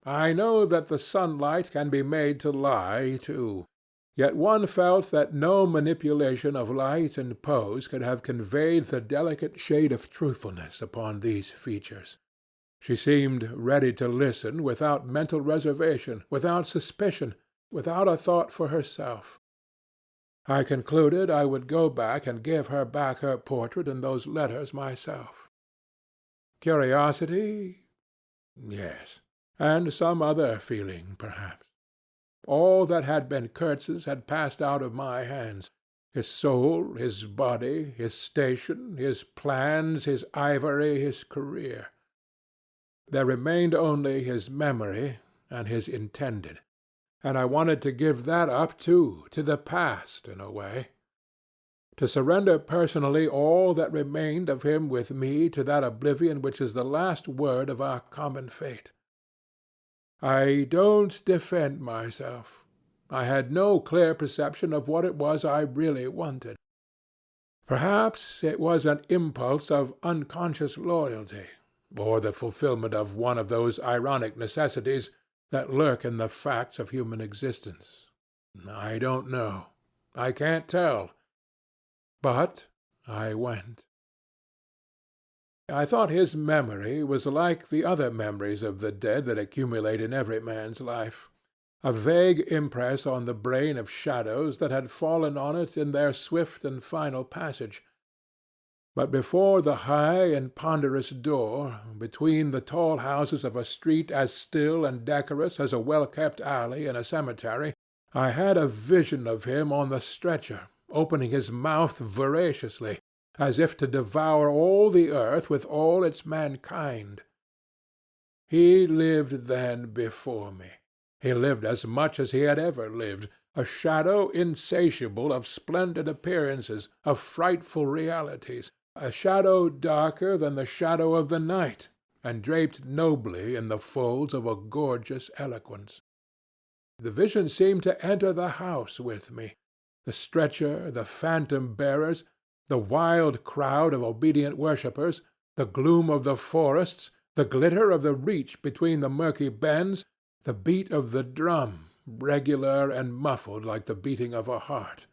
I know that the sunlight can be made to lie, too, yet one felt that no manipulation of light and pose could have conveyed the delicate shade of truthfulness upon these features. She seemed ready to listen without mental reservation, without suspicion, without a thought for herself. I concluded I would go back and give her back her portrait and those letters myself. Curiosity? Yes, and some other feeling, perhaps. All that had been Kurtz's had passed out of my hands. His soul, his body, his station, his plans, his ivory, his career. There remained only his memory and his intended, and I wanted to give that up, too, to the past, in a way. To surrender personally all that remained of him with me to that oblivion which is the last word of our common fate. I don't defend myself. I had no clear perception of what it was I really wanted. Perhaps it was an impulse of unconscious loyalty, or the fulfillment of one of those ironic necessities that lurk in the facts of human existence. I don't know. I can't tell. But I went. I thought his memory was like the other memories of the dead that accumulate in every man's life, a vague impress on the brain of shadows that had fallen on it in their swift and final passage. But before the high and ponderous door, between the tall houses of a street as still and decorous as a well-kept alley in a cemetery, I had a vision of him on the stretcher, opening his mouth voraciously, as if to devour all the earth with all its mankind. He lived then before me. He lived as much as he had ever lived, a shadow insatiable of splendid appearances, of frightful realities, a shadow darker than the shadow of the night, and draped nobly in the folds of a gorgeous eloquence. The vision seemed to enter the house with me. The stretcher, the phantom bearers, the wild crowd of obedient worshippers, the gloom of the forests, the glitter of the reach between the murky bends, the beat of the drum, regular and muffled like the beating of a heart,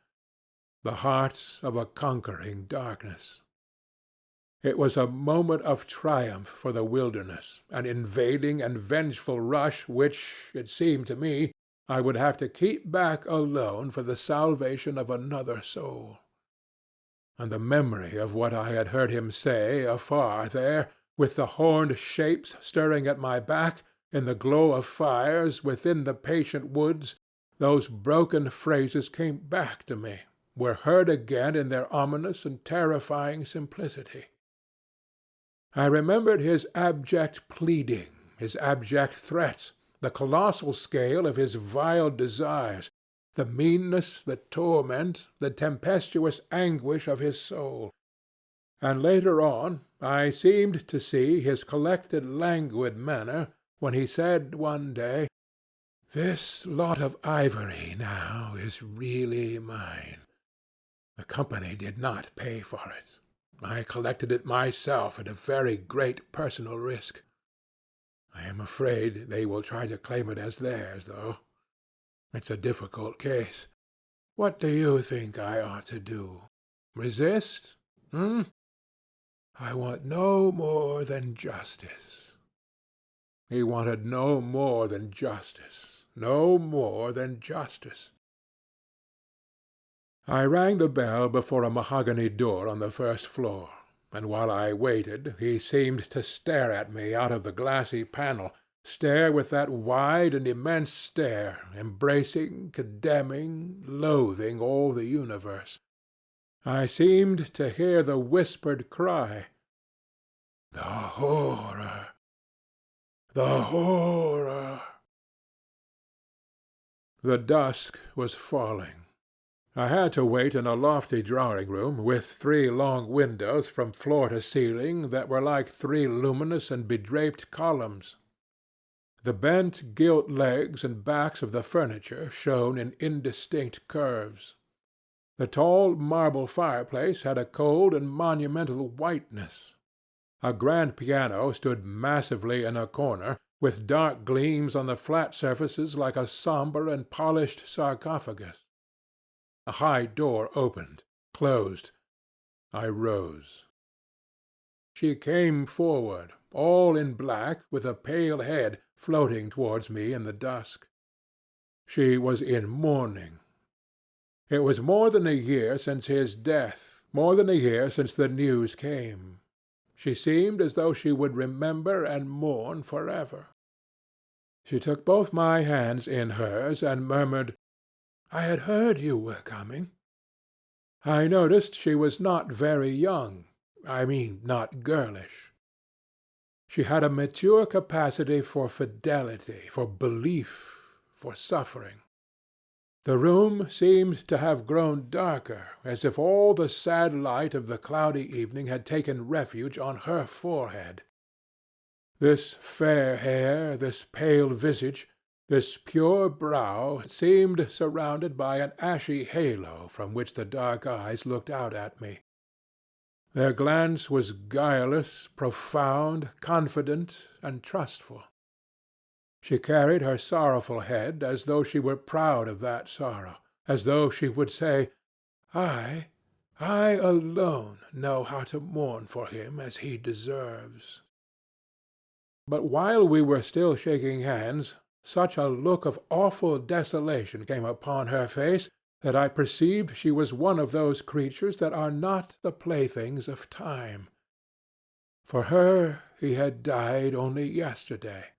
the heart of a conquering darkness. It was a moment of triumph for the wilderness, an invading and vengeful rush which, it seemed to me, I would have to keep back alone for the salvation of another soul. And the memory of what I had heard him say afar there, with the horned shapes stirring at my back, in the glow of fires, within the patient woods, those broken phrases came back to me, were heard again in their ominous and terrifying simplicity. I remembered his abject pleading, his abject threats, the colossal scale of his vile desires, the meanness, the torment, the tempestuous anguish of his soul. And later on I seemed to see his collected languid manner when he said one day, "This lot of ivory now is really mine. The company did not pay for it. I collected it myself at a very great personal risk. I am afraid they will try to claim it as theirs, though. It's a difficult case. What do you think I ought to do? Resist? I want no more than justice." He wanted no more than justice, no more than justice. I rang the bell before a mahogany door on the first floor, and while I waited he seemed to stare at me out of the glassy panel, stare with that wide and immense stare, embracing, condemning, loathing all the universe. I seemed to hear the whispered cry, "The horror! The horror!" The dusk was falling. I had to wait in a lofty drawing-room with 3 long windows from floor to ceiling that were like 3 luminous and bedraped columns. The bent gilt legs and backs of the furniture shone in indistinct curves. The tall marble fireplace had a cold and monumental whiteness. A grand piano stood massively in a corner, with dark gleams on the flat surfaces like a sombre and polished sarcophagus. A high door opened, closed. I rose. She came forward, all in black, with a pale head floating towards me in the dusk. She was in mourning. It was more than a year since his death, more than a year since the news came. She seemed as though she would remember and mourn forever. She took both my hands in hers and murmured, "I had heard you were coming." I noticed she was not very young, I mean not girlish. She had a mature capacity for fidelity, for belief, for suffering. The room seemed to have grown darker, as if all the sad light of the cloudy evening had taken refuge on her forehead. This fair hair, this pale visage, this pure brow seemed surrounded by an ashy halo from which the dark eyes looked out at me. Their glance was guileless, profound, confident, and trustful. She carried her sorrowful head as though she were proud of that sorrow, as though she would say, I alone know how to mourn for him as he deserves." But while we were still shaking hands, such a look of awful desolation came upon her face that I perceived she was one of those creatures that are not the playthings of time. For her he had died only yesterday,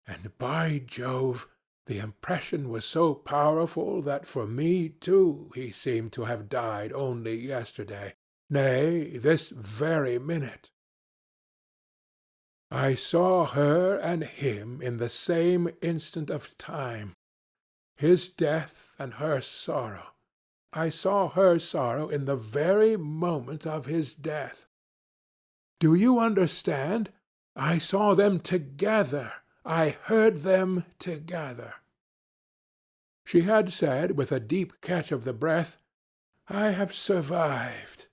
and by Jove, the impression was so powerful that for me too he seemed to have died only yesterday, nay, this very minute. I saw her and him in the same instant of time, his death and her sorrow. I saw her sorrow in the very moment of his death. Do you understand? I saw them together. I heard them together. She had said, with a deep catch of the breath, "I have survived,"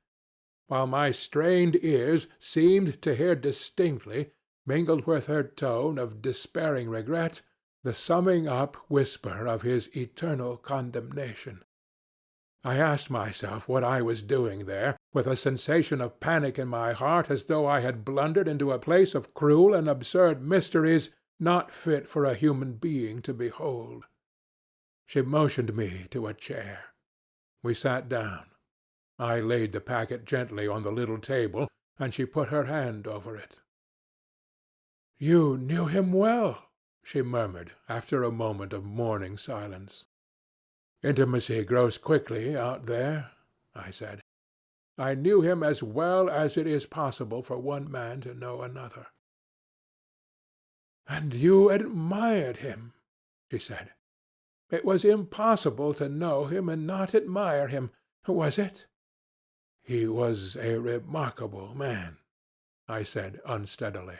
while my strained ears seemed to hear distinctly, mingled with her tone of despairing regret, the summing up whisper of his eternal condemnation. I asked myself what I was doing there, with a sensation of panic in my heart, as though I had blundered into a place of cruel and absurd mysteries not fit for a human being to behold. She motioned me to a chair. We sat down. I laid the packet gently on the little table, and she put her hand over it. "You knew him well," she murmured, after a moment of mourning silence. "Intimacy grows quickly out there," I said. "I knew him as well as it is possible for one man to know another." "And you admired him," she said. "It was impossible to know him and not admire him, was it?" "He was a remarkable man," I said unsteadily.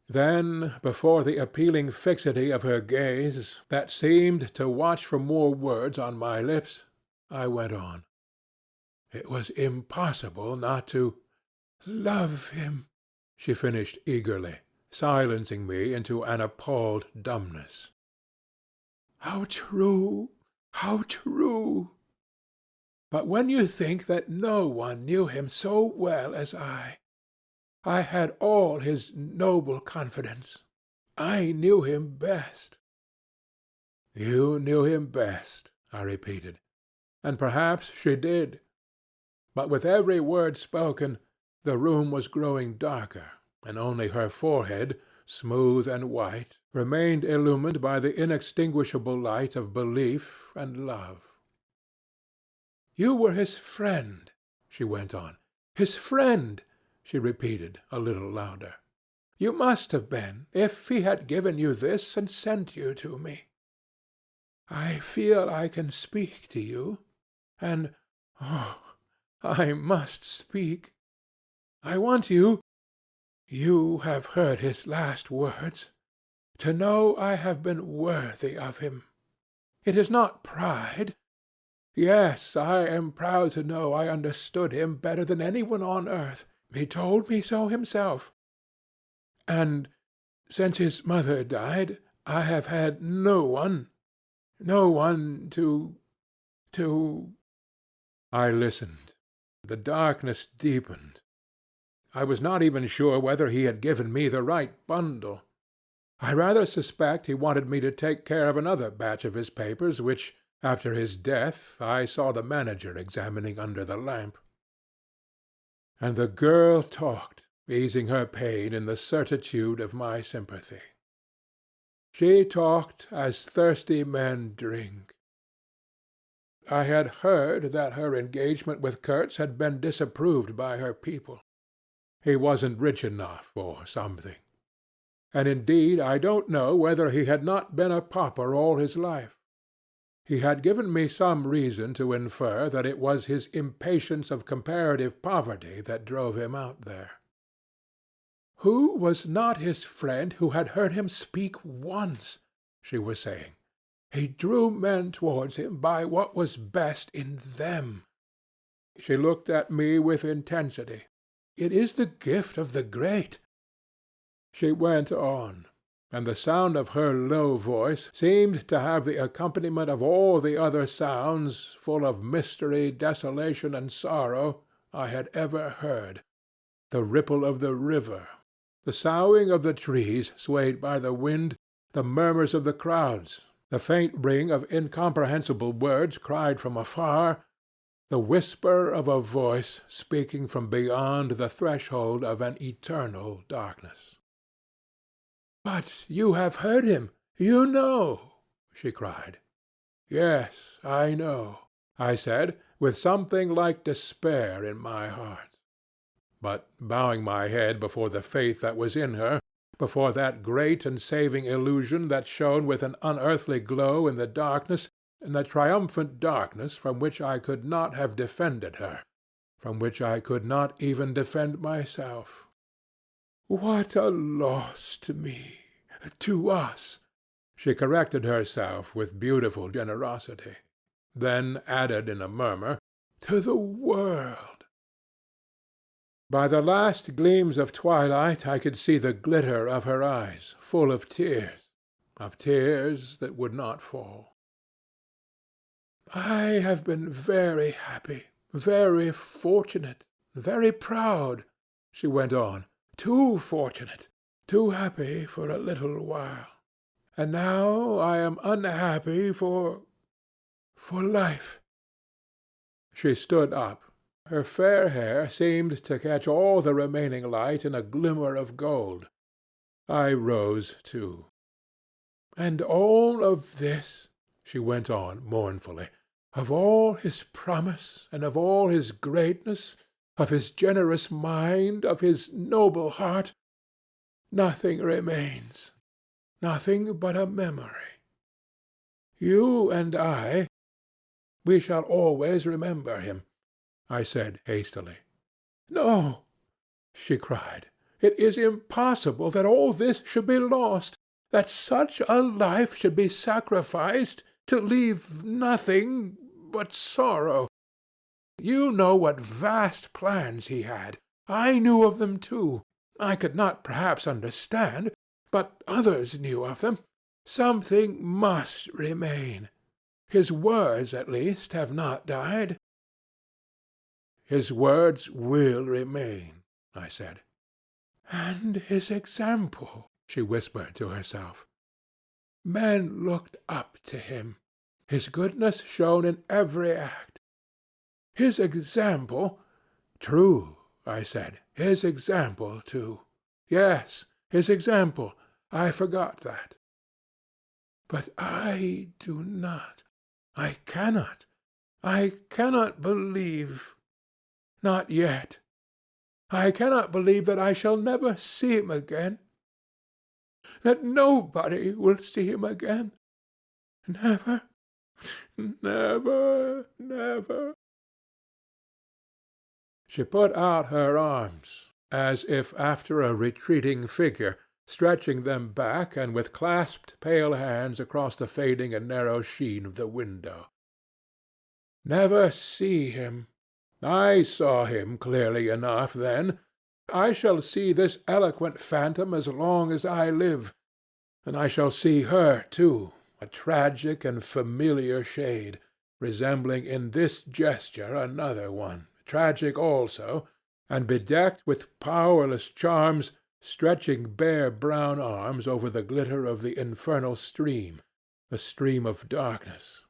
Then, before the appealing fixity of her gaze, that seemed to watch for more words on my lips, I went on. "It was impossible not to love him," she finished eagerly, silencing me into an appalled dumbness. "How true! How true! But when you think that no one knew him so well as I had all his noble confidence. I knew him best." "You knew him best," I repeated, and perhaps she did. But with every word spoken, the room was growing darker, and only her forehead, smooth and white, remained illumined by the inextinguishable light of belief and love. "You were his friend," she went on. "His friend," she repeated a little louder. "You must have been, if he had given you this and sent you to me. I feel I can speak to you, and, oh, I must speak. I want you have heard his last words, to know I have been worthy of him. It is not pride. Yes, I am proud to know I understood him better than anyone on earth. He told me so himself. And since his mother died, I have had no one to. I listened. The darkness deepened. I was not even sure whether he had given me the right bundle. I rather suspect he wanted me to take care of another batch of his papers, which, after his death, I saw the manager examining under the lamp. And the girl talked, easing her pain in the certitude of my sympathy. She talked as thirsty men drink. I had heard that her engagement with Kurtz had been disapproved by her people. He wasn't rich enough, or something. And indeed I don't know whether he had not been a pauper all his life. He had given me some reason to infer that it was his impatience of comparative poverty that drove him out there. Who was not his friend who had heard him speak once? She was saying. He drew men towards him by what was best in them. She looked at me with intensity. It is the gift of the great. She went on, and the sound of her low voice seemed to have the accompaniment of all the other sounds, full of mystery, desolation, and sorrow, I had ever heard. The ripple of the river, the soughing of the trees swayed by the wind, the murmurs of the crowds, the faint ring of incomprehensible words cried from afar, the whisper of a voice speaking from beyond the threshold of an eternal darkness. "But you have heard him. You know," she cried. "Yes, I know," I said, with something like despair in my heart. But bowing my head before the faith that was in her, before that great and saving illusion that shone with an unearthly glow in the darkness, in the triumphant darkness from which I could not have defended her, from which I could not even defend myself. "What a loss to me, to us!" She corrected herself with beautiful generosity, then added in a murmur, "to the world." By the last gleams of twilight I could see the glitter of her eyes, full of tears. of tears that would not fall. I have been very happy, very fortunate, very proud, she went on, too fortunate, too happy for a little while. And now I am unhappy for life. She stood up. Her fair hair seemed to catch all the remaining light in a glimmer of gold. I rose too. And all of this, she went on mournfully, of all his promise and of all his greatness, of his generous mind, of his noble heart, nothing remains, nothing but a memory. You and I, we shall always remember him, I said hastily. No, she cried. It is impossible that all this should be lost, that such a life should be sacrificed to leave nothing but sorrow. You know what vast plans he had. I knew of them too. I could not perhaps understand, but others knew of them. Something must remain. His words, at least, have not died. His words will remain, I said. And his example, she whispered to herself. Men looked up to him. His goodness shone in every act. His example, true, I said, his example, too. Yes, his example, I forgot that. But I do not, I cannot believe, not yet. I cannot believe that I shall never see him again, that nobody will see him again. Never, never, never. She put out her arms, as if after a retreating figure, stretching them back and with clasped pale hands across the fading and narrow sheen of the window. Never see him. I saw him clearly enough then. I shall see this eloquent phantom as long as I live, and I shall see her too, a tragic and familiar shade, resembling in this gesture another one, tragic also, and bedecked with powerless charms, stretching bare brown arms over the glitter of the infernal stream, the stream of darkness.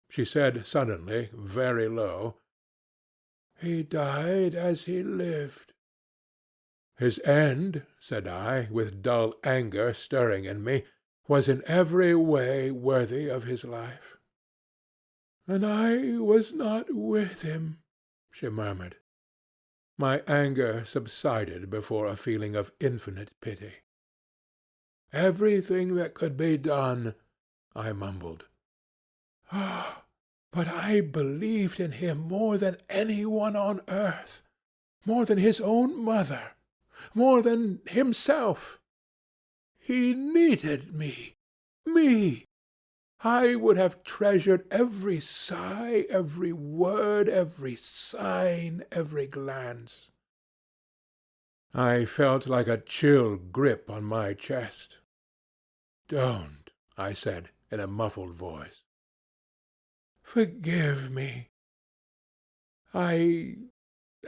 She said suddenly, very low, He died as he lived. His end, said I, with dull anger stirring in me, was in every way worthy of his life. And I was not with him, she murmured. My anger subsided before a feeling of infinite pity. Everything that could be done, I mumbled. Ah, but I believed in him more than any one on earth, more than his own mother, more than himself. He needed me. I would have treasured every sigh, every word, every sign, every glance. I felt like a chill grip on my chest. Don't, I said in a muffled voice. Forgive me. I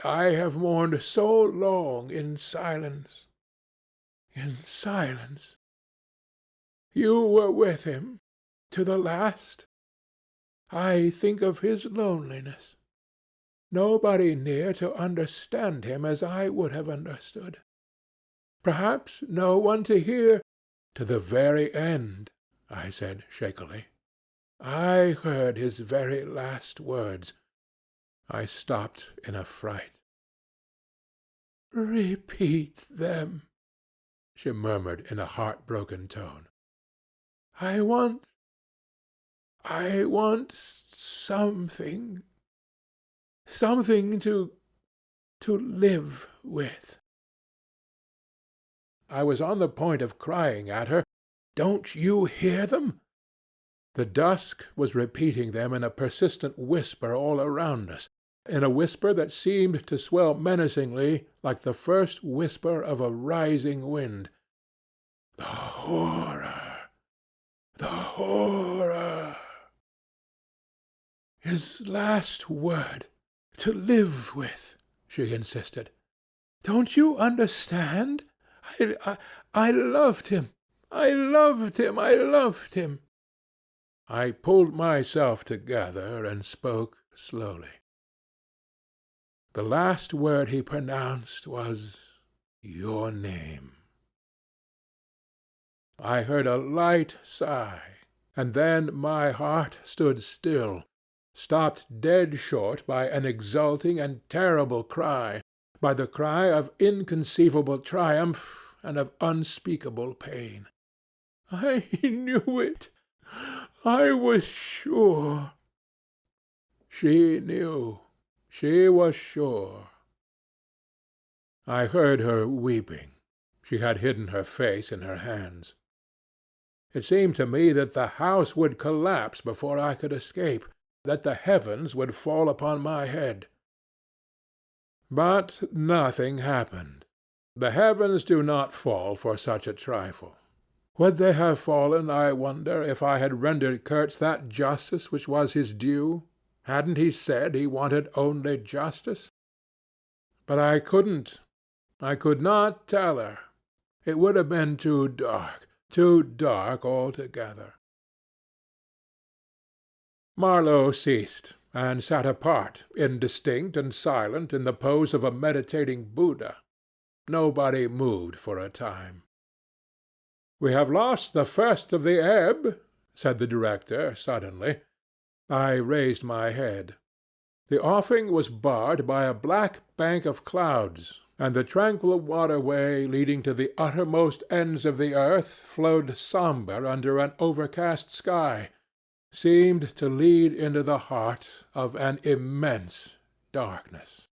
have mourned so long in silence. In silence. You were with him. To the last, I think of his loneliness. Nobody near to understand him as I would have understood. Perhaps no one to hear to the very end, I said shakily. I heard his very last words. I stopped in a fright. Repeat them, she murmured in a heartbroken tone. I want something to live with. I was on the point of crying at her, Don't you hear them? The dusk was repeating them in a persistent whisper all around us, in a whisper that seemed to swell menacingly like the first whisper of a rising wind. The horror! The horror! His last word, to live with, she insisted. Don't you understand? I loved him. I loved him. I loved him. I pulled myself together and spoke slowly. The last word he pronounced was your name. I heard a light sigh, and then my heart stood still, stopped dead short by an exulting and terrible cry, by the cry of inconceivable triumph and of unspeakable pain. I knew it. I was sure. She knew. She was sure. I heard her weeping. She had hidden her face in her hands. It seemed to me that the house would collapse before I could escape, that the heavens would fall upon my head. But nothing happened. The heavens do not fall for such a trifle. Would they have fallen, I wonder, if I had rendered Kurtz that justice which was his due? Hadn't he said he wanted only justice? But I couldn't. I could not tell her. It would have been too dark altogether. Marlow ceased, and sat apart, indistinct and silent, in the pose of a meditating Buddha. Nobody moved for a time. "We have lost the first of the ebb," said the director suddenly. I raised my head. The offing was barred by a black bank of clouds, and the tranquil waterway leading to the uttermost ends of the earth flowed sombre under an overcast sky, seemed to lead into the heart of an immense darkness.